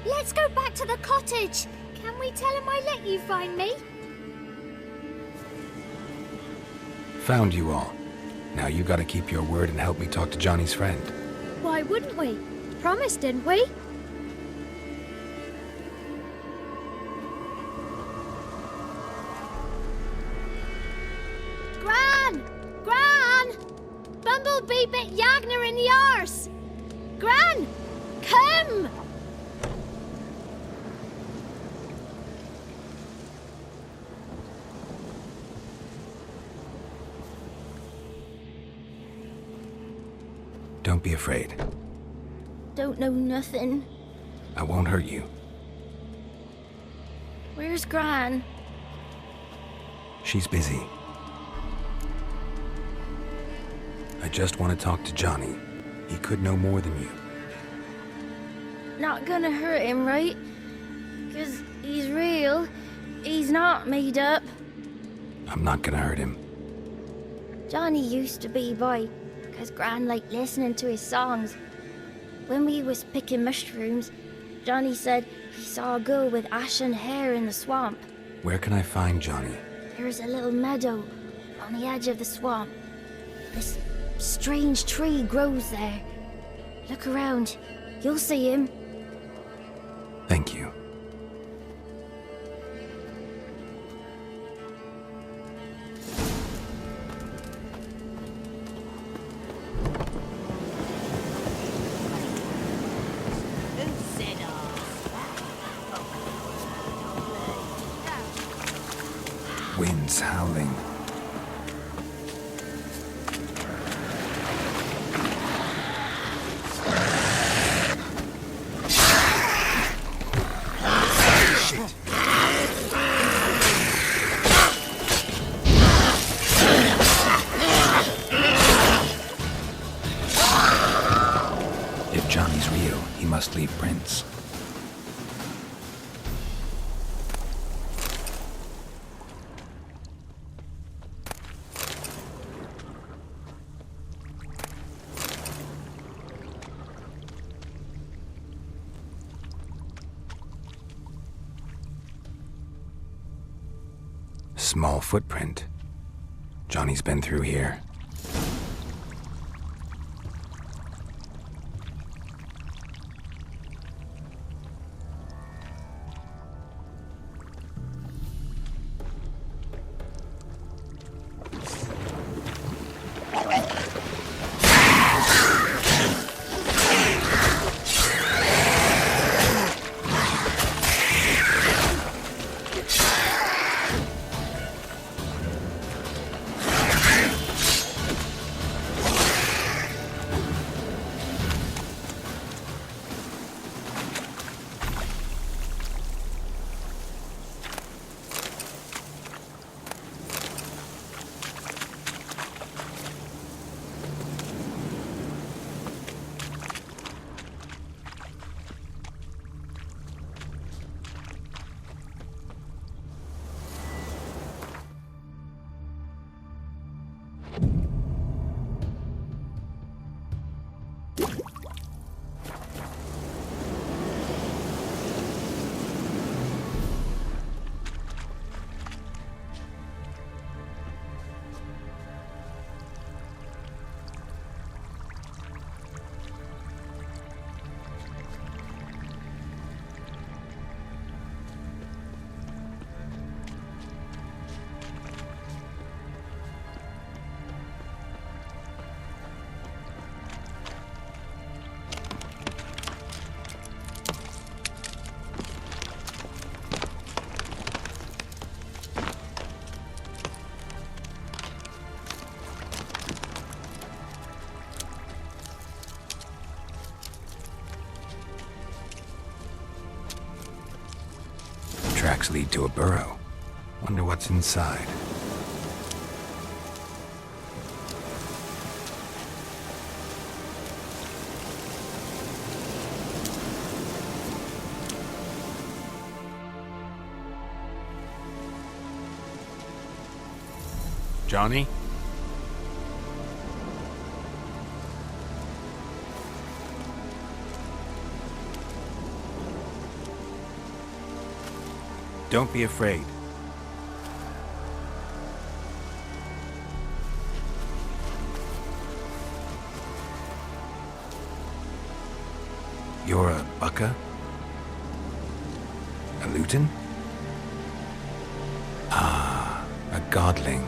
Let's go back to the cottage. Can we tell him I let you find me? Found you all. Now you gotta keep your word and help me talk to Johnny's friend. Why wouldn't we? Promised, didn't we? Gran! Gran! Bumblebee bit Yagner in the arse! Gran! Come! Don't be afraid. Don't know nothing. I won't hurt you. Where's Gran? She's busy. I just want to talk to Johnny. He could know more than you. Not gonna hurt him, right? 'Cause he's real. He's not made up. I'm not gonna hurt him. Johnny used to be by, 'cause Gran liked listening to his songs. When we was picking mushrooms, Johnny said he saw a girl with ashen hair in the swamp. Where can I find Johnny? There's a little meadow on the edge of the swamp. This strange tree grows there. Look around. You'll see him. Thank you. Wind's howling. If Johnny's real, he must leave prints. Small footprint. Johnny's been through here. Tracks lead to a burrow. Wonder what's inside. Johnny? Don't be afraid. You're a Bucka? A Luton? Ah, a godling.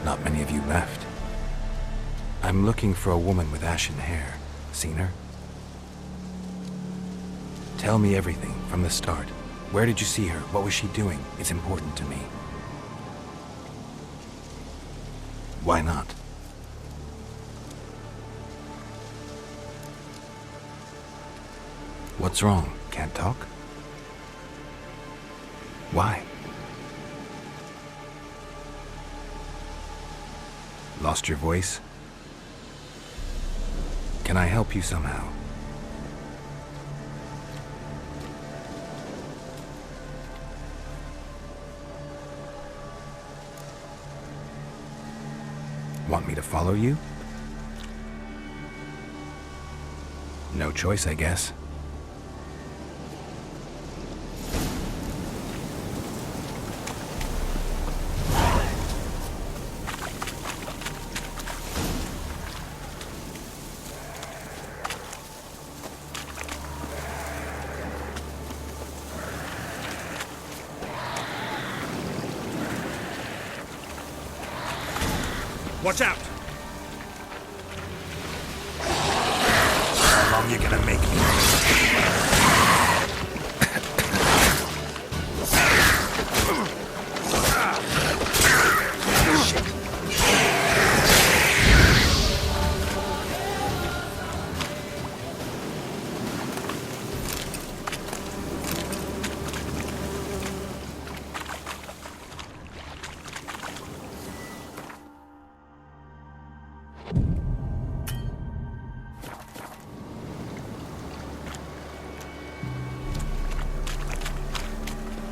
Not many of you left. I'm looking for a woman with ashen hair. Seen her? Tell me everything, from the start. Where did you see her? What was she doing? It's important to me. Why not? What's wrong? Can't talk? Why? Lost your voice? Can I help you somehow? Want me to follow you? No choice, I guess. Watch out! How long you gonna make me?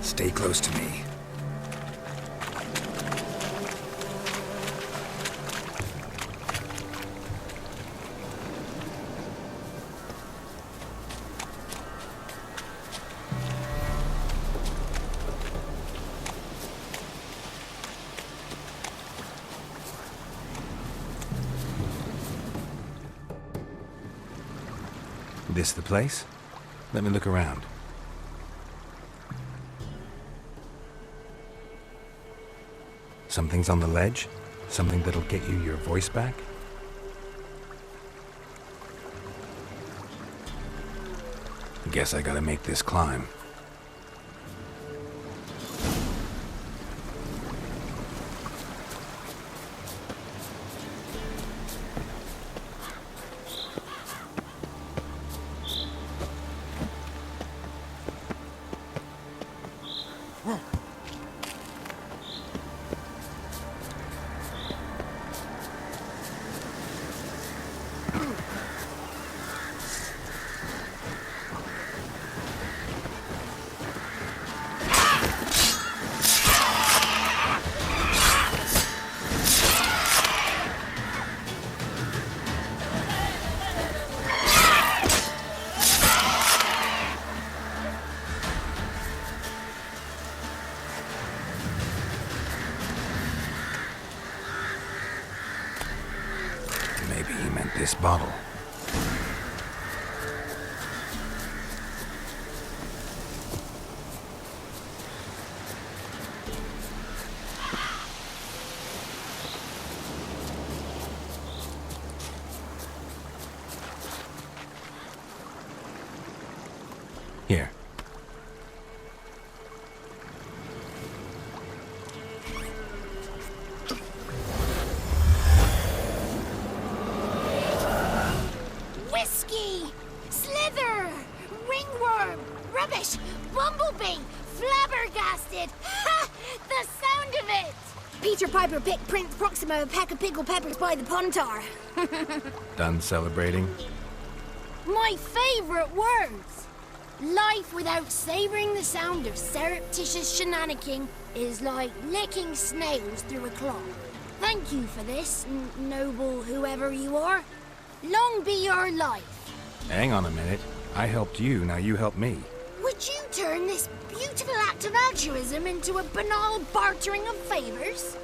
Stay close to me. This the place? Let me look around. Something's on the ledge? Something that'll get you your voice back? Guess I gotta make this climb. Maybe he meant this bottle. Here. Whiskey! Slither! Ringworm! Rubbish! Bumblebee! Flabbergasted! Ha! The sound of it! Peter Piper picked Prince Proximo a peck of pickled peppers by the Pontar. Done celebrating? My favourite words! Life without savouring the sound of surreptitious shenanigans is like licking snails through a cloth. Thank you for this, noble whoever you are. Long be your life. Hang on a minute. I helped you, now you help me. Would Did you turn this beautiful act of altruism into a banal bartering of favors?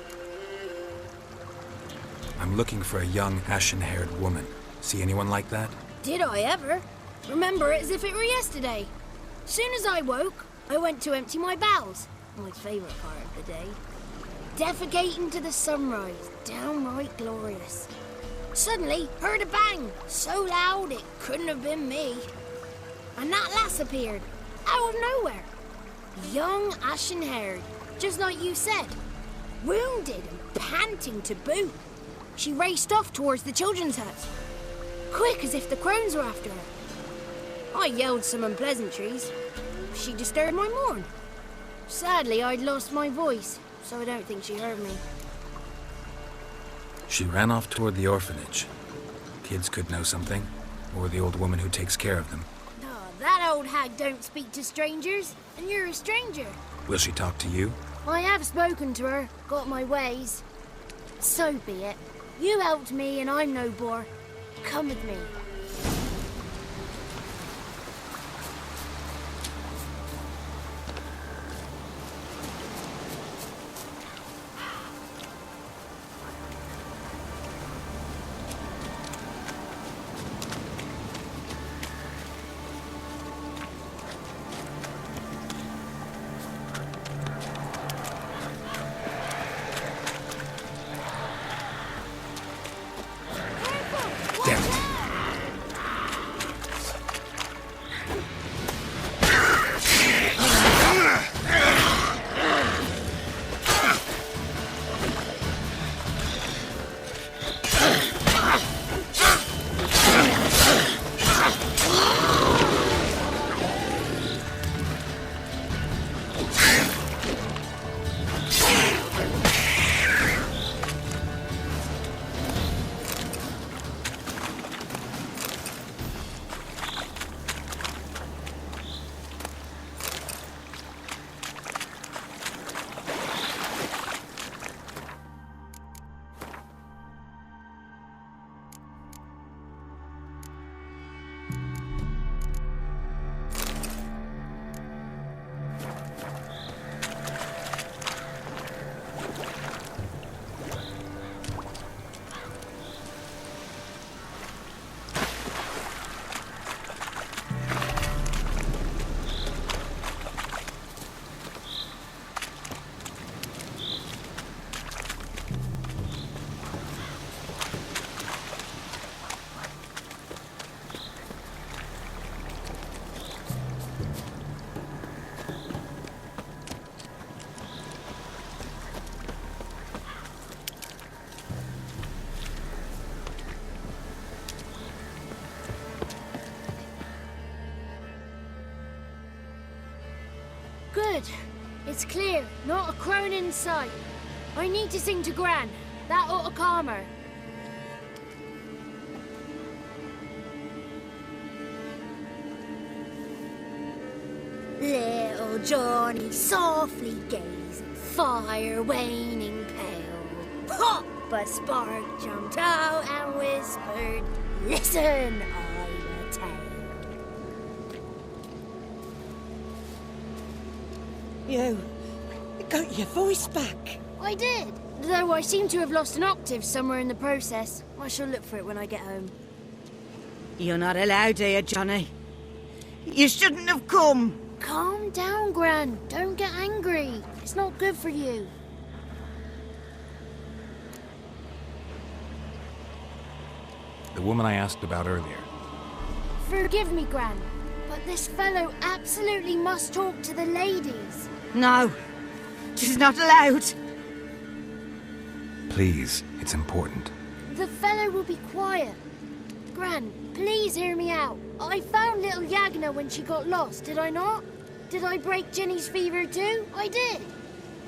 I'm looking for a young, ashen-haired woman. See anyone like that? Did I ever? Remember it as if it were yesterday. Soon as I woke, I went to empty my bowels. My favourite part of the day. Defecating to the sunrise, downright glorious. Suddenly, heard a bang, so loud it couldn't have been me. And that lass appeared, out of nowhere. Young, ashen-haired, just like you said. Wounded and panting to boot. She raced off towards the children's hut. Quick as if the crones were after her. I yelled some unpleasantries. She disturbed my morn. Sadly, I'd lost my voice, so I don't think she heard me. She ran off toward the orphanage. Kids could know something, or the old woman who takes care of them. Oh, that old hag don't speak to strangers, and you're a stranger. Will she talk to you? I have spoken to her, got my ways. So be it. You helped me, and I'm no bore. Come with me. Good. It's clear. Not a crone in sight. I need to sing to Gran. That ought to calm her. Little Johnny softly gazing, fire waning pale. Pop! A spark jumped out and whispered, "Listen, I'm a tale." You got your voice back. I did, though I seem to have lost an octave somewhere in the process. I shall look for it when I get home. You're not allowed here, Johnny. You shouldn't have come. Calm down, Gran. Don't get angry. It's not good for you. The woman I asked about earlier. Forgive me, Gran, but this fellow absolutely must talk to the ladies. No, she's not allowed. Please, it's important. The fellow will be quiet. Gran, please hear me out. I found little Yagna when she got lost, did I not? Did I break Jenny's fever too? I did.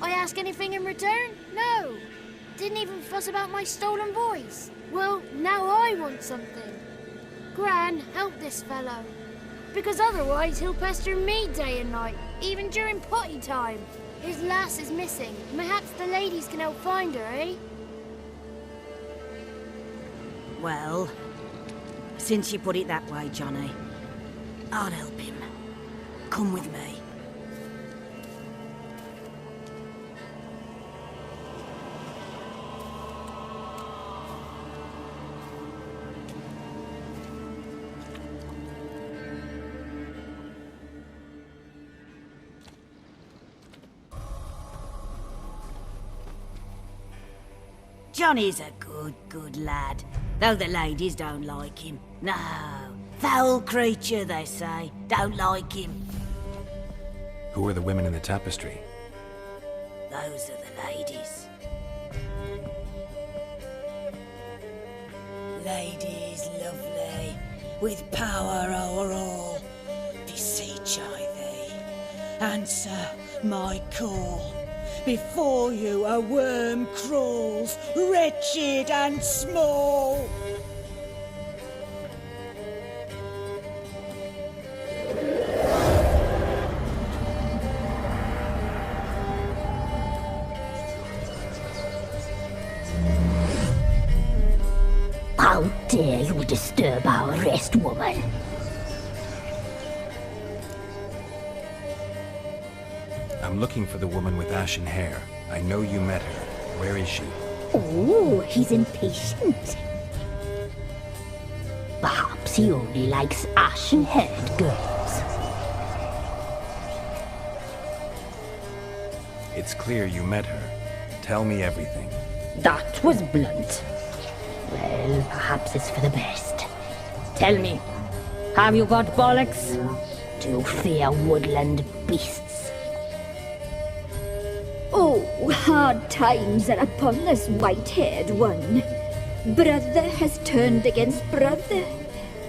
I ask anything in return? No. Didn't even fuss about my stolen voice. Well, now I want something. Gran, help this fellow. Because otherwise he'll pester me day and night, even during potty time. His lass is missing. Perhaps the ladies can help find her, eh? Well, since you put it that way, Johnny, I'll help him. come with me. Johnny's a good lad, though the ladies don't like him. No, foul creature, they say. Don't like him. Who are the women in the tapestry? Those are the ladies. Ladies lovely, with power o'er all. Beseech I thee, answer my call. Before you a worm crawls, wretched and small. How dare you disturb our rest, woman? I'm looking for the woman with ashen hair. I know you met her. Where is she? Oh, he's impatient. Perhaps he only likes ashen-haired girls. It's clear you met her. Tell me everything. That was blunt. Well, perhaps it's for the best. Tell me, have you got bollocks? Do you fear woodland beasts? Oh, hard times are upon us, white-haired one. Brother has turned against brother.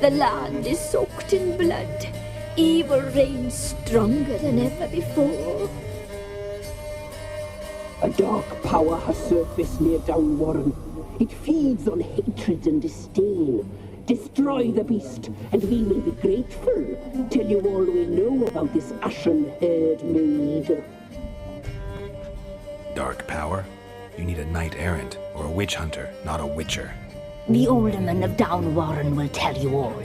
The land is soaked in blood. Evil reigns stronger than ever before. A dark power has surfaced near Downwarren. It feeds on hatred and disdain. Destroy the beast, and we will be grateful. Tell you all we know about this ashen-haired maid. Dark power? You need a knight-errant or a witch hunter, not a witcher. The alderman of Downwarren will tell you all.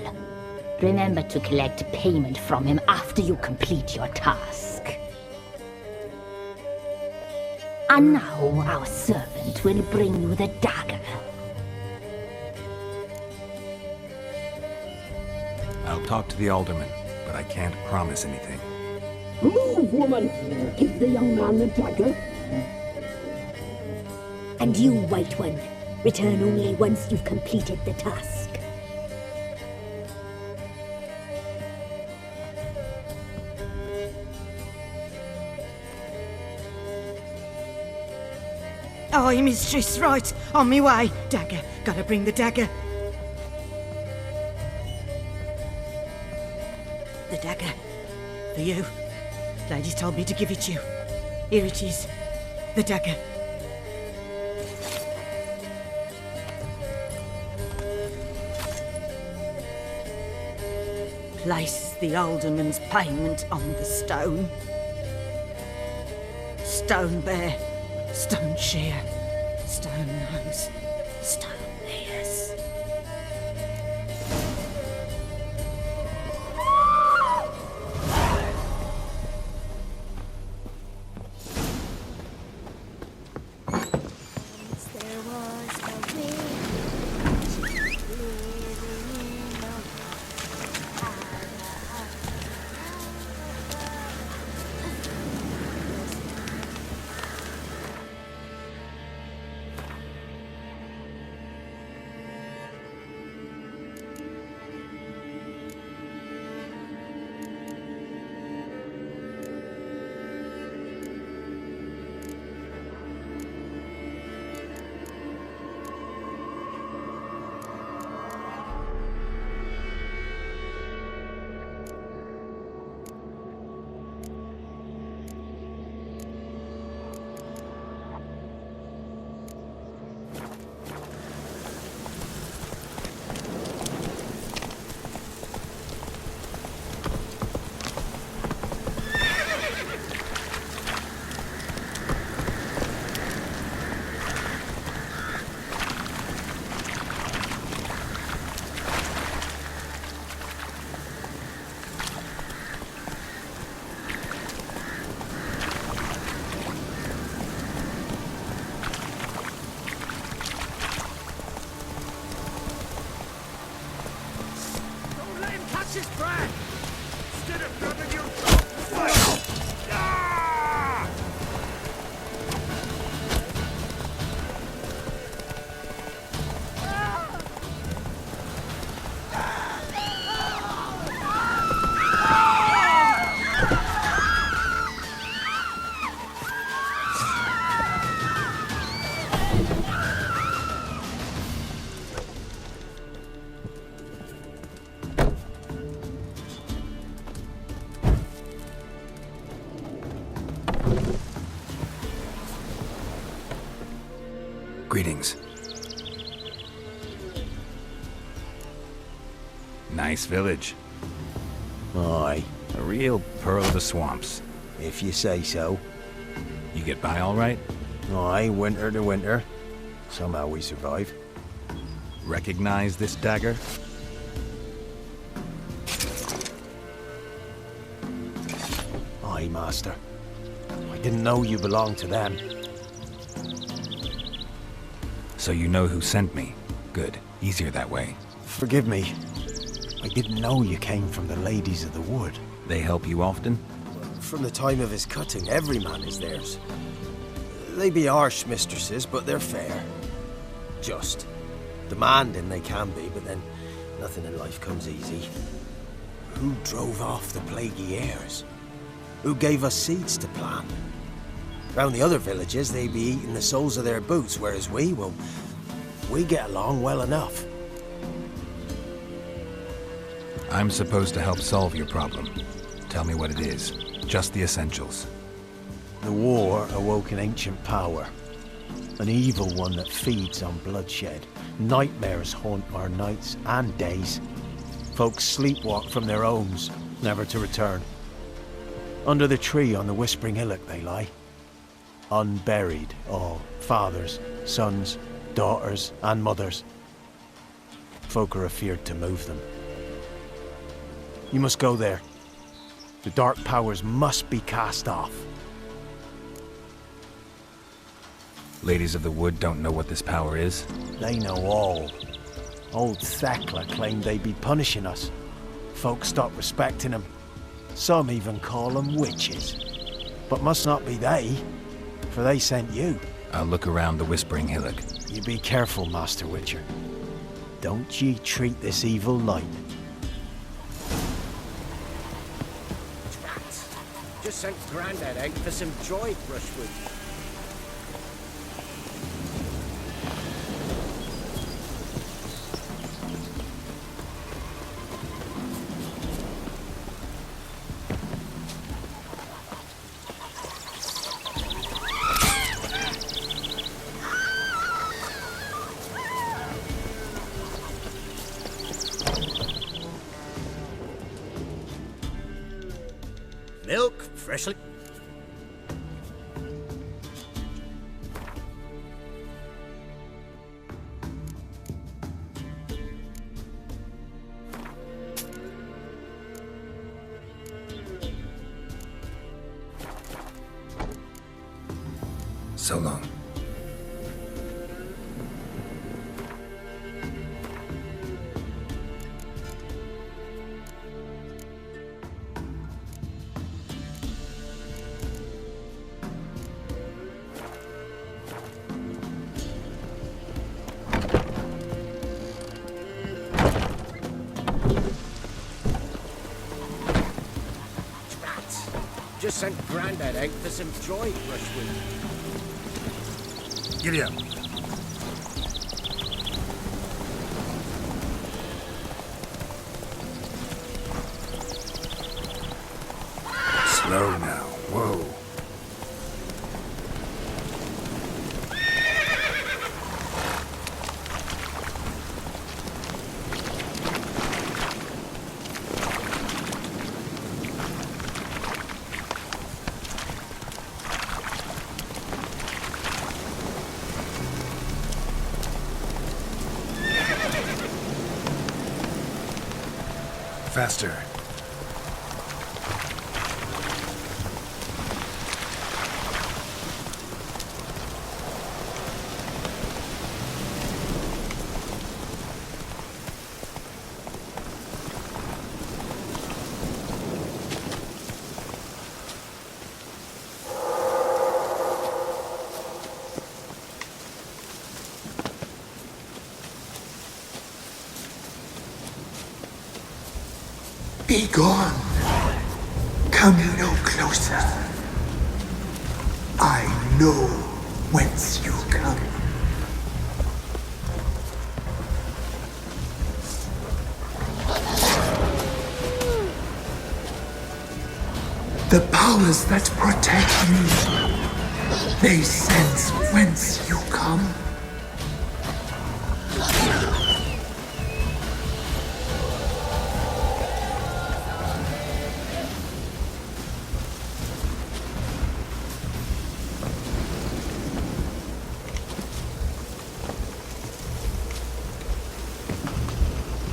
Remember to collect payment from him after you complete your task. And now our servant will bring you the dagger. I'll talk to the alderman, but I can't promise anything. Move, woman! Give the young man the dagger. And you, White One, return only once you've completed the task. Aye, mistress, right. On me way. Dagger. Gotta bring the dagger. The dagger. For you. Ladies told me to give it you. Here it is. The dagger. Place the alderman's payment on the stone. Stone bear. Stone shear, stone nose, stone ears. Watch his back! Instead of grabbing your fight! Ah! Greetings. Nice village. Aye. A real pearl of the swamps. If you say so. You get by all right? Aye, winter to winter. Somehow we survive. Recognize this dagger? Aye, master. I didn't know you belonged to them. So you know who sent me. Good. Easier that way. Forgive me. I didn't know you came from the Ladies of the Wood. They help you often? From the time of his cutting, every man is theirs. They be harsh mistresses, but they're fair. Just. Demanding they can be, but then nothing in life comes easy. Who drove off the plaguey airs? Who gave us seeds to plant? Round the other villages, they be eating the soles of their boots, whereas we get along well enough. I'm supposed to help solve your problem. Tell me what it is. Just the essentials. The war awoke an ancient power. An evil one that feeds on bloodshed. Nightmares haunt our nights and days. Folks sleepwalk from their homes, never to return. Under the tree on the Whispering Hillock they lie. Unburied, all. Fathers, sons, daughters, and mothers. Folk are afeard to move them. You must go there. The dark powers must be cast off. Ladies of the Wood don't know what this power is? They know all. Old Thekla claimed they'd be punishing us. Folk stopped respecting them. Some even call them witches. But must not be they, for they sent you. I'll look around the Whispering Hillock. You be careful, Master Witcher. Don't ye treat this evil light. Just sent Grandad out for some dried brushwood. Milk, freshly... So long. Just sent Grandad out for some dried brushwood. Giddy up. Slow now. Whoa. Faster. Be gone. Come no closer. I know whence you come. The powers that protect you, they sense whence you come.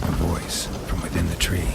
A voice from within the tree.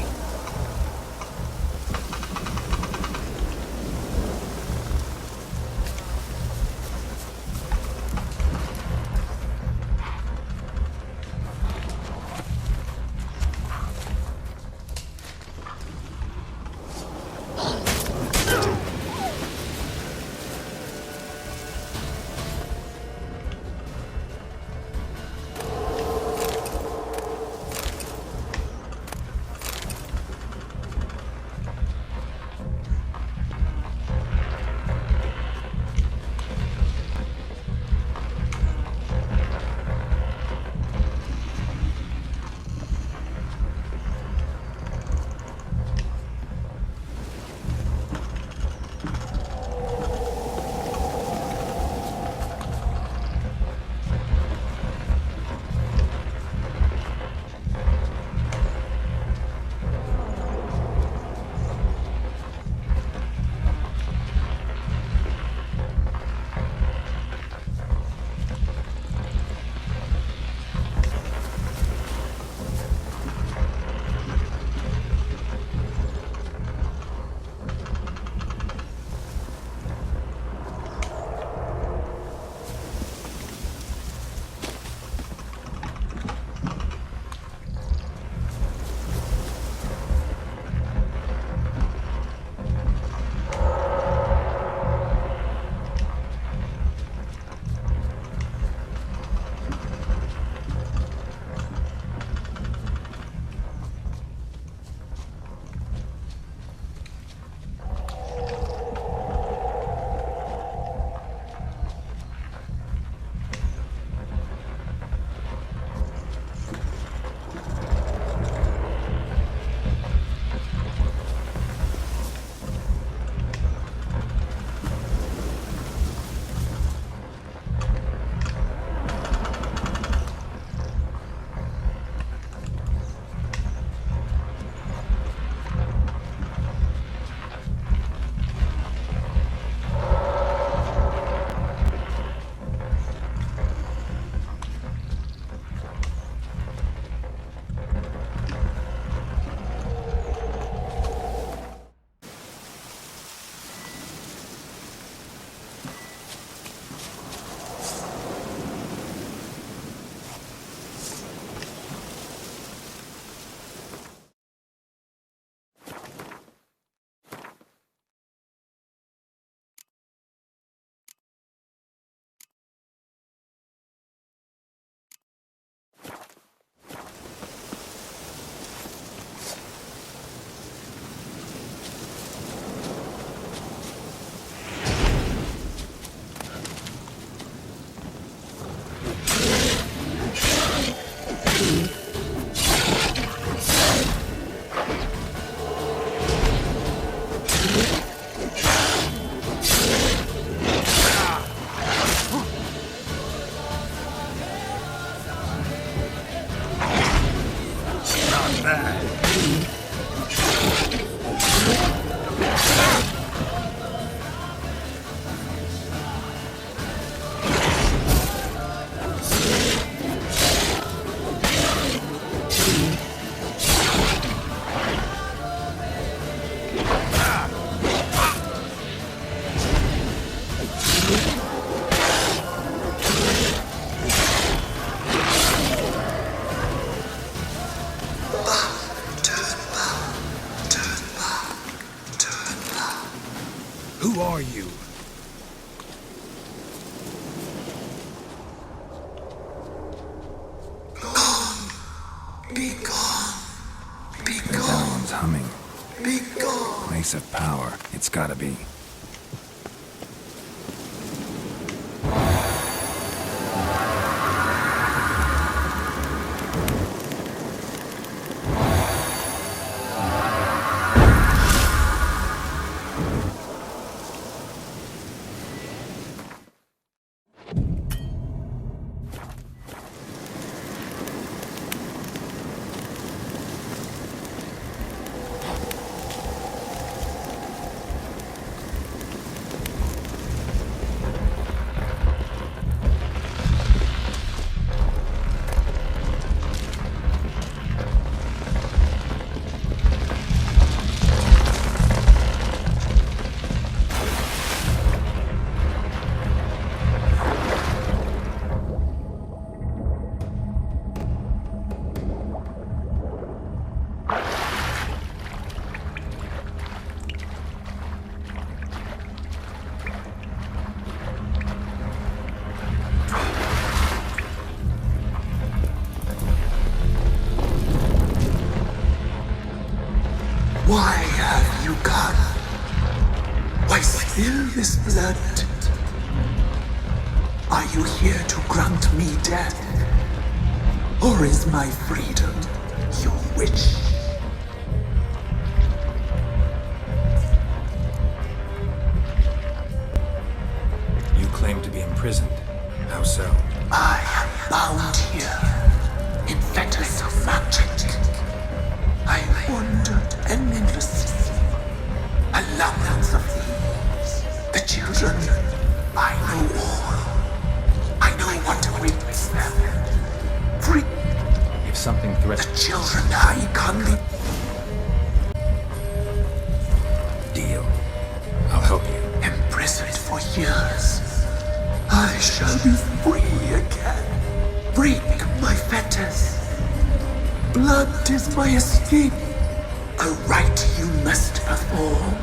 Who are you? Gone. Be gone. Be That gone. one's humming. be gone! Place of power. It's gotta be. Why have you come? Why spill this blood? Are you here to grant me death? Or is my freedom your wish? You claim to be imprisoned. How so? I am bound here in fetters of magic. I wandered endlessly along of these. The children, I know all. I know what awaits them. Free. If something threatens the children, I can't. Deal. I'll help you. Imprisoned for years, I shall be free again. Break my fetters. Blood is my escape. A rite you must perform.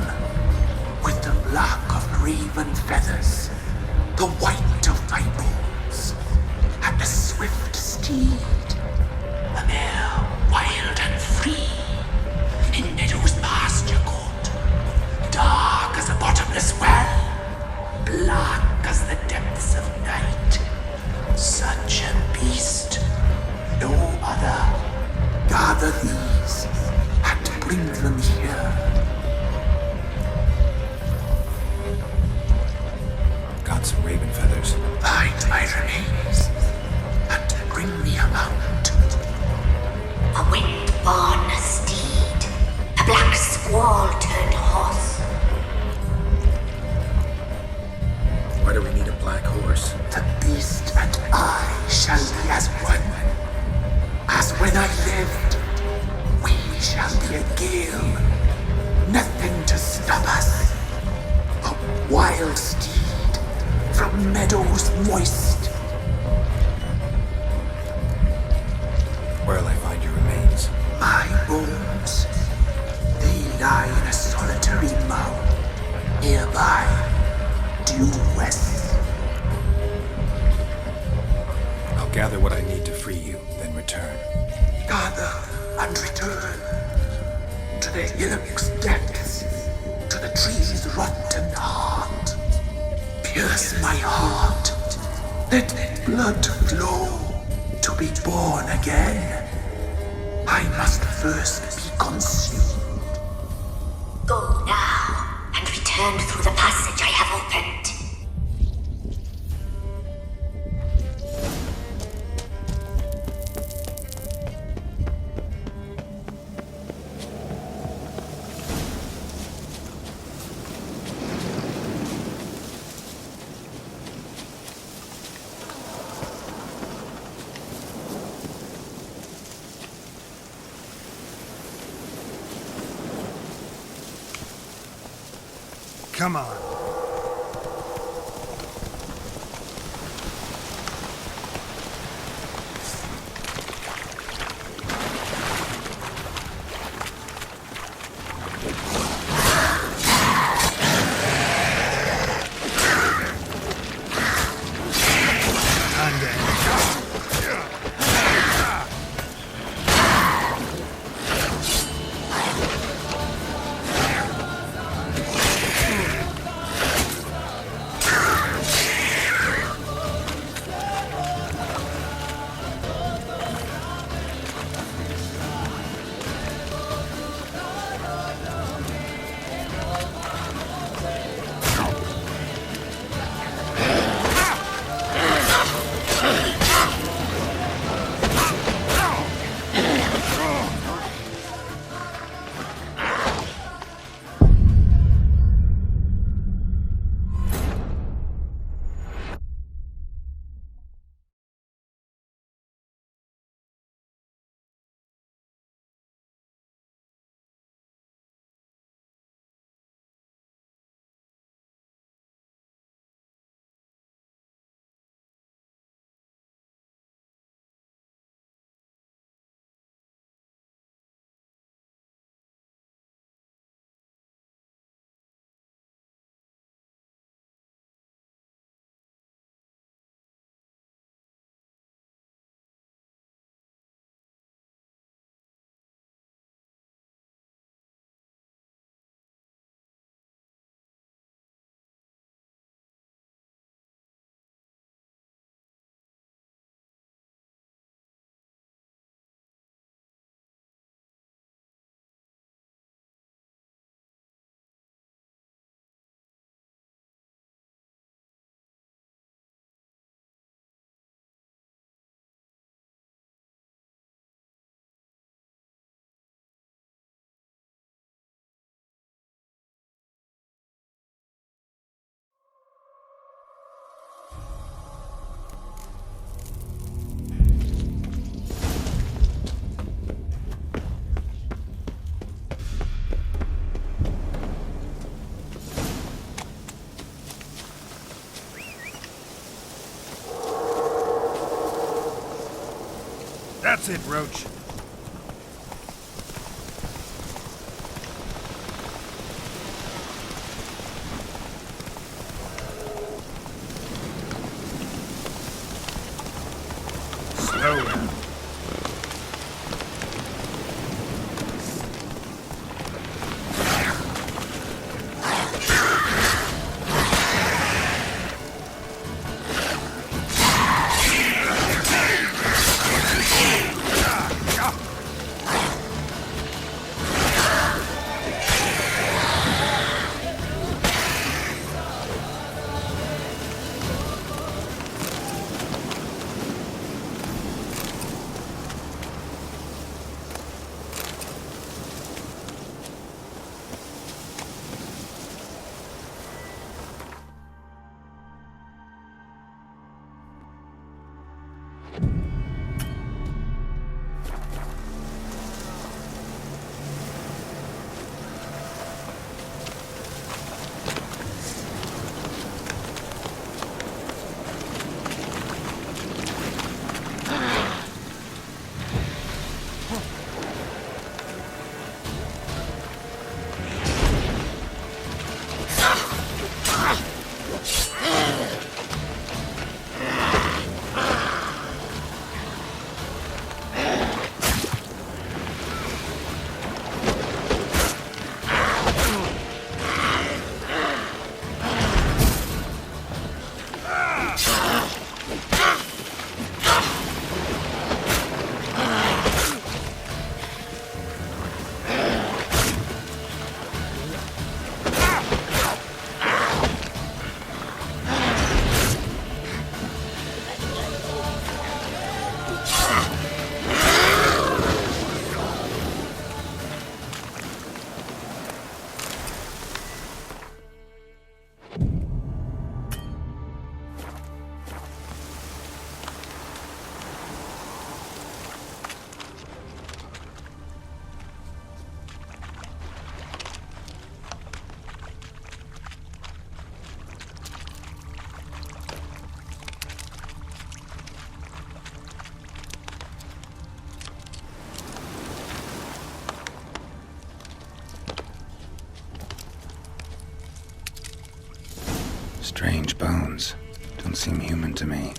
With the black of raven feathers, the white of my bones, and a swift steed. A mare wild and free, in meadows pasture court, dark as a bottomless well, black as the depths of night. Such a beast, no other. Gather these and bring them here. Got some raven feathers. Find my remains and bring me a mount. A wind-born steed, a black squall turned horse. Why do we need a black horse? The beast and I shall be as one. As when I lived, we shall be a gale. Nothing to stop us. A wild steed from meadows moist. Where'll I find your remains? My bones, they lie in a solitary mound nearby, due west. I'll gather what I need to free you, then return. Gather and return to the hillock's depths, to the tree's rotten heart. Pierce my heart, let blood flow to be born again. I must first be consumed. Go now and return through the passage I have opened. Come on. That's it, Roach. Slow down. Strange bones. Don't seem human to me.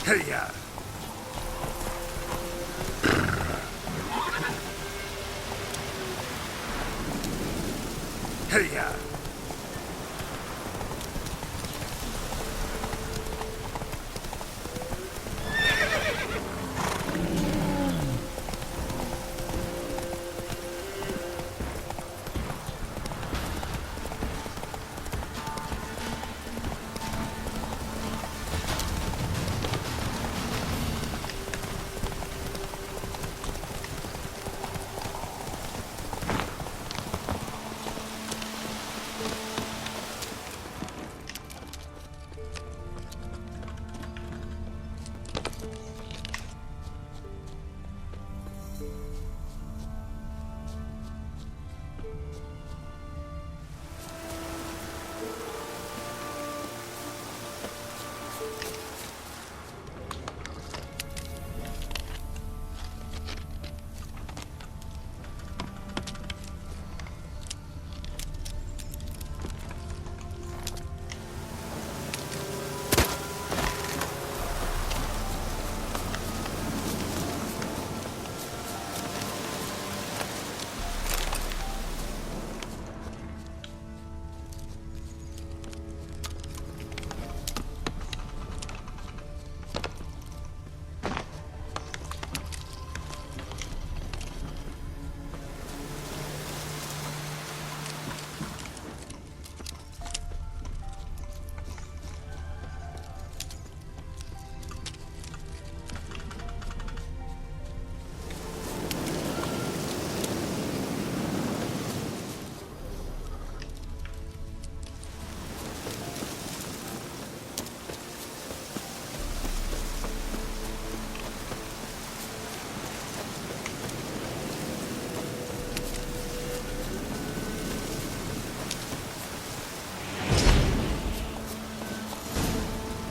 Hey-ya! Hey-ya!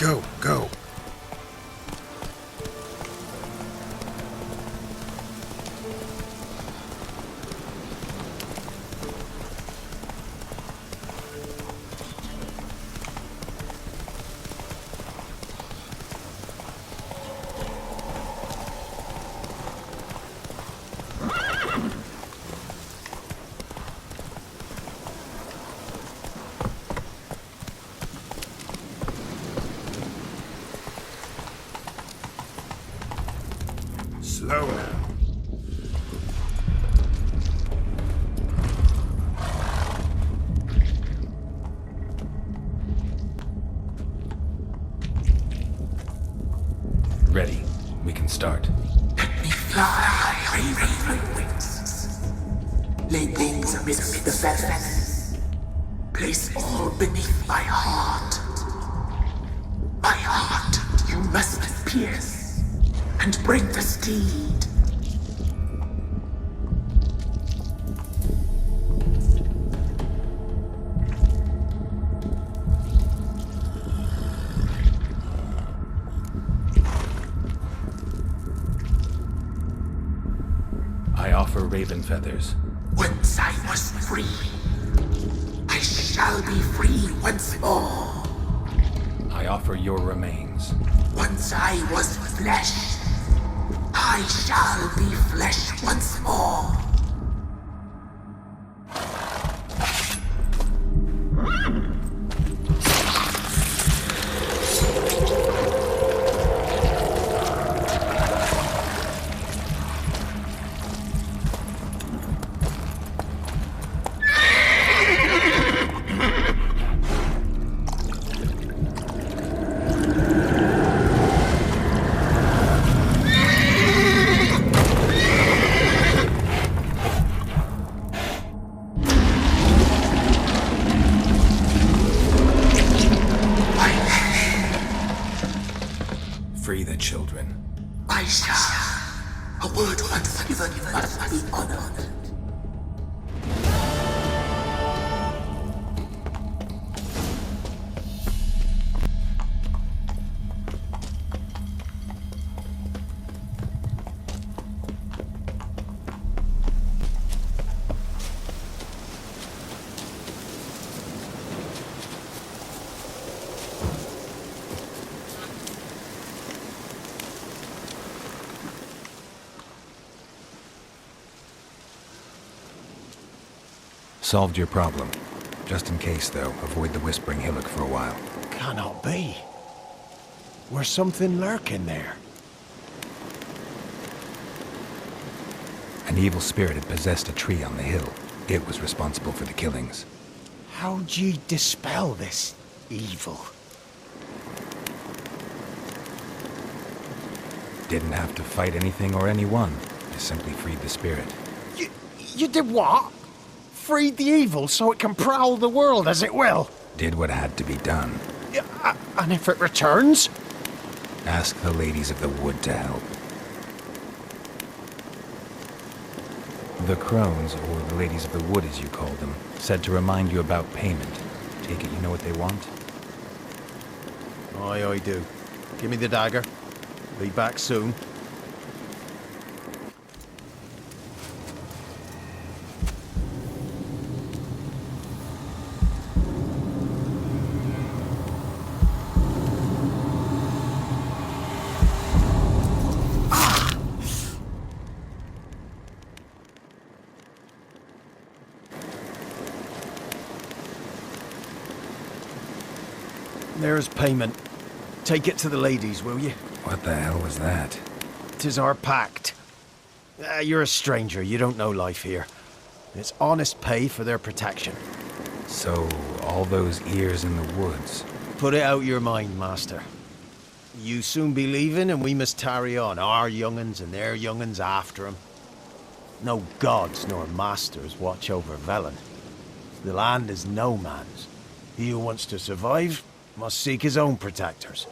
Go, go. Slow now. Ready. We can start. Fly, raven wings. Lay wings amidst the feathers. Place all beneath my heart. My heart you must pierce, and bring the steed. I offer raven feathers. Once I was free, I shall be free once more. I offer your remains. Once I was flesh, I shall be flesh once more. Free the children. I shall. A word once given must be honored. Solved your problem. Just in case, though, avoid the Whispering Hillock for a while. Cannot be. Where's something lurking there? An evil spirit had possessed a tree on the hill. It was responsible for the killings. How'd ye dispel this evil? Didn't have to fight anything or anyone. I simply freed the spirit. You did what? Freed the evil so it can prowl the world as it will? Did what had to be done. And if it returns? Ask the ladies of the wood to help. The crones, or the ladies of the wood as you call them, said to remind you about payment. Take it you know what they want? Aye, I do. Give me the dagger. Be back soon. There's payment. Take it to the ladies, will you? What the hell was that? 'Tis our pact. You're a stranger, you don't know life here. It's honest pay for their protection. So, all those ears in the woods. Put it out your mind, master. You soon be leaving and we must tarry on, our young'uns and their young'uns after 'em. No gods nor masters watch over Velen. The land is no man's. He who wants to survive must seek his own protectors.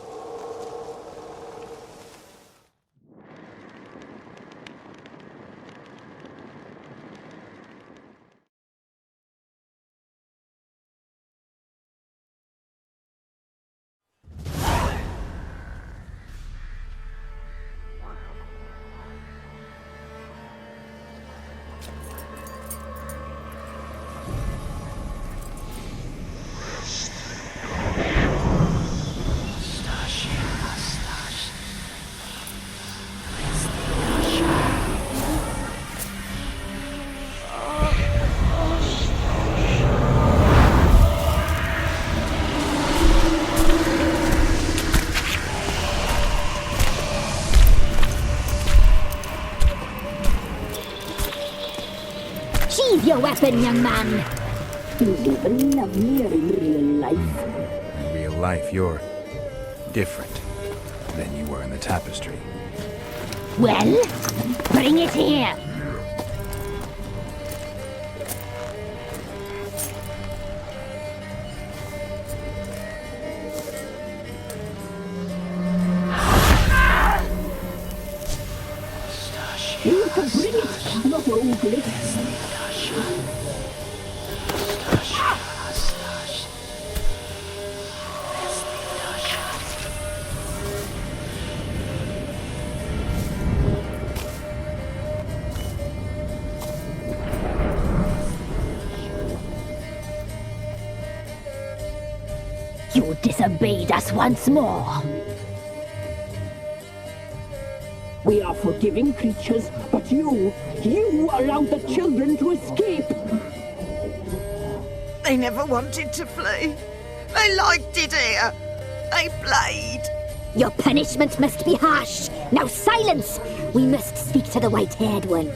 happen, young man? He's even lovelier in real life. In real life, you're different than you were in the tapestry. Well, bring it here. You can bring it, not ugly. You disobeyed us once more. We are forgiving creatures, but you allowed the children to escape. They never wanted to flee. They liked it here. They played. Your punishment must be harsh. Now silence! We must speak to the white-haired one.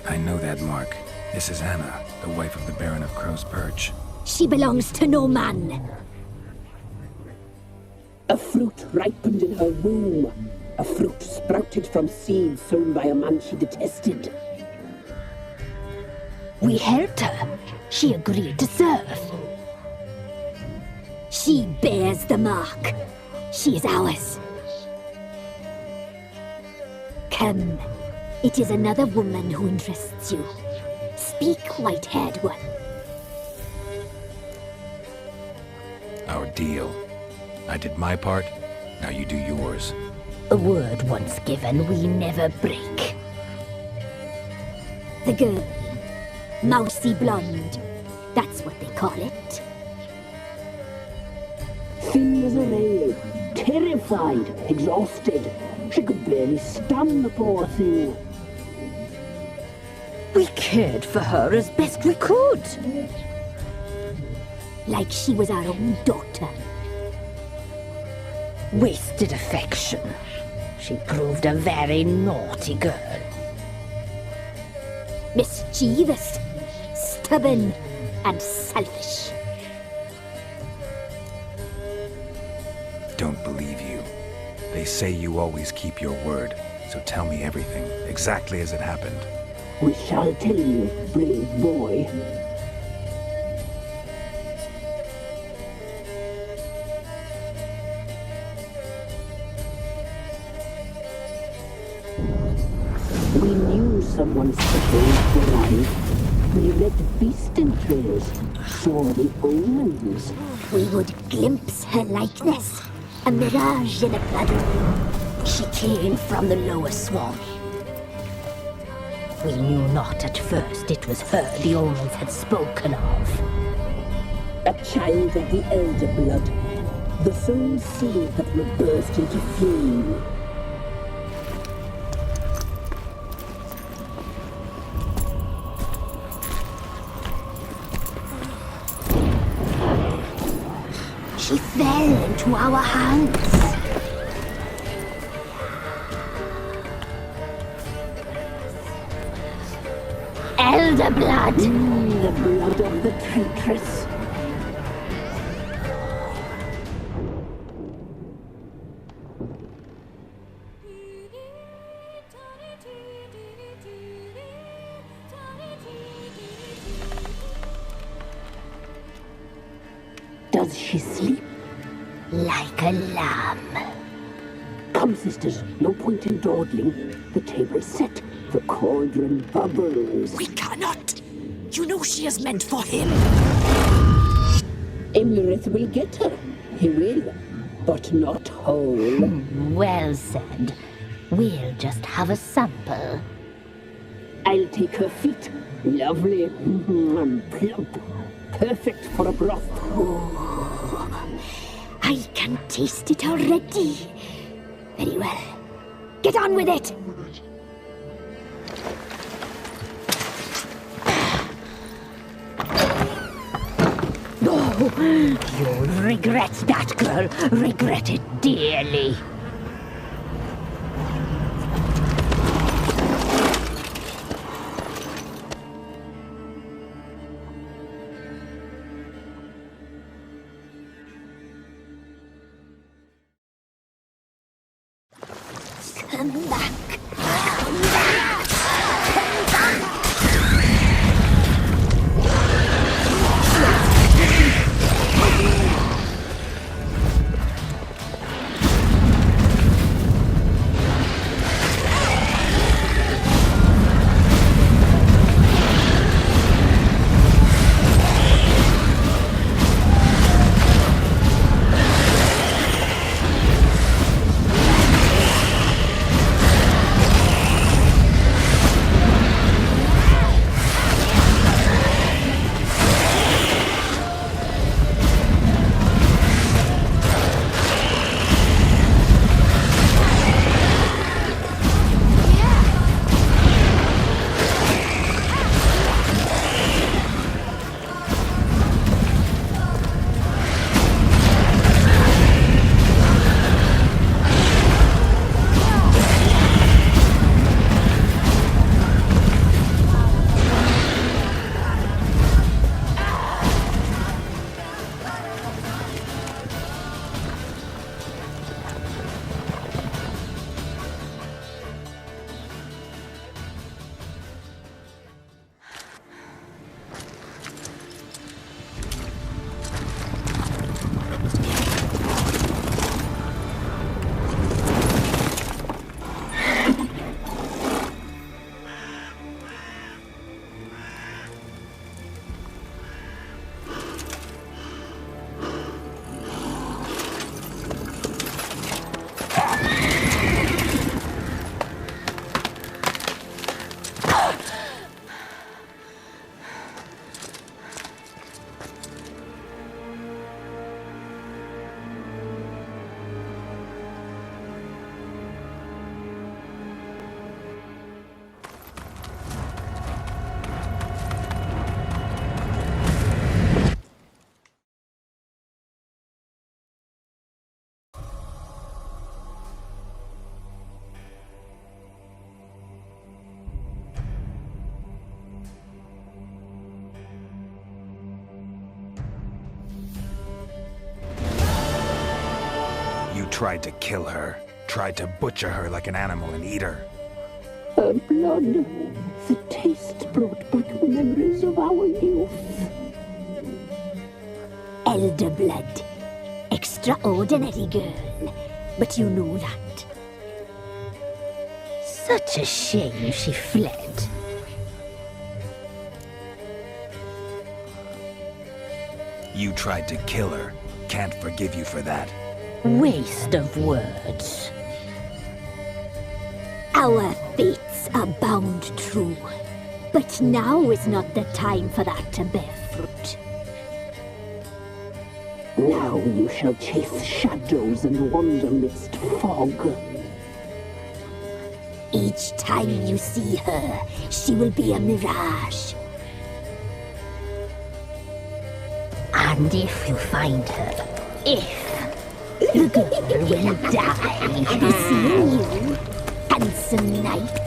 I know that mark. This is Anna, the wife of the Baron of Crow's Perch. She belongs to no man. A fruit ripened in her womb. A fruit sprouted from seeds sown by a man she detested. We helped her. She agreed to serve. She bears the mark. She is ours. Come. It is another woman who interests you. Speak, white-haired one. Our deal. I did my part, now you do yours. A word once given, we never break. The girl. Mousy blonde. That's what they call it. Thin as a rail, terrified, exhausted. She could barely stand, the poor thing. We cared for her as best we could. Like she was our own daughter. Wasted affection. She proved a very naughty girl. Mischievous, stubborn, and selfish. Don't believe you. They say you always keep your word, so tell me everything, exactly as it happened. We shall tell you, brave boy. We knew someone special would arrive. We read beast entrails, saw the omens. We would glimpse her likeness, a mirage in a puddle. She came from the lower swamp. We knew not at first it was her the omens had spoken of. A child of the elder blood, the soul seed that will burst into flame. She fell into our hands. Elder blood! The blood of the traitress. Does she sleep? Like a lamb. Come, sisters, no point in dawdling. The table's set. The cauldron bubbles. We cannot! You know she is meant for him! Emlyrith will get her. He will, but not whole. Well said. We'll just have a sample. I'll take her feet. Lovely. Plump. Perfect for a broth. I can taste it already. Very well. Get on with it! You'll regret that, girl. Regret it dearly. Come back. Tried to kill her. Tried to butcher her like an animal and eat her. Her blood. The taste brought back memories of our youth. Elder blood. Extraordinary girl. But you know that. Such a shame she fled. You tried to kill her. Can't forgive you for that. Waste of words. Our fates are bound true. But now is not the time for that to bear fruit. Now you shall chase shadows and wander midst fog. Each time you see her, she will be a mirage. And if you find her, the girl will die for seeing you, handsome knight.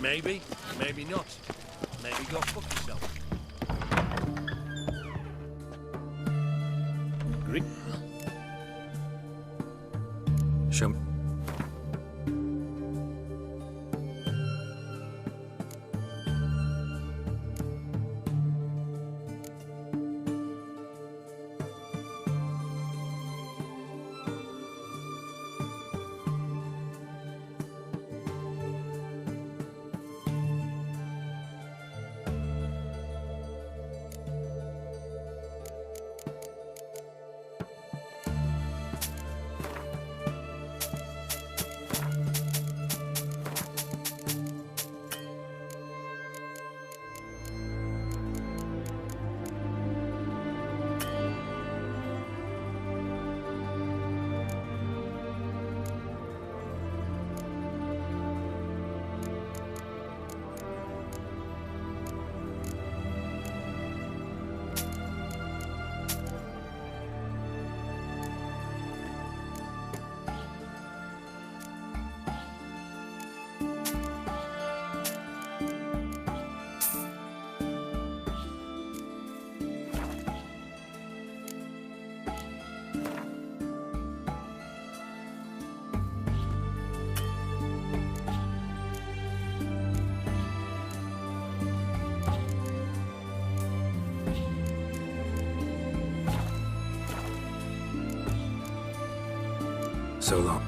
Maybe, maybe not. Maybe go fuck yourself. Agree. Show me. So long.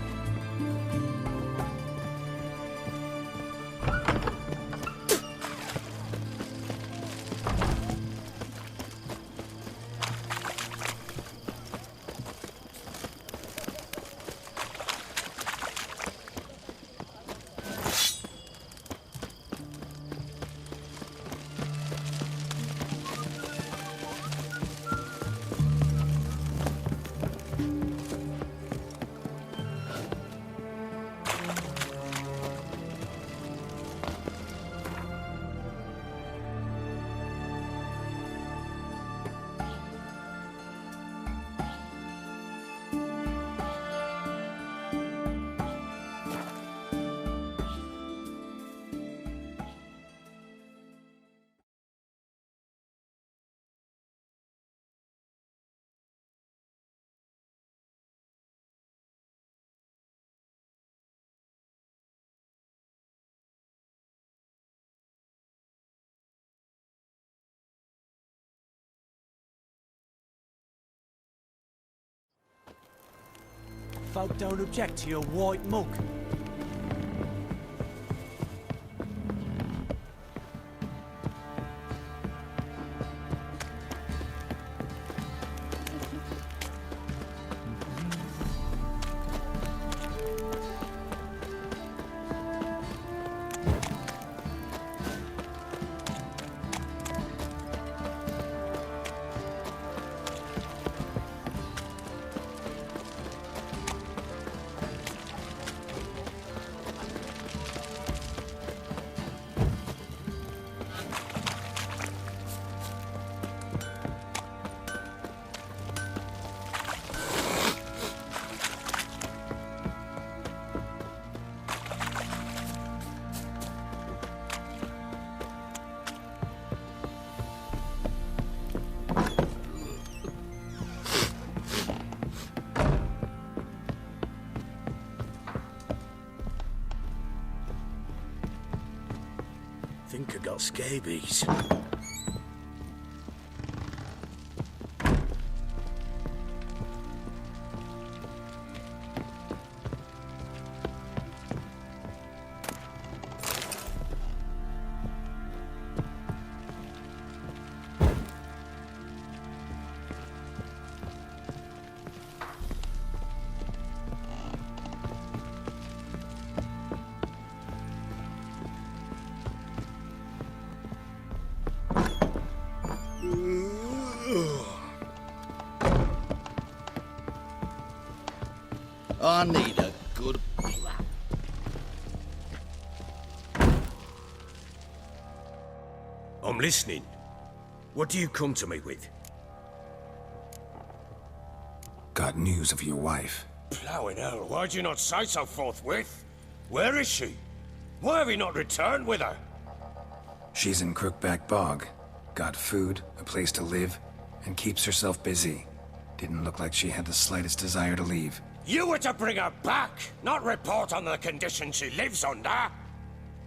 Folk don't object to your white mug. Think I got scabies. I need a good plan. I'm listening. What do you come to me with? Got news of your wife. Plowing hell, why'd you not say so forthwith? Where is she? Why have you not returned with her? She's in Crookback Bog. Got food, a place to live, and keeps herself busy. Didn't look like she had the slightest desire to leave. You were to bring her back, not report on the conditions she lives under.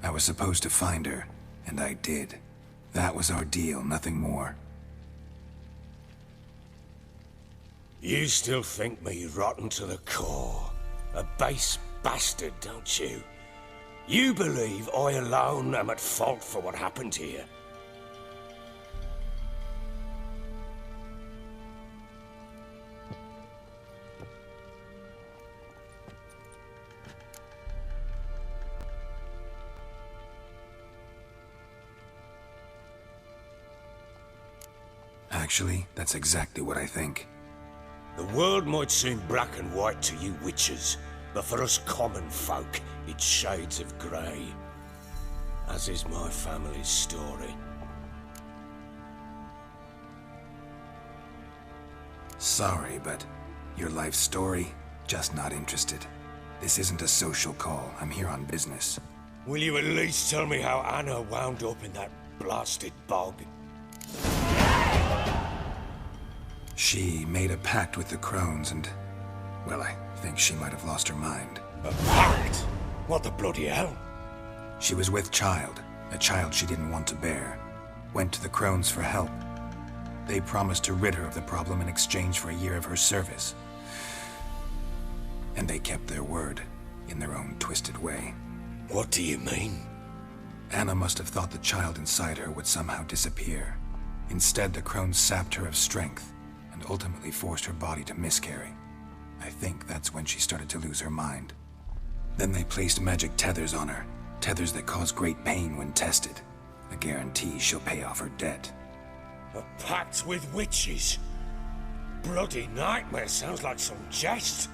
I was supposed to find her, and I did. That was our deal, nothing more. You still think me rotten to the core. A base bastard, don't you? You believe I alone am at fault for what happened here. Actually, that's exactly what I think. The world might seem black and white to you witches, but for us common folk, it's shades of grey. As is my family's story. Sorry, but your life story, just not interested. This isn't a social call. I'm here on business. Will you at least tell me how Anna wound up in that blasted bog? She made a pact with the crones and, well, I think she might have lost her mind. A pact? What the bloody hell? She was with child, a child she didn't want to bear. Went to the crones for help. They promised to rid her of the problem in exchange for a year of her service. And they kept their word, in their own twisted way. What do you mean? Anna must have thought the child inside her would somehow disappear. Instead, the crones sapped her of strength, and ultimately forced her body to miscarry. I think that's when she started to lose her mind. Then they placed magic tethers on her, tethers that cause great pain when tested. A guarantee she'll pay off her debt. A pact with witches? Bloody nightmare, sounds like some jest.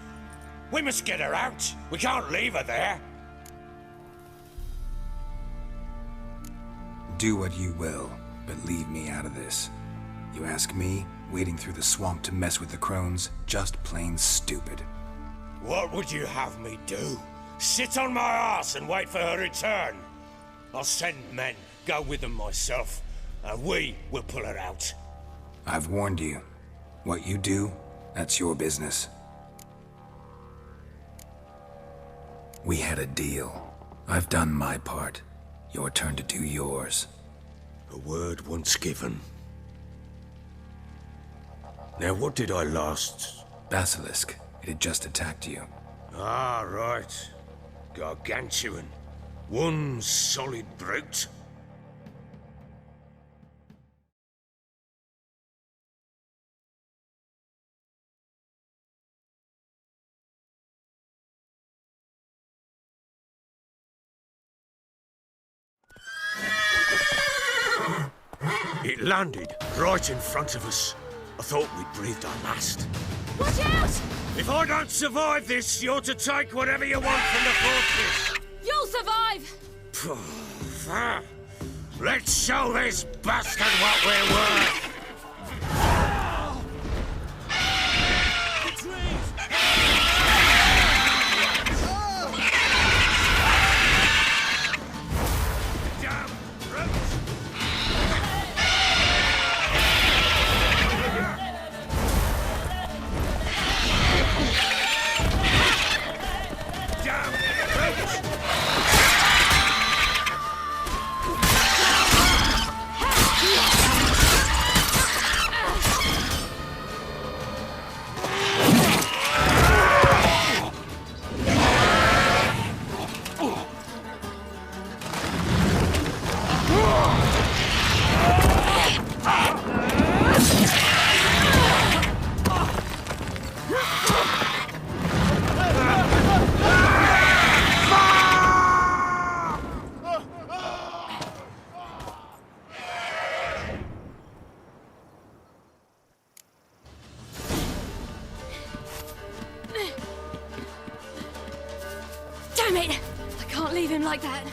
We must get her out. We can't leave her there. Do what you will, but leave me out of this. You ask me, wading through the swamp to mess with the crones, just plain stupid. What would you have me do? Sit on my ass and wait for her return? I'll send men, go with them myself, and we will pull her out. I've warned you. What you do, that's your business. We had a deal. I've done my part. Your turn to do yours. A word once given. Now, what did I last... Basilisk. It had just attacked you. Ah, right. Gargantuan. One solid brute. It landed right in front of us. I thought we'd breathed our last. Watch out! If I don't survive this, you're to take whatever you want from the fortress. You'll survive! Let's show this bastard what we're worth. Damn it! I can't leave him like that.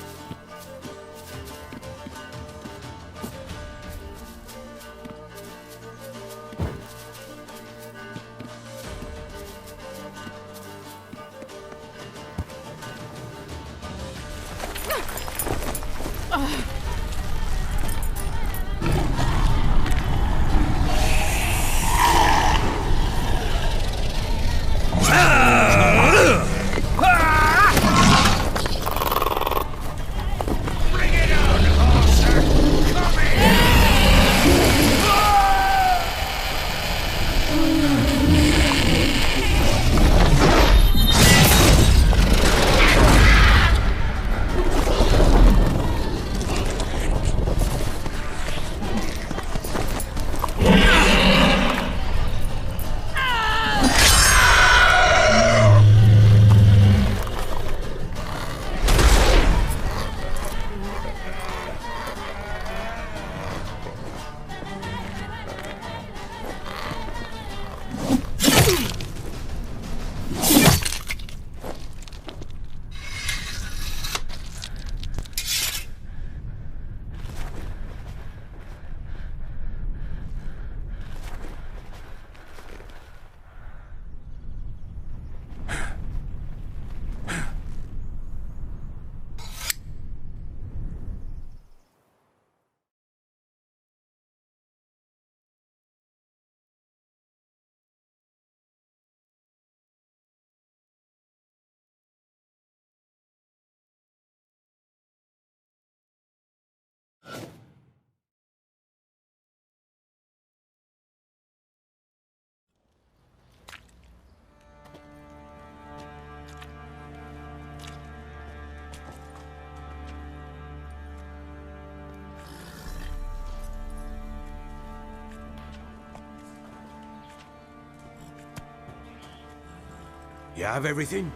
You have everything?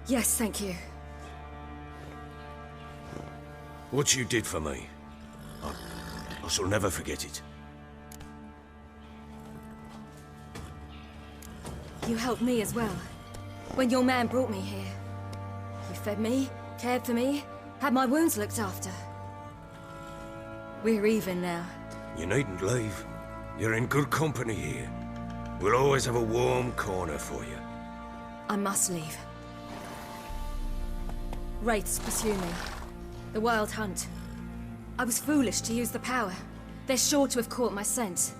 Yes, thank you. What you did for me, I shall never forget it. You helped me as well. When your man brought me here. You fed me, cared for me, had my wounds looked after. We're even now. You needn't leave. You're in good company here. We'll always have a warm corner for you. I must leave. Wraiths pursue me. The wild hunt. I was foolish to use the power. They're sure to have caught my scent.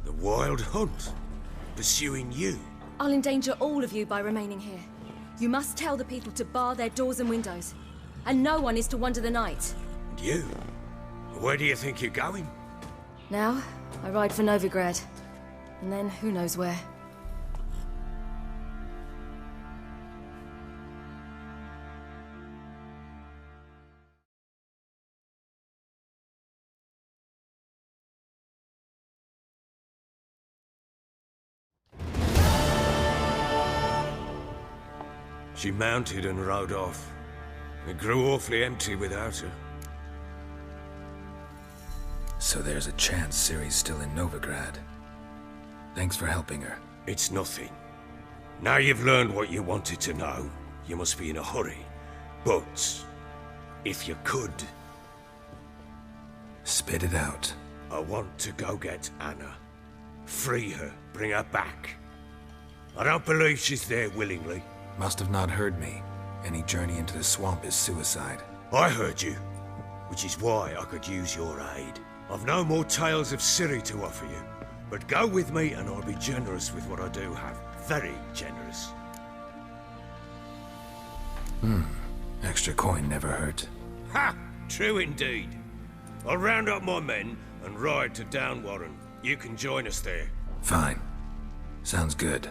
The wild hunt? Pursuing you? I'll endanger all of you by remaining here. You must tell the people to bar their doors and windows. And no one is to wander the night. And you? Where do you think you're going? Now, I ride for Novigrad. And then who knows where. She mounted and rode off. It grew awfully empty without her. So there's a chance Ciri's still in Novigrad. Thanks for helping her. It's nothing. Now you've learned what you wanted to know, you must be in a hurry. But, if you could... Spit it out. I want to go get Anna. Free her, bring her back. I don't believe she's there willingly. Must have not heard me. Any journey into the swamp is suicide. I heard you, which is why I could use your aid. I've no more tales of Ciri to offer you, but go with me and I'll be generous with what I do have. Very generous. Extra coin never hurt. Ha! True indeed. I'll round up my men and ride to Downwarren. You can join us there. Fine. Sounds good.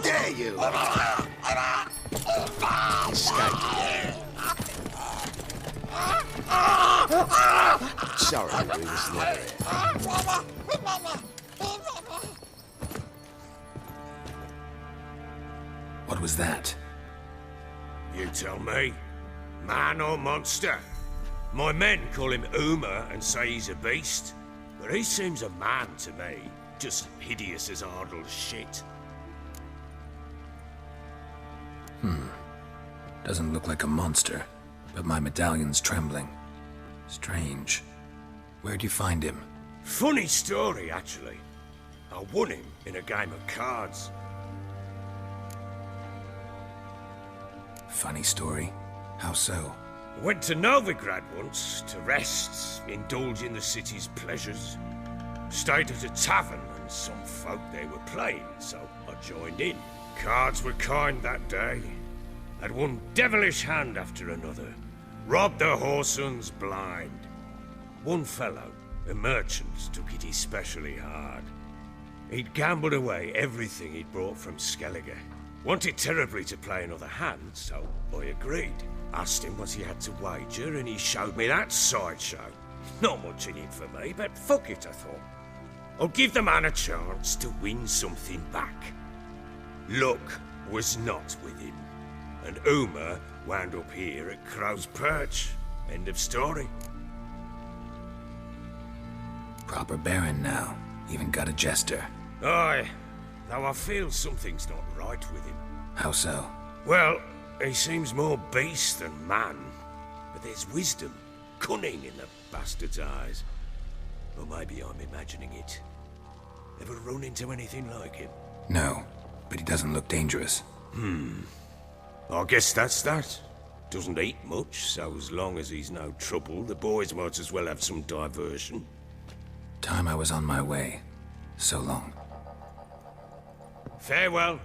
Dare you! Escape. Sorry, we was never here. What was that? You tell me. Man or monster? My men call him Uma and say he's a beast, but he seems a man to me. Just hideous as Ardle's shit. Doesn't look like a monster, but my medallion's trembling. Strange. Where'd you find him? Funny story, actually. I won him in a game of cards. Funny story. How so? Went to Novigrad once to rest, indulge in the city's pleasures. Stayed at a tavern and some folk there were playing, so I joined in. Cards were kind that day. Had one devilish hand after another. Robbed the whoresons blind. One fellow, a merchant, took it especially hard. He'd gambled away everything he'd brought from Skellige. Wanted terribly to play another hand, so I agreed. Asked him what he had to wager, and he showed me that sideshow. Not much in it for me, but fuck it, I thought. I'll give the man a chance to win something back. Luck was not with him, and Uma wound up here at Crow's Perch. End of story. Proper baron now. Even got a jester. Aye, though I feel something's not right with him. How so? Well, he seems more beast than man, but there's wisdom, cunning in the bastard's eyes. Or maybe I'm imagining it. Ever run into anything like him? No, but he doesn't look dangerous. I guess that's that. Doesn't eat much, so as long as he's no trouble, the boys might as well have some diversion. Time I was on my way. So long. Farewell.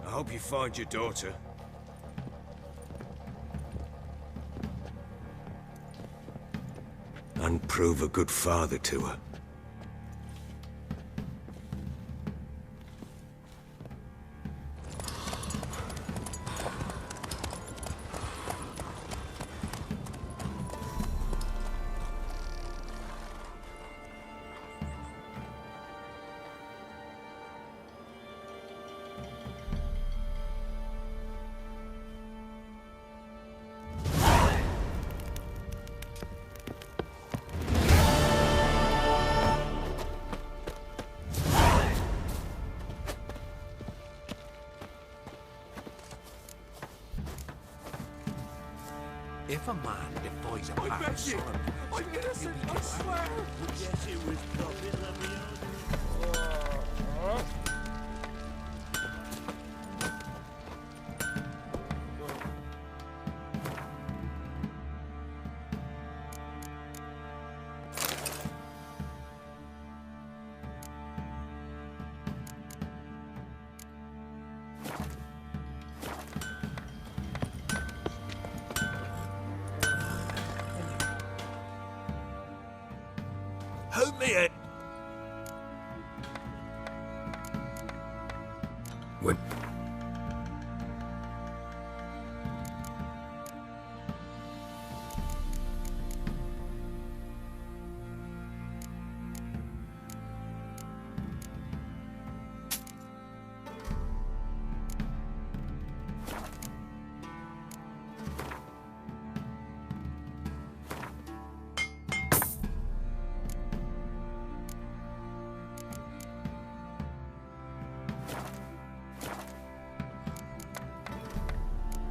I hope you find your daughter. And prove a good father to her. If a man defies a pact solemn, I'm innocent, I swear! Yes, it was profit, let me Help me out. What?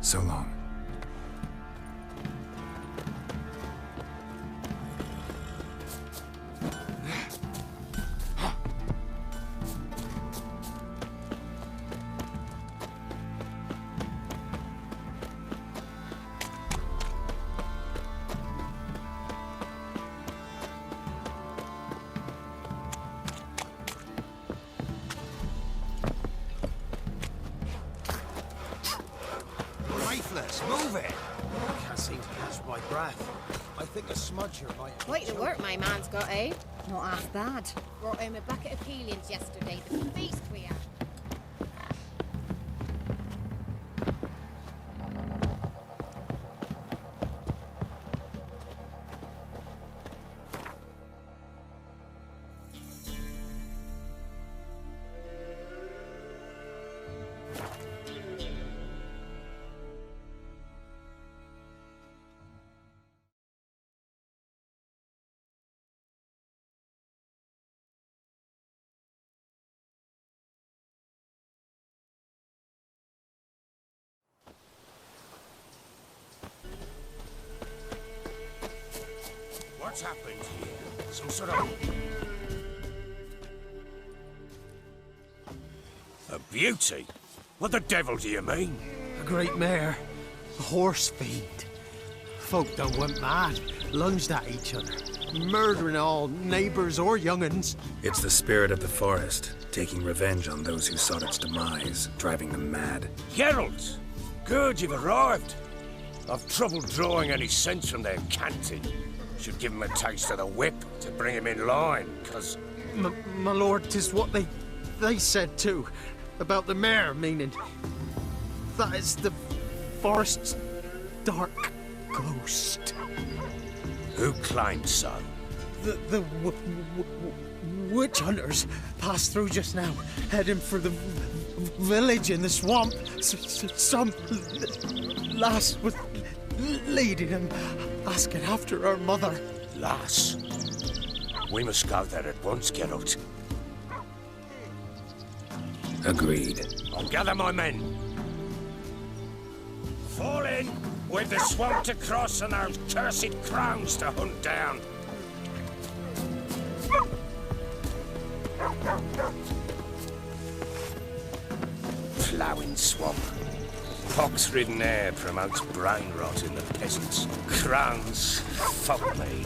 So long. Move it! I can't seem to catch my breath. I think a smudger might have Quite the work my man's got, eh? Not half bad. Brought home a bucket of peelings yesterday. The feast we had. What's happened here? Some sort of... Beauty? What the devil do you mean? A great mare. A horse fiend. Folk done went mad, lunged at each other, murdering all neighbours or young'uns. It's the spirit of the forest, taking revenge on those who sought its demise, driving them mad. Geralt! Good, you've arrived. I've trouble drawing any sense from their canting. Should give him a taste of the whip to bring him in line, 'cause... My lord, 'tis what they said too, about the mare, meaning that is the forest's dark ghost. Who claimed so? The witch hunters passed through just now, heading for the village in the swamp. Some lass was leading them, asking after her mother. Lass? We must go there at once, Geralt. Agreed. I'll gather my men. Fall in! We've the swamp to cross and those cursed crones to hunt down. Ploughing swamp. Pox-ridden air promotes brain rot in the peasants. Crones, fuck me.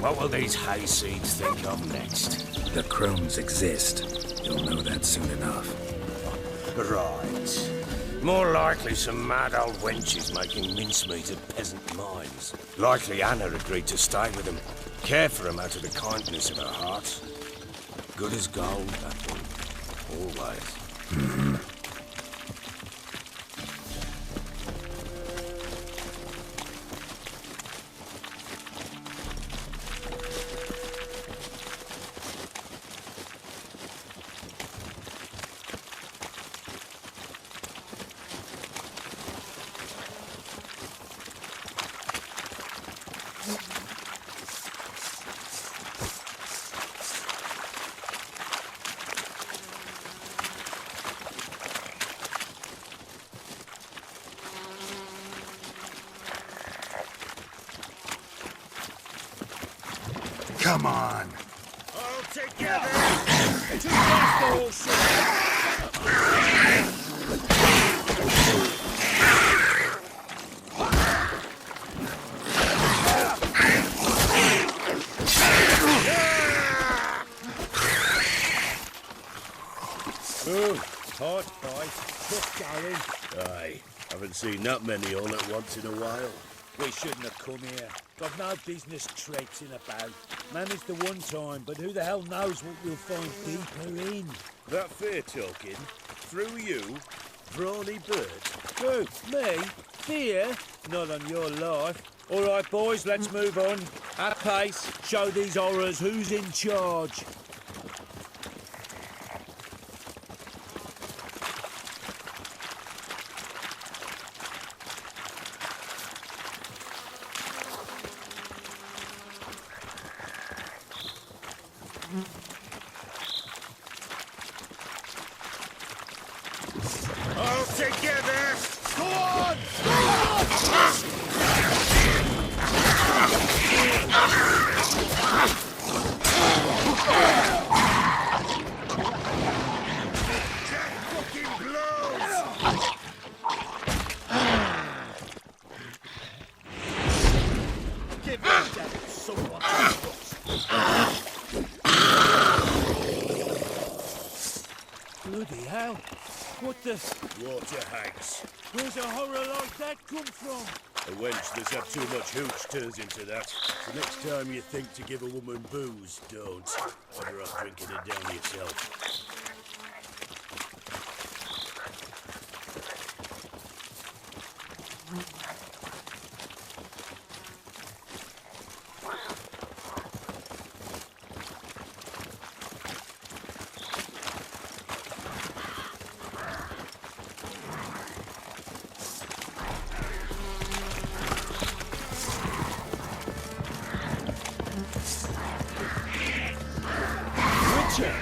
What will these hayseeds think of next? The crones exist. You'll know that soon enough. Right. More likely some mad old wenches making mincemeat of peasant mines. Likely Anna agreed to stay with them. Care for them out of the kindness of her heart. Good as gold, that one. Always. Mm-hmm. Come on. All together! To the hard fight. Tough going. Aye, haven't seen that many on at once in a while. We shouldn't have come here. Got no business traipsing about. Managed the one time, but who the hell knows what we'll find deeper in? That fair talking? Through you? Brawny bird? Who? Me? Fear? Not on your life. All right, boys, let's move on. At pace, show these horrors who's in charge. All together! Go on! Go on! Fucking blows! Give that devil someone Bloody hell. What the... Water hags. Where's a horror like that come from? A wench that's had too much hooch turns into that. So next time you think to give a woman booze, don't. Better off drinking it down yourself.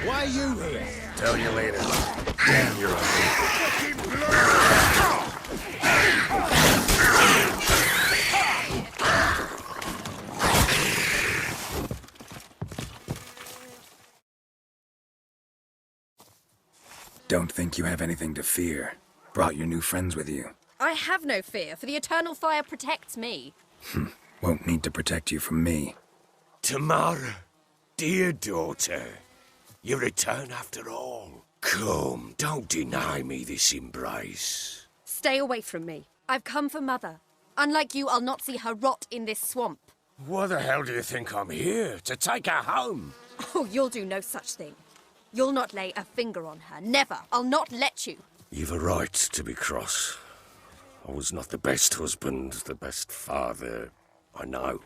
Why are you here? Tell you later. Damn, you're ugly. Don't think you have anything to fear. Brought your new friends with you. I have no fear, for the eternal fire protects me. Won't need to protect you from me. Tamara, dear daughter, you return after all. Come, don't deny me this embrace. Stay away from me. I've come for Mother. Unlike you, I'll not see her rot in this swamp. Why the hell do you think I'm here? To take her home? Oh, you'll do no such thing. You'll not lay a finger on her. Never. I'll not let you. You've a right to be cross. I was not the best husband, the best father, I know.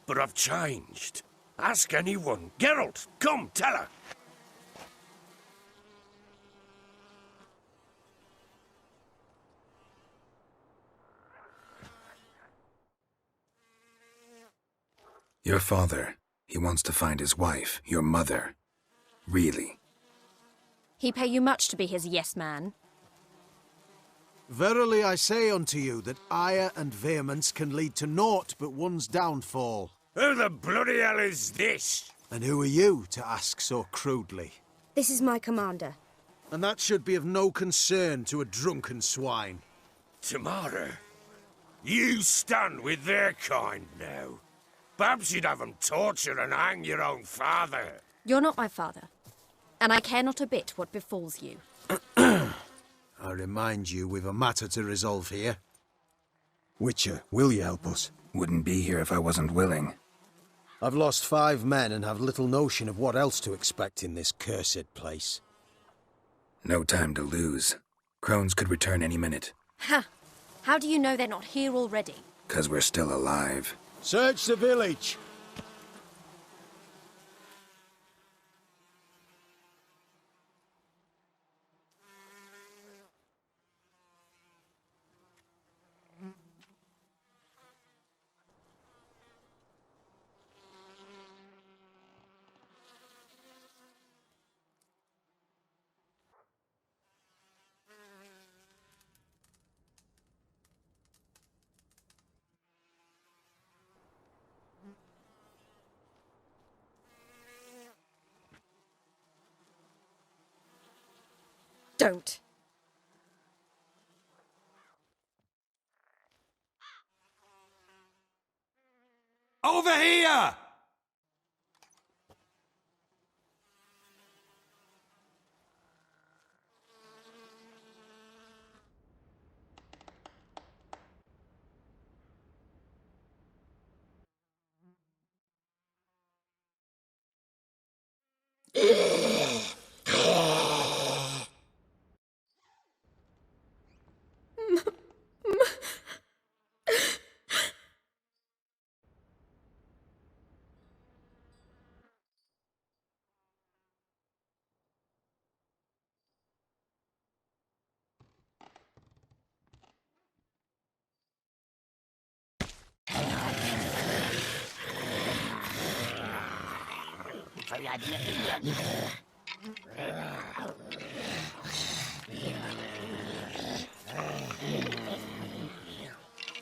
But I've changed. Ask anyone. Geralt, come, tell her. Your father, he wants to find his wife, your mother. Really? He pay you much to be his yes man. Verily I say unto you that ire and vehemence can lead to naught but one's downfall. Who the bloody hell is this? And who are you to ask so crudely? This is my commander. And that should be of no concern to a drunken swine. Tamara, you stand with their kind now. Perhaps you'd have them torture and hang your own father. You're not my father, and I care not a bit what befalls you. I remind you we've a matter to resolve here. Witcher, will you help us? Wouldn't be here if I wasn't willing. I've lost 5 men and have little notion of what else to expect in this cursed place. No time to lose. Crones could return any minute. Ha! How do you know they're not here already? 'Cause we're still alive. Search the village! Don't. Over here!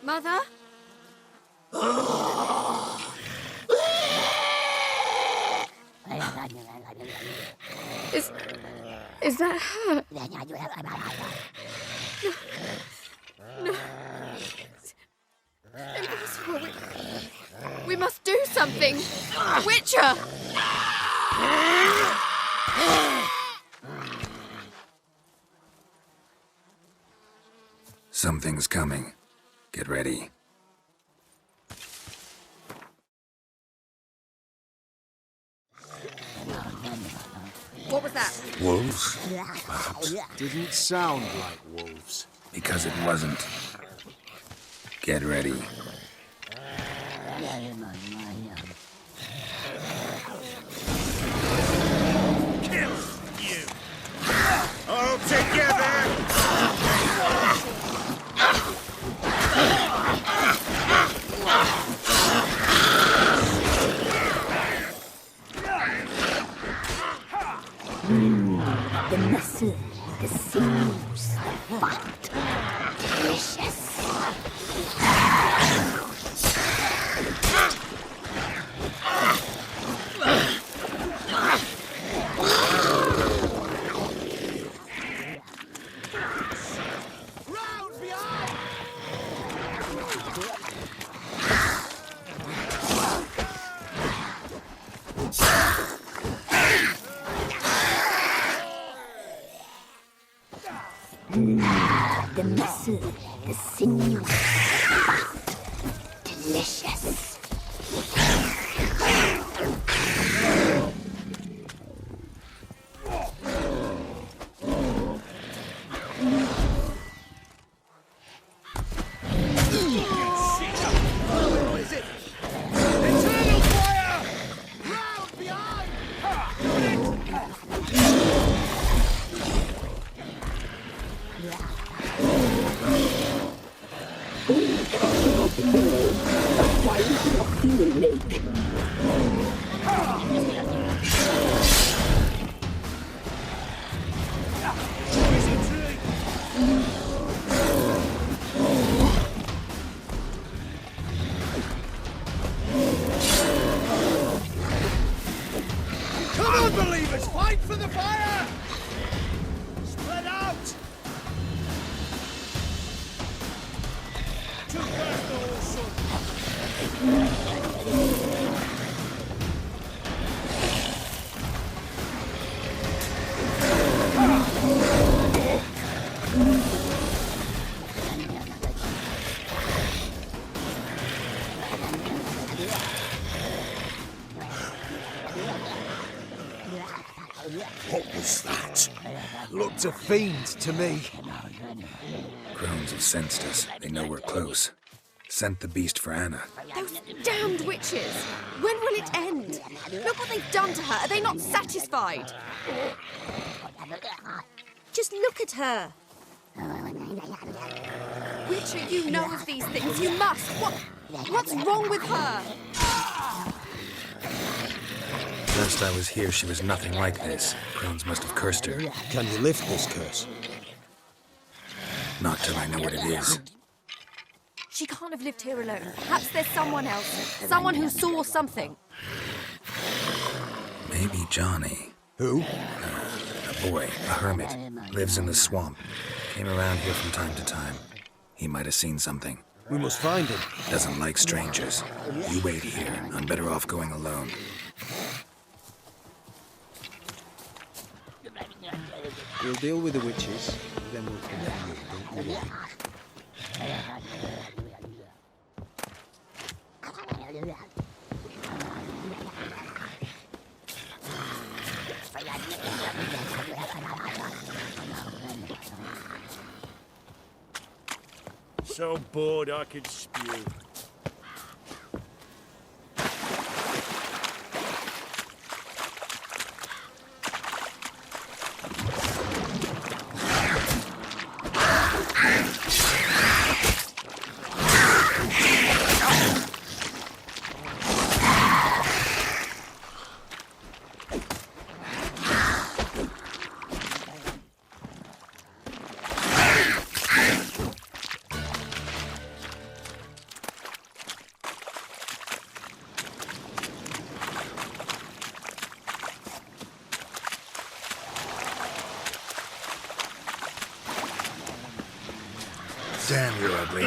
Mother? Is that her? No. Impossible. We must do something. Witcher! Something's coming. Get ready. What was that? Wolves? Didn't sound like wolves. Because it wasn't. Get ready. Kill you! All together! The muscle, the sinews, the fat. Delicious. the muscle, the sinew. Delicious. What was that? Looked a fiend to me. Crones have sensed us. They know we're close. Sent the beast for Anna. Those damned witches! When will it end? Look what they've done to her. Are they not satisfied? Just look at her. Witcher, you know of these things. You must. What's wrong with her? First I was here, she was nothing like this. Crones must have cursed her. Can you lift this curse? Not till I know what it is. She can't have lived here alone. Perhaps there's someone else. Someone who saw something. Maybe Johnny. Who? A boy, a hermit. Lives in the swamp. Came around here from time to time. He might have seen something. We must find him. Doesn't like strangers. You wait here. I'm better off going alone. We'll deal with the witches, then we'll continue. Don't you worry. So bored I could spew. Damn, you're ugly.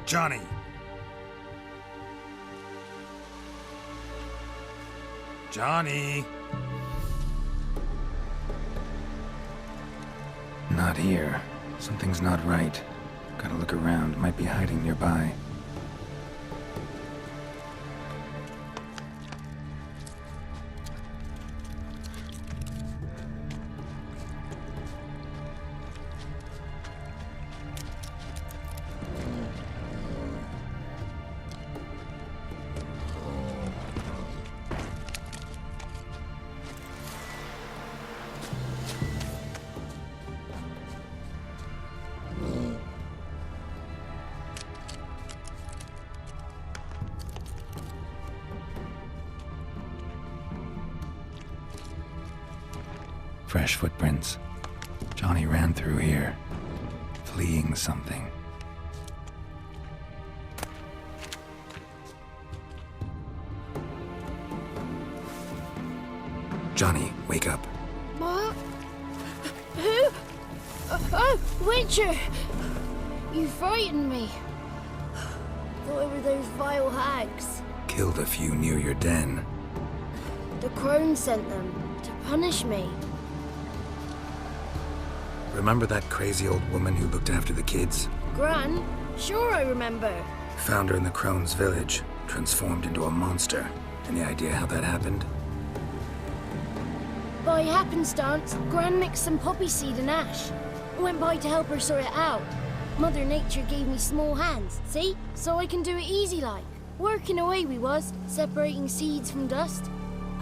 Johnny! Johnny! Not here. Something's not right. Gotta look around. Might be hiding nearby. Fresh footprints. Johnny ran through here, fleeing something. Johnny, wake up. What? Who? Oh, Witcher! You frightened me. Thought it were those vile hags. Killed a few near your den. The crone sent them to punish me. Remember that crazy old woman who looked after the kids? Gran? Sure I remember. Found her in the crone's village, transformed into a monster. Any idea how that happened? By happenstance, Gran mixed some poppy seed and ash. I went by to help her sort it out. Mother Nature gave me small hands, see? So I can do it easy like. Working away we was, separating seeds from dust.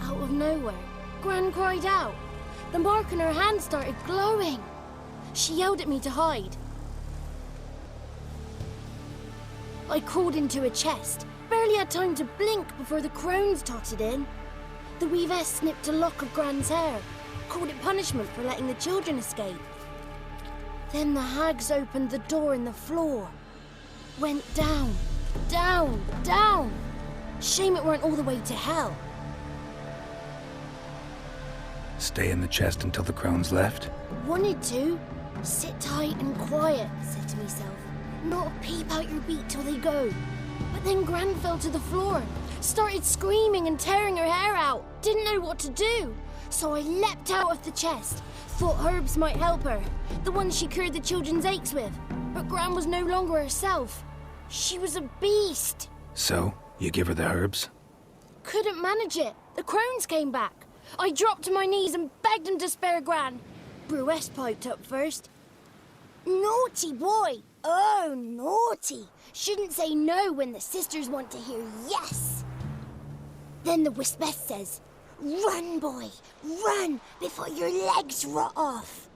Out of nowhere, Gran cried out. The mark on her hand started glowing. She yelled at me to hide. I crawled into a chest. Barely had time to blink before the crones totted in. The weavess snipped a lock of Gran's hair, called it punishment for letting the children escape. Then the hags opened the door in the floor. Went down, down, down. Shame it weren't all the way to hell. Stay in the chest until the crones left? Wanted to. Sit tight and quiet, said to myself. Not peep out your beat till they go. But then Gran fell to the floor, started screaming and tearing her hair out. Didn't know what to do. So I leapt out of the chest. Thought herbs might help her, the ones she cured the children's aches with. But Gran was no longer herself. She was a beast. So, you give her the herbs? Couldn't manage it. The crones came back. I dropped to my knees and begged them to spare Gran. Bruess piped up first. Naughty boy. Oh, naughty. Shouldn't say no when the sisters want to hear yes. Then the wispess says, run, boy, run before your legs rot off.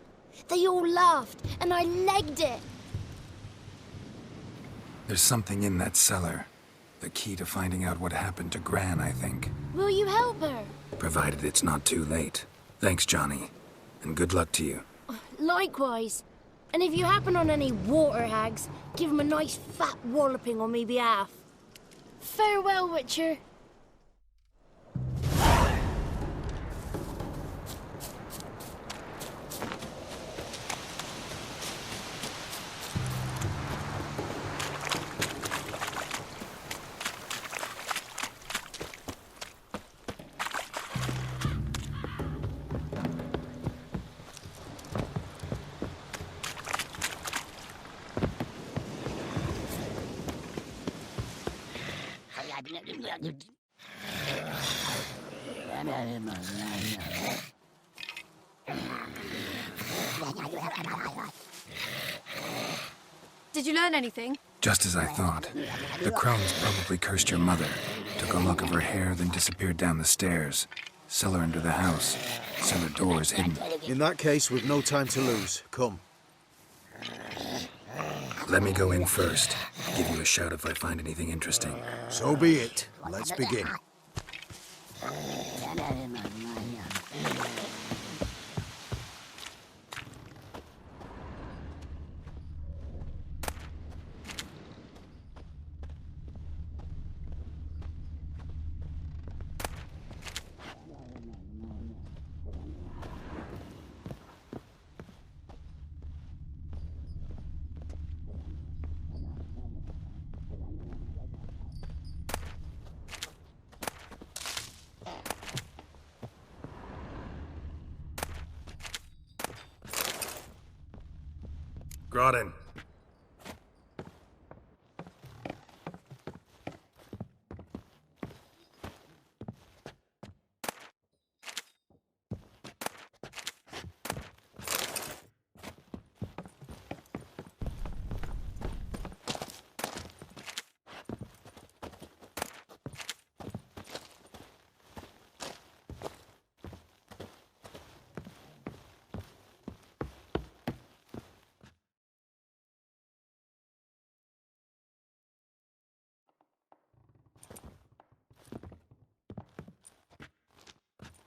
They all laughed and I legged it. There's something in that cellar. The key to finding out what happened to Gran, I think. Will you help her? Provided it's not too late. Thanks, Johnny. And good luck to you. Likewise. And if you happen on any water hags, give them a nice fat walloping on me behalf. Farewell, Witcher. Did you learn anything? Just as I thought. The crones probably cursed your mother. Took a lock of her hair, then disappeared down the stairs. Cellar under the house. Cellar doors hidden. In that case, we've no time to lose. Come. Let me go in first. Give you a shout if I find anything interesting. So be it. Let's begin. Groden.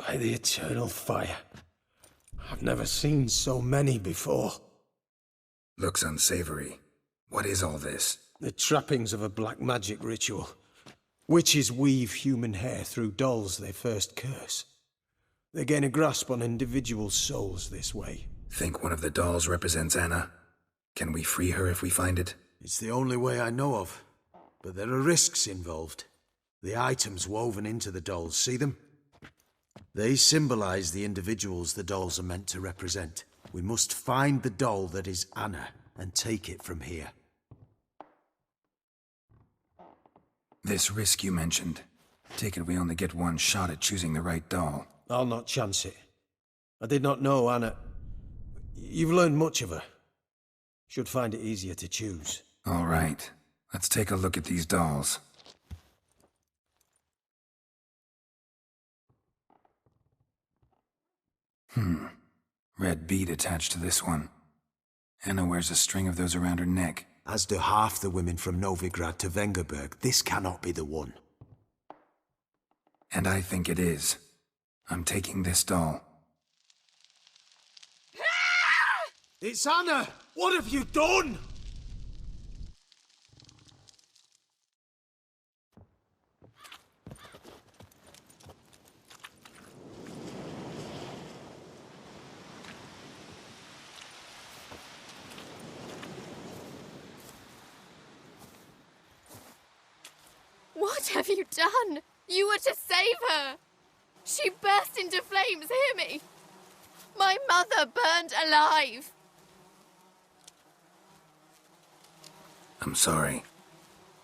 By the eternal fire, I've Never seen so many before. Looks unsavory. What is all this? The trappings of a black magic ritual. Witches weave human hair through dolls they first curse. They gain a grasp on individual souls this way. Think one of the dolls represents Anna? Can we free her if we find it? It's the only way I know of. But there are risks involved. The items woven into the dolls, see them? They symbolize the individuals the dolls are meant to represent. We must find the doll that is Anna and take it from here. This risk you mentioned. Take it we only get one shot at choosing the right doll. I'll not chance it. I did not know Anna. You've learned much of her. Should find it easier to choose. All right. Let's take a look at these dolls. Red bead attached to this one. Anna wears a string of those around her neck. As do half the women from Novigrad to Vengerberg. This cannot be the one. And I think it is. I'm taking this doll. It's Anna! What have you done? What have you done? You were to save her! She burst into flames, hear me! My mother burned alive! I'm sorry.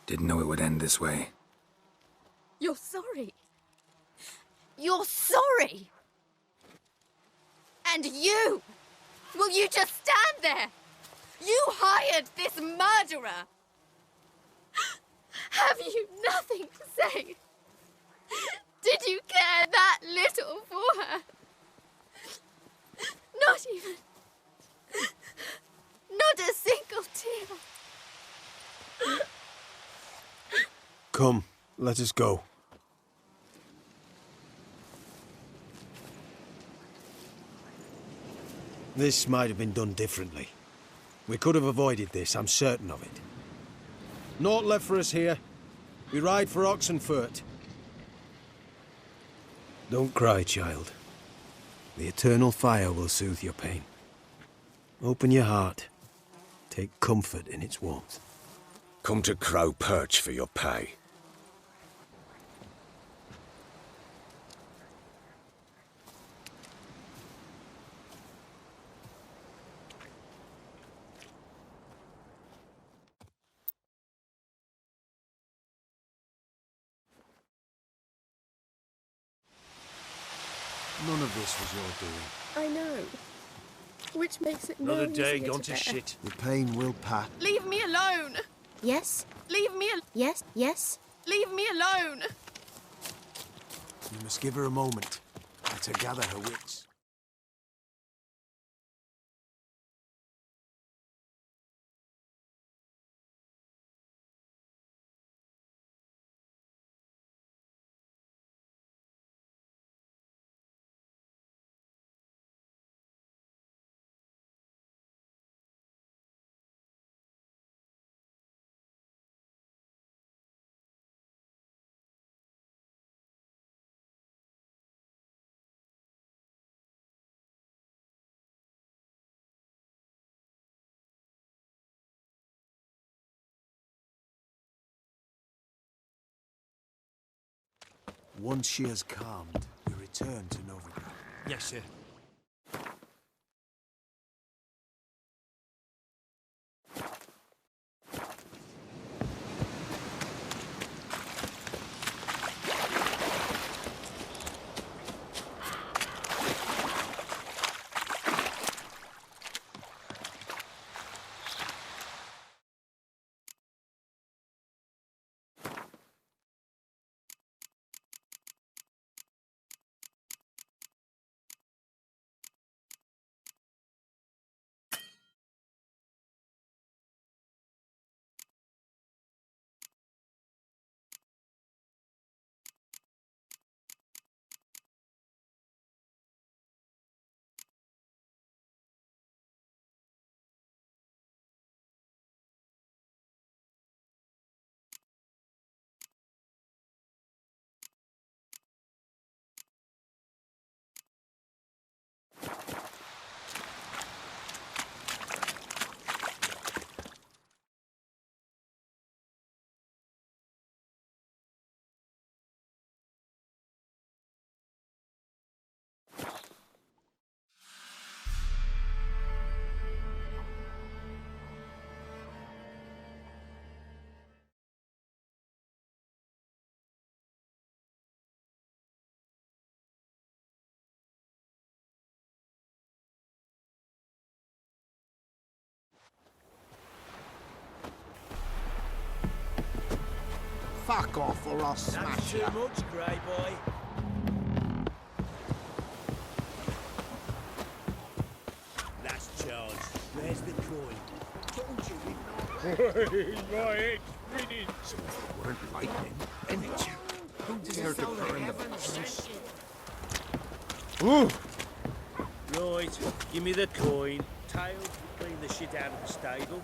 Didn't know it would end this way. You're sorry? You're sorry? And you? Will you just stand there? You hired this murderer! Have you nothing to say? Did you care that little for her? Not even... Not a single tear. Come, let us go. This might have been done differently. We could have avoided this, I'm certain of it. Naught left for us here. We ride for Oxenfurt. Don't cry, child. The eternal fire will soothe your pain. Open your heart. Take comfort in its warmth. Come to Crow Perch for your pay. None of this was your doing. I know. Which makes it Another no day easier gone to to bear. shit. The pain will pass. Leave me alone! Yes? Leave me al- Yes? Yes? Leave me alone! You must give her a moment to gather her wits. Once she has calmed, we return to Novigrad. Yes, sir. Fuck off or I'll smash That's you. too much, grey boy. Last chance. Where's the coin? Told you we'd not. Right, grinning. So if it weren't lightning, energy. Who dared to burn the place? Ooh. Right, give me the coin. Tails, clean the shit out of the stable.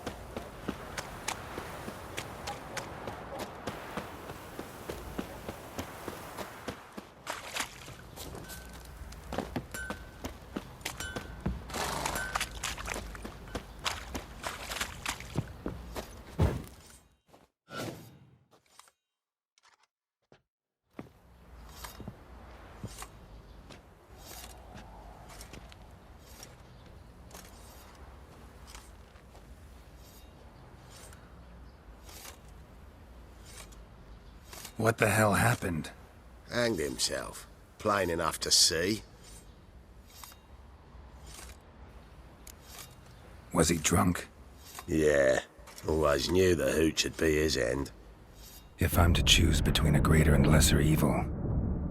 What the hell happened? Hanged himself. Plain enough to see. Was he drunk? Yeah. Always knew the hooch would be his end. If I'm to choose between a greater and lesser evil,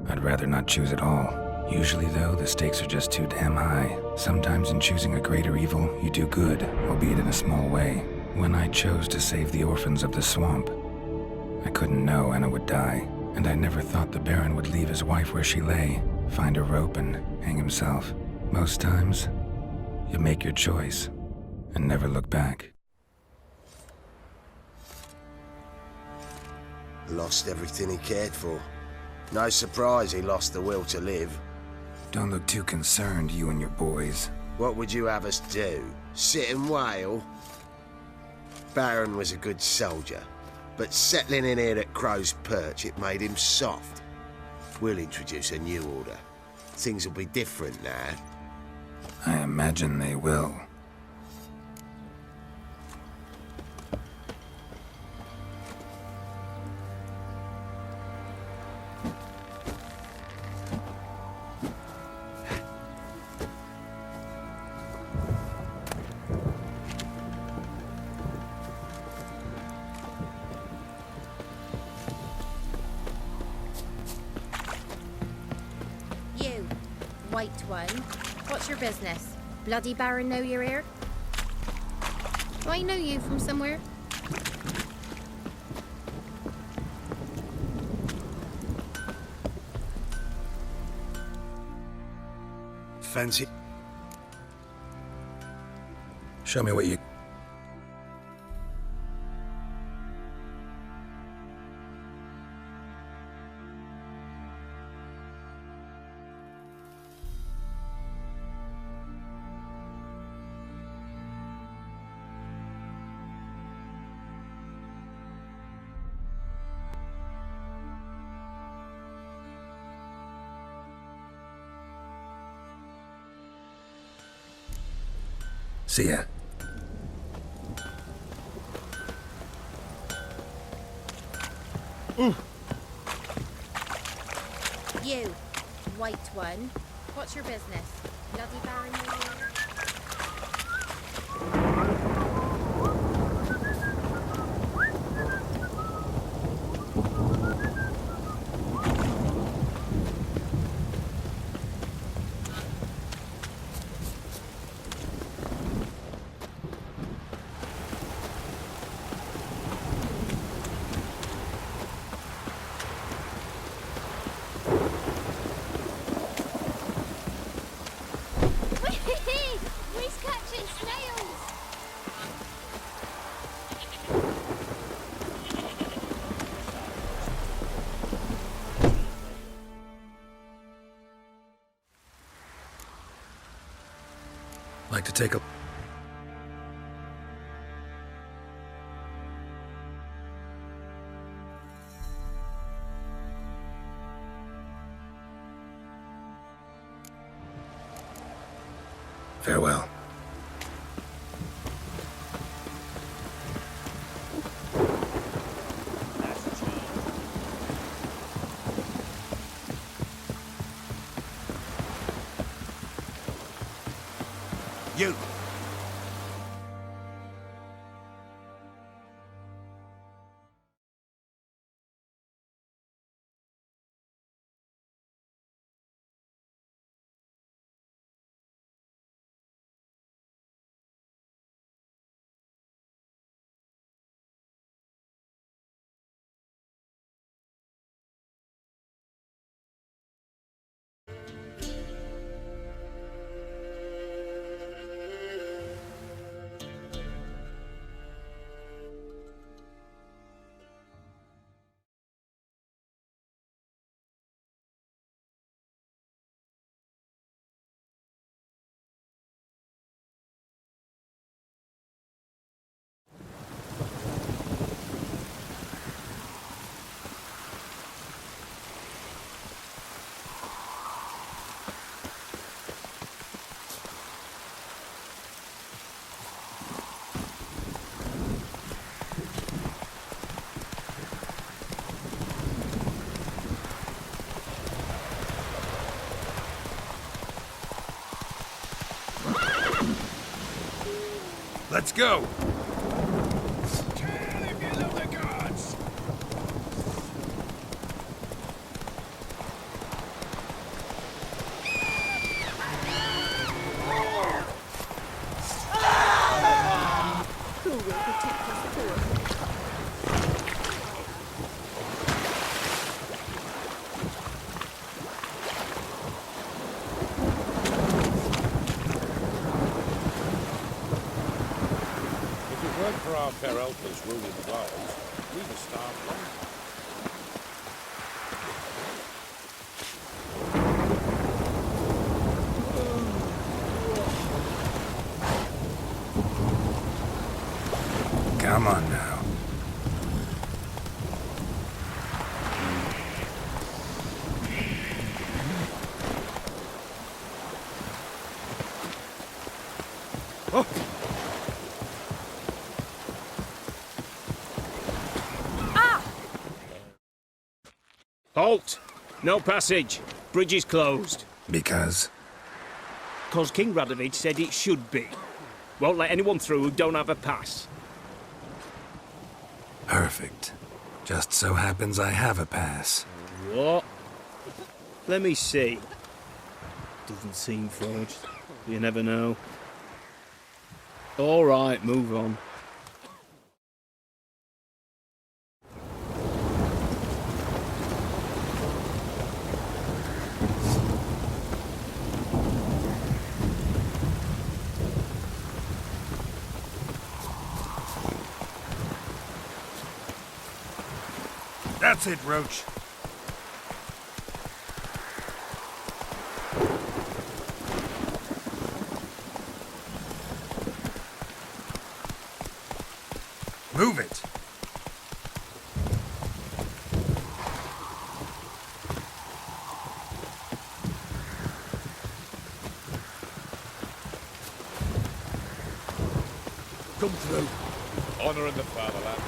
I'd rather not choose at all. Usually, though, the stakes are just too damn high. Sometimes in choosing a greater evil, you do good, albeit in a small way. When I chose to save the orphans of the swamp, I couldn't know Anna would die, and I never thought the Baron would leave his wife where she lay, find a rope and hang himself. Most times, you make your choice and never look back. Lost everything he cared for. No surprise he lost the will to live. Don't look too concerned, you and your boys. What would you have us do? Sit and wail? Baron was a good soldier, but settling in here at Crow's Perch, it made him soft. We'll introduce a new order. Things will be different now. I imagine they will. You, white one. What's your business? Bloody Baron know you're here? Do I know you from somewhere? Fancy? Show me what you... See ya. You, white one. What's your business? Bloody Baron know you're here? He's catching snails! Like to take a... Farewell. You! Let's go! If you love the gods! Who will protect us poor? If it weren't for our fair helpers ruling the wilds, we'd have starved long. Come on now. Halt! No passage. Bridge is closed. Because? 'Cause King Radovid said it should be. Won't let anyone through who don't have a pass. Perfect. Just so happens I have a pass. What? Let me see. Doesn't seem forged. You never know. All right, move on. That's it, Roach. Move it. Come through. Honouring the fatherland.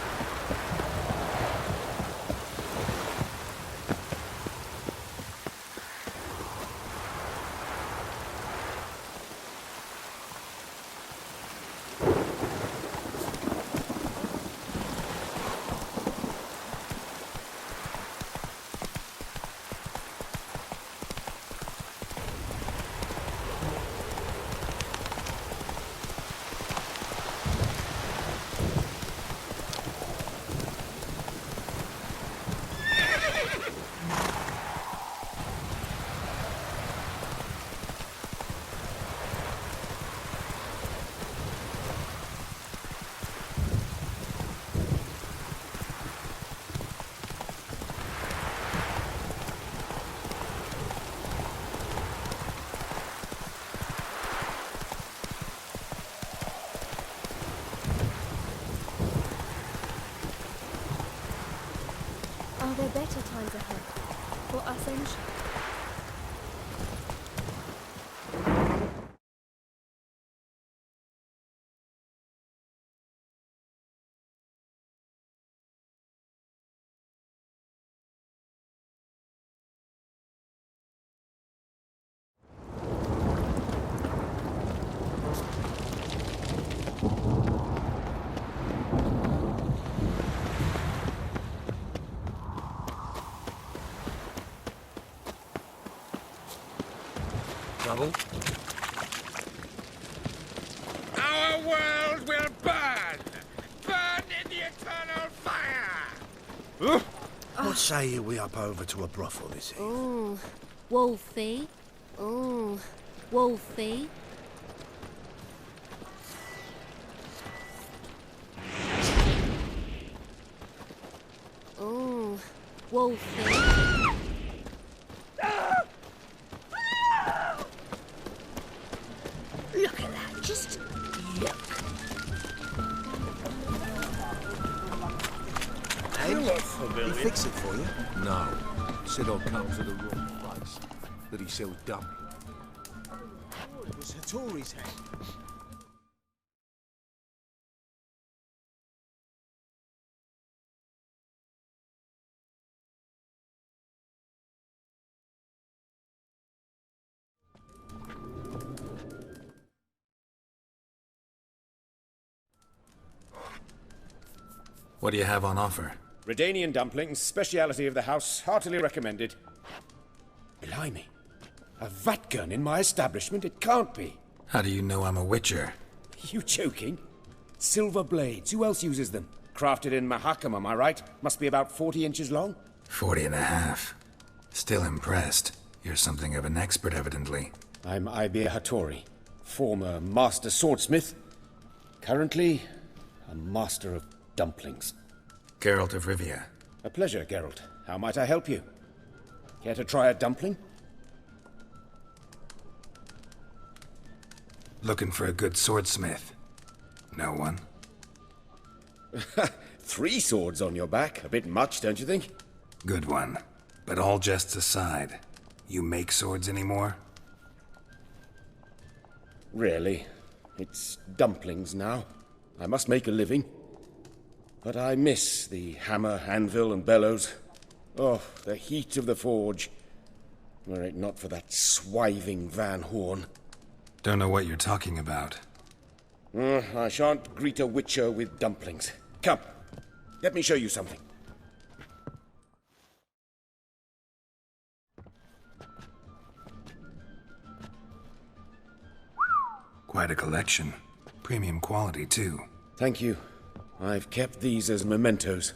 Are there better times ahead for us ancient? Trouble? Our world will burn! Burn in the eternal fire! What say you we up over to a brothel this evening? Ooh, Wolfie. Ooh, Wolfie. Ooh, Wolfie. Look at that, just look. He fix it for you? No. Said I'll come to the wrong place. That he sells dummy. It was Hattori's head. What do you have on offer? Redanian dumplings, speciality of the house, heartily recommended. Blimey. A vat gun in my establishment? It can't be. How do you know I'm a witcher? You joking? Silver blades. Who else uses them? Crafted in Mahakam, am I right? Must be about 40 inches long? 40 and a half. Still impressed. You're something of an expert, evidently. I'm Ibir Hattori, former master swordsmith. Currently, a master of dumplings. Geralt of Rivia. A pleasure, Geralt. How might I help you? Care to try a dumpling? Looking for a good swordsmith. No one? 3 swords on your back. A bit much, don't you think? Good one. But all jests aside, you make swords anymore? Really. It's dumplings now. I must make a living. But I miss the hammer, anvil, and bellows. Oh, the heat of the forge. Were it not for that swiving Van Horn. Don't know what you're talking about. I shan't greet a witcher with dumplings. Come, let me show you something. Quite a collection. Premium quality, too. Thank you. I've kept these as mementos.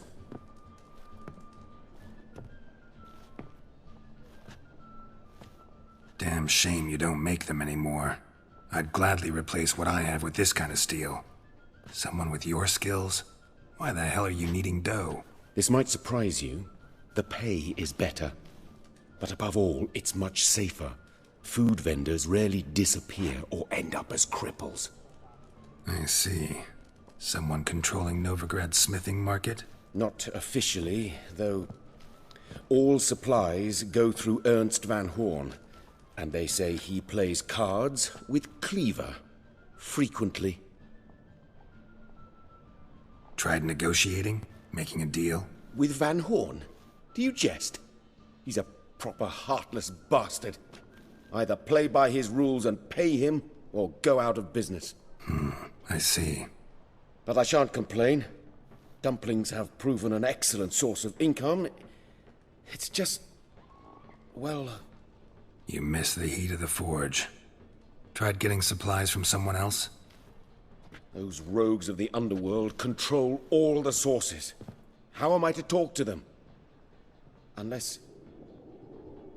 Damn shame you don't make them anymore. I'd gladly replace what I have with this kind of steel. Someone with your skills? Why the hell are you needing dough? This might surprise you. The pay is better. But above all, it's much safer. Food vendors rarely disappear or end up as cripples. I see. Someone controlling Novigrad's smithing market? Not officially, though all supplies go through Ernst Van Horn. And they say he plays cards with Cleaver. Frequently. Tried negotiating? Making a deal? With Van Horn? Do you jest? He's a proper heartless bastard. Either play by his rules and pay him, or go out of business. I see. But I shan't complain. Dumplings have proven an excellent source of income. It's just... well... You miss the heat of the forge. Tried getting supplies from someone else? Those rogues of the underworld control all the sources. How am I to talk to them? Unless...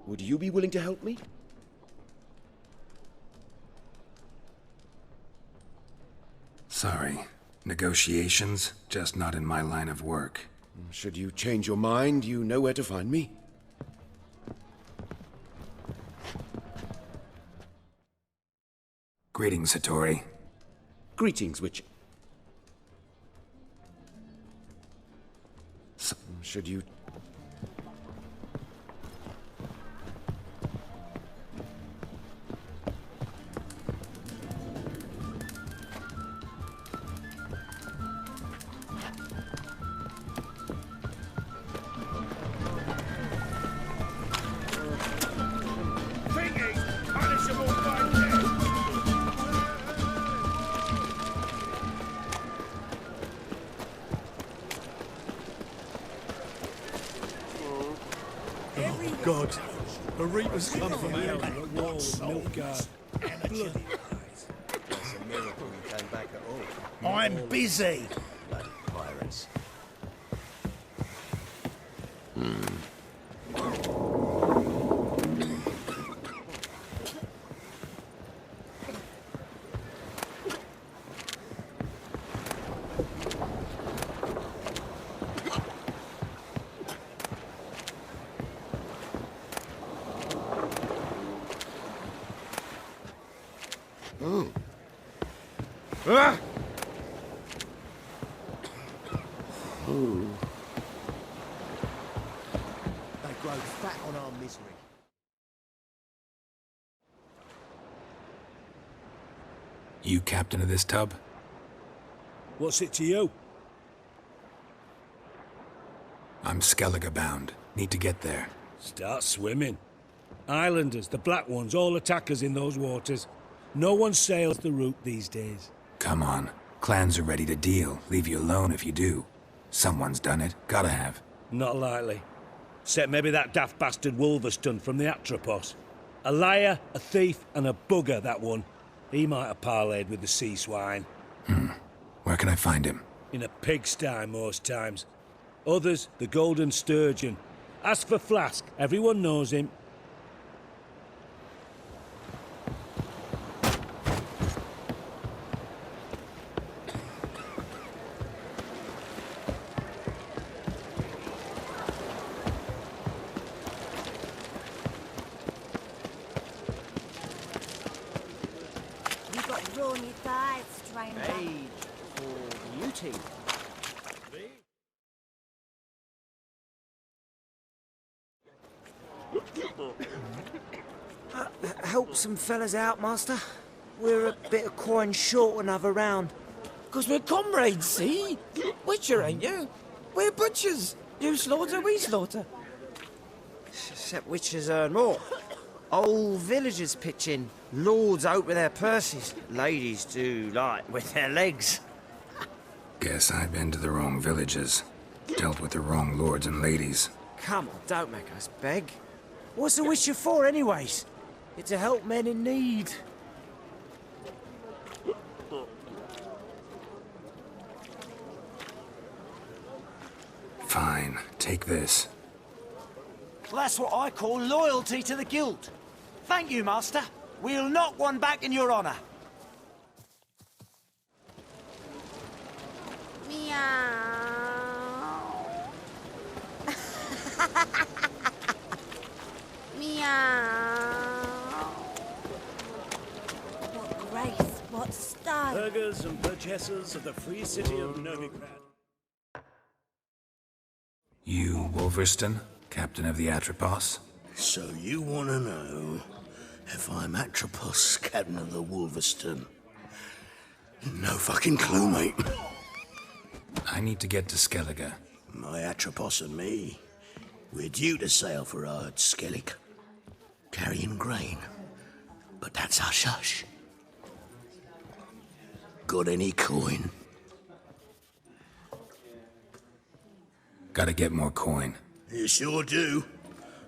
Would you be willing to help me? Sorry. Negotiations, just not in my line of work. Should you change your mind, you know where to find me. Greetings, Hattori. Greetings, Witcher. Should you... God, the Reapers come from out of the wall, Milkguard. Bloody It's a miracle you came back at all. I'm busy. Bloody pirates. They grow fat on our misery. You captain of this tub? What's it to you? I'm Skellige bound. Need to get there. Start swimming. Islanders, the black ones, all attackers in those waters. No one sails the route these days. Come on. Clans are ready to deal. Leave you alone if you do. Someone's done it. Gotta have. Not likely. Except maybe that daft bastard Wolverston from the Atropos. A liar, a thief, and a bugger, that one. He might have parlayed with the sea swine. Where can I find him? In a pigsty most times. Others, the Golden Sturgeon. Ask for Flask. Everyone knows him. You've got rawny thighs, stranger. Age for beauty. Help some fellas out, master. We're a bit of coin short another round. 'Cause we're comrades, see? Witcher, ain't you? We're butchers. You slaughter, we slaughter. Except witchers earn more. Old villagers pitch in. Lords out with their purses. Ladies do like with their legs. Guess I've been to the wrong villages. Dealt with the wrong lords and ladies. Come on, don't make us beg. What's a witcher for, anyways? It's to help men in need. Fine, take this. Well, that's what I call loyalty to the guild. Thank you, master. We'll knock one back in your honor. Meow. Meow. What grace, what style. Burghers and purchasers of the free city of Novigrad. You, Wolverston, captain of the Atropos? So you want to know if I'm Atropos, captain of the Wolverston? No fucking clue, mate. I need to get to Skellige. My Atropos and me, we're due to sail for Aard, Skellig, carrying grain. But that's hush-hush. Got any coin? Gotta get more coin. You sure do.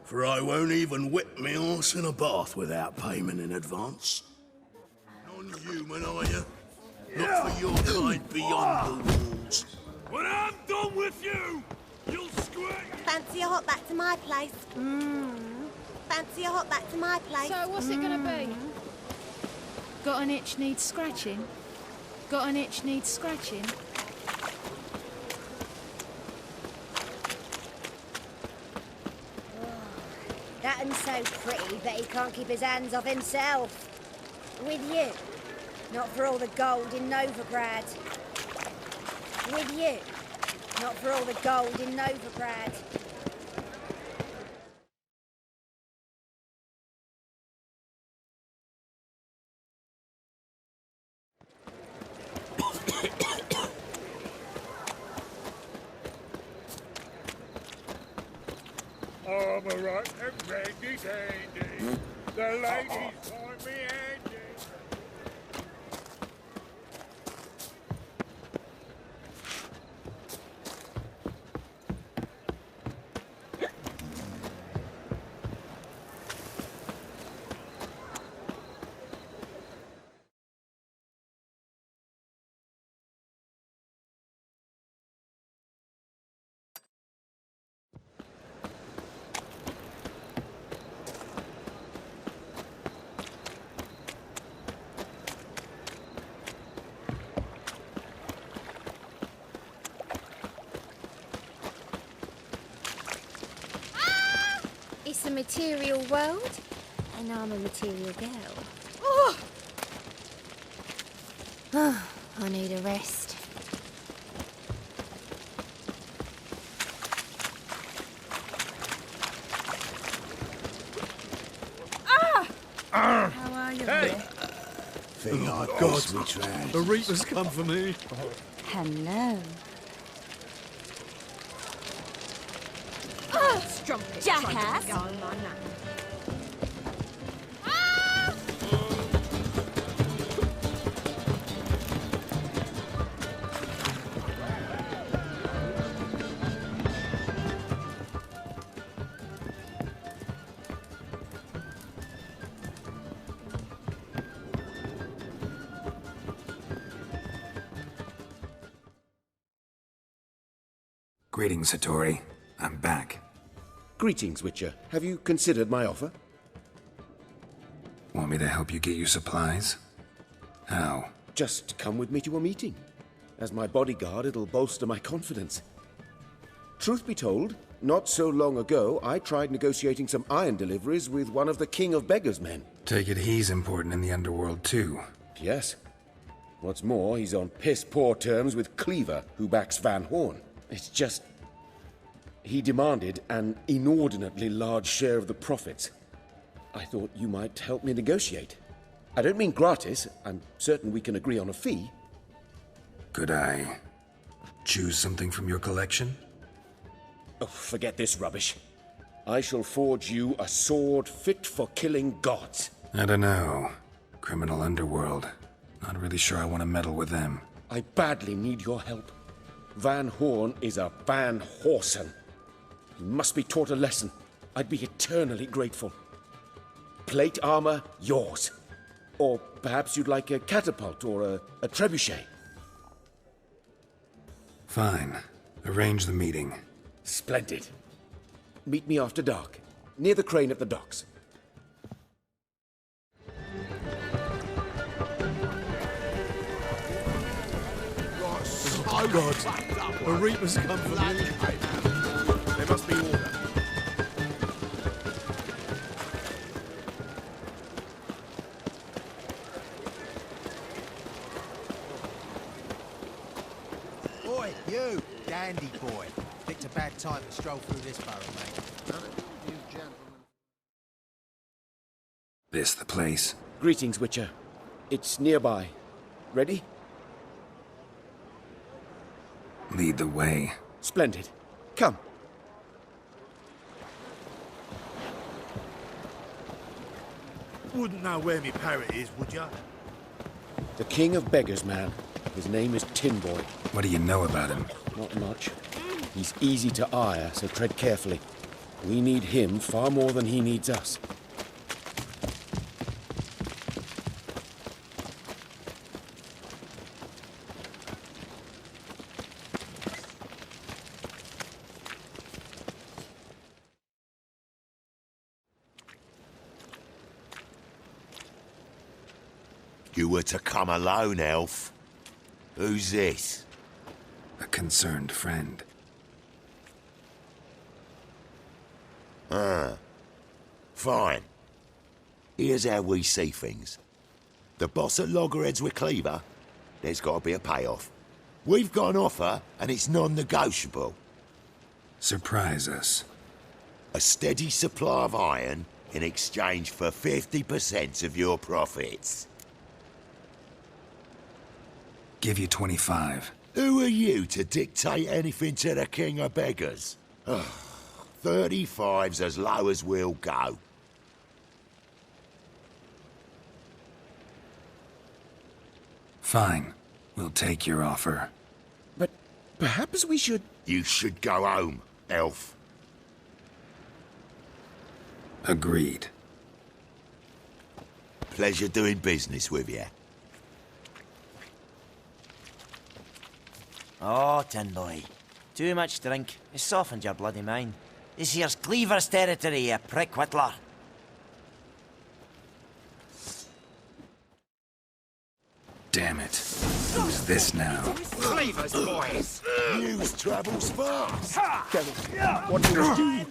For I won't even whip me horse in a bath without payment in advance. Non-human, are you? Not for your kind beyond the walls. When I'm done with you, you'll squirt. Fancy a hop back to my place. Fancy a hop back to my place. So what's it gonna be? Got an itch needs scratching? Got an itch needs scratching? That one's so pretty that he can't keep his hands off himself. With you. Not for all the gold in Novigrad. With you. Not for all the gold in Novigrad. Armour up and ready dandy. The ladies want me handy. It's a material world, and I'm a material girl. Oh, I need a rest. How are you? Hey! Thing I've got, Retrand. The Reaper's come for me. Hello. Strumpet. Jackass. Greetings, Hattori. I'm back. Greetings, Witcher. Have you considered my offer? Want me to help you get your supplies? How? Just come with me to a meeting. As my bodyguard, it'll bolster my confidence. Truth be told, not so long ago, I tried negotiating some iron deliveries with one of the King of Beggars' men. Take it he's important in the underworld, too. Yes. What's more, he's on piss-poor terms with Cleaver, who backs Van Horn. It's just... he demanded an inordinately large share of the profits. I thought you might help me negotiate. I don't mean gratis. I'm certain we can agree on a fee. Could I choose something from your collection? Oh, forget this rubbish. I shall forge you a sword fit for killing gods. I don't know. Criminal underworld. Not really sure I want to meddle with them. I badly need your help. Van Horn is a Van Horsen. He must be taught a lesson. I'd be eternally grateful. Plate armor, yours. Or perhaps you'd like a catapult or a trebuchet. Fine. Arrange the meeting. Splendid. Meet me after dark, near the crane at the docks. Oh God! A reaper's come for me. There must be order. Oi, you, dandy boy. Picked a bad time to stroll through this barrel, mate. This the place? Greetings, Witcher. It's nearby. Ready? Lead the way. Splendid. Come. Wouldn't know where me parrot is, would ya? The King of Beggars, man. His name is Tin Boy. What do you know about him? Not much. He's easy to ire, so tread carefully. We need him far more than he needs us. You were to come alone, elf. Who's this? A concerned friend. Fine. Here's how we see things. The boss at loggerheads with Cleaver, there's got to be a payoff. We've got an offer, and it's non-negotiable. Surprise us. A steady supply of iron in exchange for 50% of your profits. Give you 25. Who are you to dictate anything to the King of Beggars? 35's as low as we'll go. Fine. We'll take your offer. But perhaps we should... You should go home, elf. Agreed. Pleasure doing business with you. Oh, Tin Boy. Too much drink. It's softened your bloody mind. This here's Cleaver's territory, you prick whittler. Damn it. Who's this now? Cleaver's boys! News travels fast. What do you do?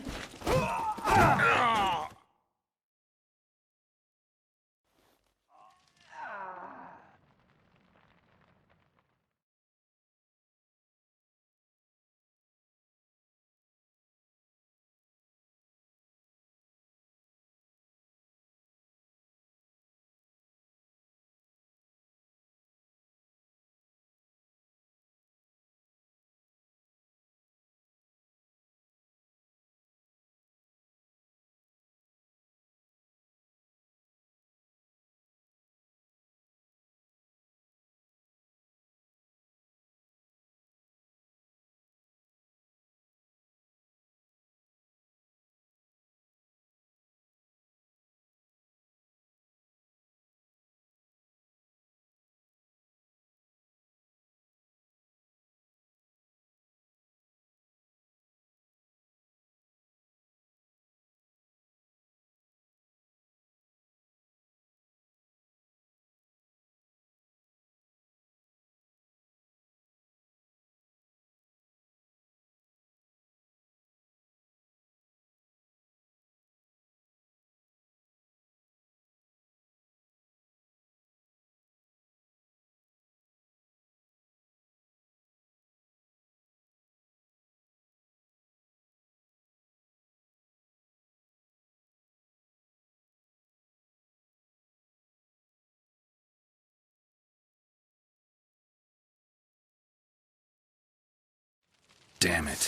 Damn it.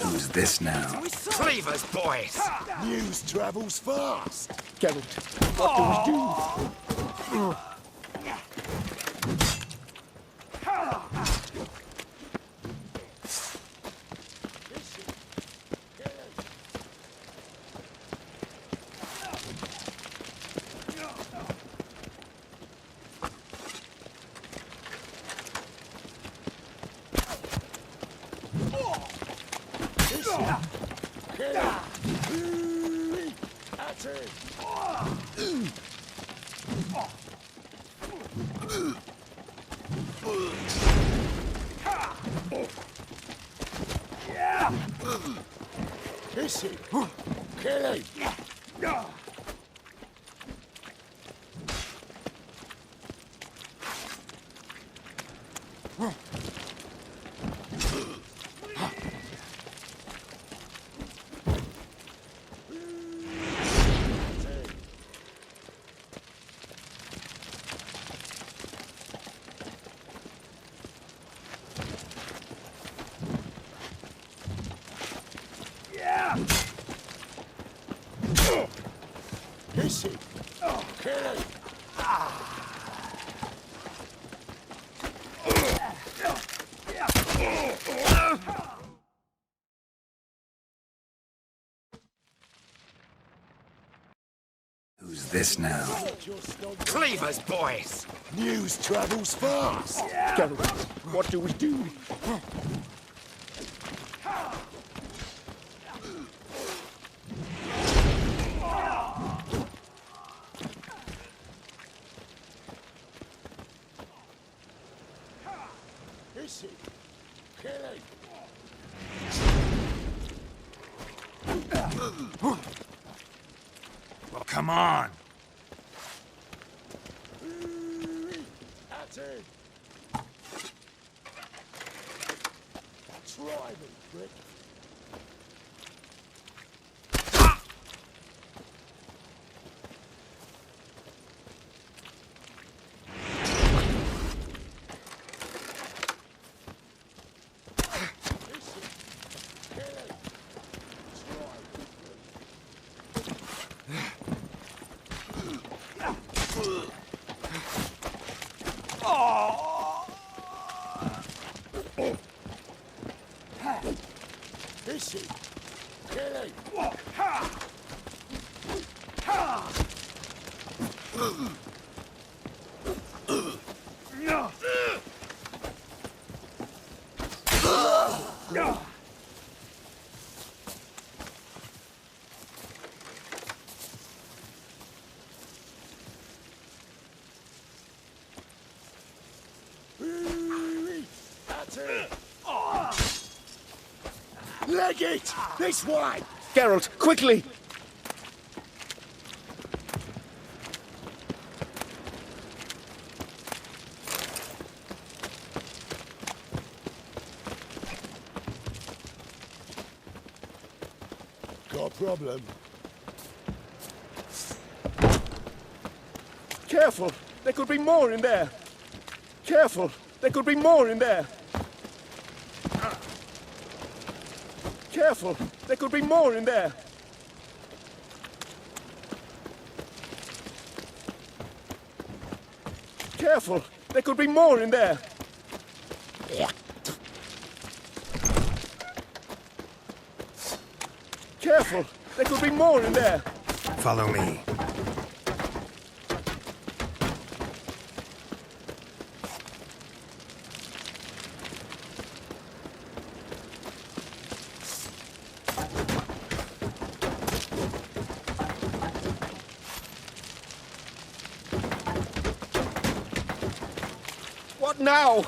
Who's this now? Cleavers, boys! News travels fast. Geralt, what do we do? Who's this now? Cleavers, boys! News travels fast. Geralt, what do we do? Well, come on. Try me, prick. Leg it! This way! Geralt, quickly! Got a problem? Careful! There could be more in there! Careful! There could be more in there! Careful! There could be more in there! Careful! There could be more in there! Careful! There could be more in there! Follow me. What now?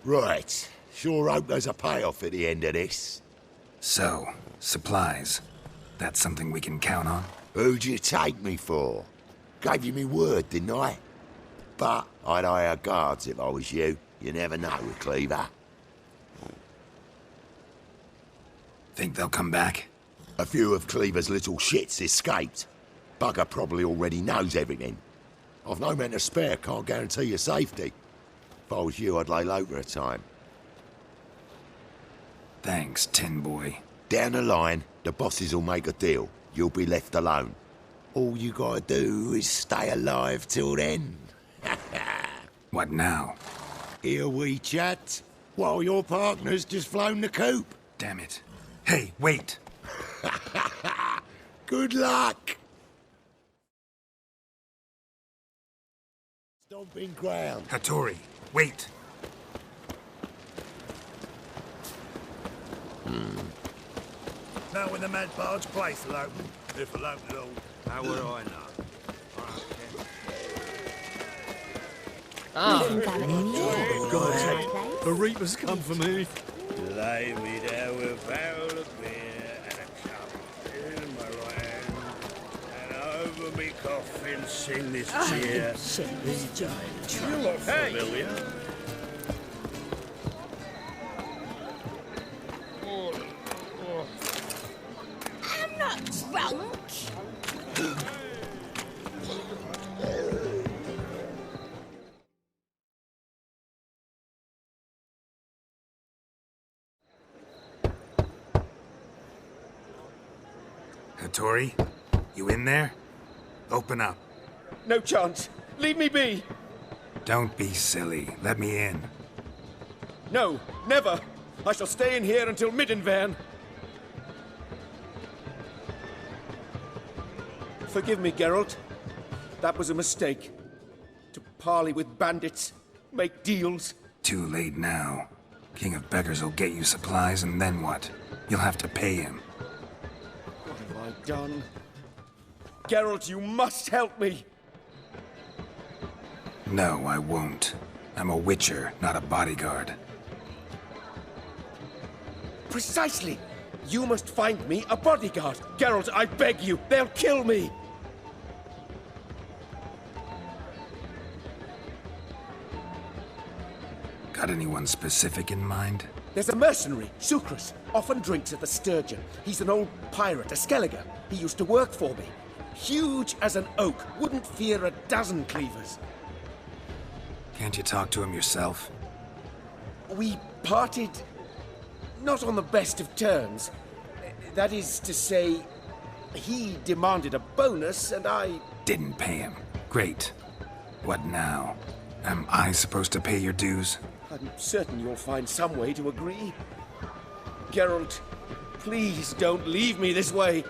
Right. Sure hope there's a payoff at the end of this. So, supplies. That's something we can count on? Who'd you take me for? Gave you me word, didn't I? But I'd hire guards if I was you. You never know with Cleaver. Think they'll come back? A few of Cleaver's little shits escaped. Bugger probably already knows everything. I've no men to spare, can't guarantee your safety. If I was you, I'd lay low for a time. Thanks, Tin Boy. Down the line, the bosses will make a deal. You'll be left alone. All you gotta do is stay alive till then. What now? Here we chat, while your partner's just flown the coop. Damn it. Hey, wait! Good luck! Stomping ground. Hattori, wait! Now when the mad bard's place will open, if it'll open at all. How would I know? God's sake, the Reapers come for me. Lay me down with a barrel of beer and a cup in my right hand, and over me coffin sing this cheer. You look familiar. I'm not drunk. Hattori, you in there? Open up. No chance. Leave me be. Don't be silly. Let me in. No, never. I shall stay in here until Middenvern. Forgive me, Geralt. That was a mistake. To parley with bandits, make deals. Too late now. King of Beggars will get you supplies, and then what? You'll have to pay him. What have I done? Geralt, you must help me! No, I won't. I'm a witcher, not a bodyguard. Precisely! You must find me a bodyguard. Geralt, I beg you, they'll kill me! Got anyone specific in mind? There's a mercenary, Sucrus, often drinks at the Sturgeon. He's an old pirate, a Skelliger. He used to work for me. Huge as an oak, wouldn't fear a dozen cleavers. Can't you talk to him yourself? We parted not on the best of terms. That is to say, he demanded a bonus and I... Didn't pay him. Great. What now? Am I supposed to pay your dues? I'm certain you'll find some way to agree. Geralt, please don't leave me this way.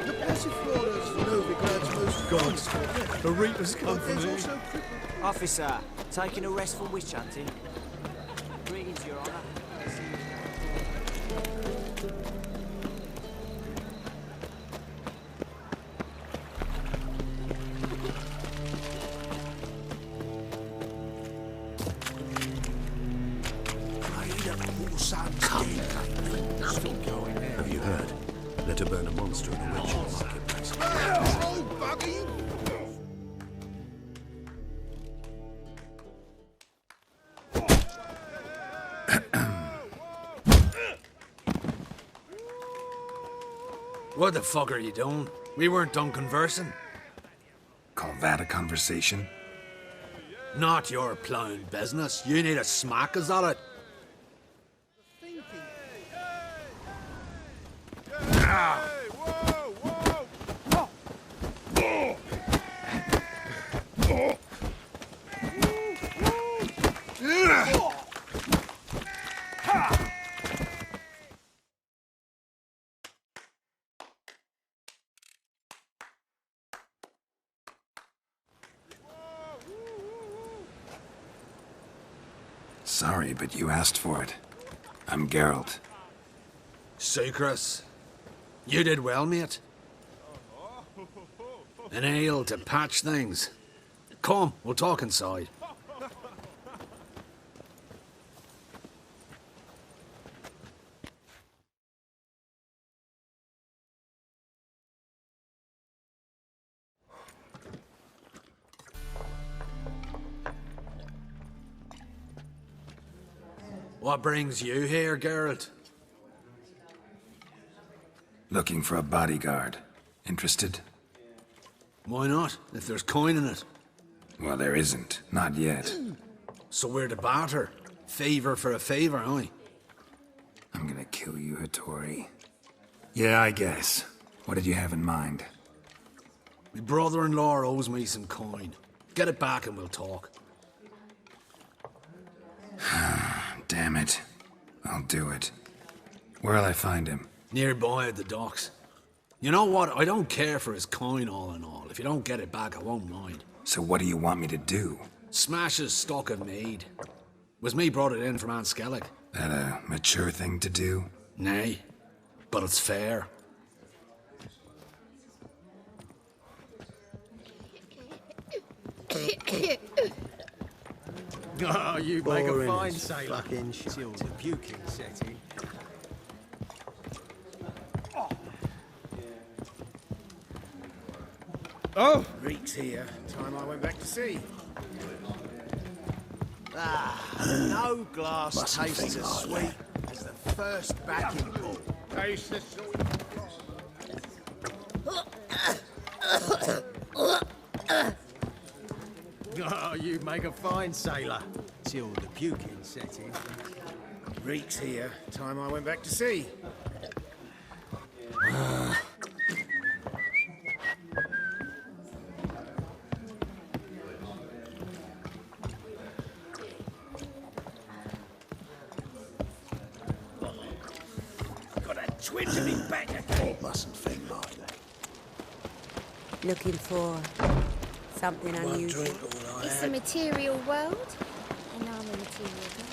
The Passifloras for Novigrad's most gods. The Reapers come for me. Officer, taking a rest from witch hunting. Greetings, Your Honor. Have you heard? Let her burn a monster in a witch in the marketplace. Oh, bugger, you... What the fuck are you doing? We weren't done conversing. Call that a conversation? Not your plowing business. You need a smack, is that it? Sorry, but you asked for it. I'm Geralt. Sucrus, you did well, mate. An ale to patch things. Come, we'll talk inside. What brings you here, Geralt? Looking for a bodyguard. Interested? Why not, if there's coin in it? Well, there isn't. Not yet. So we're to barter. Favor for a favor, aye? I'm gonna kill you, Hattori. Yeah, I guess. What did you have in mind? My brother-in-law owes me some coin. Get it back and we'll talk. Damn it. I'll do it. Where'll I find him? Nearby at the docks. You know what? I don't care for his coin all in all. If you don't get it back, I won't mind. So what do you want me to do? Smash his stock of mead. Was me brought it in from Aunt Skellig. That a mature thing to do? Nay, but it's fair. Oh, you make a Boring fine as sailor. fucking shite. Till the puking set in. Oh! Reek's here. Time I went back to sea. No glass Mustn't tastes think as like sweet as the first backing pull. Taste the sweet. Oh, you make a fine sailor. Till the puking set in. Reek's here. Time I went back to sea. Got a twinge in me back again. Mustn't think like that. Looking for something unusual. It's a material world, and I'm a material girl.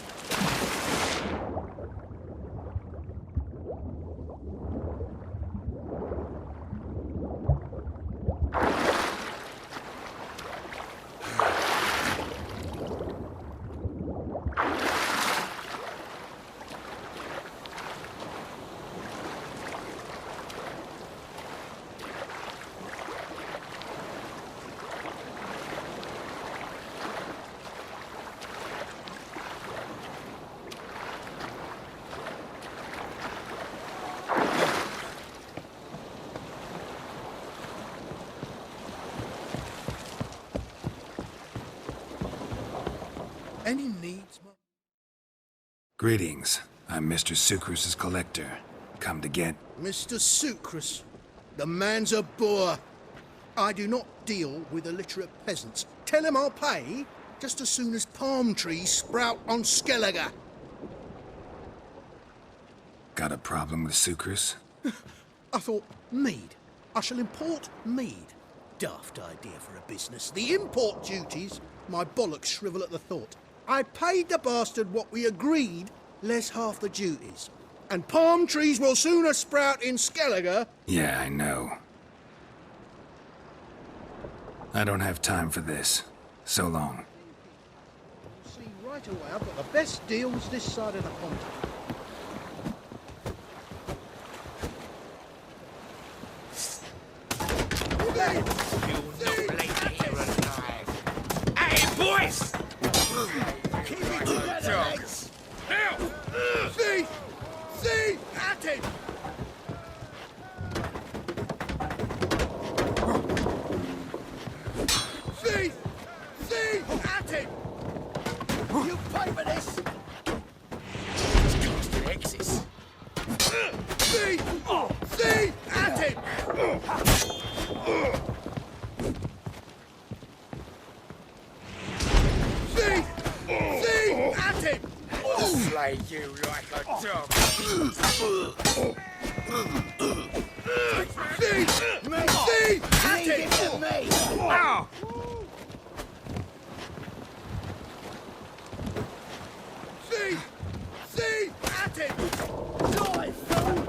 Any needs? Greetings. I'm Mr. Sucrus's collector. Come to get... Mr. Sucrus, the man's a boor. I do not deal with illiterate peasants. Tell him I'll pay just as soon as palm trees sprout on Skellige. Got a problem with Sucrus? I thought, mead. I shall import mead. Daft idea for a business. The import duties, my bollocks shrivel at the thought. I paid the bastard what we agreed, less half the duties. And palm trees will sooner sprout in Skellige. Yeah, I know. I don't have time for this. So long. See right away, I've got the best deals this side of the pond. Hey, boys! Keep it together, mates. Now! See! See! At him! See! See! At him! You pay for this! Constant exits. See! See! At him! See! See! At him! Slay you like a dog. See! See! At him! Ow! See! See! At him! Die, fool!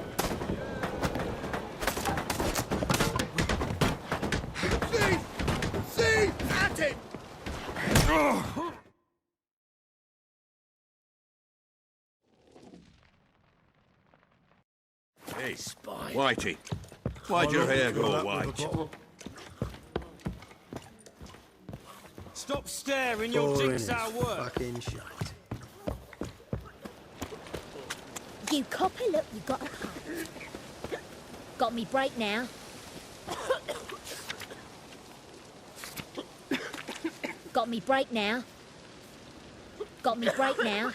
See! See! At him! Hey, spy. Whitey, why'd your hair go white? Stop staring, your Boring dick's as our work. fucking shite. You copper, look, you got a pop. Got me break now. Got me break now. Got me break now.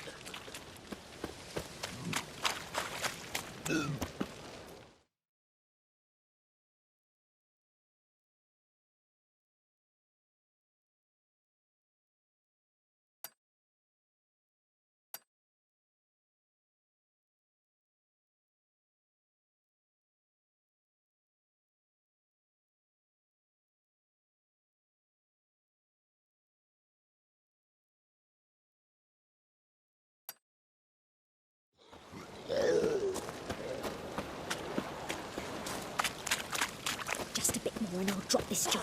Just a bit more and I'll drop this job.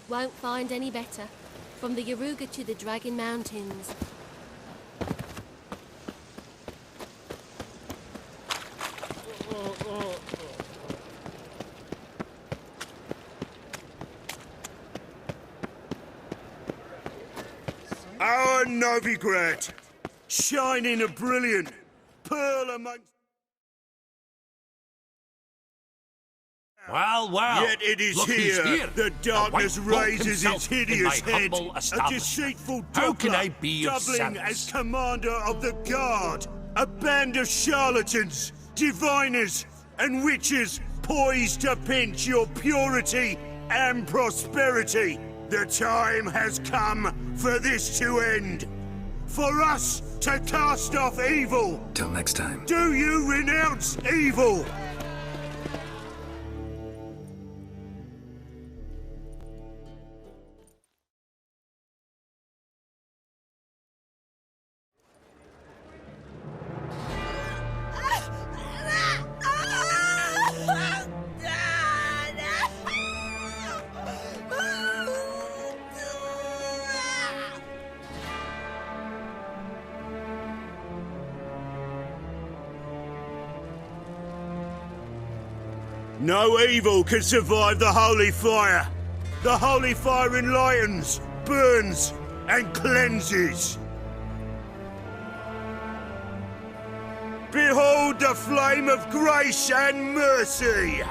Won't find any better. From the Yaruga to the Dragon Mountains. Our Novigrad, shining a brilliant pearl amongst... Well, Yet it is look who's here that darkness The white wolf raises its himself in hideous my head, humble a establishment. deceitful How can I doubler, be of doubling service? as commander of the guard, a band of charlatans, diviners, and witches poised to pinch your purity and prosperity. The time has come for this to end. For us to cast off evil. Till next time. Do you renounce evil? No evil can survive the holy fire. The holy fire enlightens, burns, and cleanses. Behold the flame of grace and mercy.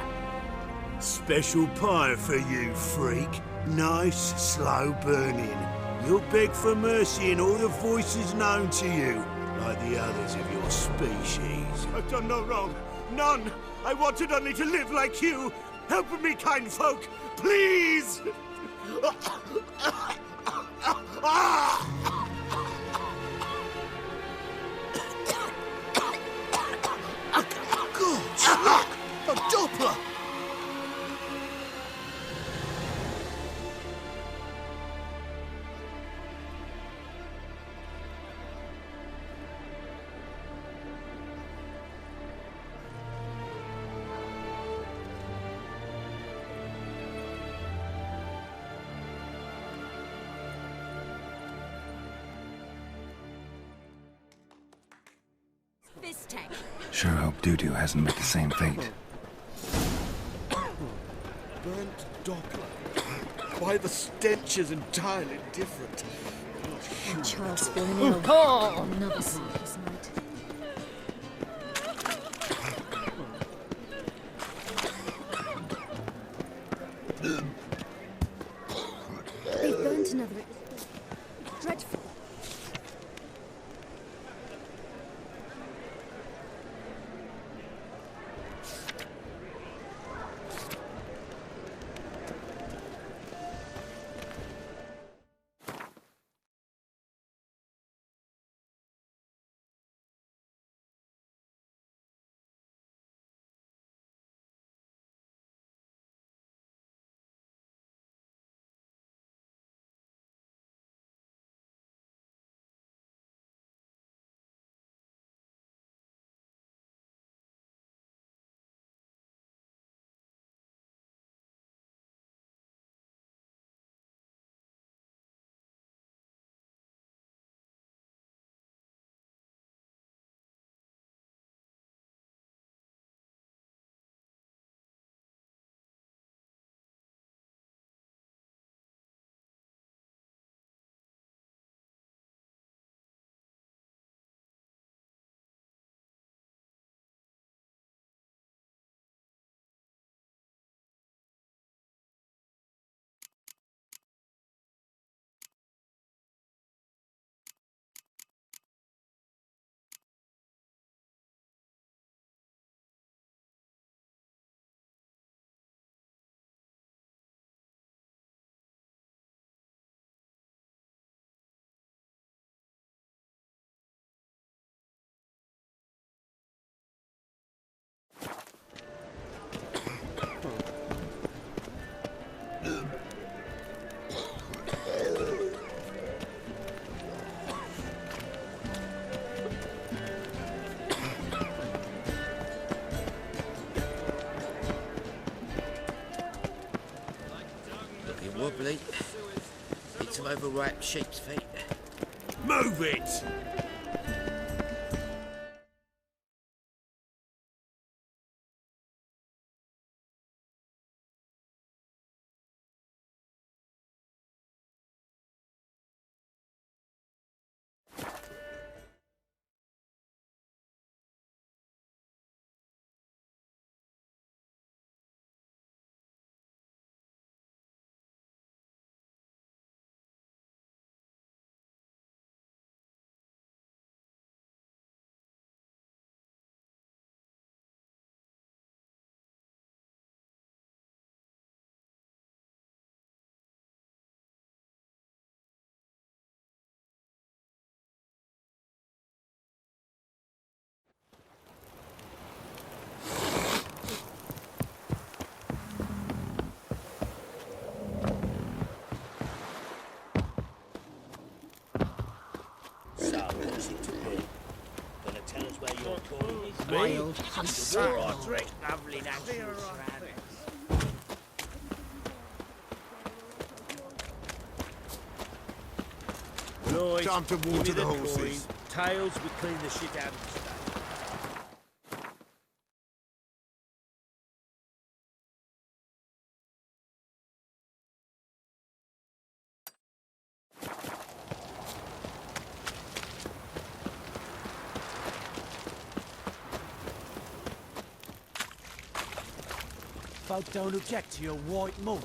Special pie for you, freak. Nice, slow burning. You'll beg for mercy in all the voices known to you, like the others of your species. I've done no wrong. None. I wanted only to live like you. Help me, kind folk. Please. God, look! A Doppler! Sure hope Doo-Doo hasn't met the same fate. Burnt Doppler. Why, the stench is entirely different. And Charles feeling ill. Oh, another sleepless night. They've burnt another. Dreadful. of overripe sheep's feet. Move it! So, what's it to be? Gonna tell us where your coin is? Wild Roderick, lovely natural Lloyd, Time to give me water the coin. horses. Tails, we clean the shit out of the stable. Folk don't object to your white mug.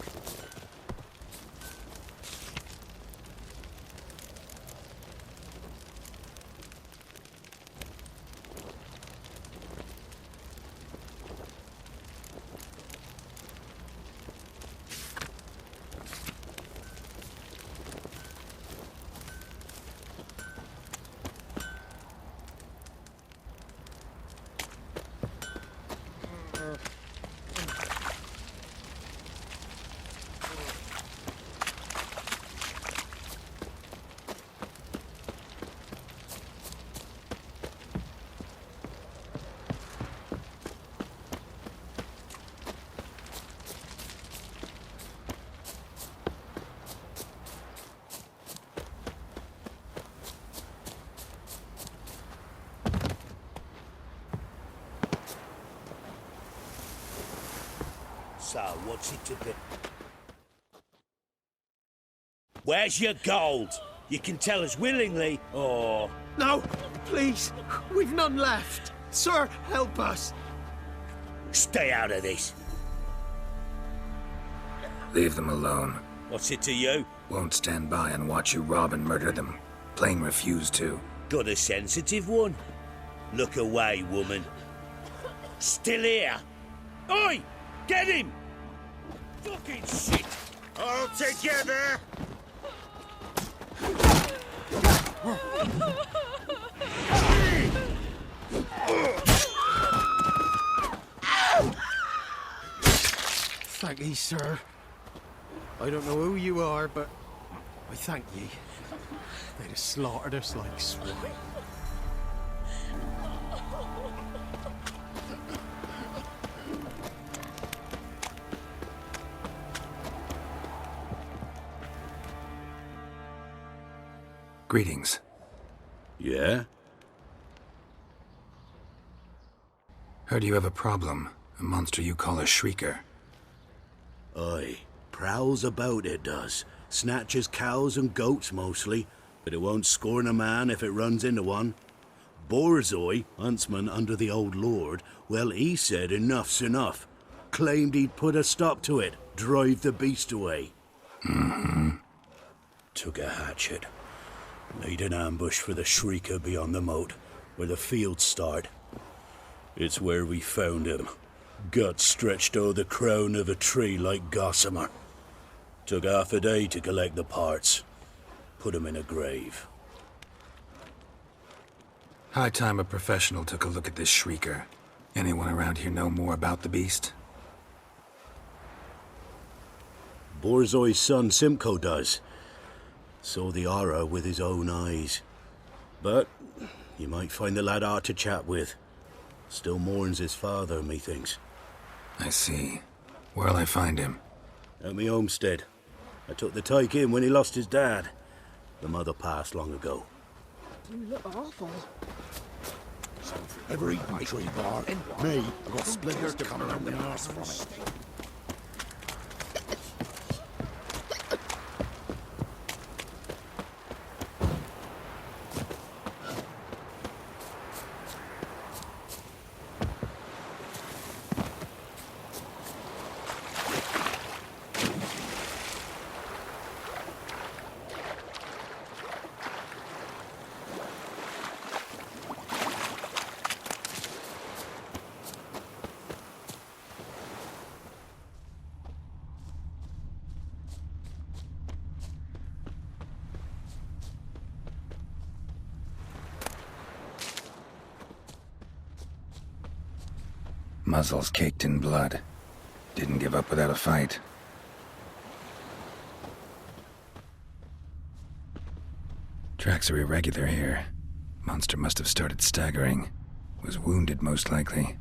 So, what's it to be? Where's your gold? You can tell us willingly, or... No, please, we've none left. Sir, help us. Stay out of this. Leave them alone. What's it to you? Won't stand by and watch you rob and murder them. Plain refuse to. Got a sensitive one? Look away, woman. Still here? Oi! Get him! Fucking shit! All together! Thank ye, sir. I don't know who you are, but I thank ye. They'd have slaughtered us like swine. Greetings. Yeah? Heard you have a problem. A monster you call a shrieker. Aye. Prowls about, it does. Snatches cows and goats mostly, but it won't scorn a man if it runs into one. Borzoi, huntsman under the old lord, well, he said enough's enough. Claimed he'd put a stop to it, drive the beast away. Mm-hmm. Took a hatchet. Made an ambush for the shrieker beyond the moat, where the fields start. It's where we found him. Gut stretched o'er the crown of a tree like gossamer. Took half a day to collect the parts. Put him in a grave. High time a professional took a look at this shrieker. Anyone around here know more about the beast? Borzoi's son Simcoe does. Saw the aura with his own eyes. But you might find the lad hard to chat with. Still mourns his father, methinks. I see. Where'll I find him? At me homestead. I took the tyke in when he lost his dad. The mother passed long ago. You look awful. Ever eat my tree bark? Me, I've got splinters to come around the arse from it. Muzzles caked in blood. Didn't give up without a fight. Tracks are irregular here. Monster must have started staggering. Was wounded, most likely.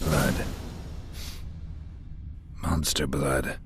Blood. Monster blood.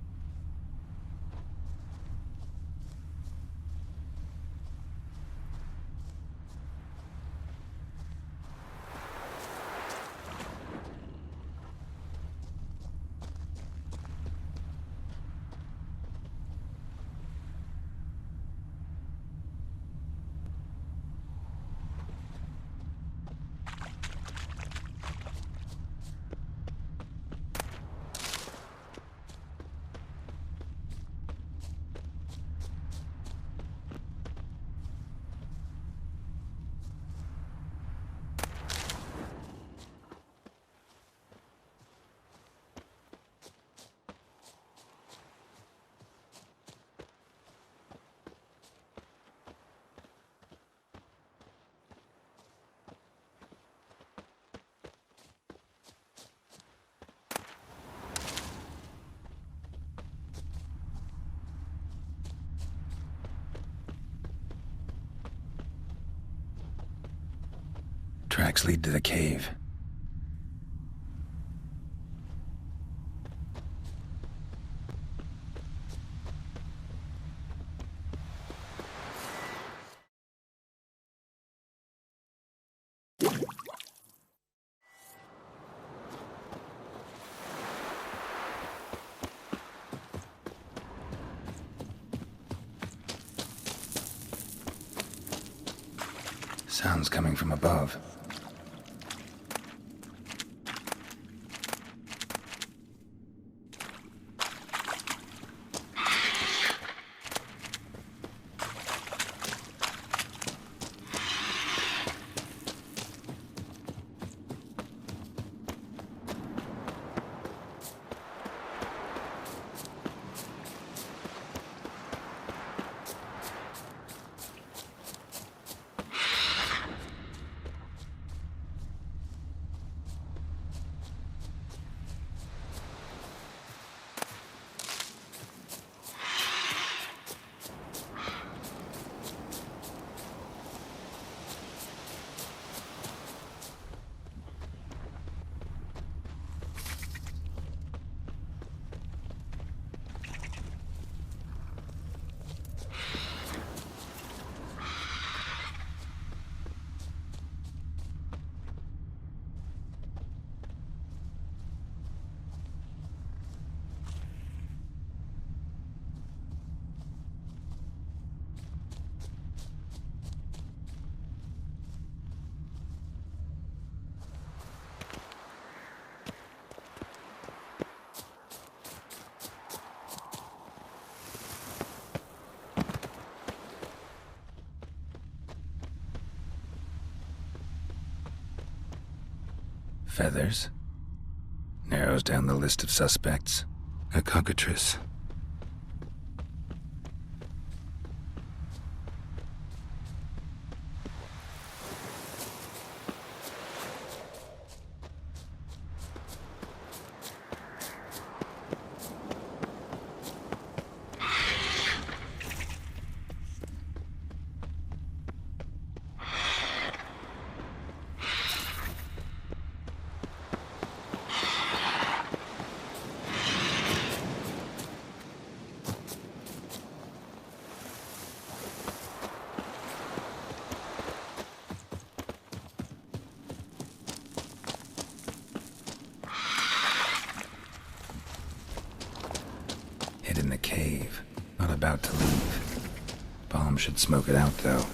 Tracks lead to the cave. Sounds coming from above. Feathers. Narrows down the list of suspects. A cockatrice. about to leave. Bomb should smoke it out, though.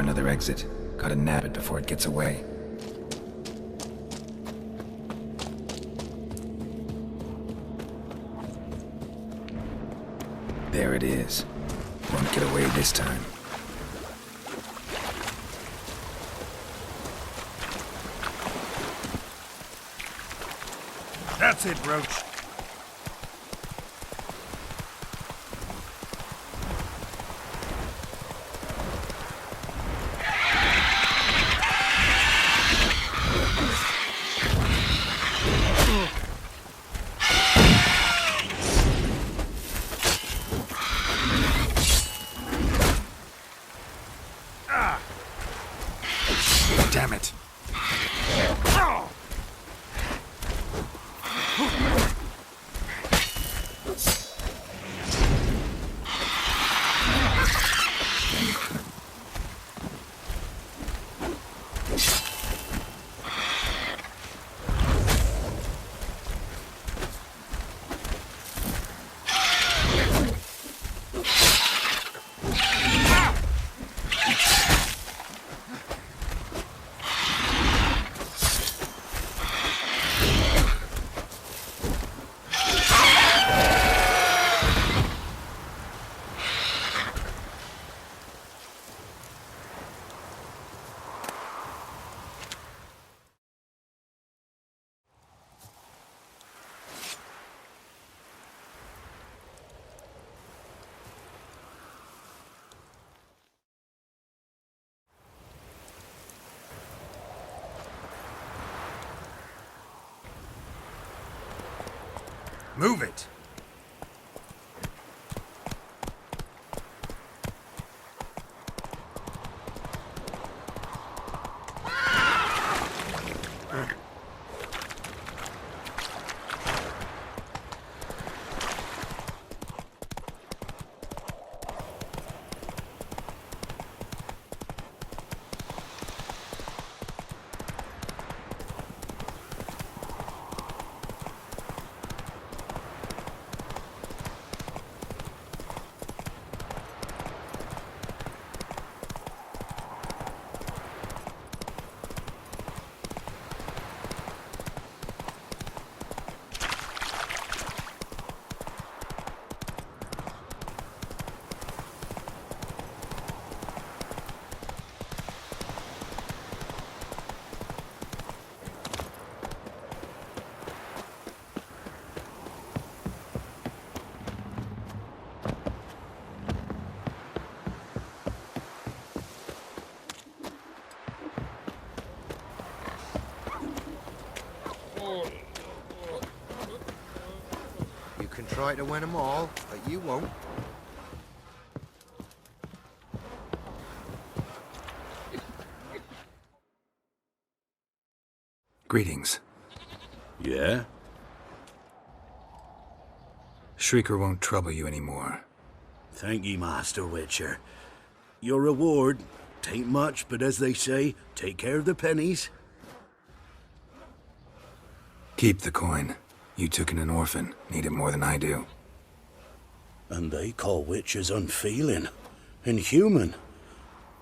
another exit. Gotta nab it before it gets away. There it is. Won't get away this time. That's it, Roach. Damn it. Move it. You can try to win them all, but you won't. Greetings. Yeah? Shrieker won't trouble you anymore. Thank ye, Master Witcher. Your reward, tain't much, but as they say, take care of the pennies. Keep the coin. You took in an orphan. Need it more than I do. And they call witches unfeeling, inhuman.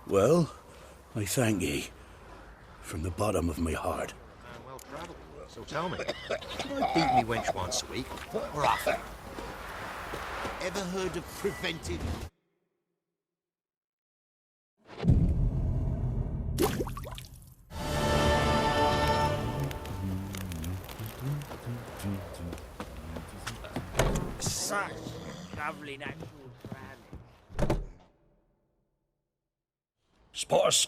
Well, I thank ye, from the bottom of my heart. Well travelled. So tell me, can I beat me wench once a week, or often? Ever heard of preventive? Such lovely natural branding. Spot us.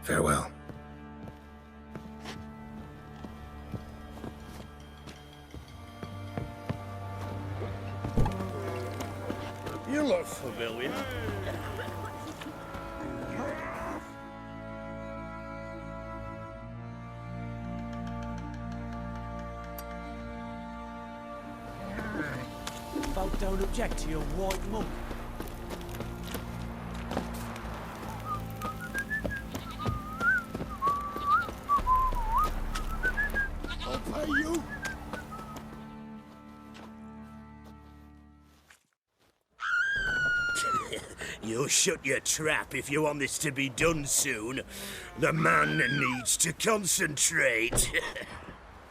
Farewell. You look familiar. folk don't object to your white monk. I'll pay you. You'll shut your trap if you want this to be done soon. The man needs to concentrate.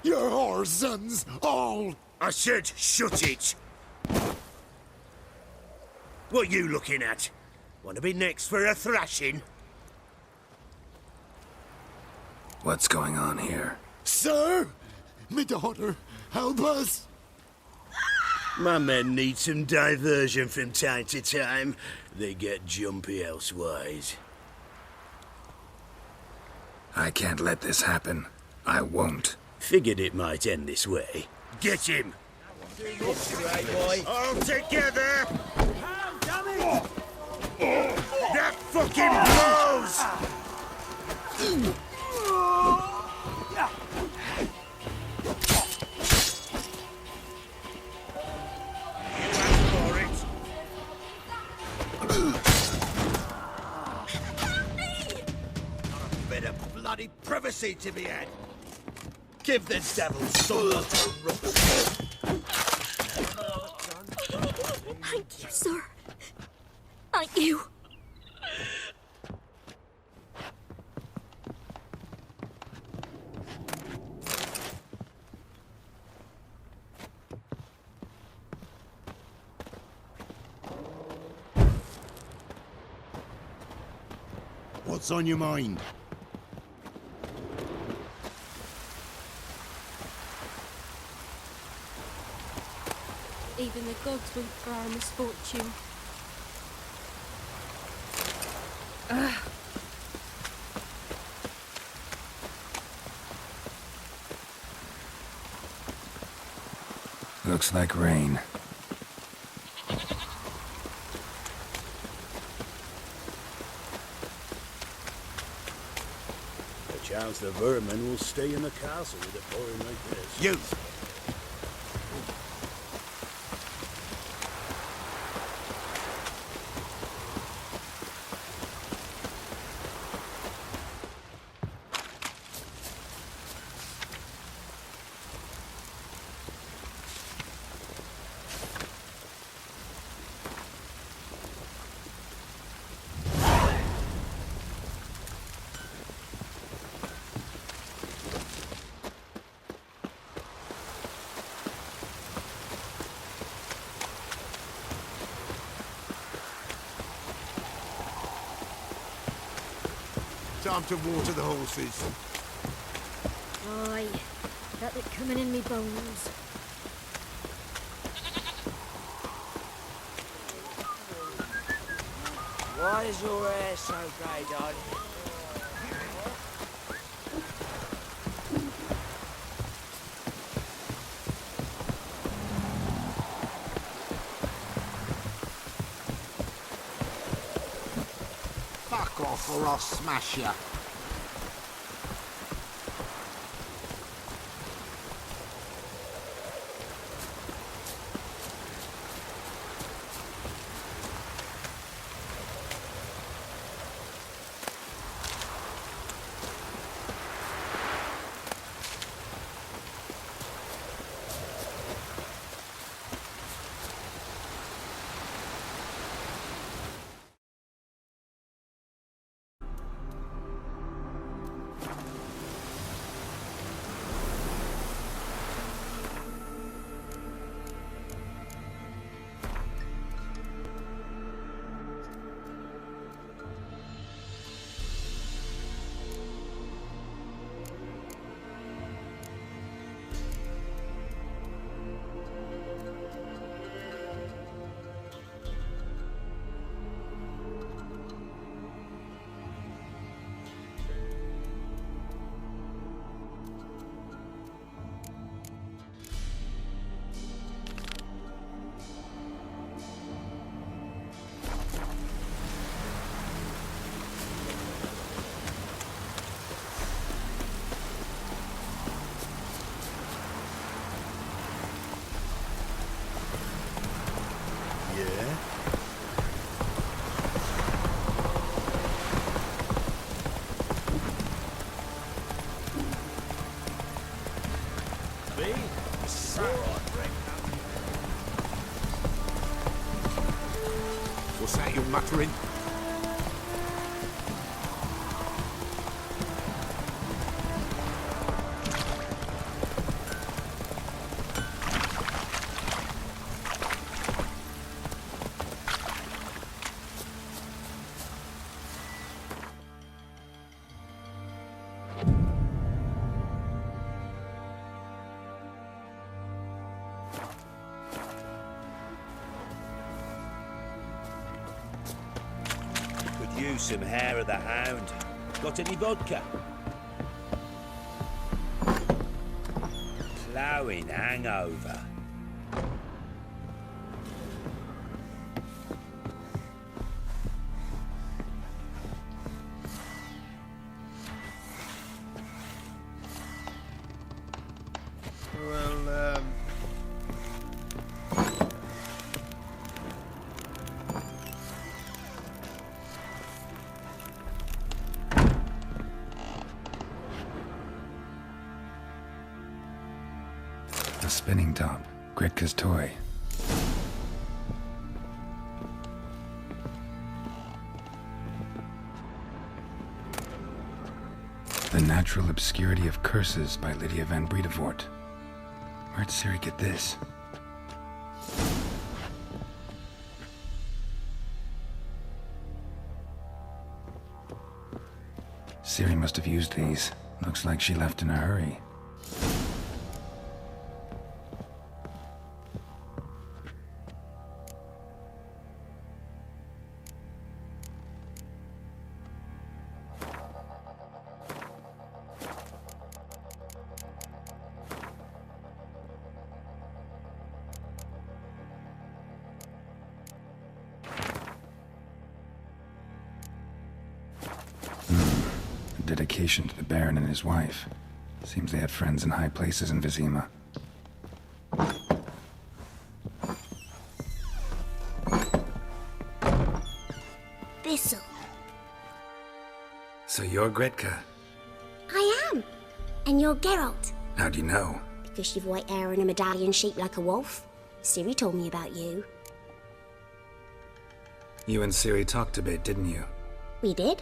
Your whore sons, all. I said shut it. What you looking at? Want to be next for a thrashing? What's going on here? Sir, me daughter, help us. My men need some diversion from time to time. They get jumpy elsewise. I can't let this happen. I won't. Figured it might end this way. Get him! All together! That fucking blows! Bloody privacy to be had. Give the devil someone to rust. Thank you, sir. Thank you. What's on your mind? Even the gods weep for our misfortune. Looks like rain. Chance the vermin will stay in the castle with it pouring like this. You! Time to water the horses. Aye, felt it coming in me bones. Why is your hair so grey, darling? Fuck off or I'll smash you. be. What's that you're muttering? Use some hair of the hound. Got any vodka? Ploughing hangover. Well, The spinning top. Gritka's toy. The Natural Obscurity of Curses by Lydia van Bredevoort. Where'd Ciri get this? Ciri must have used these. Looks like she left in a hurry. Dedication to the Baron and his wife. Seems they had friends in high places in Vizima. Thistle. So you're Gretka? I am. And you're Geralt. How do you know? Because you've white hair and a medallion shaped like a wolf. Ciri told me about you. You and Ciri talked a bit, didn't you? We did.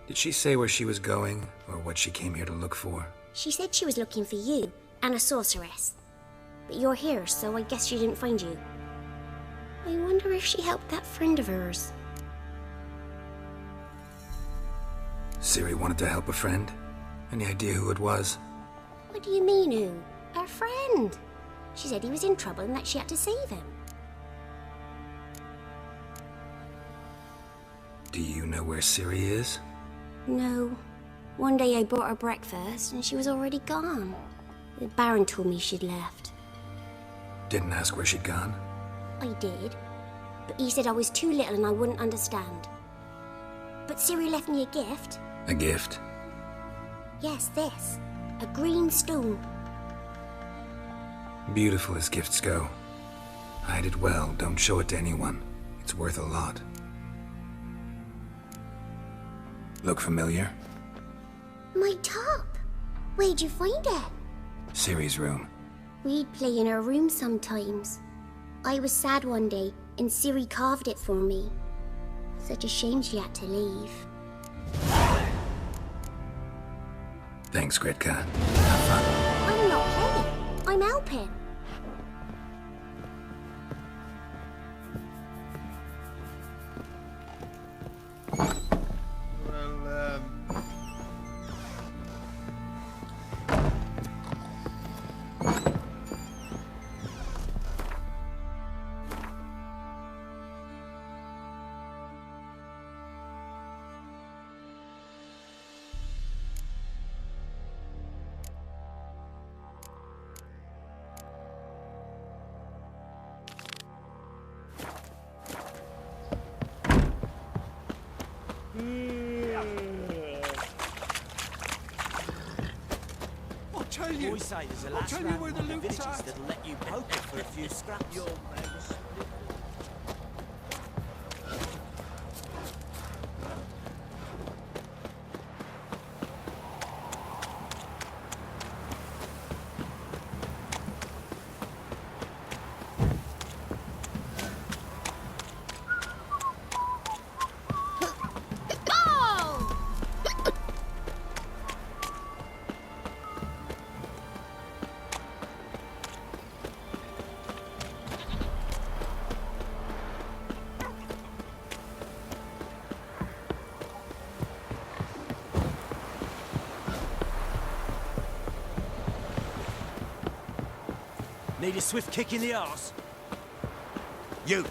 Did she say where she was going, or what she came here to look for? She said she was looking for you, and a sorceress. But you're here, so I guess she didn't find you. I wonder if she helped that friend of hers. Ciri wanted to help a friend? Any idea who it was? What do you mean, who? Her friend. She said he was in trouble and that she had to save him. Do you know where Ciri is? No. One day I bought her breakfast and she was already gone. The Baron told me she'd left. Didn't ask where she'd gone? I did. But he said I was too little and I wouldn't understand. But Ciri left me a gift. A gift? Yes, this. A green stone. Beautiful as gifts go. Hide it well, don't show it to anyone. It's worth a lot. Look familiar? My top. Where'd you find it? Ciri's room. We'd play in her room sometimes. I was sad one day, and Ciri carved it for me. Such a shame she had to leave. Thanks, Gretka. Have fun. I'm not playing. I'm helping. Boys say there's a last round of the villages that'll let you poke it for a few scraps. Need a swift kick in the arse? You!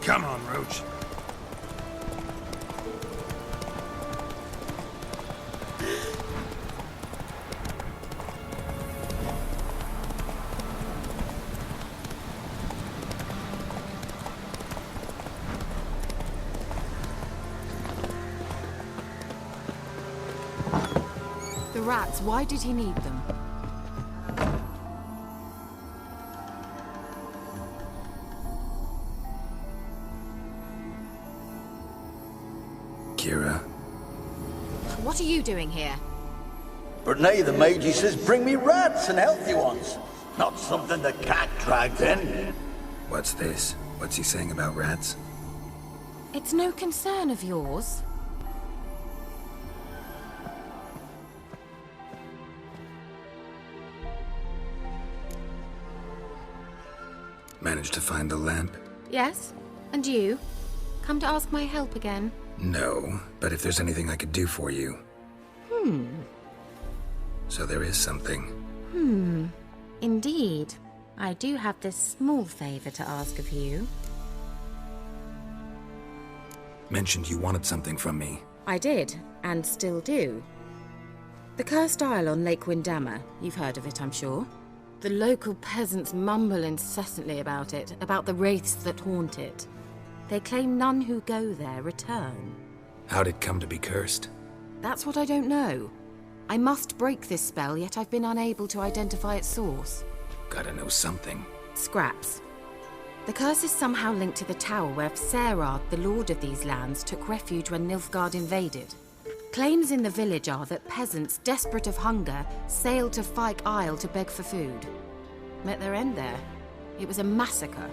Come on, Roach. The rats, why did he need them? Kira. What are you doing here? But nay, the mage says bring me rats and healthy ones. Not something the cat dragged in. What's this? What's he saying about rats? It's no concern of yours. Managed to find the lamp? Yes? And you? Come to ask my help again? No, but if there's anything I could do for you. So there is something. Indeed. I do have this small favor to ask of you. Mentioned you wanted something from me. I did, and still do. The Cursed Isle on Lake Windammer. You've heard of it, I'm sure. The local peasants mumble incessantly about it, about the wraiths that haunt it. They claim none who go there return. How'd it come to be cursed? That's what I don't know. I must break this spell, yet I've been unable to identify its source. Gotta know something. Scraps. The curse is somehow linked to the tower where Aard, the lord of these lands, took refuge when Nilfgaard invaded. Claims in the village are that peasants, desperate of hunger, sailed to Fyke Isle to beg for food. Met their end there. It was a massacre.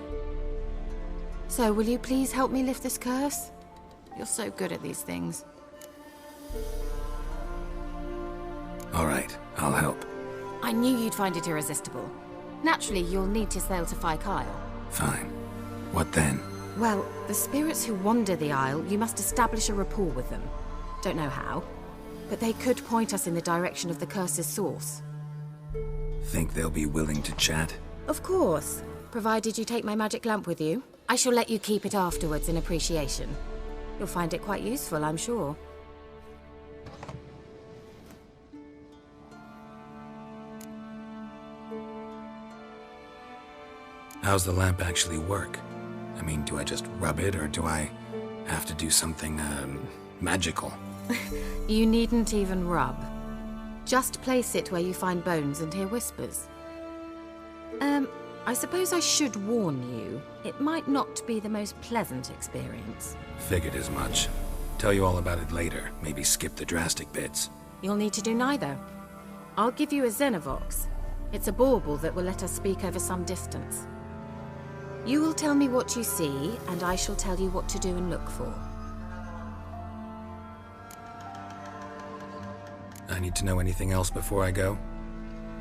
So, will you please help me lift this curse? You're so good at these things. All right, I'll help. I knew you'd find it irresistible. Naturally, you'll need to sail to Fyke Isle. Fine. What then? Well, the spirits who wander the Isle, you must establish a rapport with them. Don't know how, but they could point us in the direction of the curse's source. Think they'll be willing to chat? Of course, provided you take my magic lamp with you. I shall let you keep it afterwards in appreciation. You'll find it quite useful, I'm sure. How's the lamp actually work? I mean, do I just rub it, or do I have to do something, magical? You needn't even rub. Just place it where you find bones and hear whispers. I suppose I should warn you, it might not be the most pleasant experience. Figured as much. Tell you all about it later, maybe skip the drastic bits. You'll need to do neither. I'll give you a Xenovox. It's a bauble that will let us speak over some distance. You will tell me what you see, and I shall tell you what to do and look for. I need to know anything else before I go?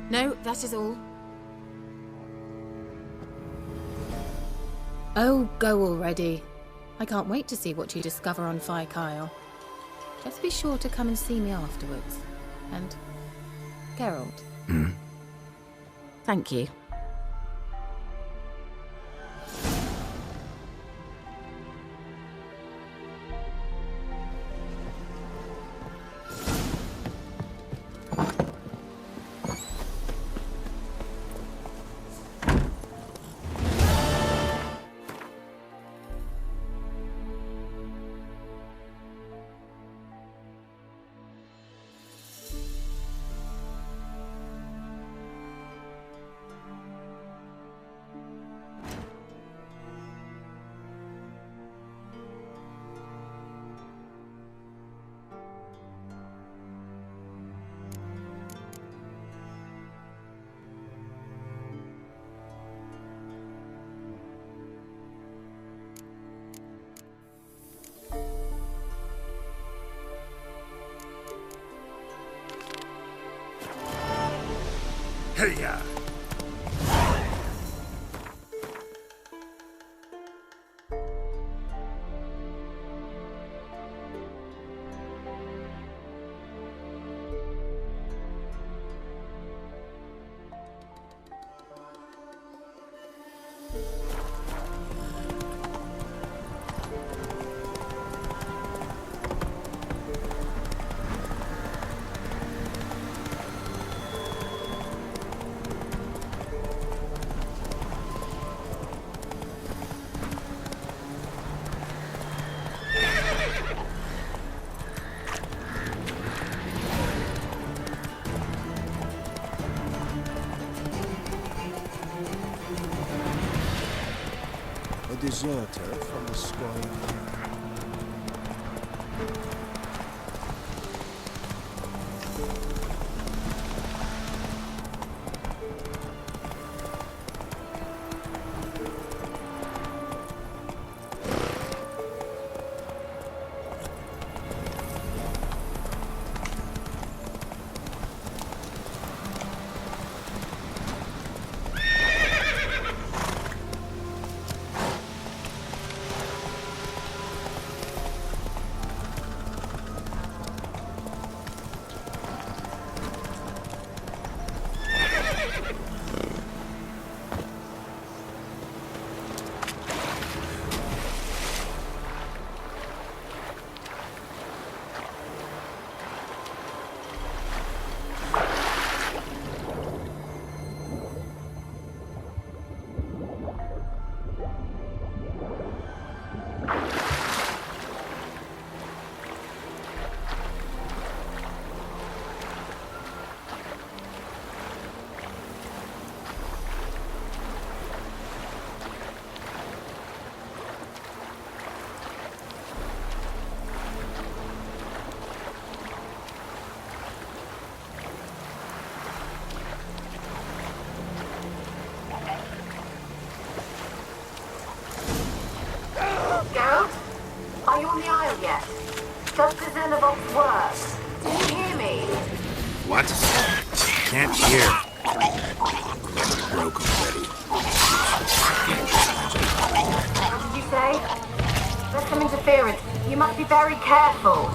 No, that is all. Oh, go already. I can't wait to see what you discover on Fyke Isle. Just be sure to come and see me afterwards. And Geralt. Thank you. Hiya! Deserter from the sky. Geralt? Are you on the Isle yet? Does the Xenobox work? Can you hear me? What? Can't hear. Broke already. What did you say? There's some interference. You must be very careful.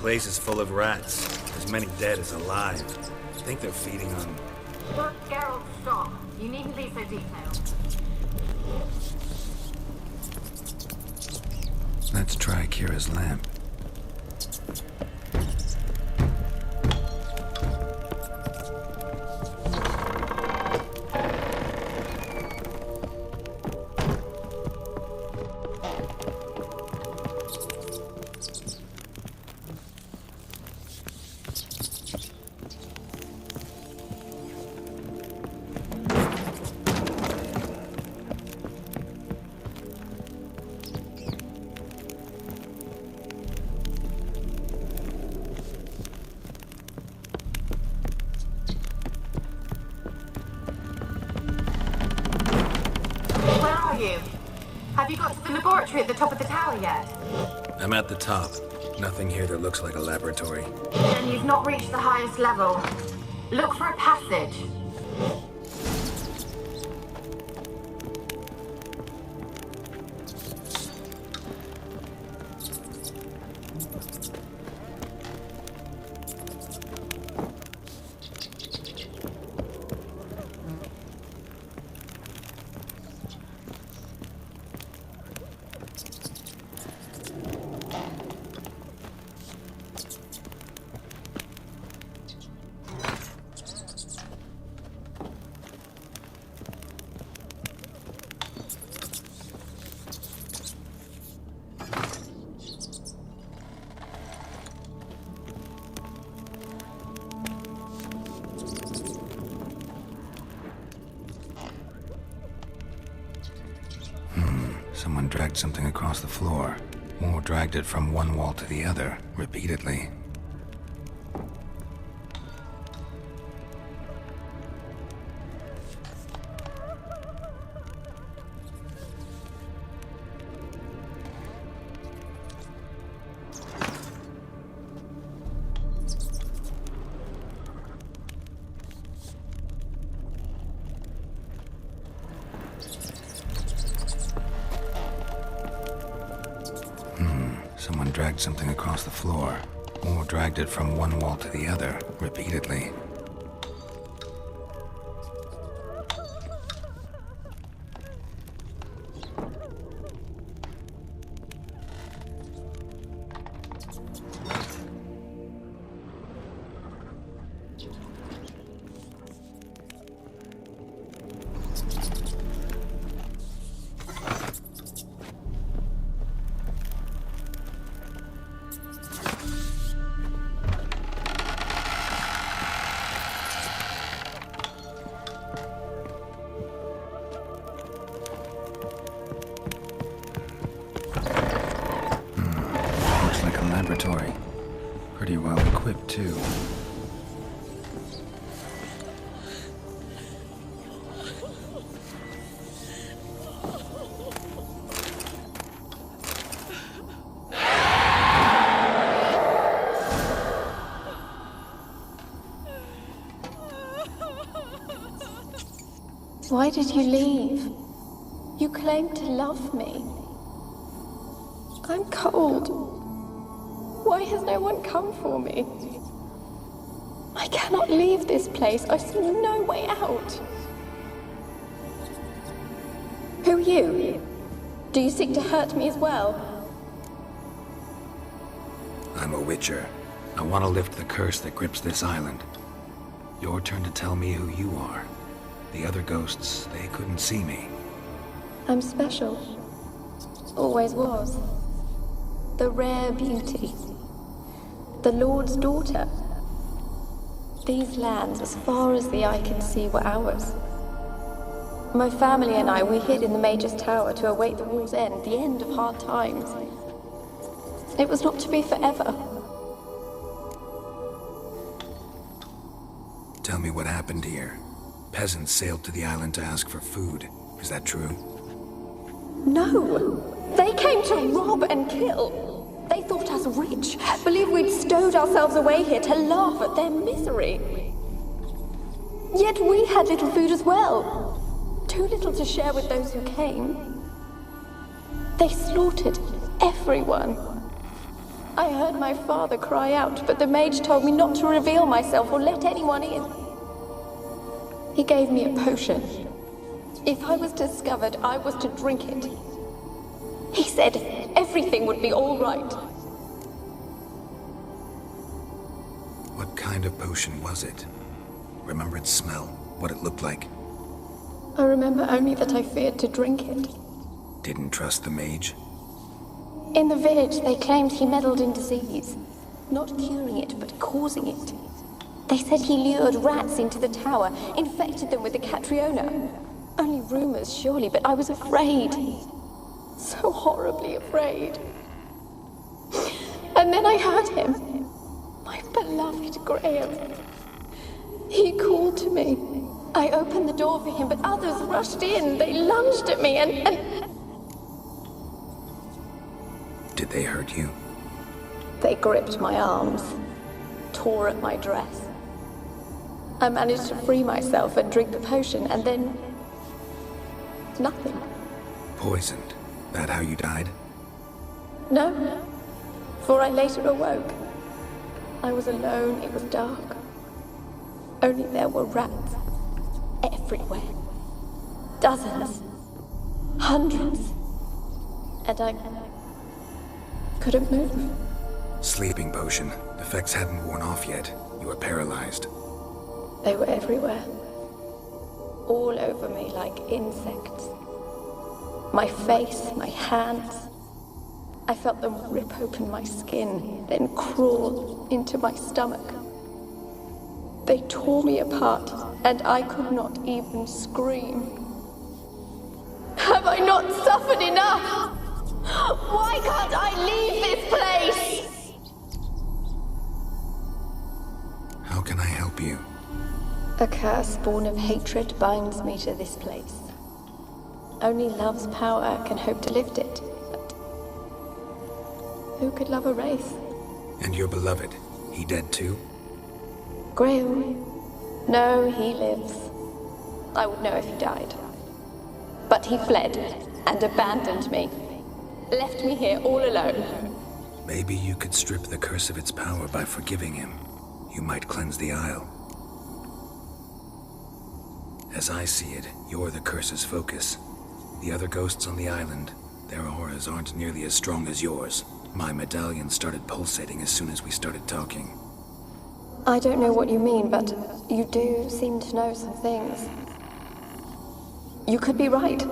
place is full of rats. As many dead as alive. I think they're feeding on... Look, Geralt, stop. You needn't be so detailed. Let's try Kira's lamp. Have you got to the laboratory at the top of the tower yet? I'm at the top. Nothing here that looks like a laboratory. Then you've not reached the highest level. Look for a passage. Someone dragged something across the floor, or dragged it from one wall to the other, repeatedly. Someone dragged something across the floor, or dragged it from one wall to the other, repeatedly. Laboratory. Pretty well equipped, too. Why did you leave? You claimed to love me. I'm cold. Why has no one come for me? I cannot leave this place. I see no way out. Who are you? Do you seek to hurt me as well? I'm a witcher. I want to lift the curse that grips this island. Your turn to tell me who you are. The other ghosts, they couldn't see me. I'm special. Always was. The rare beauty. The Lord's daughter. These lands, as far as the eye can see, were ours. My family and I, we hid in the Mage's Tower to await the war's end, the end of hard times. It was not to be forever. Tell me what happened here. Peasants sailed to the island to ask for food. Is that true? No! They came to rob and kill. They thought us rich, believed we'd stowed ourselves away here to laugh at their misery. Yet we had little food as well. Too little to share with those who came. They slaughtered everyone. I heard my father cry out, but the mage told me not to reveal myself or let anyone in. He gave me a potion. If I was discovered, I was to drink it. He said everything would be all right. What kind of potion was it? Remember its smell? What it looked like? I remember only that I feared to drink it. Didn't trust the mage? In the village, they claimed he meddled in disease. Not curing it, but causing it. They said he lured rats into the tower, infected them with the Catriona. Only rumors, surely, but I was afraid. So horribly afraid. And then I heard him. My beloved Graham. He called to me. I opened the door for him, but others rushed in. They lunged at me and... Did they hurt you? They gripped my arms, tore at my dress. I managed to free myself and drink the potion, and then... nothing. Poisoned? That how you died? No, for I later awoke. I was alone, it was dark. Only there were rats. Everywhere. Dozens. Hundreds. And I couldn't move. Sleeping potion. Effects hadn't worn off yet. You were paralyzed. They were everywhere. All over me like insects. My face, my hands. I felt them rip open my skin, then crawl into my stomach. They tore me apart, and I could not even scream. Have I not suffered enough? Why can't I leave this place? How can I help you? A curse born of hatred binds me to this place. Only love's power can hope to lift it. But who could love a wraith? And your beloved, he dead too? Graham? No, he lives. I would know if he died. But he fled and abandoned me. Left me here all alone. Maybe you could strip the curse of its power by forgiving him. You might cleanse the Isle. As I see it, you're the curse's focus. The other ghosts on the island, their auras aren't nearly as strong as yours. My medallion started pulsating as soon as we started talking. I don't know what you mean, but you do seem to know some things. You could be right.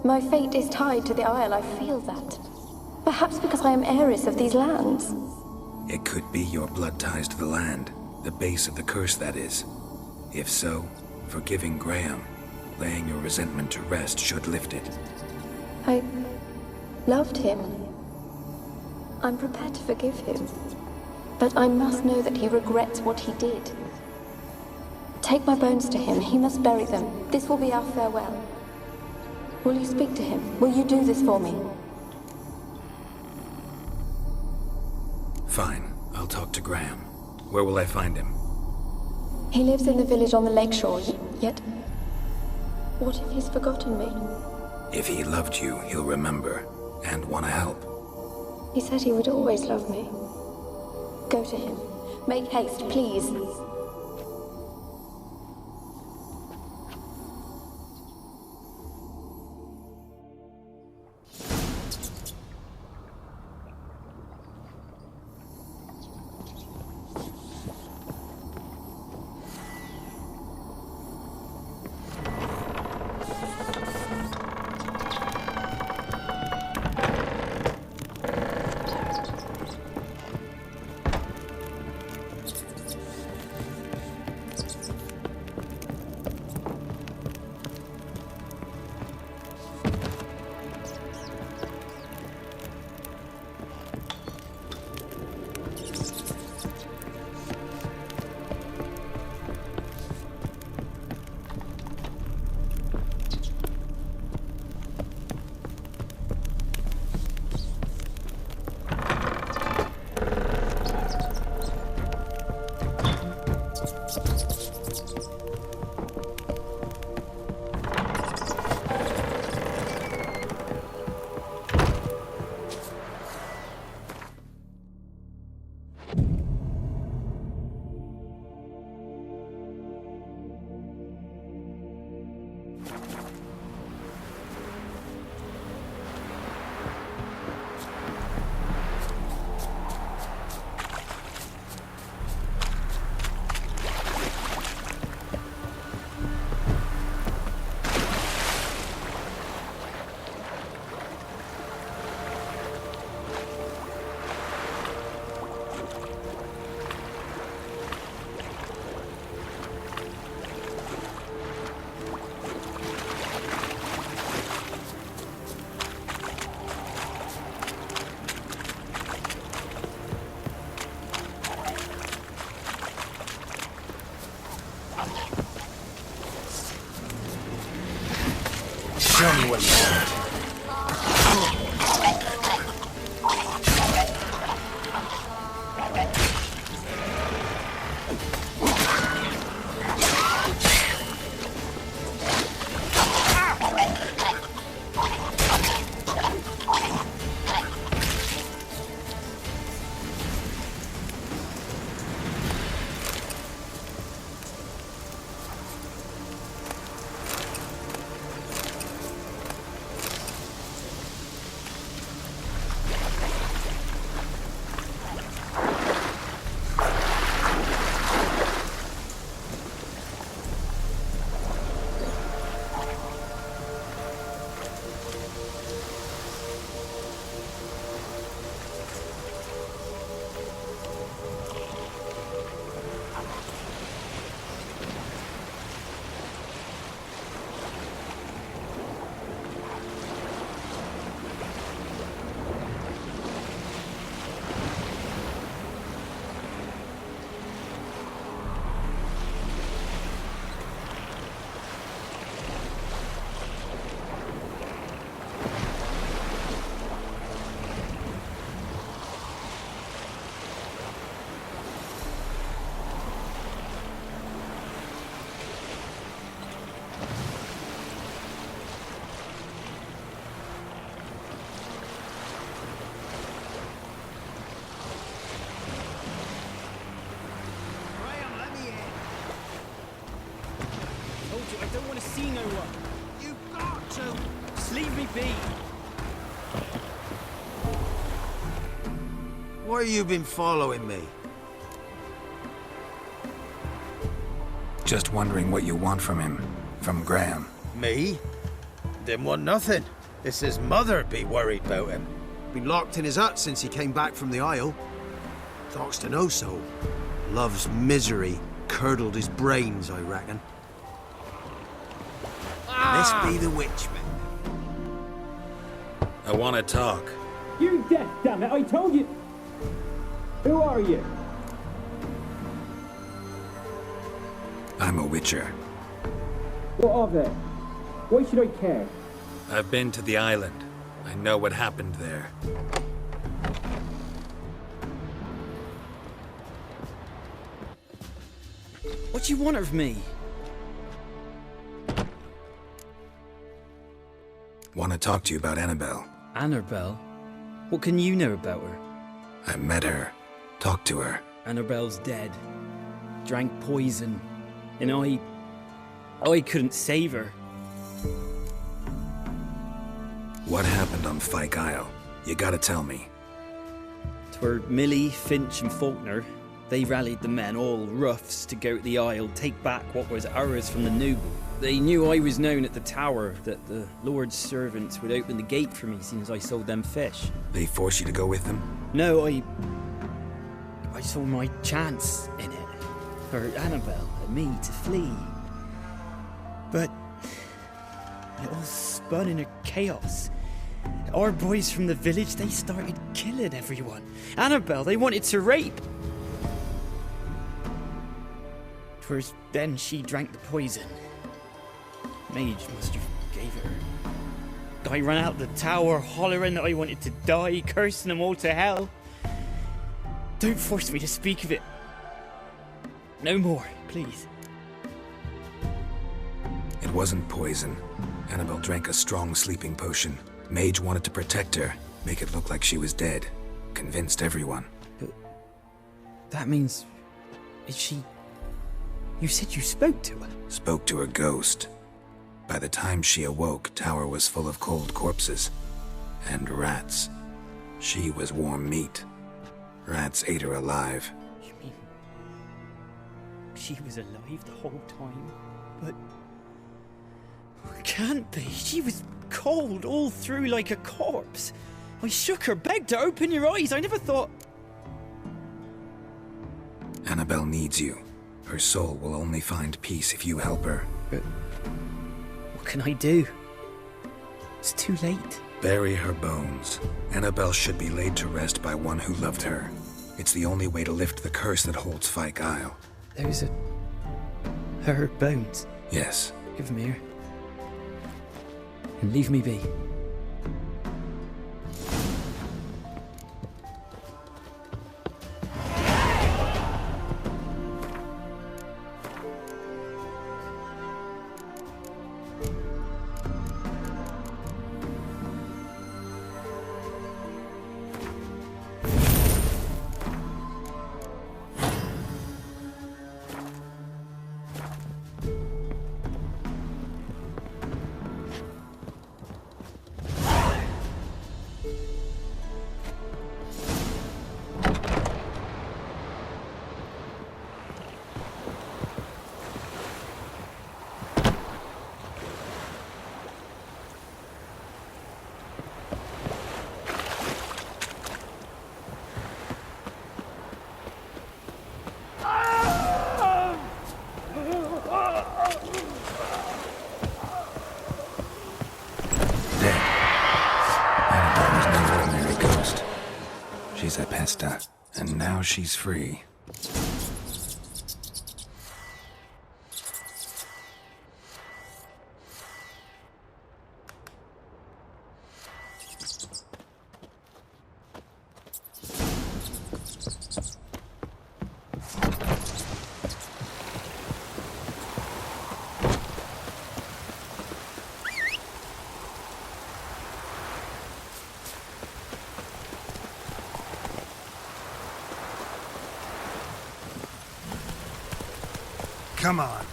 My fate is tied to the Isle, I feel that. Perhaps because I am heiress of these lands. It could be your blood ties to the land, the base of the curse, that is. If so, forgiving Graham, laying your resentment to rest should lift it. I loved him. I'm prepared to forgive him. But I must know that he regrets what he did. Take my bones to him. He must bury them. This will be our farewell. Will you speak to him? Will you do this for me? Fine. I'll talk to Graham. Where will I find him? He lives in the village on the lakeshore, yet... what if he's forgotten me? If he loved you, he'll remember, and want to help. He said he would always love me. Go to him. Make haste, please. anywhere you want. See no one. You've got to. Just leave me be. Why you been following me? Just wondering what you want from him. From Graham. Me? Didn't want nothing. It's his mother be worried about him. Been locked in his hut since he came back from the Isle. Talks to no soul. Love's misery curdled his brains, I reckon. This be the witchman. I want to talk. You deaf, damn it! I told you. Who are you? I'm a witcher. What of it? Why should I care? I've been to the island. I know what happened there. What do you want of me? Want to talk to you about Annabelle. Annabelle? What can you know about her? I met her. Talked to her. Annabelle's dead. Drank poison. And I couldn't save her. What happened on Fyke Isle? You gotta tell me. 'Twere Millie, Finch and Faulkner. They rallied the men, all roughs, to go to the Isle, take back what was ours from the noble. They knew I was known at the tower, that the Lord's servants would open the gate for me since I sold them fish. They forced you to go with them? No, I saw my chance in it. For Annabelle and me to flee. But it all spun in a chaos. Our boys from the village, they started killing everyone. Annabelle, they wanted to rape. 'Twas then she drank the poison. Mage must have gave it her. I ran out the tower, hollering that I wanted to die, cursing them all to hell. Don't force me to speak of it. No more, please. It wasn't poison. Annabelle drank a strong sleeping potion. Mage wanted to protect her, make it look like she was dead. Convinced everyone. But that means... is she... You said you spoke to her? Spoke to her ghost. By the time she awoke, tower was full of cold corpses. And rats. She was warm meat. Rats ate her alive. You mean... she was alive the whole time? But... it can't be. She was cold all through like a corpse. I shook her, begged her, open your eyes. I never thought... Annabelle needs you. Her soul will only find peace if you help her. But... what can I do? It's too late. Bury her bones. Annabelle should be laid to rest by one who loved her. It's the only way to lift the curse that holds Fyke Isle. Those are... her bones? Yes. Give them here. and leave me be. She's a pesta, and now she's free. Come on.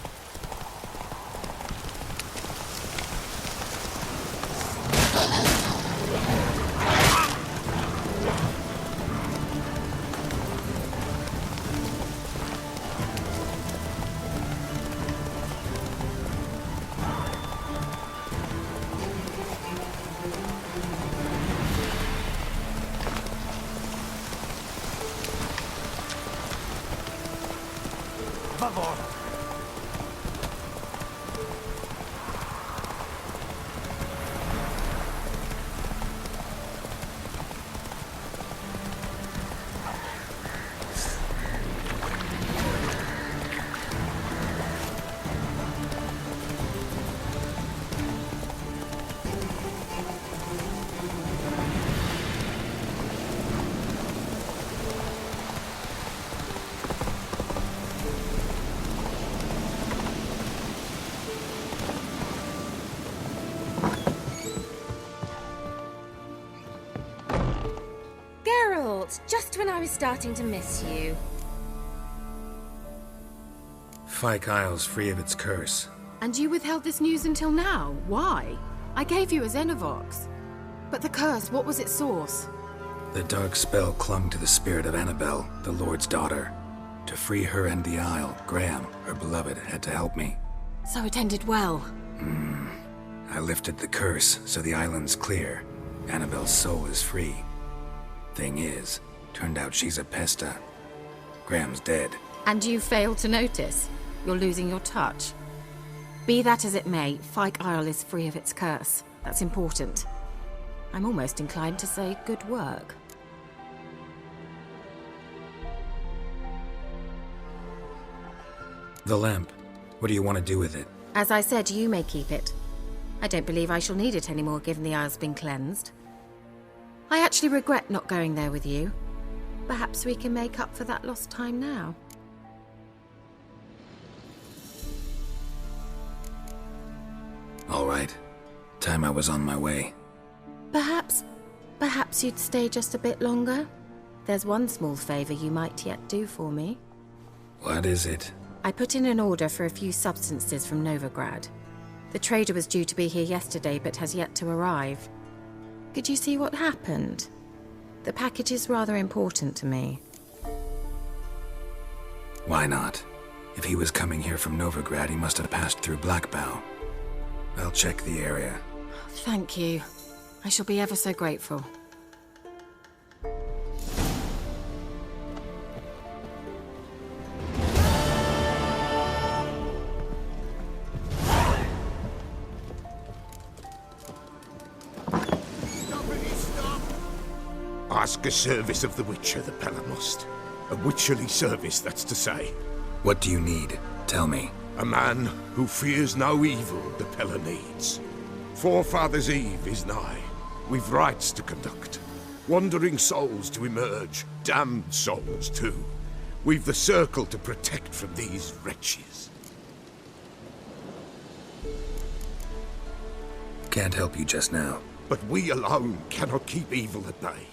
Just when I was starting to miss you. Fyke Isle's free of its curse. And you withheld this news until now? Why? I gave you a Xenovox. But the curse, what was its source? The dark spell clung to the spirit of Annabelle, the Lord's daughter. To free her and the Isle, Graham, her beloved, had to help me. So it ended well. I lifted the curse, so the island's clear. Annabelle's soul is free. Thing is, turned out she's a pesta. Graham's dead. And you failed to notice? You're losing your touch. Be that as it may, Fyke Isle is free of its curse. That's important. I'm almost inclined to say good work. The lamp. What do you want to do with it? As I said, you may keep it. I don't believe I shall need it anymore, given the Isle's been cleansed. I actually regret not going there with you. Perhaps we can make up for that lost time now. All right. Time I was on my way. Perhaps you'd stay just a bit longer? There's one small favor you might yet do for me. What is it? I put in an order for a few substances from Novigrad. The trader was due to be here yesterday, but has yet to arrive. Could you see what happened? The package is rather important to me. Why not? If he was coming here from Novigrad, he must have passed through Blackbow. I'll check the area. Thank you. I shall be ever so grateful. Ask a service of the Witcher, the Pella must. A witcherly service, that's to say. What do you need? Tell me. A man who fears no evil the Pella needs. Forefathers' Eve is nigh. We've rites to conduct. Wandering souls to emerge. Damned souls, too. We've the circle to protect from these wretches. Can't help you just now. But we alone cannot keep evil at bay.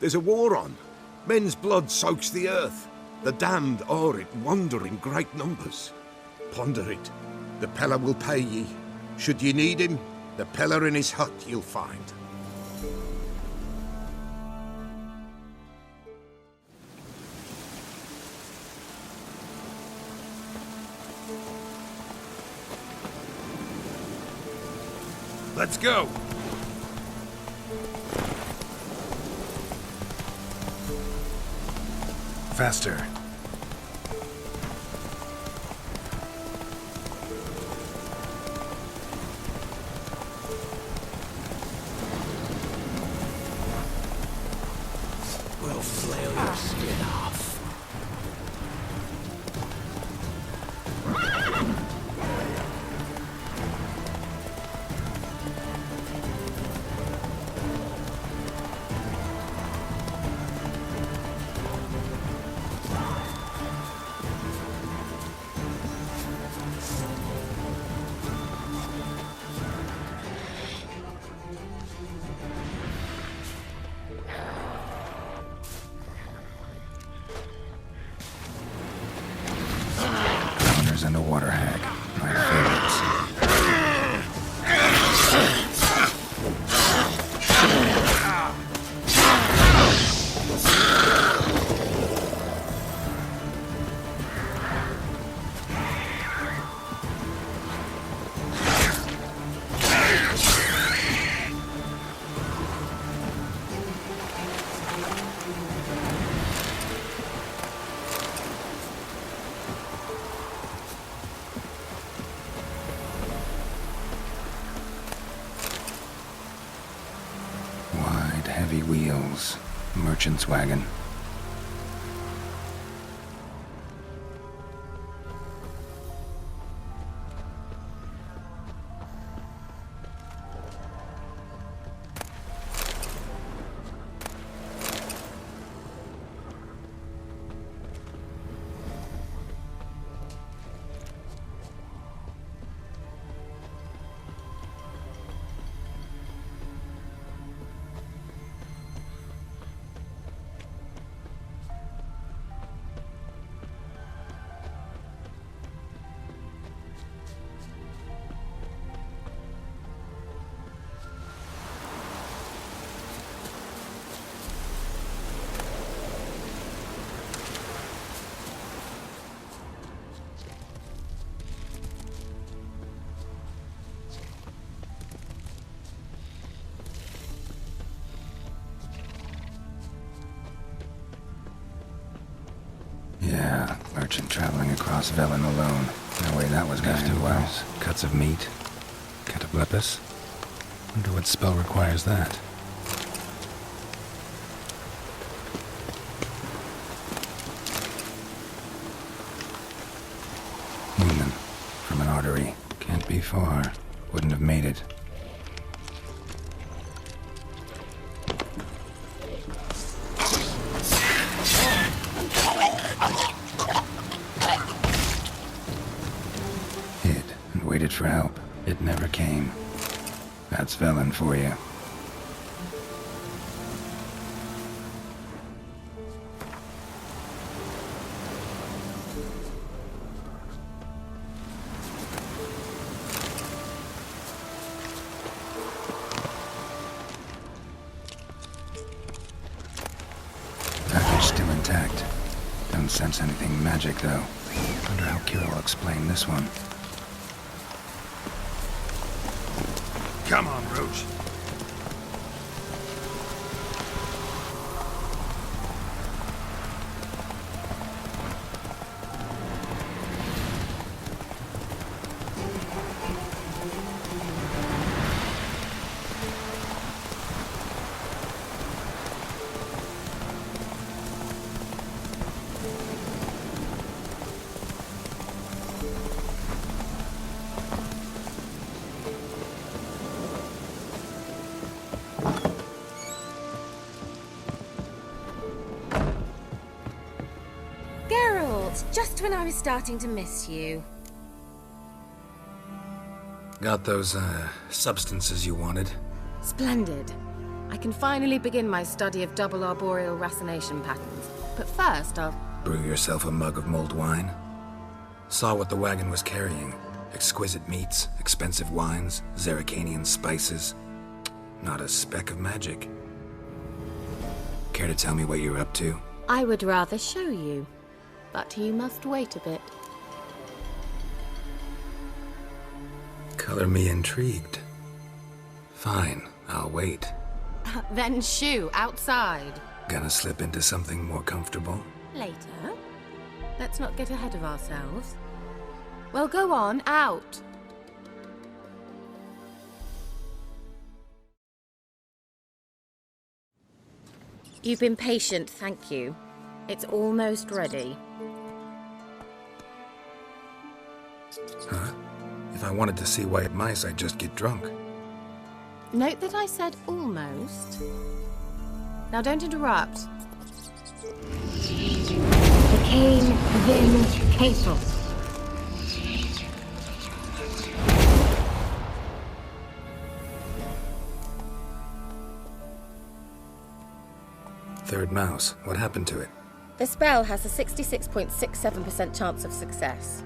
There's a war on. Men's blood soaks the earth. The damned are it wander in great numbers. Ponder it. The Peller will pay ye. Should ye need him, the Peller in his hut you'll find. Let's go! Faster. We'll flail your skin off. And a water hag. My favorites. Heavy wheels. Merchant's wagon. Yeah, merchant traveling across Velen alone. No way that was going to end well. Cuts of meat. Cataplepus. Wonder what spell requires that. Human. From an artery. Can't be far. Wouldn't have made it. Waited for help. It never came. That's Velen for you. Package still intact. Don't sense anything magic though. Wonder how Ciri will explain this one. Come on, Roach. It's just when I was starting to miss you. Got those, substances you wanted? Splendid. I can finally begin my study of double arboreal racination patterns. But first, I'll... Brew yourself a mug of mulled wine. Saw what the wagon was carrying. Exquisite meats, expensive wines, Zerricanian spices. Not a speck of magic. Care to tell me what you're up to? I would rather show you. But you must wait a bit. Color me intrigued. Fine, I'll wait. Then shoo, outside. Gonna slip into something more comfortable? Later. Let's not get ahead of ourselves. Well, go on, out. You've been patient, thank you. It's almost ready. Huh? If I wanted to see white mice, I'd just get drunk. Note that I said almost. Now don't interrupt. Decaying Vin Casos. Third mouse. What happened to it? The spell has a 66.67% chance of success.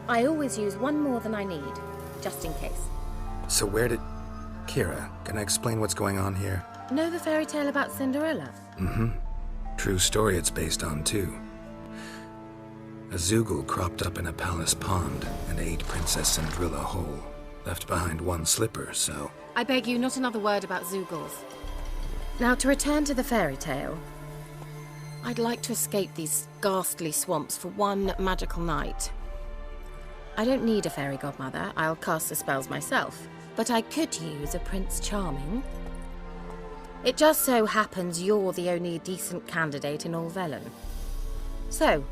I always use one more than I need, just in case. So where did... Kira, can I explain what's going on here? Know the fairy tale about Cinderella? Mm-hmm. True story it's based on, too. A Zoogle cropped up in a palace pond and ate Princess Cinderella whole. Left behind one slipper, so... I beg you, not another word about Zoogles. Now, to return to the fairy tale. I'd like to escape these ghastly swamps for one magical night. I don't need a fairy godmother, I'll cast the spells myself. But I could use a Prince Charming. It just so happens you're the only decent candidate in all Velen. So,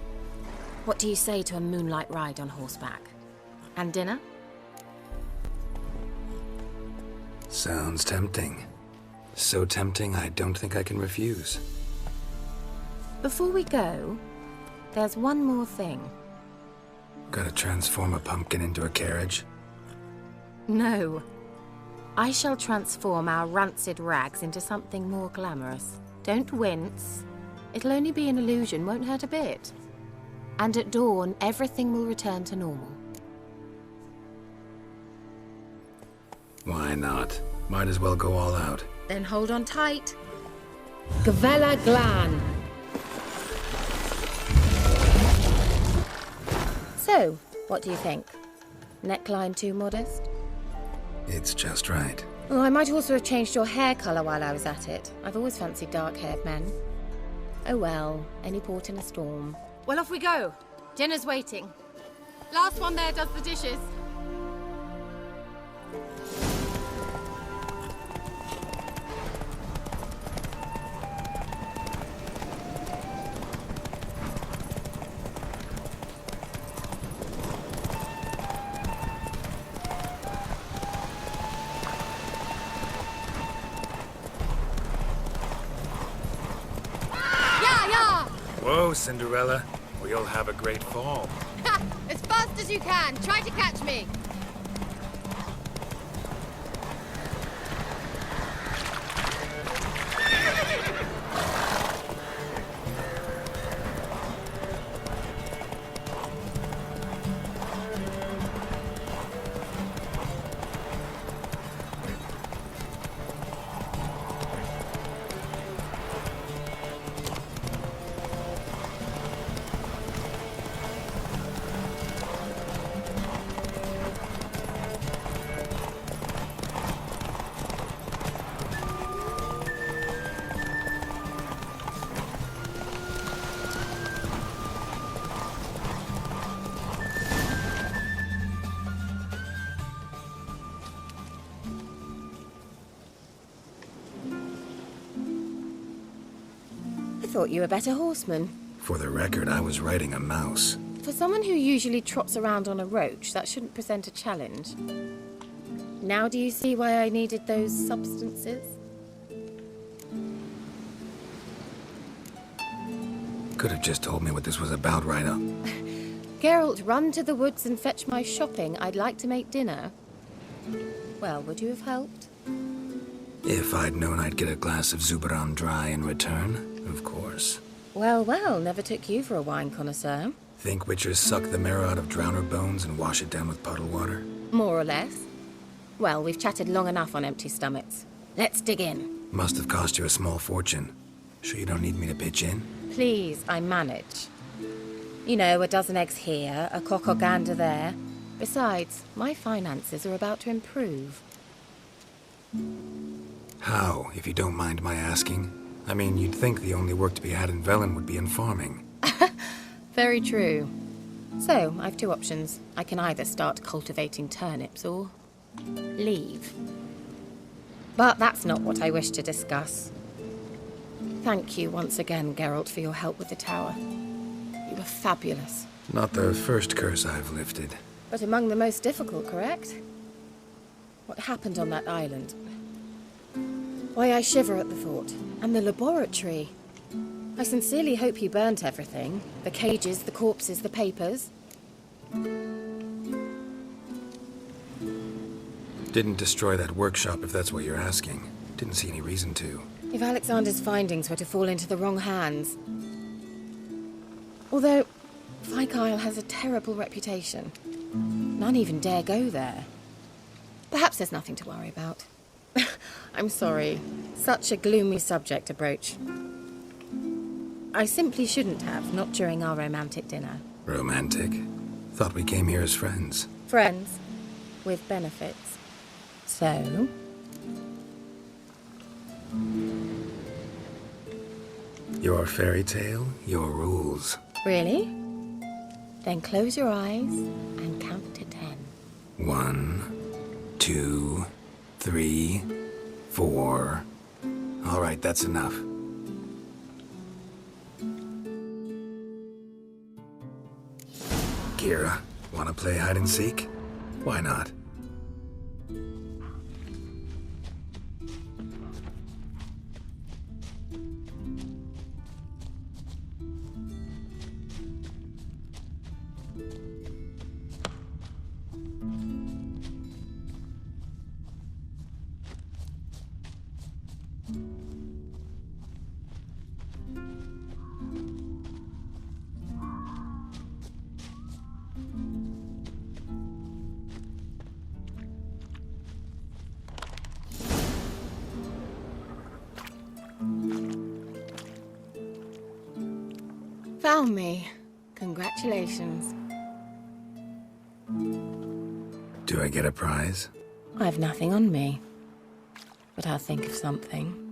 what do you say to a moonlight ride on horseback? And dinner? Sounds tempting. So tempting, I don't think I can refuse. Before we go, there's one more thing. Gotta transform a pumpkin into a carriage? No. I shall transform our rancid rags into something more glamorous. Don't wince. It'll only be an illusion, won't hurt a bit. And at dawn, everything will return to normal. Why not? Might as well go all out. Then hold on tight. Gavella Glan. So, what do you think? Neckline too modest? It's just right. Oh, I might also have changed your hair colour while I was at it. I've always fancied dark-haired men. Oh well, any port in a storm. Well, off we go. Dinner's waiting. Last one there does the dishes. Whoa, Cinderella, or you'll have a great fall. As fast as you can. Try to catch me. I thought you were a better horseman. For the record, I was riding a mouse. For someone who usually trots around on a roach, that shouldn't present a challenge. Now do you see why I needed those substances? Could have just told me what this was about right up. Geralt, run to the woods and fetch my shopping. I'd like to make dinner. Well, would you have helped? If I'd known I'd get a glass of Zuberan dry in return, of course. Well, well, never took you for a wine connoisseur. Think witchers suck the marrow out of drowner bones and wash it down with puddle water? More or less. Well, we've chatted long enough on empty stomachs. Let's dig in. Must have cost you a small fortune. Sure you don't need me to pitch in? Please, I manage. You know, a dozen eggs here, a cock or gander there. Besides, my finances are about to improve. How, if you don't mind my asking? I mean, you'd think the only work to be had in Velen would be in farming. Very true. So, I've two options. I can either start cultivating turnips or leave. But that's not what I wish to discuss. Thank you once again, Geralt, for your help with the tower. You were fabulous. Not the first curse I've lifted. But among the most difficult, correct? What happened on that island? Why, I shiver at the thought. And the laboratory. I sincerely hope you burnt everything. The cages, the corpses, the papers. Didn't destroy that workshop, if that's what you're asking. Didn't see any reason to. If Alexander's findings were to fall into the wrong hands... Although, Fyke Isle has a terrible reputation. None even dare go there. Perhaps there's nothing to worry about. I'm sorry. Such a gloomy subject to broach. I simply shouldn't have, not during our romantic dinner. Romantic? Thought we came here as friends. Friends. With benefits. So... Your fairy tale, your rules. Really? Then close your eyes and count to 10. 1, 2, 3, 4. All right, that's enough. Kira, wanna play hide and seek? Why not? Found me. Congratulations. Do I get a prize? I've nothing on me. But I'll think of something.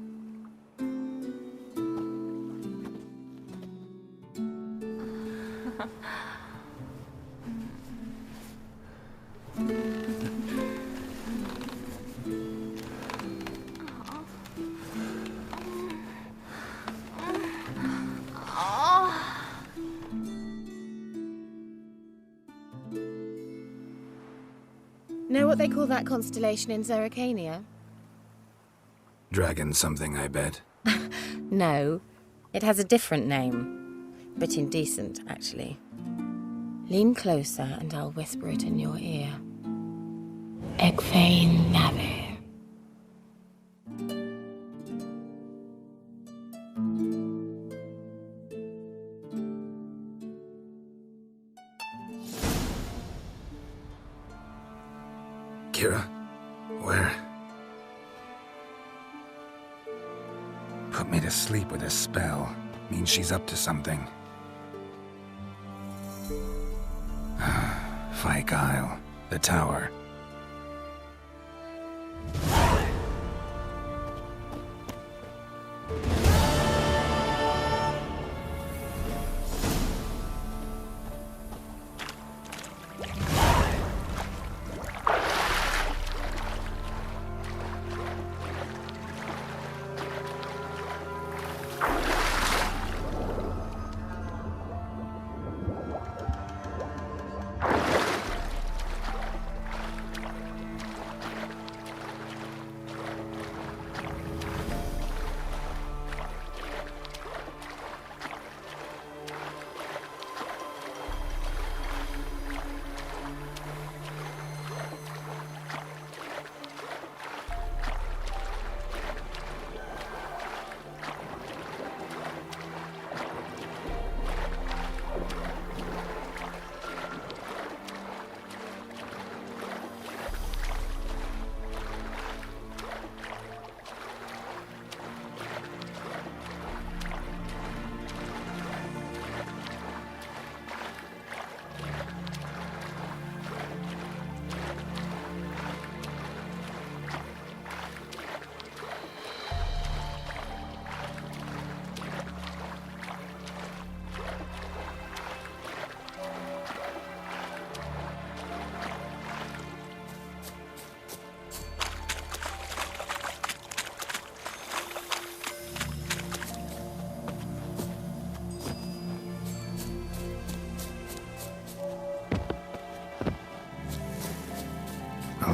Know what they call that constellation in Zerrikania? Dragon something, I bet. No, it has a different name. But indecent, actually. Lean closer and I'll whisper it in your ear. Egfain Nave. Kira, where? Put me to sleep with a spell. Means she's up to something. Fyke Isle, the tower.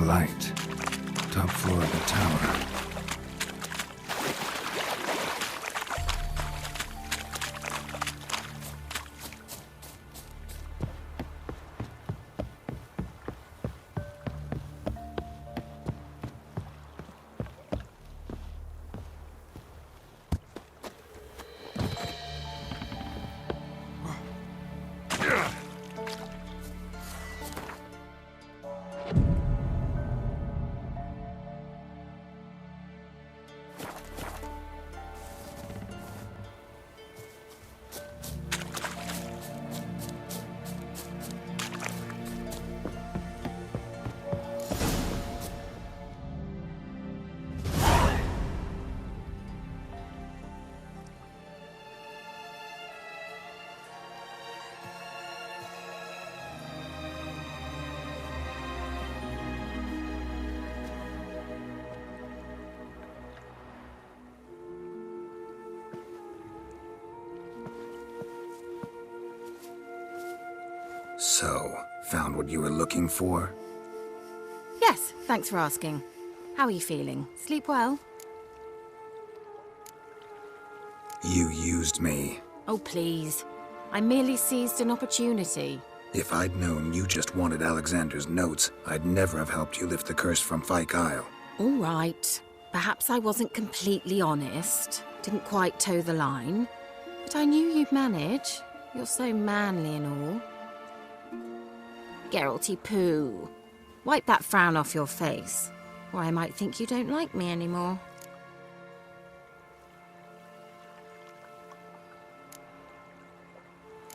light. Top floor of the tower. So, found what you were looking for? Yes, thanks for asking. How are you feeling? Sleep well? You used me. Oh, please. I merely seized an opportunity. If I'd known you just wanted Alexander's notes, I'd never have helped you lift the curse from Fyke Isle. All right. Perhaps I wasn't completely honest. Didn't quite toe the line. But I knew you'd manage. You're so manly and all. Geralty poo. Wipe that frown off your face, or I might think you don't like me anymore.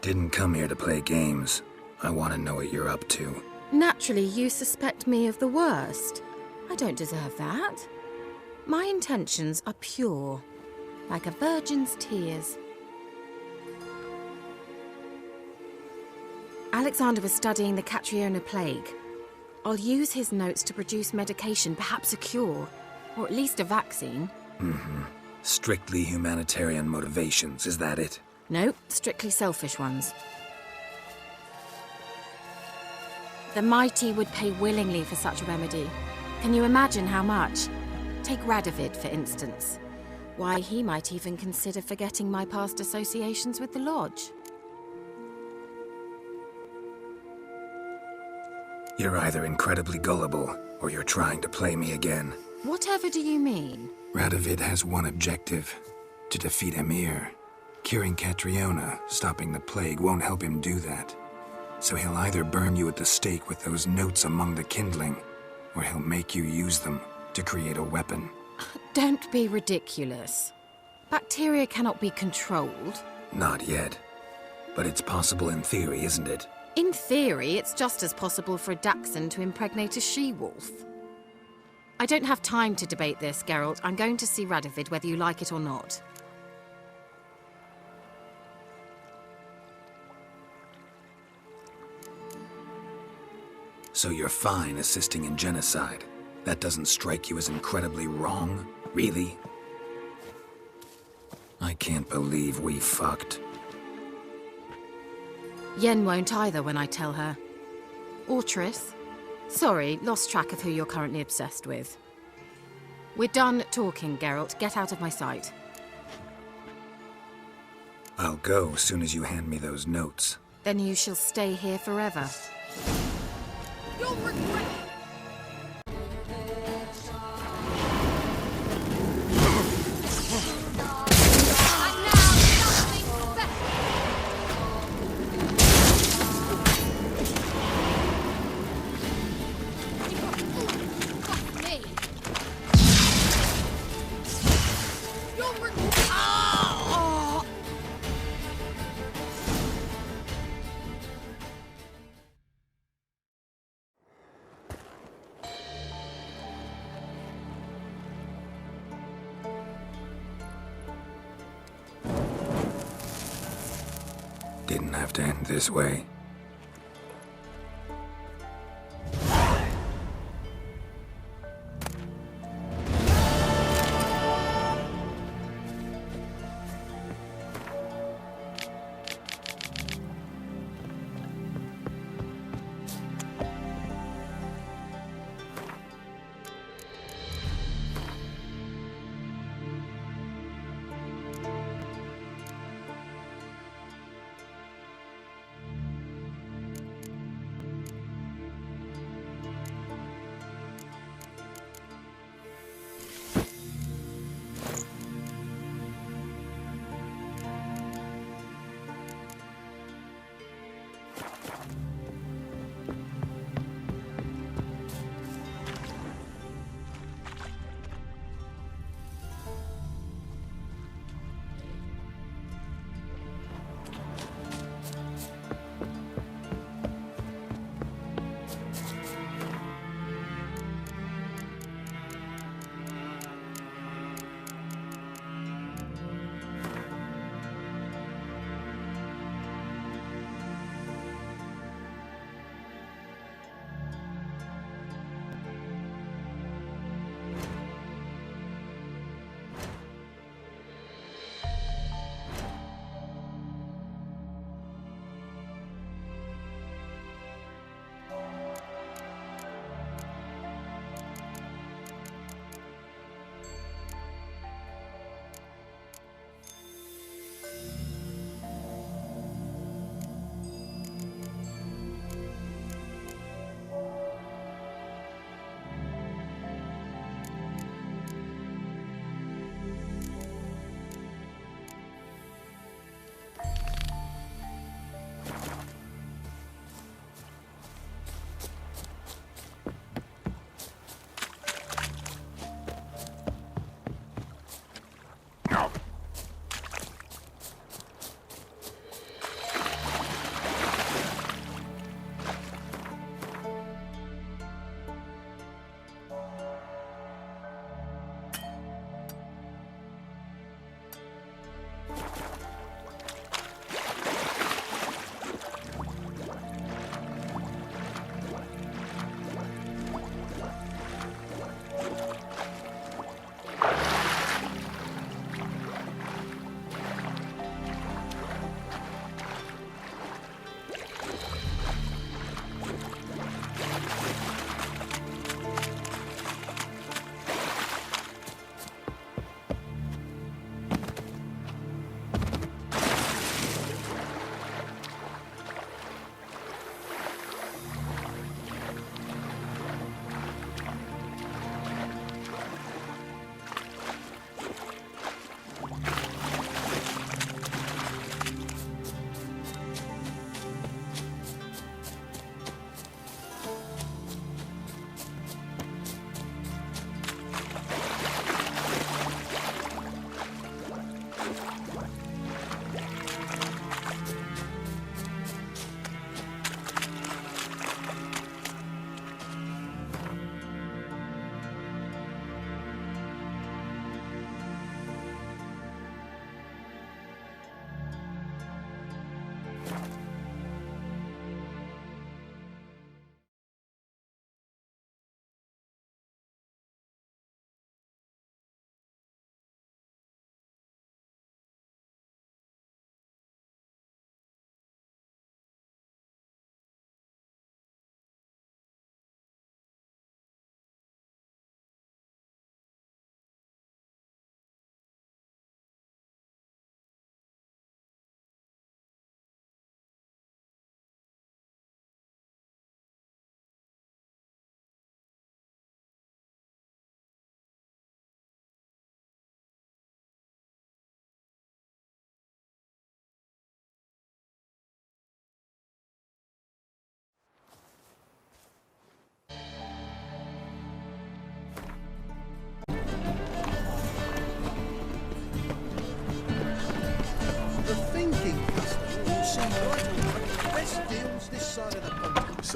Didn't come here to play games. I want to know what you're up to. Naturally, you suspect me of the worst. I don't deserve that. My intentions are pure, like a virgin's tears. Alexander was studying the Catriona plague. I'll use his notes to produce medication, perhaps a cure, or at least a vaccine. Strictly humanitarian motivations, is that it? No, strictly selfish ones. The mighty would pay willingly for such a remedy. Can you imagine how much? Take Radovid, for instance. Why, he might even consider forgetting my past associations with the Lodge. You're either incredibly gullible, or you're trying to play me again. Whatever do you mean? Radovid has one objective: to defeat Emir. Curing Catriona, stopping the plague, won't help him do that. So he'll either burn you at the stake with those notes among the kindling, or he'll make you use them to create a weapon. Don't be ridiculous. Bacteria cannot be controlled. Not yet. But it's possible in theory, isn't it? In theory, it's just as possible for a Dachshund to impregnate a she-wolf. I don't have time to debate this, Geralt. I'm going to see Radovid whether you like it or not. So you're fine assisting in genocide? That doesn't strike you as incredibly wrong? Really? I can't believe we fucked. Yen won't either when I tell her. Or Triss. Sorry, lost track of who you're currently obsessed with. We're done talking, Geralt. Get out of my sight. I'll go as soon as you hand me those notes. Then you shall stay here forever. You'll regret it! Didn't have to end this way.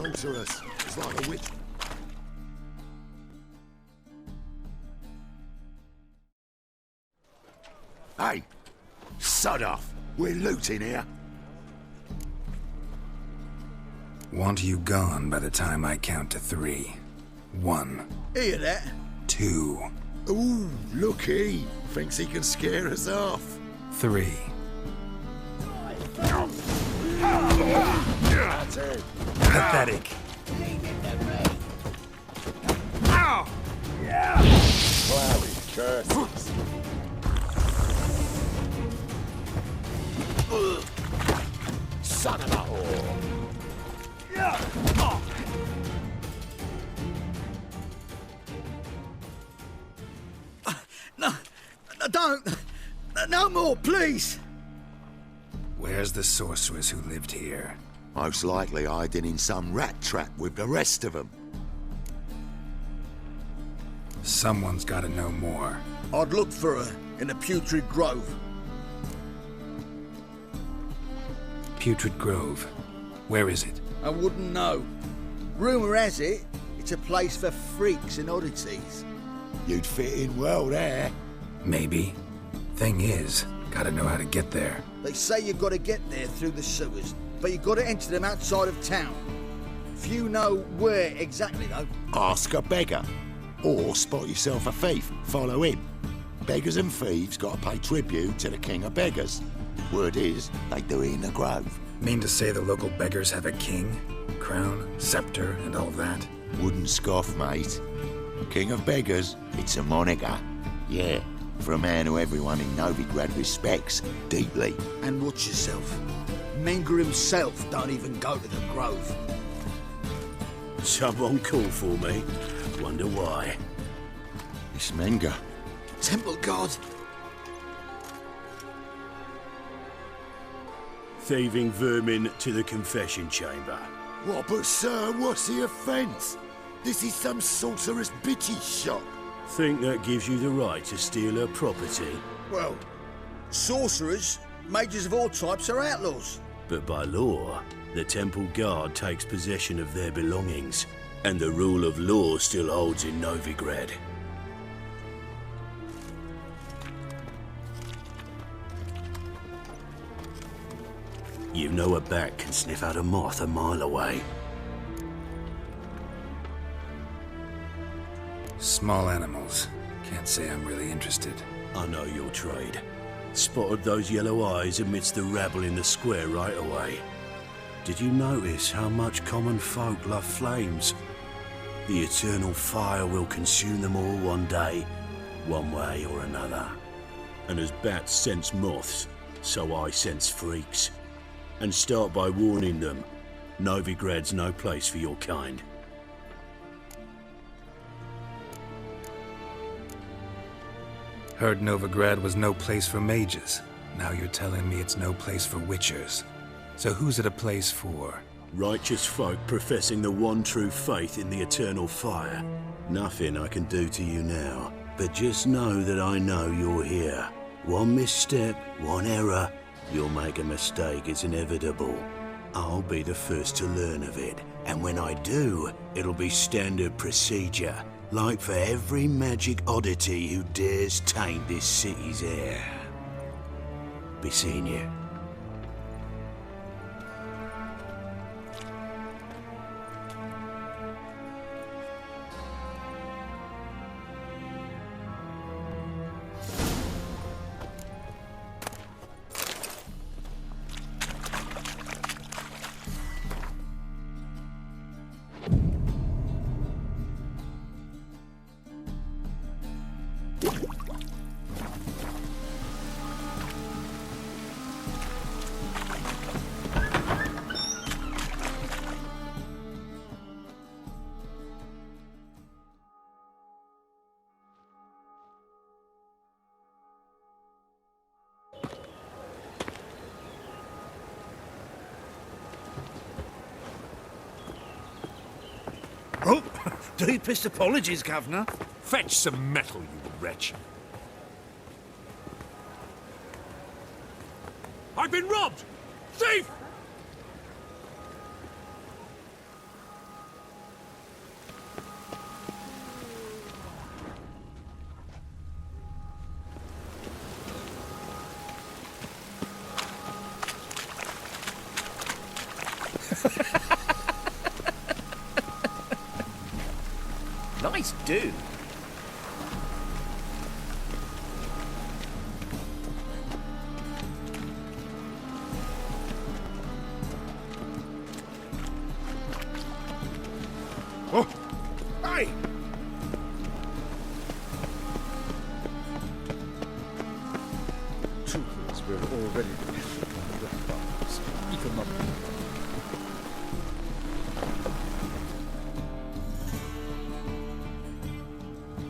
sorceress. It's like a witch. Hey, sod off. We're looting here. Want you gone by the time I count to 3. 1. Hear that? 2. Ooh, look he. Thinks he can scare us off. 3. Pathetic. Cloudy curses. Son of a whore. No, don't. No more, please. Where's the sorceress who lived here? Most likely hiding in some rat trap with the rest of them. Someone's got to know more. I'd look for her in the Putrid Grove. Putrid Grove. Where is it? I wouldn't know. Rumour has it, it's a place for freaks and oddities. You'd fit in well there. Maybe. Thing is, gotta know how to get there. They say you've got to get there through the sewers, but you've got to enter them outside of town. Few know where exactly, though. Ask a beggar. Or spot yourself a thief. Follow him. Beggars and thieves got to pay tribute to the king of beggars. Word is, they do it in the grove. Mean to say the local beggars have a king, crown, scepter, and all that? Wouldn't scoff, mate. King of beggars, it's a moniker. Yeah, for a man who everyone in Novigrad respects deeply. And watch yourself. Menger himself don't even go to the grove. Someone call for me. Wonder why. It's Menger. Temple God. Thieving vermin to the confession chamber. What, but sir, what's the offence? This is some sorceress bitch's shop. Think that gives you the right to steal her property? Well, sorcerers, mages of all types are outlaws. But by law, the temple guard takes possession of their belongings, and the rule of law still holds in Novigrad. You know a bat can sniff out a moth a mile away. Small animals. Can't say I'm really interested. I know your trade. Spotted those yellow eyes amidst the rabble in the square right away. Did you notice how much common folk love flames? The eternal fire will consume them all one day, one way or another. And as bats sense moths, so I sense freaks. And start by warning them, Novigrad's no place for your kind. Heard Novigrad was no place for mages. Now you're telling me it's no place for witchers. So who's it a place for? Righteous folk professing the one true faith in the eternal fire. Nothing I can do to you now, but just know that I know you're here. One misstep, one error, you'll make a mistake, it's inevitable. I'll be the first to learn of it, and when I do, it'll be standard procedure. Like for every magic oddity who dares taint this city's air. Be seeing you. Oh, deepest apologies, Governor. Fetch some metal, you wretch. I've been robbed! Thief! Nice dude. Oh, hey! Truth is, we're already even not.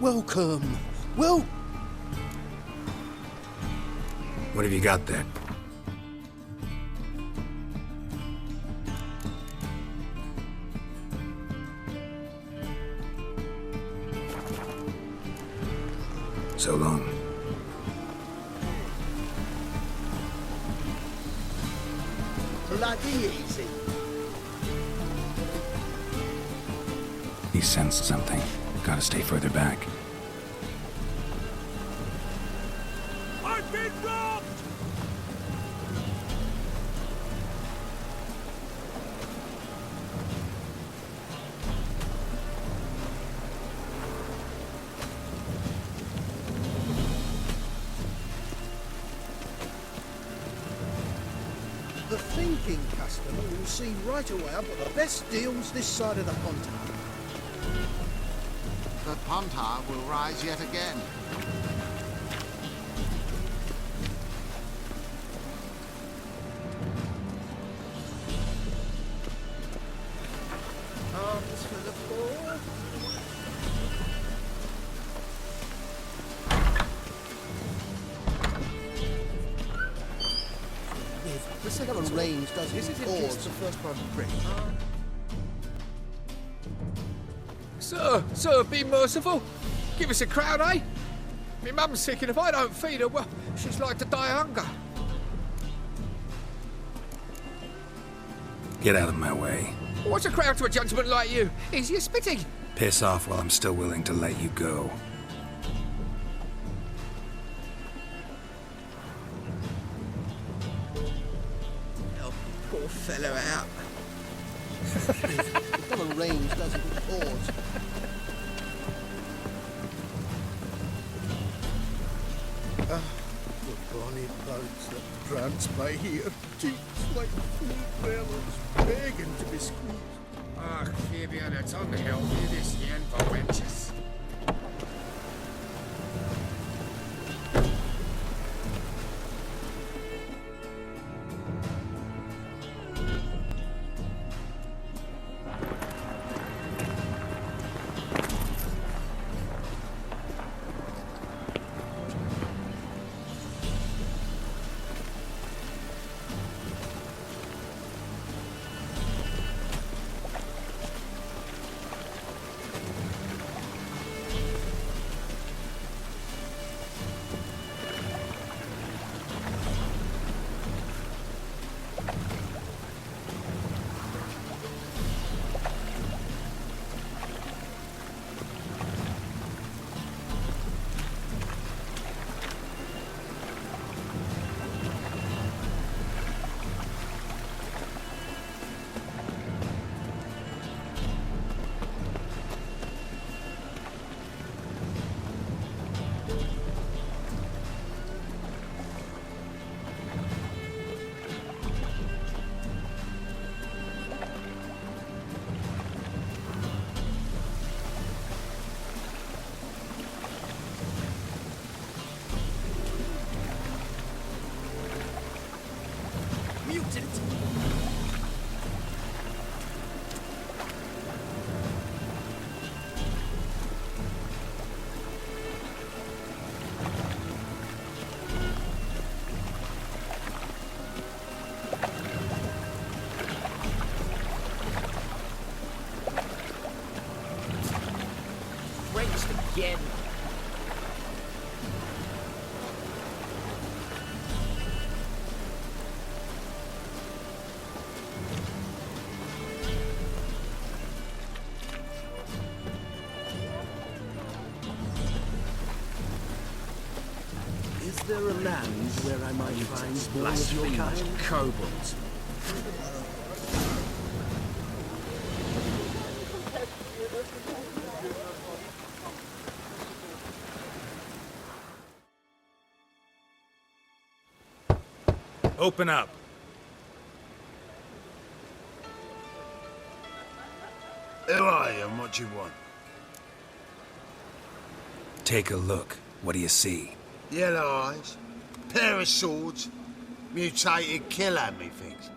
Welcome. Well, What have you got there? So long. bloody easy. He sensed something. Gotta stay further back. I've been robbed! The thinking customer will see right away I've got the best deals this side of the Pontar. The Pontar will rise yet again. Arms for the poor. The second range doesn't cause the first part of the brick. Sir, be merciful. Give us a crown, eh? My mum's sick, and if I don't feed her, well, she's like to die of hunger. Get out of my way. What's a crown to a gentleman like you? Is you spitting? Piss off while I'm still willing to let you go. Help the poor fellow out. The double range doesn't cause. The bonny boats that prance by here, cheeks like food fellows, begging to be squeezed. Ach, Fabian, it's unhealthy this yen for wenches. Again. Is there a land where I might find more of your kind? Kobolds. Open up. Who are you and what do you want? Take a look. What do you see? Yellow eyes, pair of swords, mutated killer, methinks.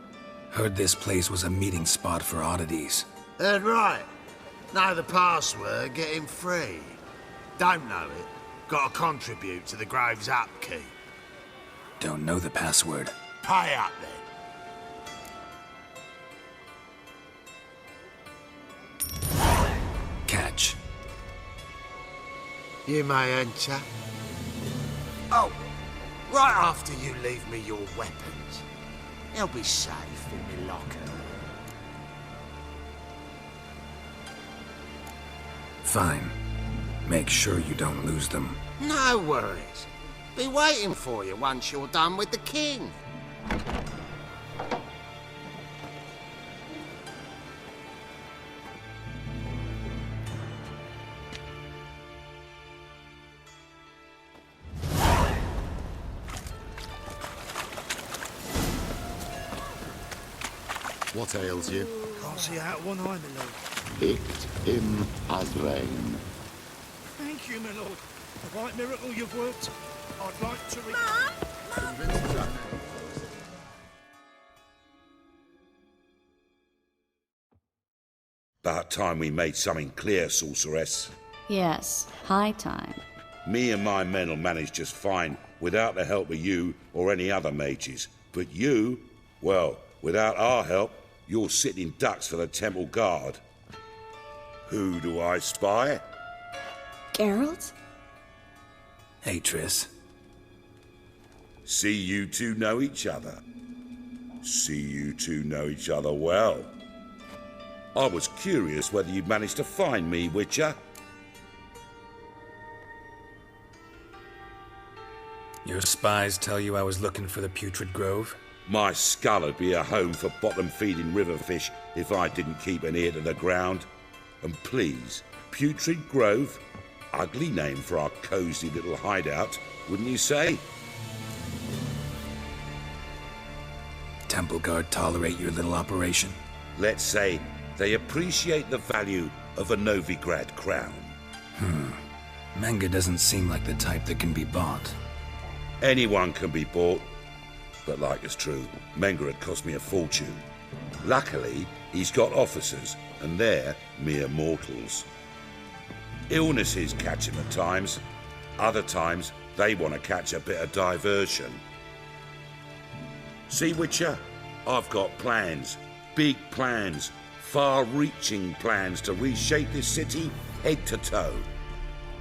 Heard this place was a meeting spot for oddities. Heard right. Know the password, get him free. Don't know it, gotta contribute to the Grave's upkeep. Don't know the password. Pay up then. Catch. You may enter. Oh, right after you leave me your weapons. They'll be safe in my locker. Fine. Make sure you don't lose them. No worries. Be waiting for you once you're done with the king. What ails you? Can't see out one eye, my lord. Picked him as rain. Thank you, my lord. A right miracle you've worked. I'd like to About time we made something clear, sorceress. Yes, high time. Me and my men'll manage just fine without the help of you or any other mages. But you, well, without our help, you're sitting ducks for the temple guard. Who do I spy? Geralt? Hey, Triss. See you two know each other. See you two know each other well. I was curious whether you'd managed to find me, Witcher. Your spies tell you I was looking for the Putrid Grove? My skull would be a home for bottom-feeding river fish if I didn't keep an ear to the ground. And please, Putrid Grove? Ugly name for our cosy little hideout, wouldn't you say? Temple Guard tolerate your little operation? Let's say they appreciate the value of a Novigrad crown. Menga doesn't seem like the type that can be bought. Anyone can be bought. But like it's true, Menga had cost me a fortune. Luckily, he's got officers, and they're mere mortals. Illnesses catch him at times. Other times, they want to catch a bit of diversion. See, Witcher, I've got plans. Big plans. Far-reaching plans to reshape this city head to toe.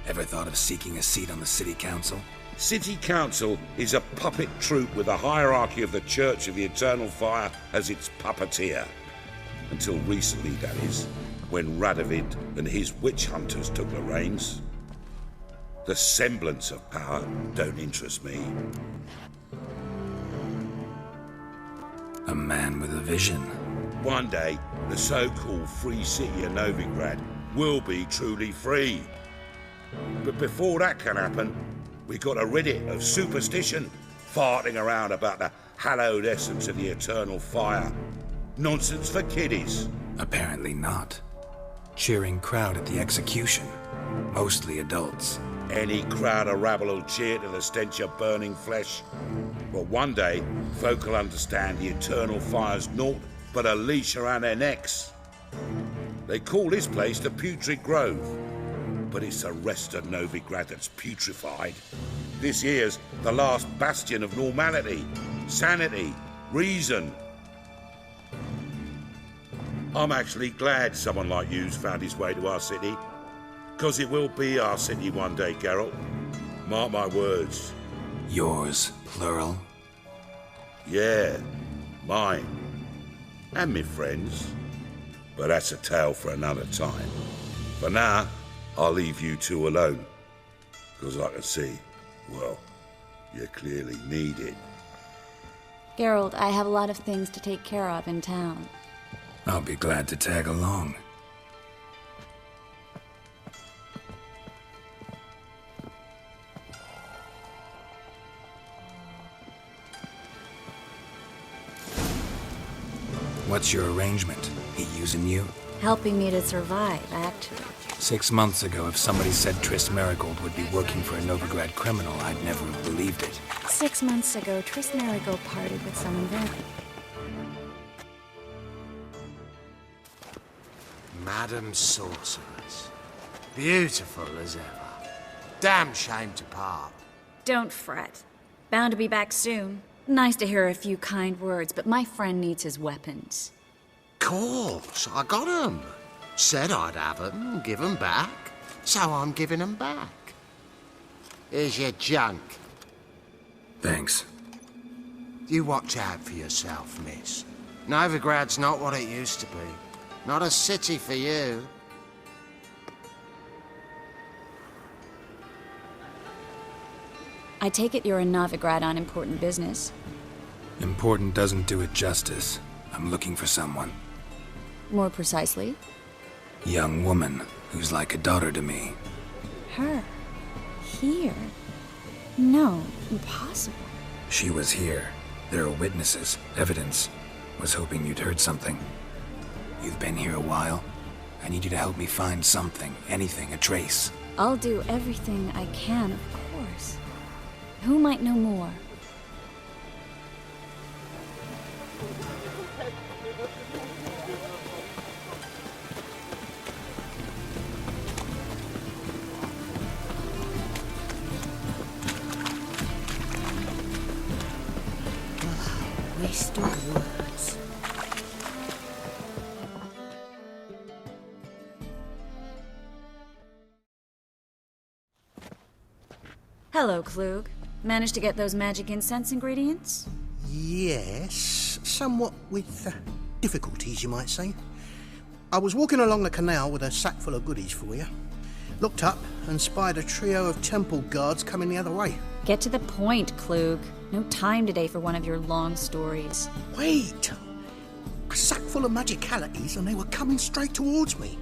Ever thought of seeking a seat on the city council? City Council is a puppet troupe with the hierarchy of the Church of the Eternal Fire as its puppeteer. Until recently, that is, when Radovid and his witch hunters took the reins. The semblance of power don't interest me. A man with a vision. One day, the so-called free city of Novigrad will be truly free. But before that can happen, we got rid of superstition, farting around about the hallowed essence of the eternal fire. Nonsense for kiddies. Apparently not. Cheering crowd at the execution. Mostly adults. Any crowd of rabble will cheer to the stench of burning flesh. But one day, folk will understand the eternal fire's naught but a leash around their necks. They call this place the Putrid Grove. But it's the rest of Novigrad that's putrefied. This here's the last bastion of normality, sanity, reason. I'm actually glad someone like you's found his way to our city. 'Cause it will be our city one day, Geralt. Mark my words. Yours, plural? Yeah, mine. And me friends. But that's a tale for another time. For now, I'll leave you two alone, 'cause I can see, well, you clearly need it. Geralt, I have a lot of things to take care of in town. I'll be glad to tag along. What's your arrangement? He using you? Helping me to survive, actually. 6 months ago, if somebody said Triss Marigold would be working for a Novigrad criminal, I'd never have believed it. 6 months ago, Triss Marigold parted with someone very... Madam Sorceress. Beautiful as ever. Damn shame to part. Don't fret. Bound to be back soon. Nice to hear a few kind words, but my friend needs his weapons. Course, I got 'em. Said I'd have 'em, give 'em back. So I'm giving 'em back. Here's your junk. Thanks. You watch out for yourself, miss. Novigrad's not what it used to be. Not a city for you. I take it you're in Novigrad on important business. Important doesn't do it justice. I'm looking for someone. More precisely? Young woman who's like a daughter to me. Her? Here? No, impossible. She was here. There are witnesses, evidence. Was hoping you'd heard something. You've been here a while. I need you to help me find something, anything, a trace. I'll do everything I can, of course. Who might know more? Waste of words. Hello, Klug. Managed to get those magic incense ingredients? Yes, somewhat with difficulties, you might say. I was walking along the canal with a sack full of goodies for you. Looked up and spied a trio of temple guards coming the other way. Get to the point, Klug. No time today for one of your long stories. Wait! A sack full of magicalities and they were coming straight towards me.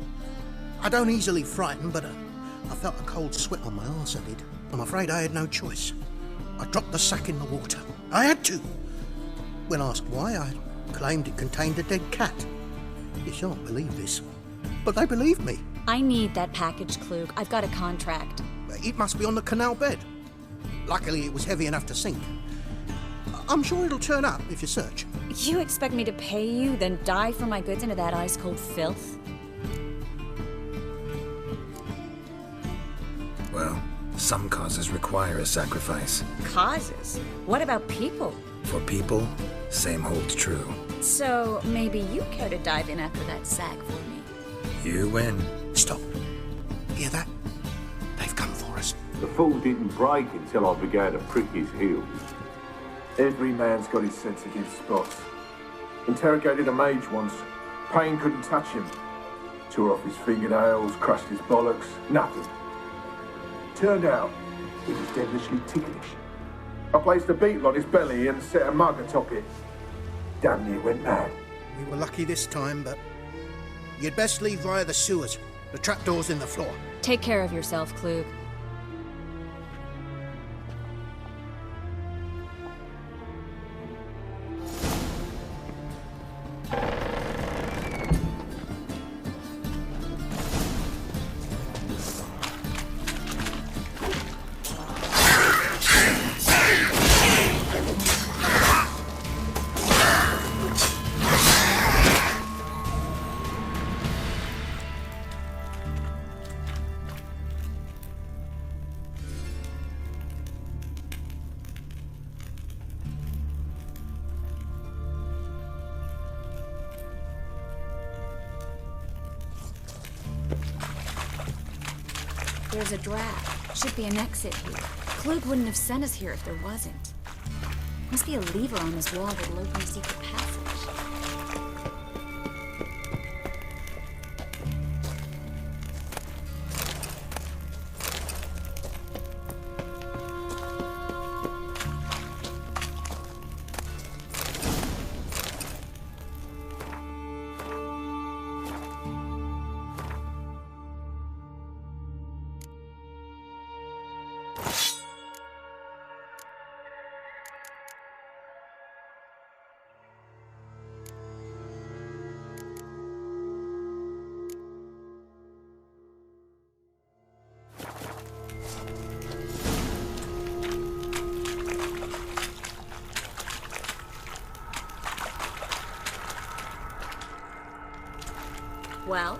I don't easily frighten, but I felt a cold sweat on my arse, I did. I'm afraid I had no choice. I dropped the sack in the water. I had to. When asked why, I claimed it contained a dead cat. You shan't believe this, but they believed me. I need that package, Klug. I've got a contract. It must be on the canal bed. Luckily, it was heavy enough to sink. I'm sure it'll turn up if you search. You expect me to pay you, then dive for my goods into that ice-cold filth? Well, some causes require a sacrifice. Causes? What about people? For people, same holds true. So, maybe you care to dive in after that sack for me? You win. Stop. Hear that? They've come for us. The fall didn't break until I began to prick his heels. Every man's got his sensitive spots. Interrogated a mage once. Pain couldn't touch him. Tore off his fingernails, crushed his bollocks, nothing. Turned out, he was devilishly ticklish. I placed a beetle on his belly and set a mug atop it. Damn near went mad. We were lucky this time, but you'd best leave via the sewers. The trapdoor's in the floor. Take care of yourself, Klug. There's a draft. Should be an exit here. Klug wouldn't have sent us here if there wasn't. Must be a lever on this wall that'll open a secret passage. Well?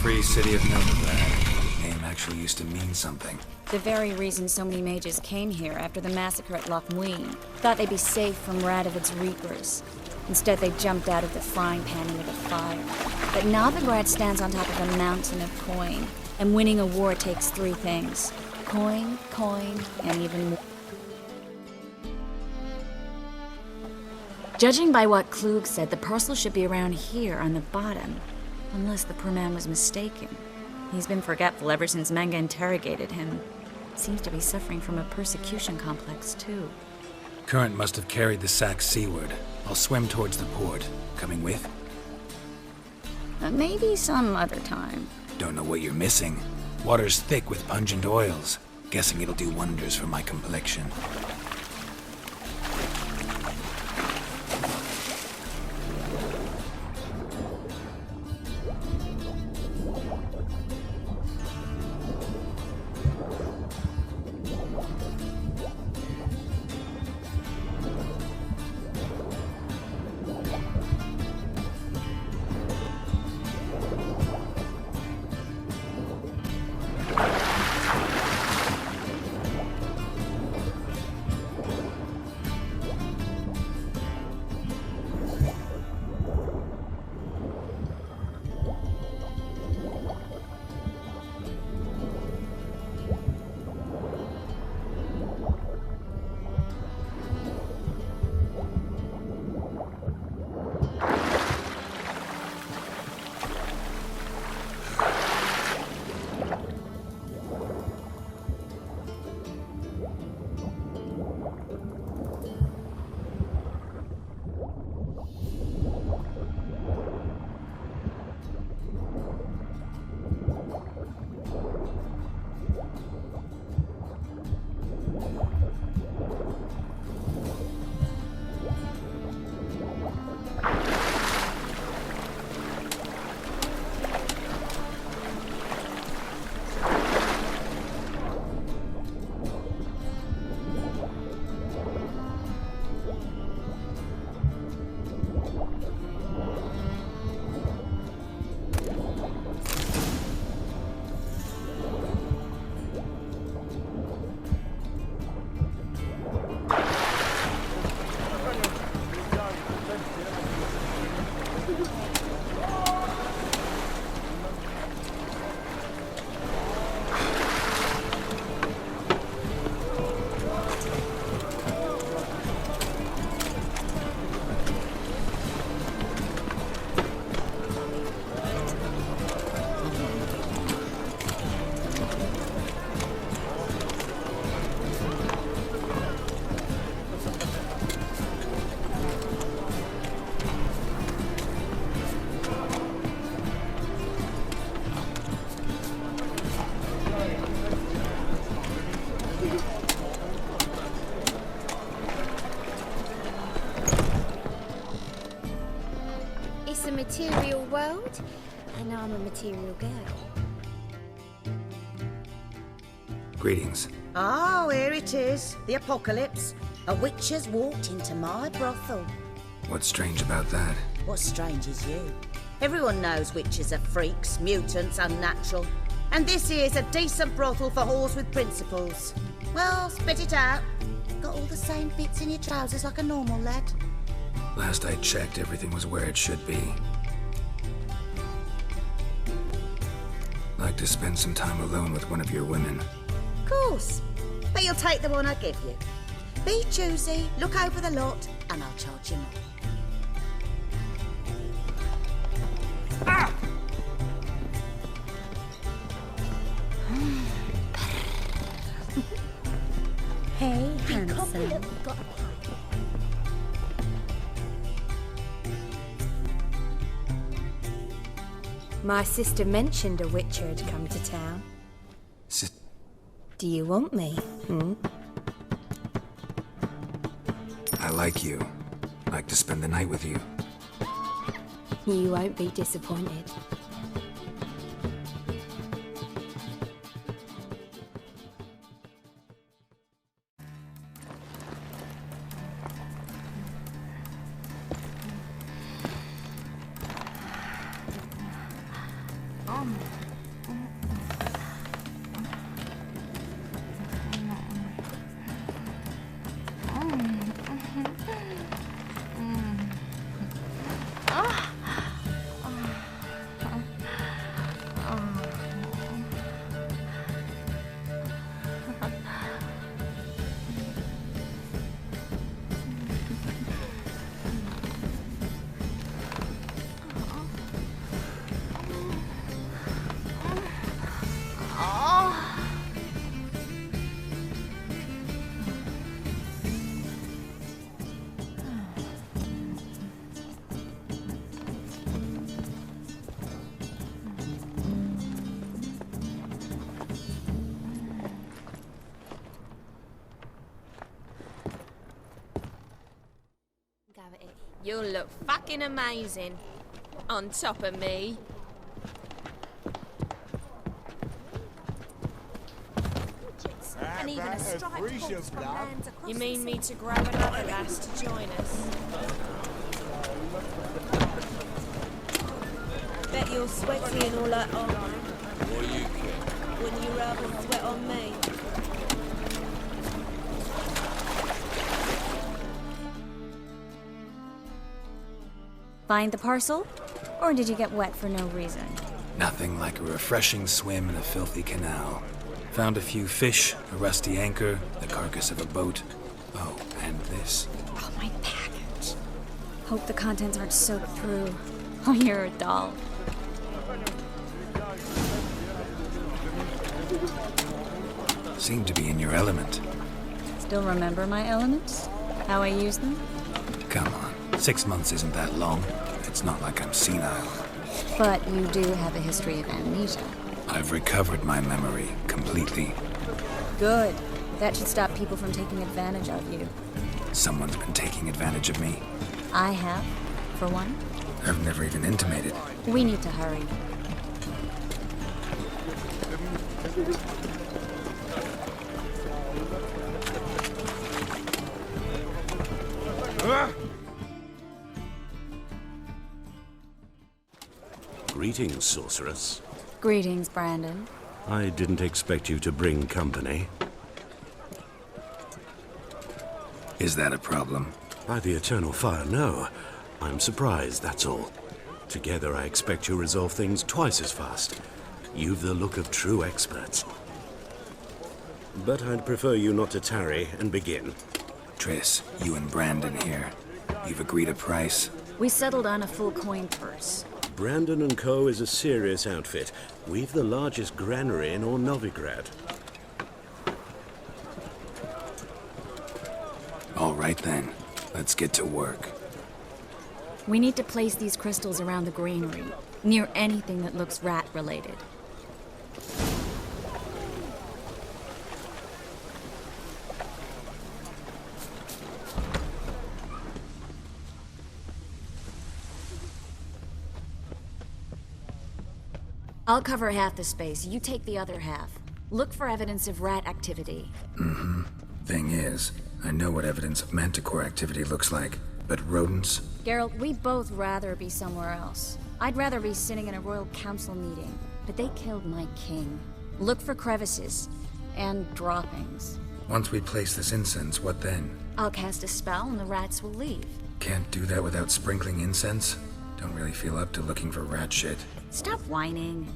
Free City of Novigrad. The name actually used to mean something. The very reason so many mages came here after the massacre at Loch Muin. Thought they'd be safe from Radovid's reapers. Instead, they jumped out of the frying pan into the fire. But Novigrad stands on top of a mountain of coin. And winning a war takes three things. Coin, and even more. Judging by what Klug said, the parcel should be around here on the bottom. Unless the poor man was mistaken. He's been forgetful ever since Manga interrogated him. Seems to be suffering from a persecution complex, too. Current must have carried the sack seaward. I'll swim towards the port. Coming with? Maybe some other time. Don't know what you're missing. Water's thick with pungent oils. Guessing it'll do wonders for my complexion. Material world, and I'm a material girl. Greetings. Oh, here it is. The apocalypse. A witch has walked into my brothel. What's strange about that? What's strange is you. Everyone knows witches are freaks, mutants, unnatural. And this here's a decent brothel for whores with principles. Well, spit it out. Got all the same bits in your trousers like a normal lad. Last I checked, everything was where it should be. Like to spend some time alone with one of your women. Of course. But you'll take the one I give you. Be choosy, look over the lot, and I'll charge you more. got a plan. My sister mentioned a witcher had come to town. Do you want me? I like you. Like to spend the night with you. You won't be disappointed. You'll look fucking amazing on top of me. And even a striped horse from lands across. You mean me to grab another lass to join us? Bet you're sweaty and all that, aren't you? What do you care? Wouldn't you rather sweat on me? Find the parcel? Or did you get wet for no reason? Nothing like a refreshing swim in a filthy canal. Found a few fish, a rusty anchor, the carcass of a boat. Oh, and this. Oh, my package. Hope the contents aren't soaked through. Oh, you're a doll. Seem to be in your element. Still remember my elements? How I use them? Come on. 6 months isn't that long. It's not like I'm senile. But you do have a history of amnesia. I've recovered my memory completely. Good. That should stop people from taking advantage of you. Someone's been taking advantage of me. I have, for one. I've never even intimated. We need to hurry. Greetings, sorceress. Greetings, Brandon. I didn't expect you to bring company. Is that a problem? By the eternal fire, no. I'm surprised, that's all. Together, I expect you resolve things twice as fast. You've the look of true experts. But I'd prefer you not to tarry and begin. Triss, you and Brandon here. You've agreed a price? We settled on a full coin purse. Brandon & Co. is a serious outfit. We've the largest granary in all Novigrad. All right then. Let's get to work. We need to place these crystals around the granary, near anything that looks rat-related. I'll cover half the space, you take the other half. Look for evidence of rat activity. Mm-hmm. Thing is, I know what evidence of manticore activity looks like, but rodents? Geralt, we'd both rather be somewhere else. I'd rather be sitting in a royal council meeting, but they killed my king. Look for crevices and droppings. Once we place this incense, what then? I'll cast a spell and the rats will leave. Can't do that without sprinkling incense? Don't really feel up to looking for rat shit. Stop whining.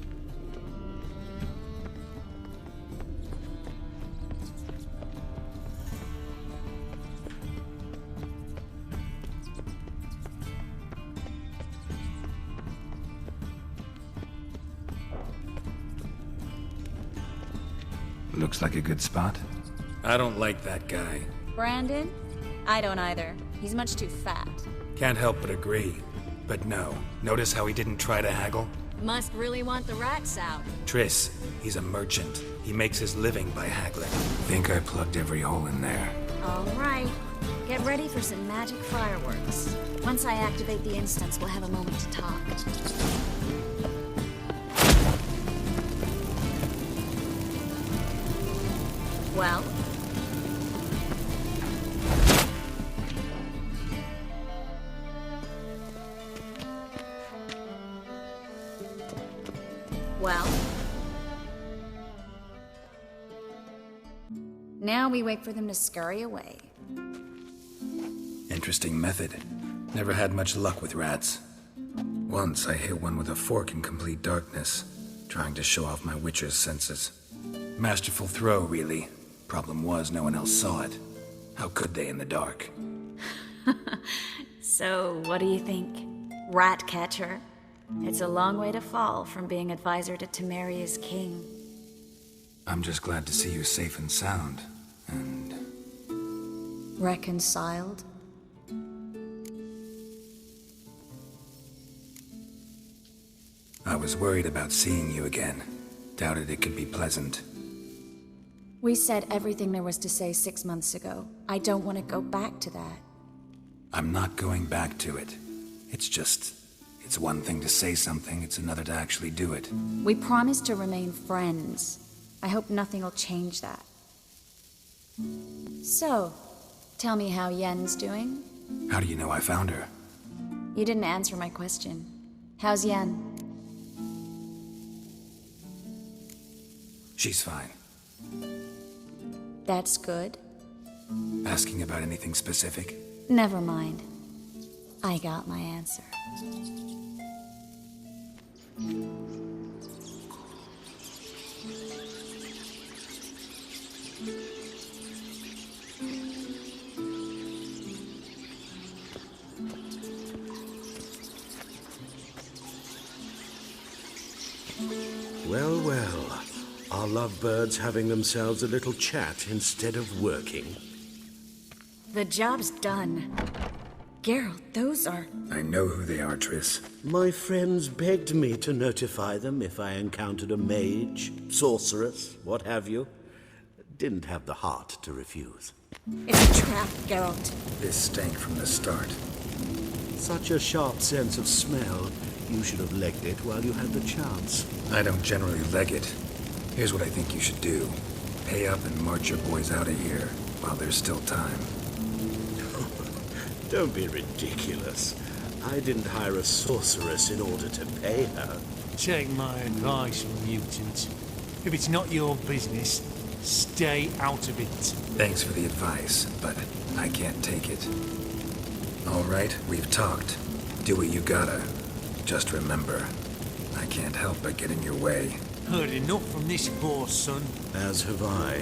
Looks like a good spot. I don't like that guy. Brandon, I don't either. He's much too fat. Can't help but agree. But no, notice how he didn't try to haggle? Must really want the rats out. Triss, he's a merchant. He makes his living by haggling. Think I plugged every hole in there. All right. Get ready for some magic fireworks. Once I activate the instance, we'll have a moment to talk. Well? Well? Now we wait for them to scurry away. Interesting method. Never had much luck with rats. Once I hit one with a fork in complete darkness, trying to show off my witcher's senses. Masterful throw, really. Problem was, no one else saw it. How could they in the dark? So, what do you think? Rat catcher? It's a long way to fall from being advisor to Temeria's king. I'm just glad to see you safe and sound, and... Reconciled? I was worried about seeing you again. Doubted it could be pleasant. We said everything there was to say 6 months ago. I don't want to go back to that. I'm not going back to it. It's one thing to say something, it's another to actually do it. We promised to remain friends. I hope nothing will change that. So, tell me how Yen's doing? How do you know I found her? You didn't answer my question. How's Yen? She's fine. That's good. Asking about anything specific? Never mind. I got my answer. Well, well. Are lovebirds having themselves a little chat instead of working? The job's done. Geralt, those are... I know who they are, Triss. My friends begged me to notify them if I encountered a mage, sorceress, what have you. Didn't have the heart to refuse. It's a trap, Geralt. This stank from the start. Such a sharp sense of smell. You should have legged it while you had the chance. I don't generally leg it. Here's what I think you should do. Pay up and march your boys out of here while there's still time. Don't be ridiculous. I didn't hire a sorceress in order to pay her. Take my advice, mutant. If it's not your business, stay out of it. Thanks for the advice, but I can't take it. All right, we've talked. Do what you gotta. Just remember, I can't help but get in your way. Heard enough from this poor son. As have I.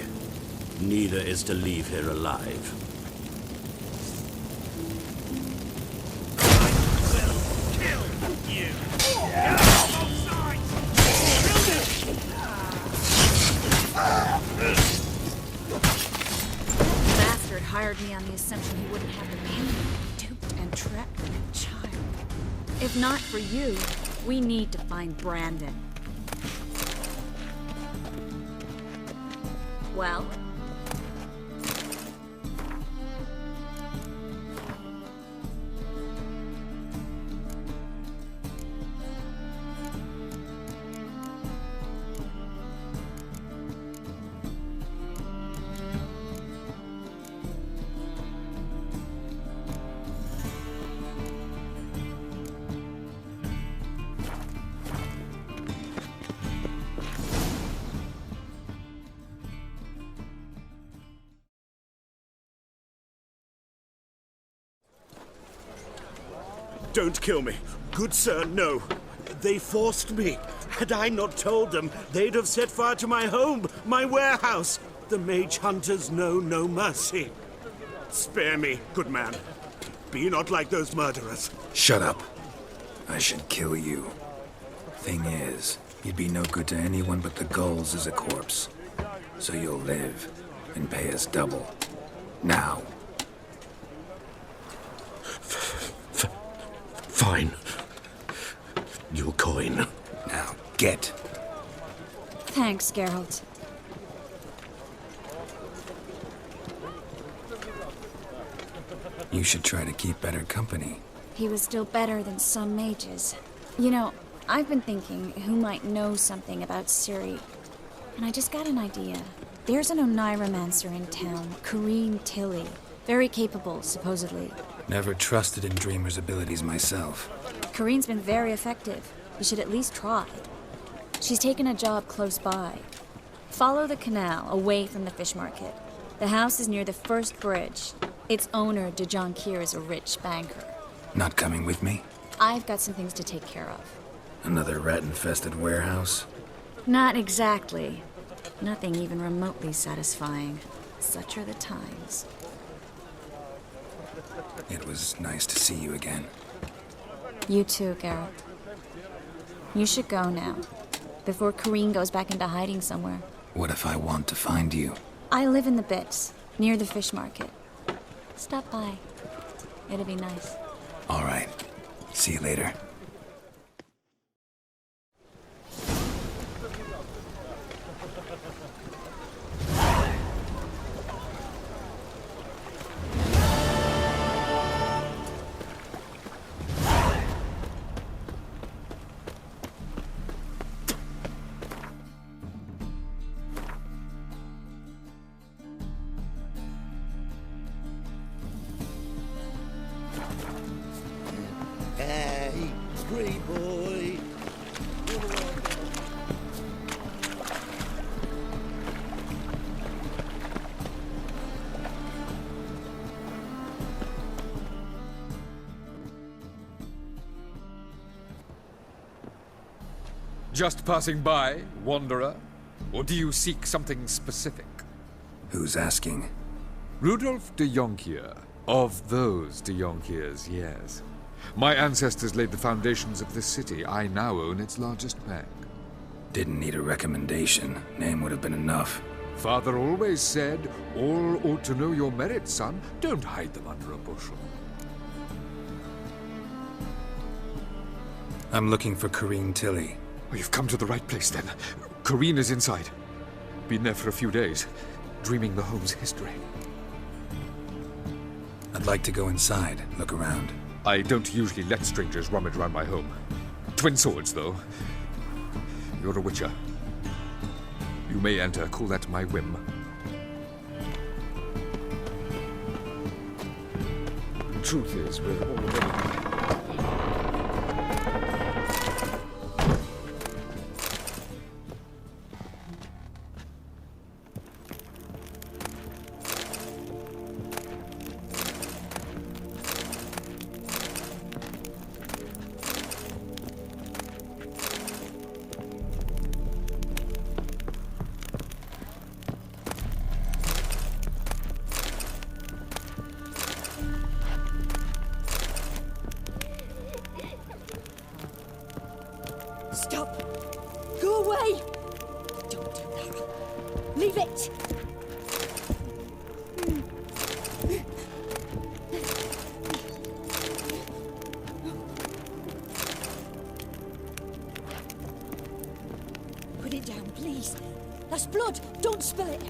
Neither is to leave here alive. Bastard hired me on the assumption he wouldn't have the man. Duped and trapped like a child. If not for you, we need to find Brandon. Well? Don't kill me. Good sir, no. They forced me. Had I not told them, they'd have set fire to my home, my warehouse. The mage hunters know no mercy. Spare me, good man. Be not like those murderers. Shut up. I should kill you. Thing is, you'd be no good to anyone but the gulls as a corpse. So you'll live and pay us double. Now. Fine. Your coin. Now, get. Thanks, Geralt. You should try to keep better company. He was still better than some mages. You know, I've been thinking who might know something about Ciri. And I just got an idea. There's an Oneiromancer in town, Corrine Tilly. Very capable, supposedly. Never trusted in Dreamer's abilities myself. Corrine's been very effective. You should at least try. She's taken a job close by. Follow the canal, away from the fish market. The house is near the first bridge. Its owner, De Jonquier, is a rich banker. Not coming with me? I've got some things to take care of. Another rat-infested warehouse? Not exactly. Nothing even remotely satisfying. Such are the times. It was nice to see you again. You too, Geralt. You should go now, before Corrine goes back into hiding somewhere. What if I want to find you? I live in the Bits, near the fish market. Stop by. It'll be nice. All right. See you later. Hey, great boy. Just passing by, wanderer? Or do you seek something specific? Who's asking? Rudolf de Jonquier. Of those de Jonquiers, yes. My ancestors laid the foundations of this city. I now own its largest bank. Didn't need a recommendation. Name would have been enough. Father always said, all ought to know your merits, son. Don't hide them under a bushel. I'm looking for Corrine Tilly. Oh, you've come to the right place, then. Corrine is inside. Been there for a few days, dreaming the home's history. I'd like to go inside, look around. I don't usually let strangers rummage around my home. Twin swords, though. You're a witcher. You may enter, call that my whim. Truth is, we're already... Stop! Go away! Don't do that. Leave it! Put it down, please. That's blood. Don't spill it.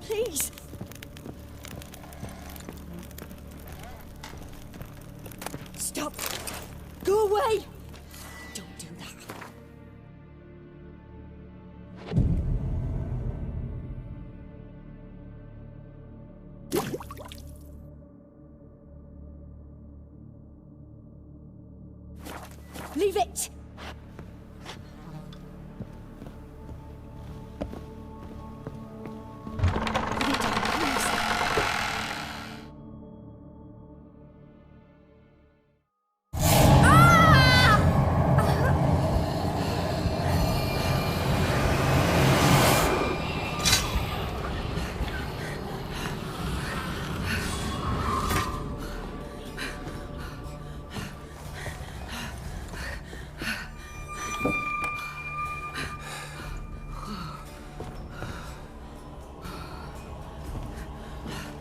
Please. Stop. Go away! Don't do that. Leave it!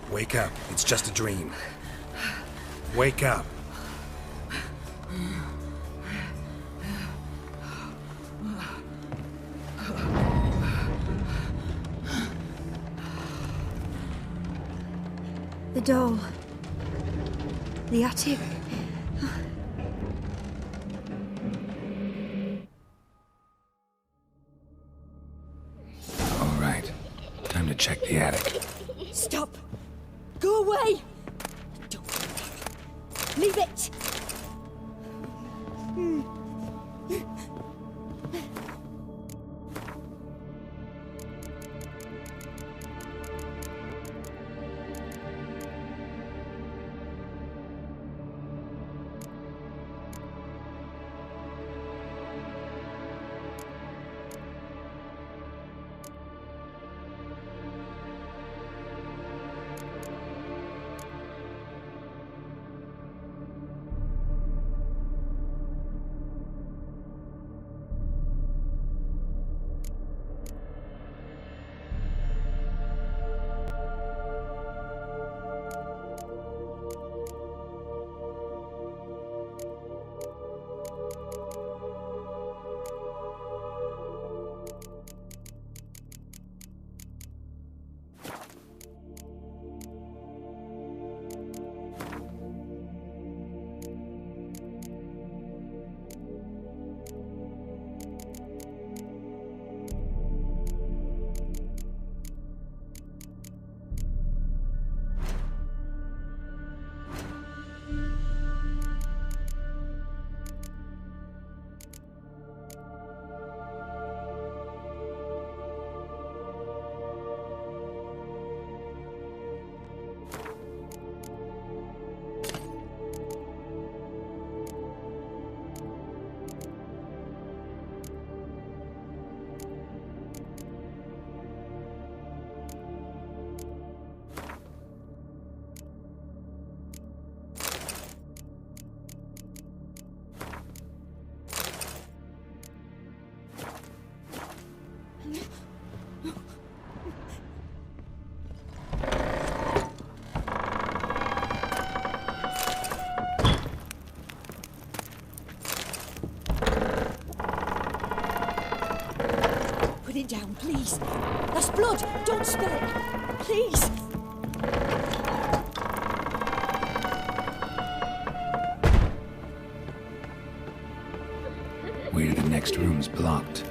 Wake up. It's just a dream. Wake up. doll. The attic. All right. Time to check the attic. Stop! Go away! Don't do that. Leave it! it down, please. That's blood. Don't spill it. Please. Weird, the next room's blocked.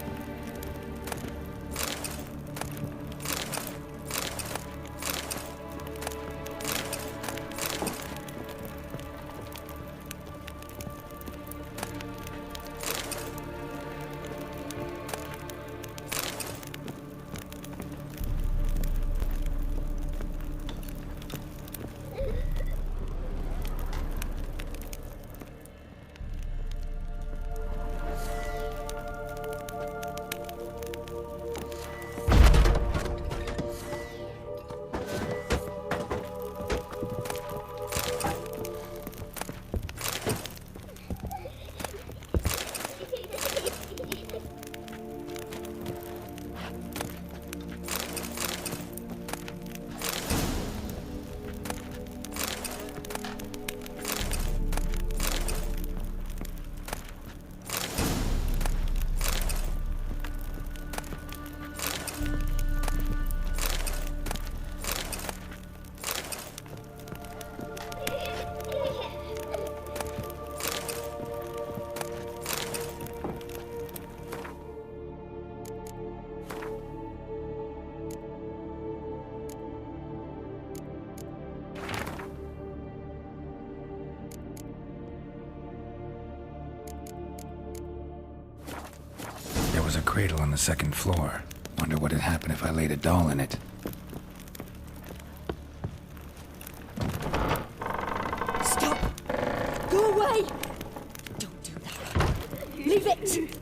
There was a cradle on the second floor. Wonder what'd happen if I laid a doll in it. Stop! Go away! Don't do that. Leave it!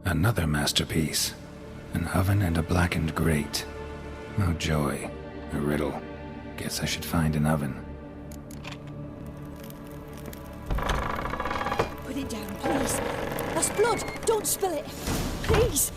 Another masterpiece. An oven and a blackened grate. Oh joy. A riddle. Guess I should find an oven. Put Put it down, please. That's blood. Don't spill it. Please.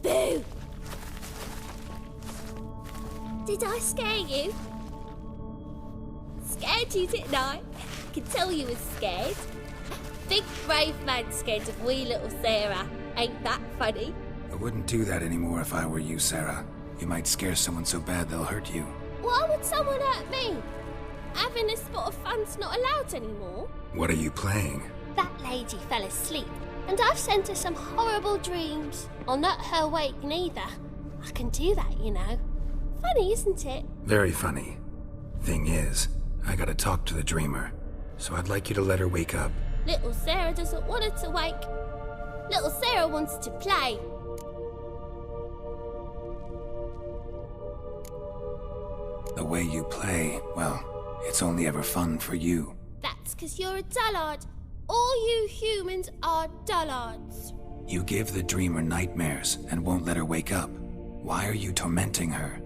Boo! Did I scare you? Scared you, didn't I? Could tell you was scared. Big brave man scared of wee little Sarah. Ain't that funny? I wouldn't do that anymore if I were you, Sarah. You might scare someone so bad they'll hurt you. Why would someone hurt me? Having a spot of fun's not allowed anymore. What are you playing? That lady fell asleep, and I've sent her some horrible dreams. I'll not her wake neither. I can do that, you know. Funny, isn't it? Very funny. Thing is, I gotta talk to the dreamer, so I'd like you to let her wake up. Little Sarah doesn't want her to wake. Little Sarah wants to play. The way you play, well, it's only ever fun for you. That's 'cause you're a dullard. All you humans are dullards. You give the dreamer nightmares and won't let her wake up. Why are you tormenting her?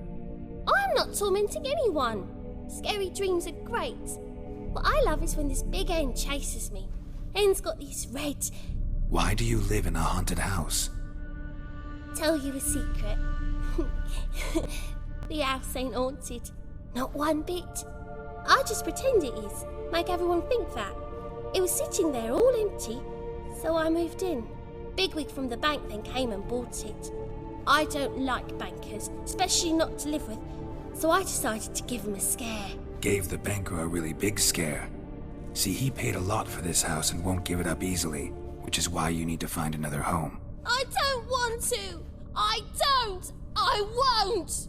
I'm not tormenting anyone. Scary dreams are great. What I love is when this big hen chases me. Hen's got these red... Why do you live in a haunted house? Tell you a secret. The house ain't haunted. Not one bit. I just pretend it is. Make everyone think that. It was sitting there all empty, so I moved in. Bigwig from the bank then came and bought it. I don't like bankers, especially not to live with, so I decided to give him a scare. Gave the banker a really big scare. See, he paid a lot for this house and won't give it up easily, which is why you need to find another home. I don't want to! I don't! I won't!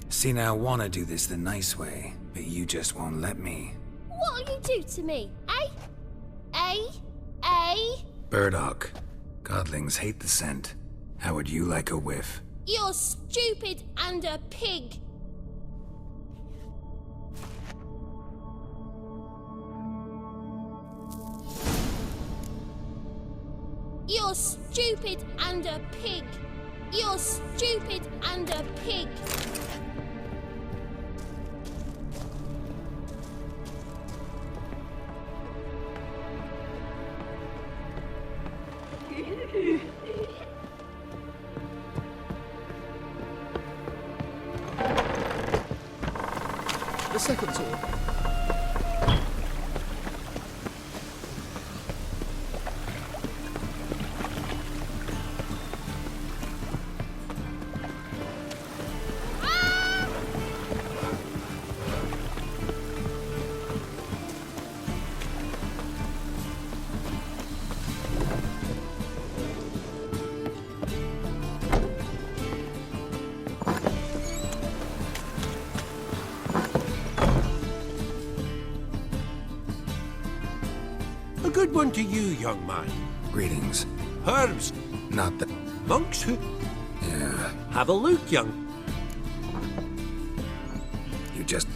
See, now I want to do this the nice way, but you just won't let me. What'll you do to me, eh? Eh? Burdock. Godlings hate the scent. How would you like a whiff? You're stupid and a pig. You're stupid and a pig. You're stupid and a pig. The second sword. Good one to you, young man. Greetings. Herbs. Not the... Monks who... Yeah. Have a look, young... You just...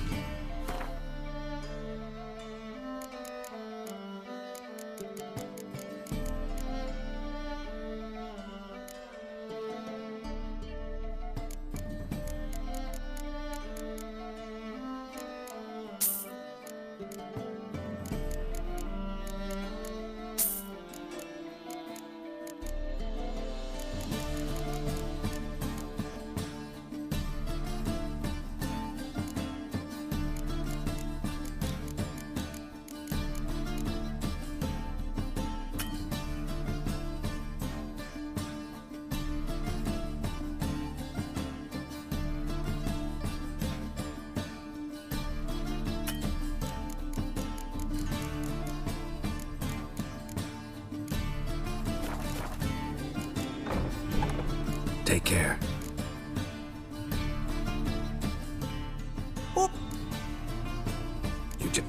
Take care. Oh. You just...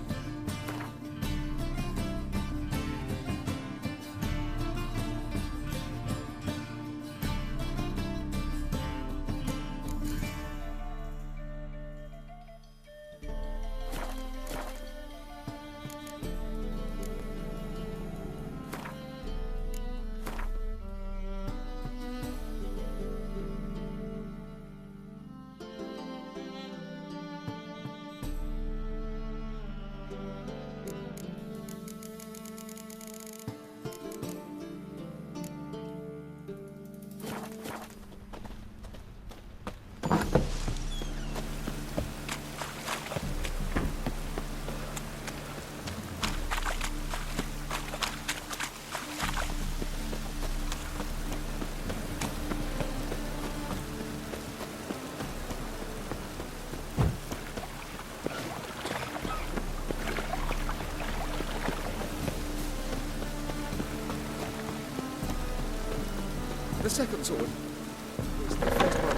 The second sword is the first one.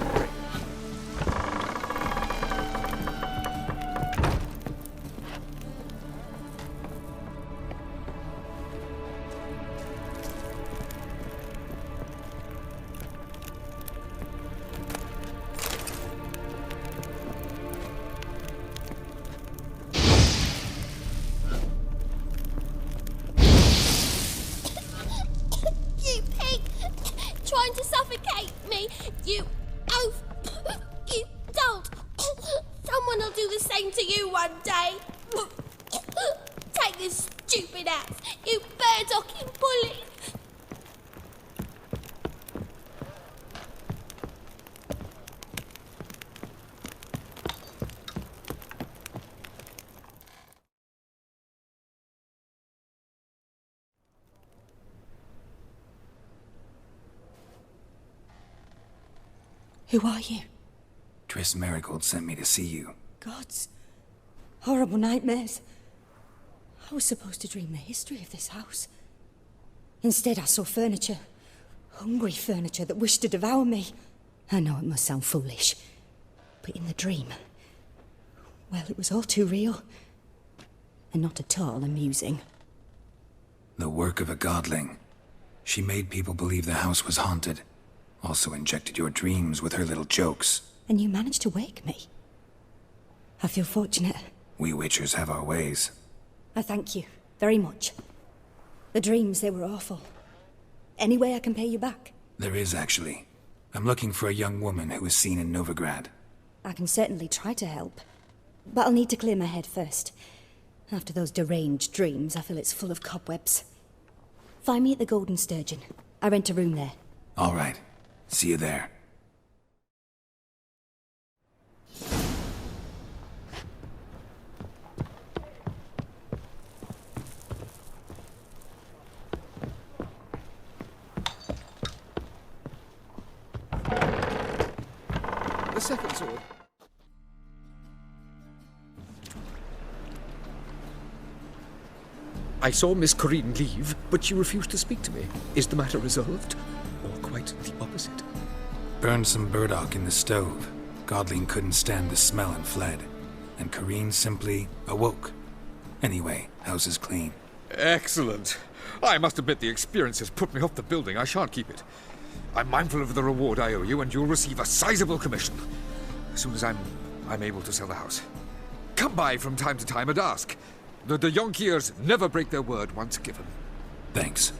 You pig! Trying to suffocate me! You oaf! You dolt! Someone will do the same to you one day! Take this stupid axe, you bird-docking bully! Who are you? Triss Marigold sent me to see you. Gods. Horrible nightmares. I was supposed to dream the history of this house. Instead, I saw furniture. Hungry furniture that wished to devour me. I know it must sound foolish, but in the dream, well, it was all too real. And not at all amusing. The work of a godling. She made people believe the house was haunted. Also injected your dreams with her little jokes. And you managed to wake me. I feel fortunate. We Witchers have our ways. I thank you very much. The dreams, they were awful. Any way I can pay you back? There is, actually. I'm looking for a young woman who was seen in Novigrad. I can certainly try to help. But I'll need to clear my head first. After those deranged dreams, I feel it's full of cobwebs. Find me at the Golden Sturgeon. I rent a room there. All right. See you there. The second sword. I saw Miss Corinne leave, but she refused to speak to me. Is the matter resolved? Or quite the opposite? Burned some burdock in the stove. Godling couldn't stand the smell and fled. And Corinne simply awoke. Anyway, house is clean. Excellent. I must admit the experience has put me off the building. I shan't keep it. I'm mindful of the reward I owe you, and you'll receive a sizable commission. As soon as I'm able to sell the house. Come by from time to time and ask. The Yonkiers never break their word once given. Thanks.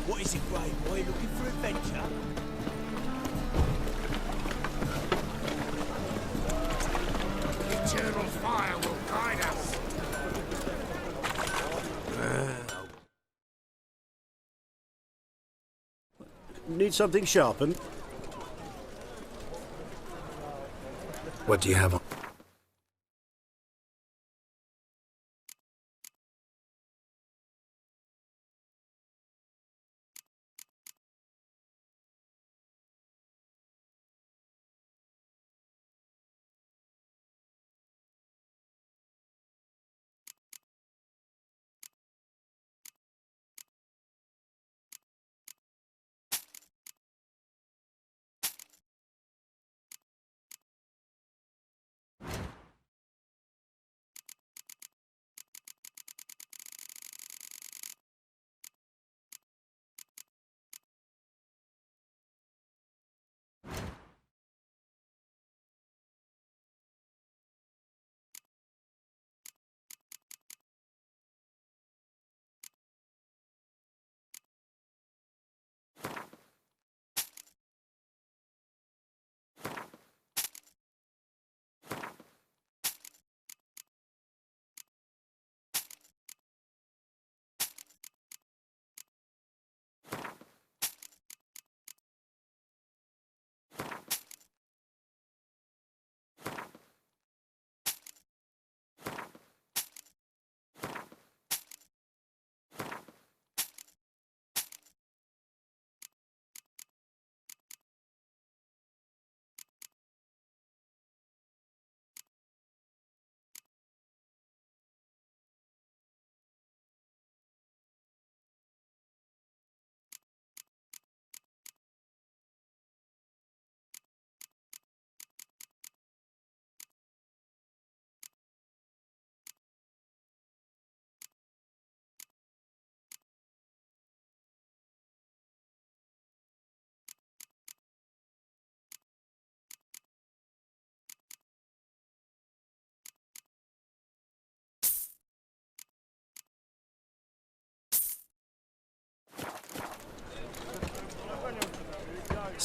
What is it, Grey Boy? Looking for adventure? Eternal fire will guide us. Need something sharpened? What do you have on?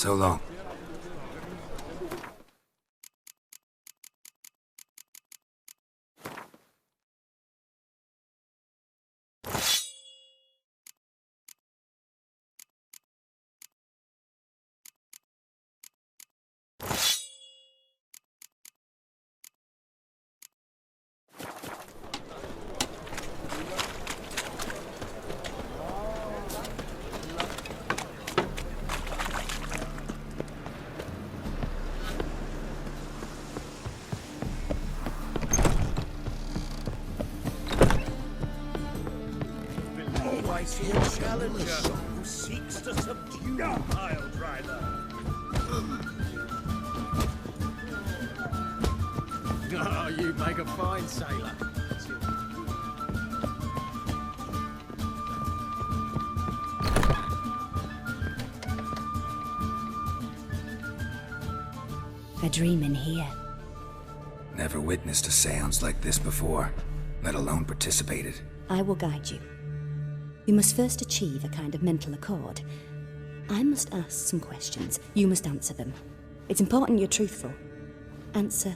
So long. I see a challenger who seeks to subdue a pile driver. Oh, you make a fine sailor. A dream in here. Never witnessed a seance like this before, let alone participated. I will guide you. You must first achieve a kind of mental accord. I must ask some questions. You must answer them. It's important you're truthful. Answer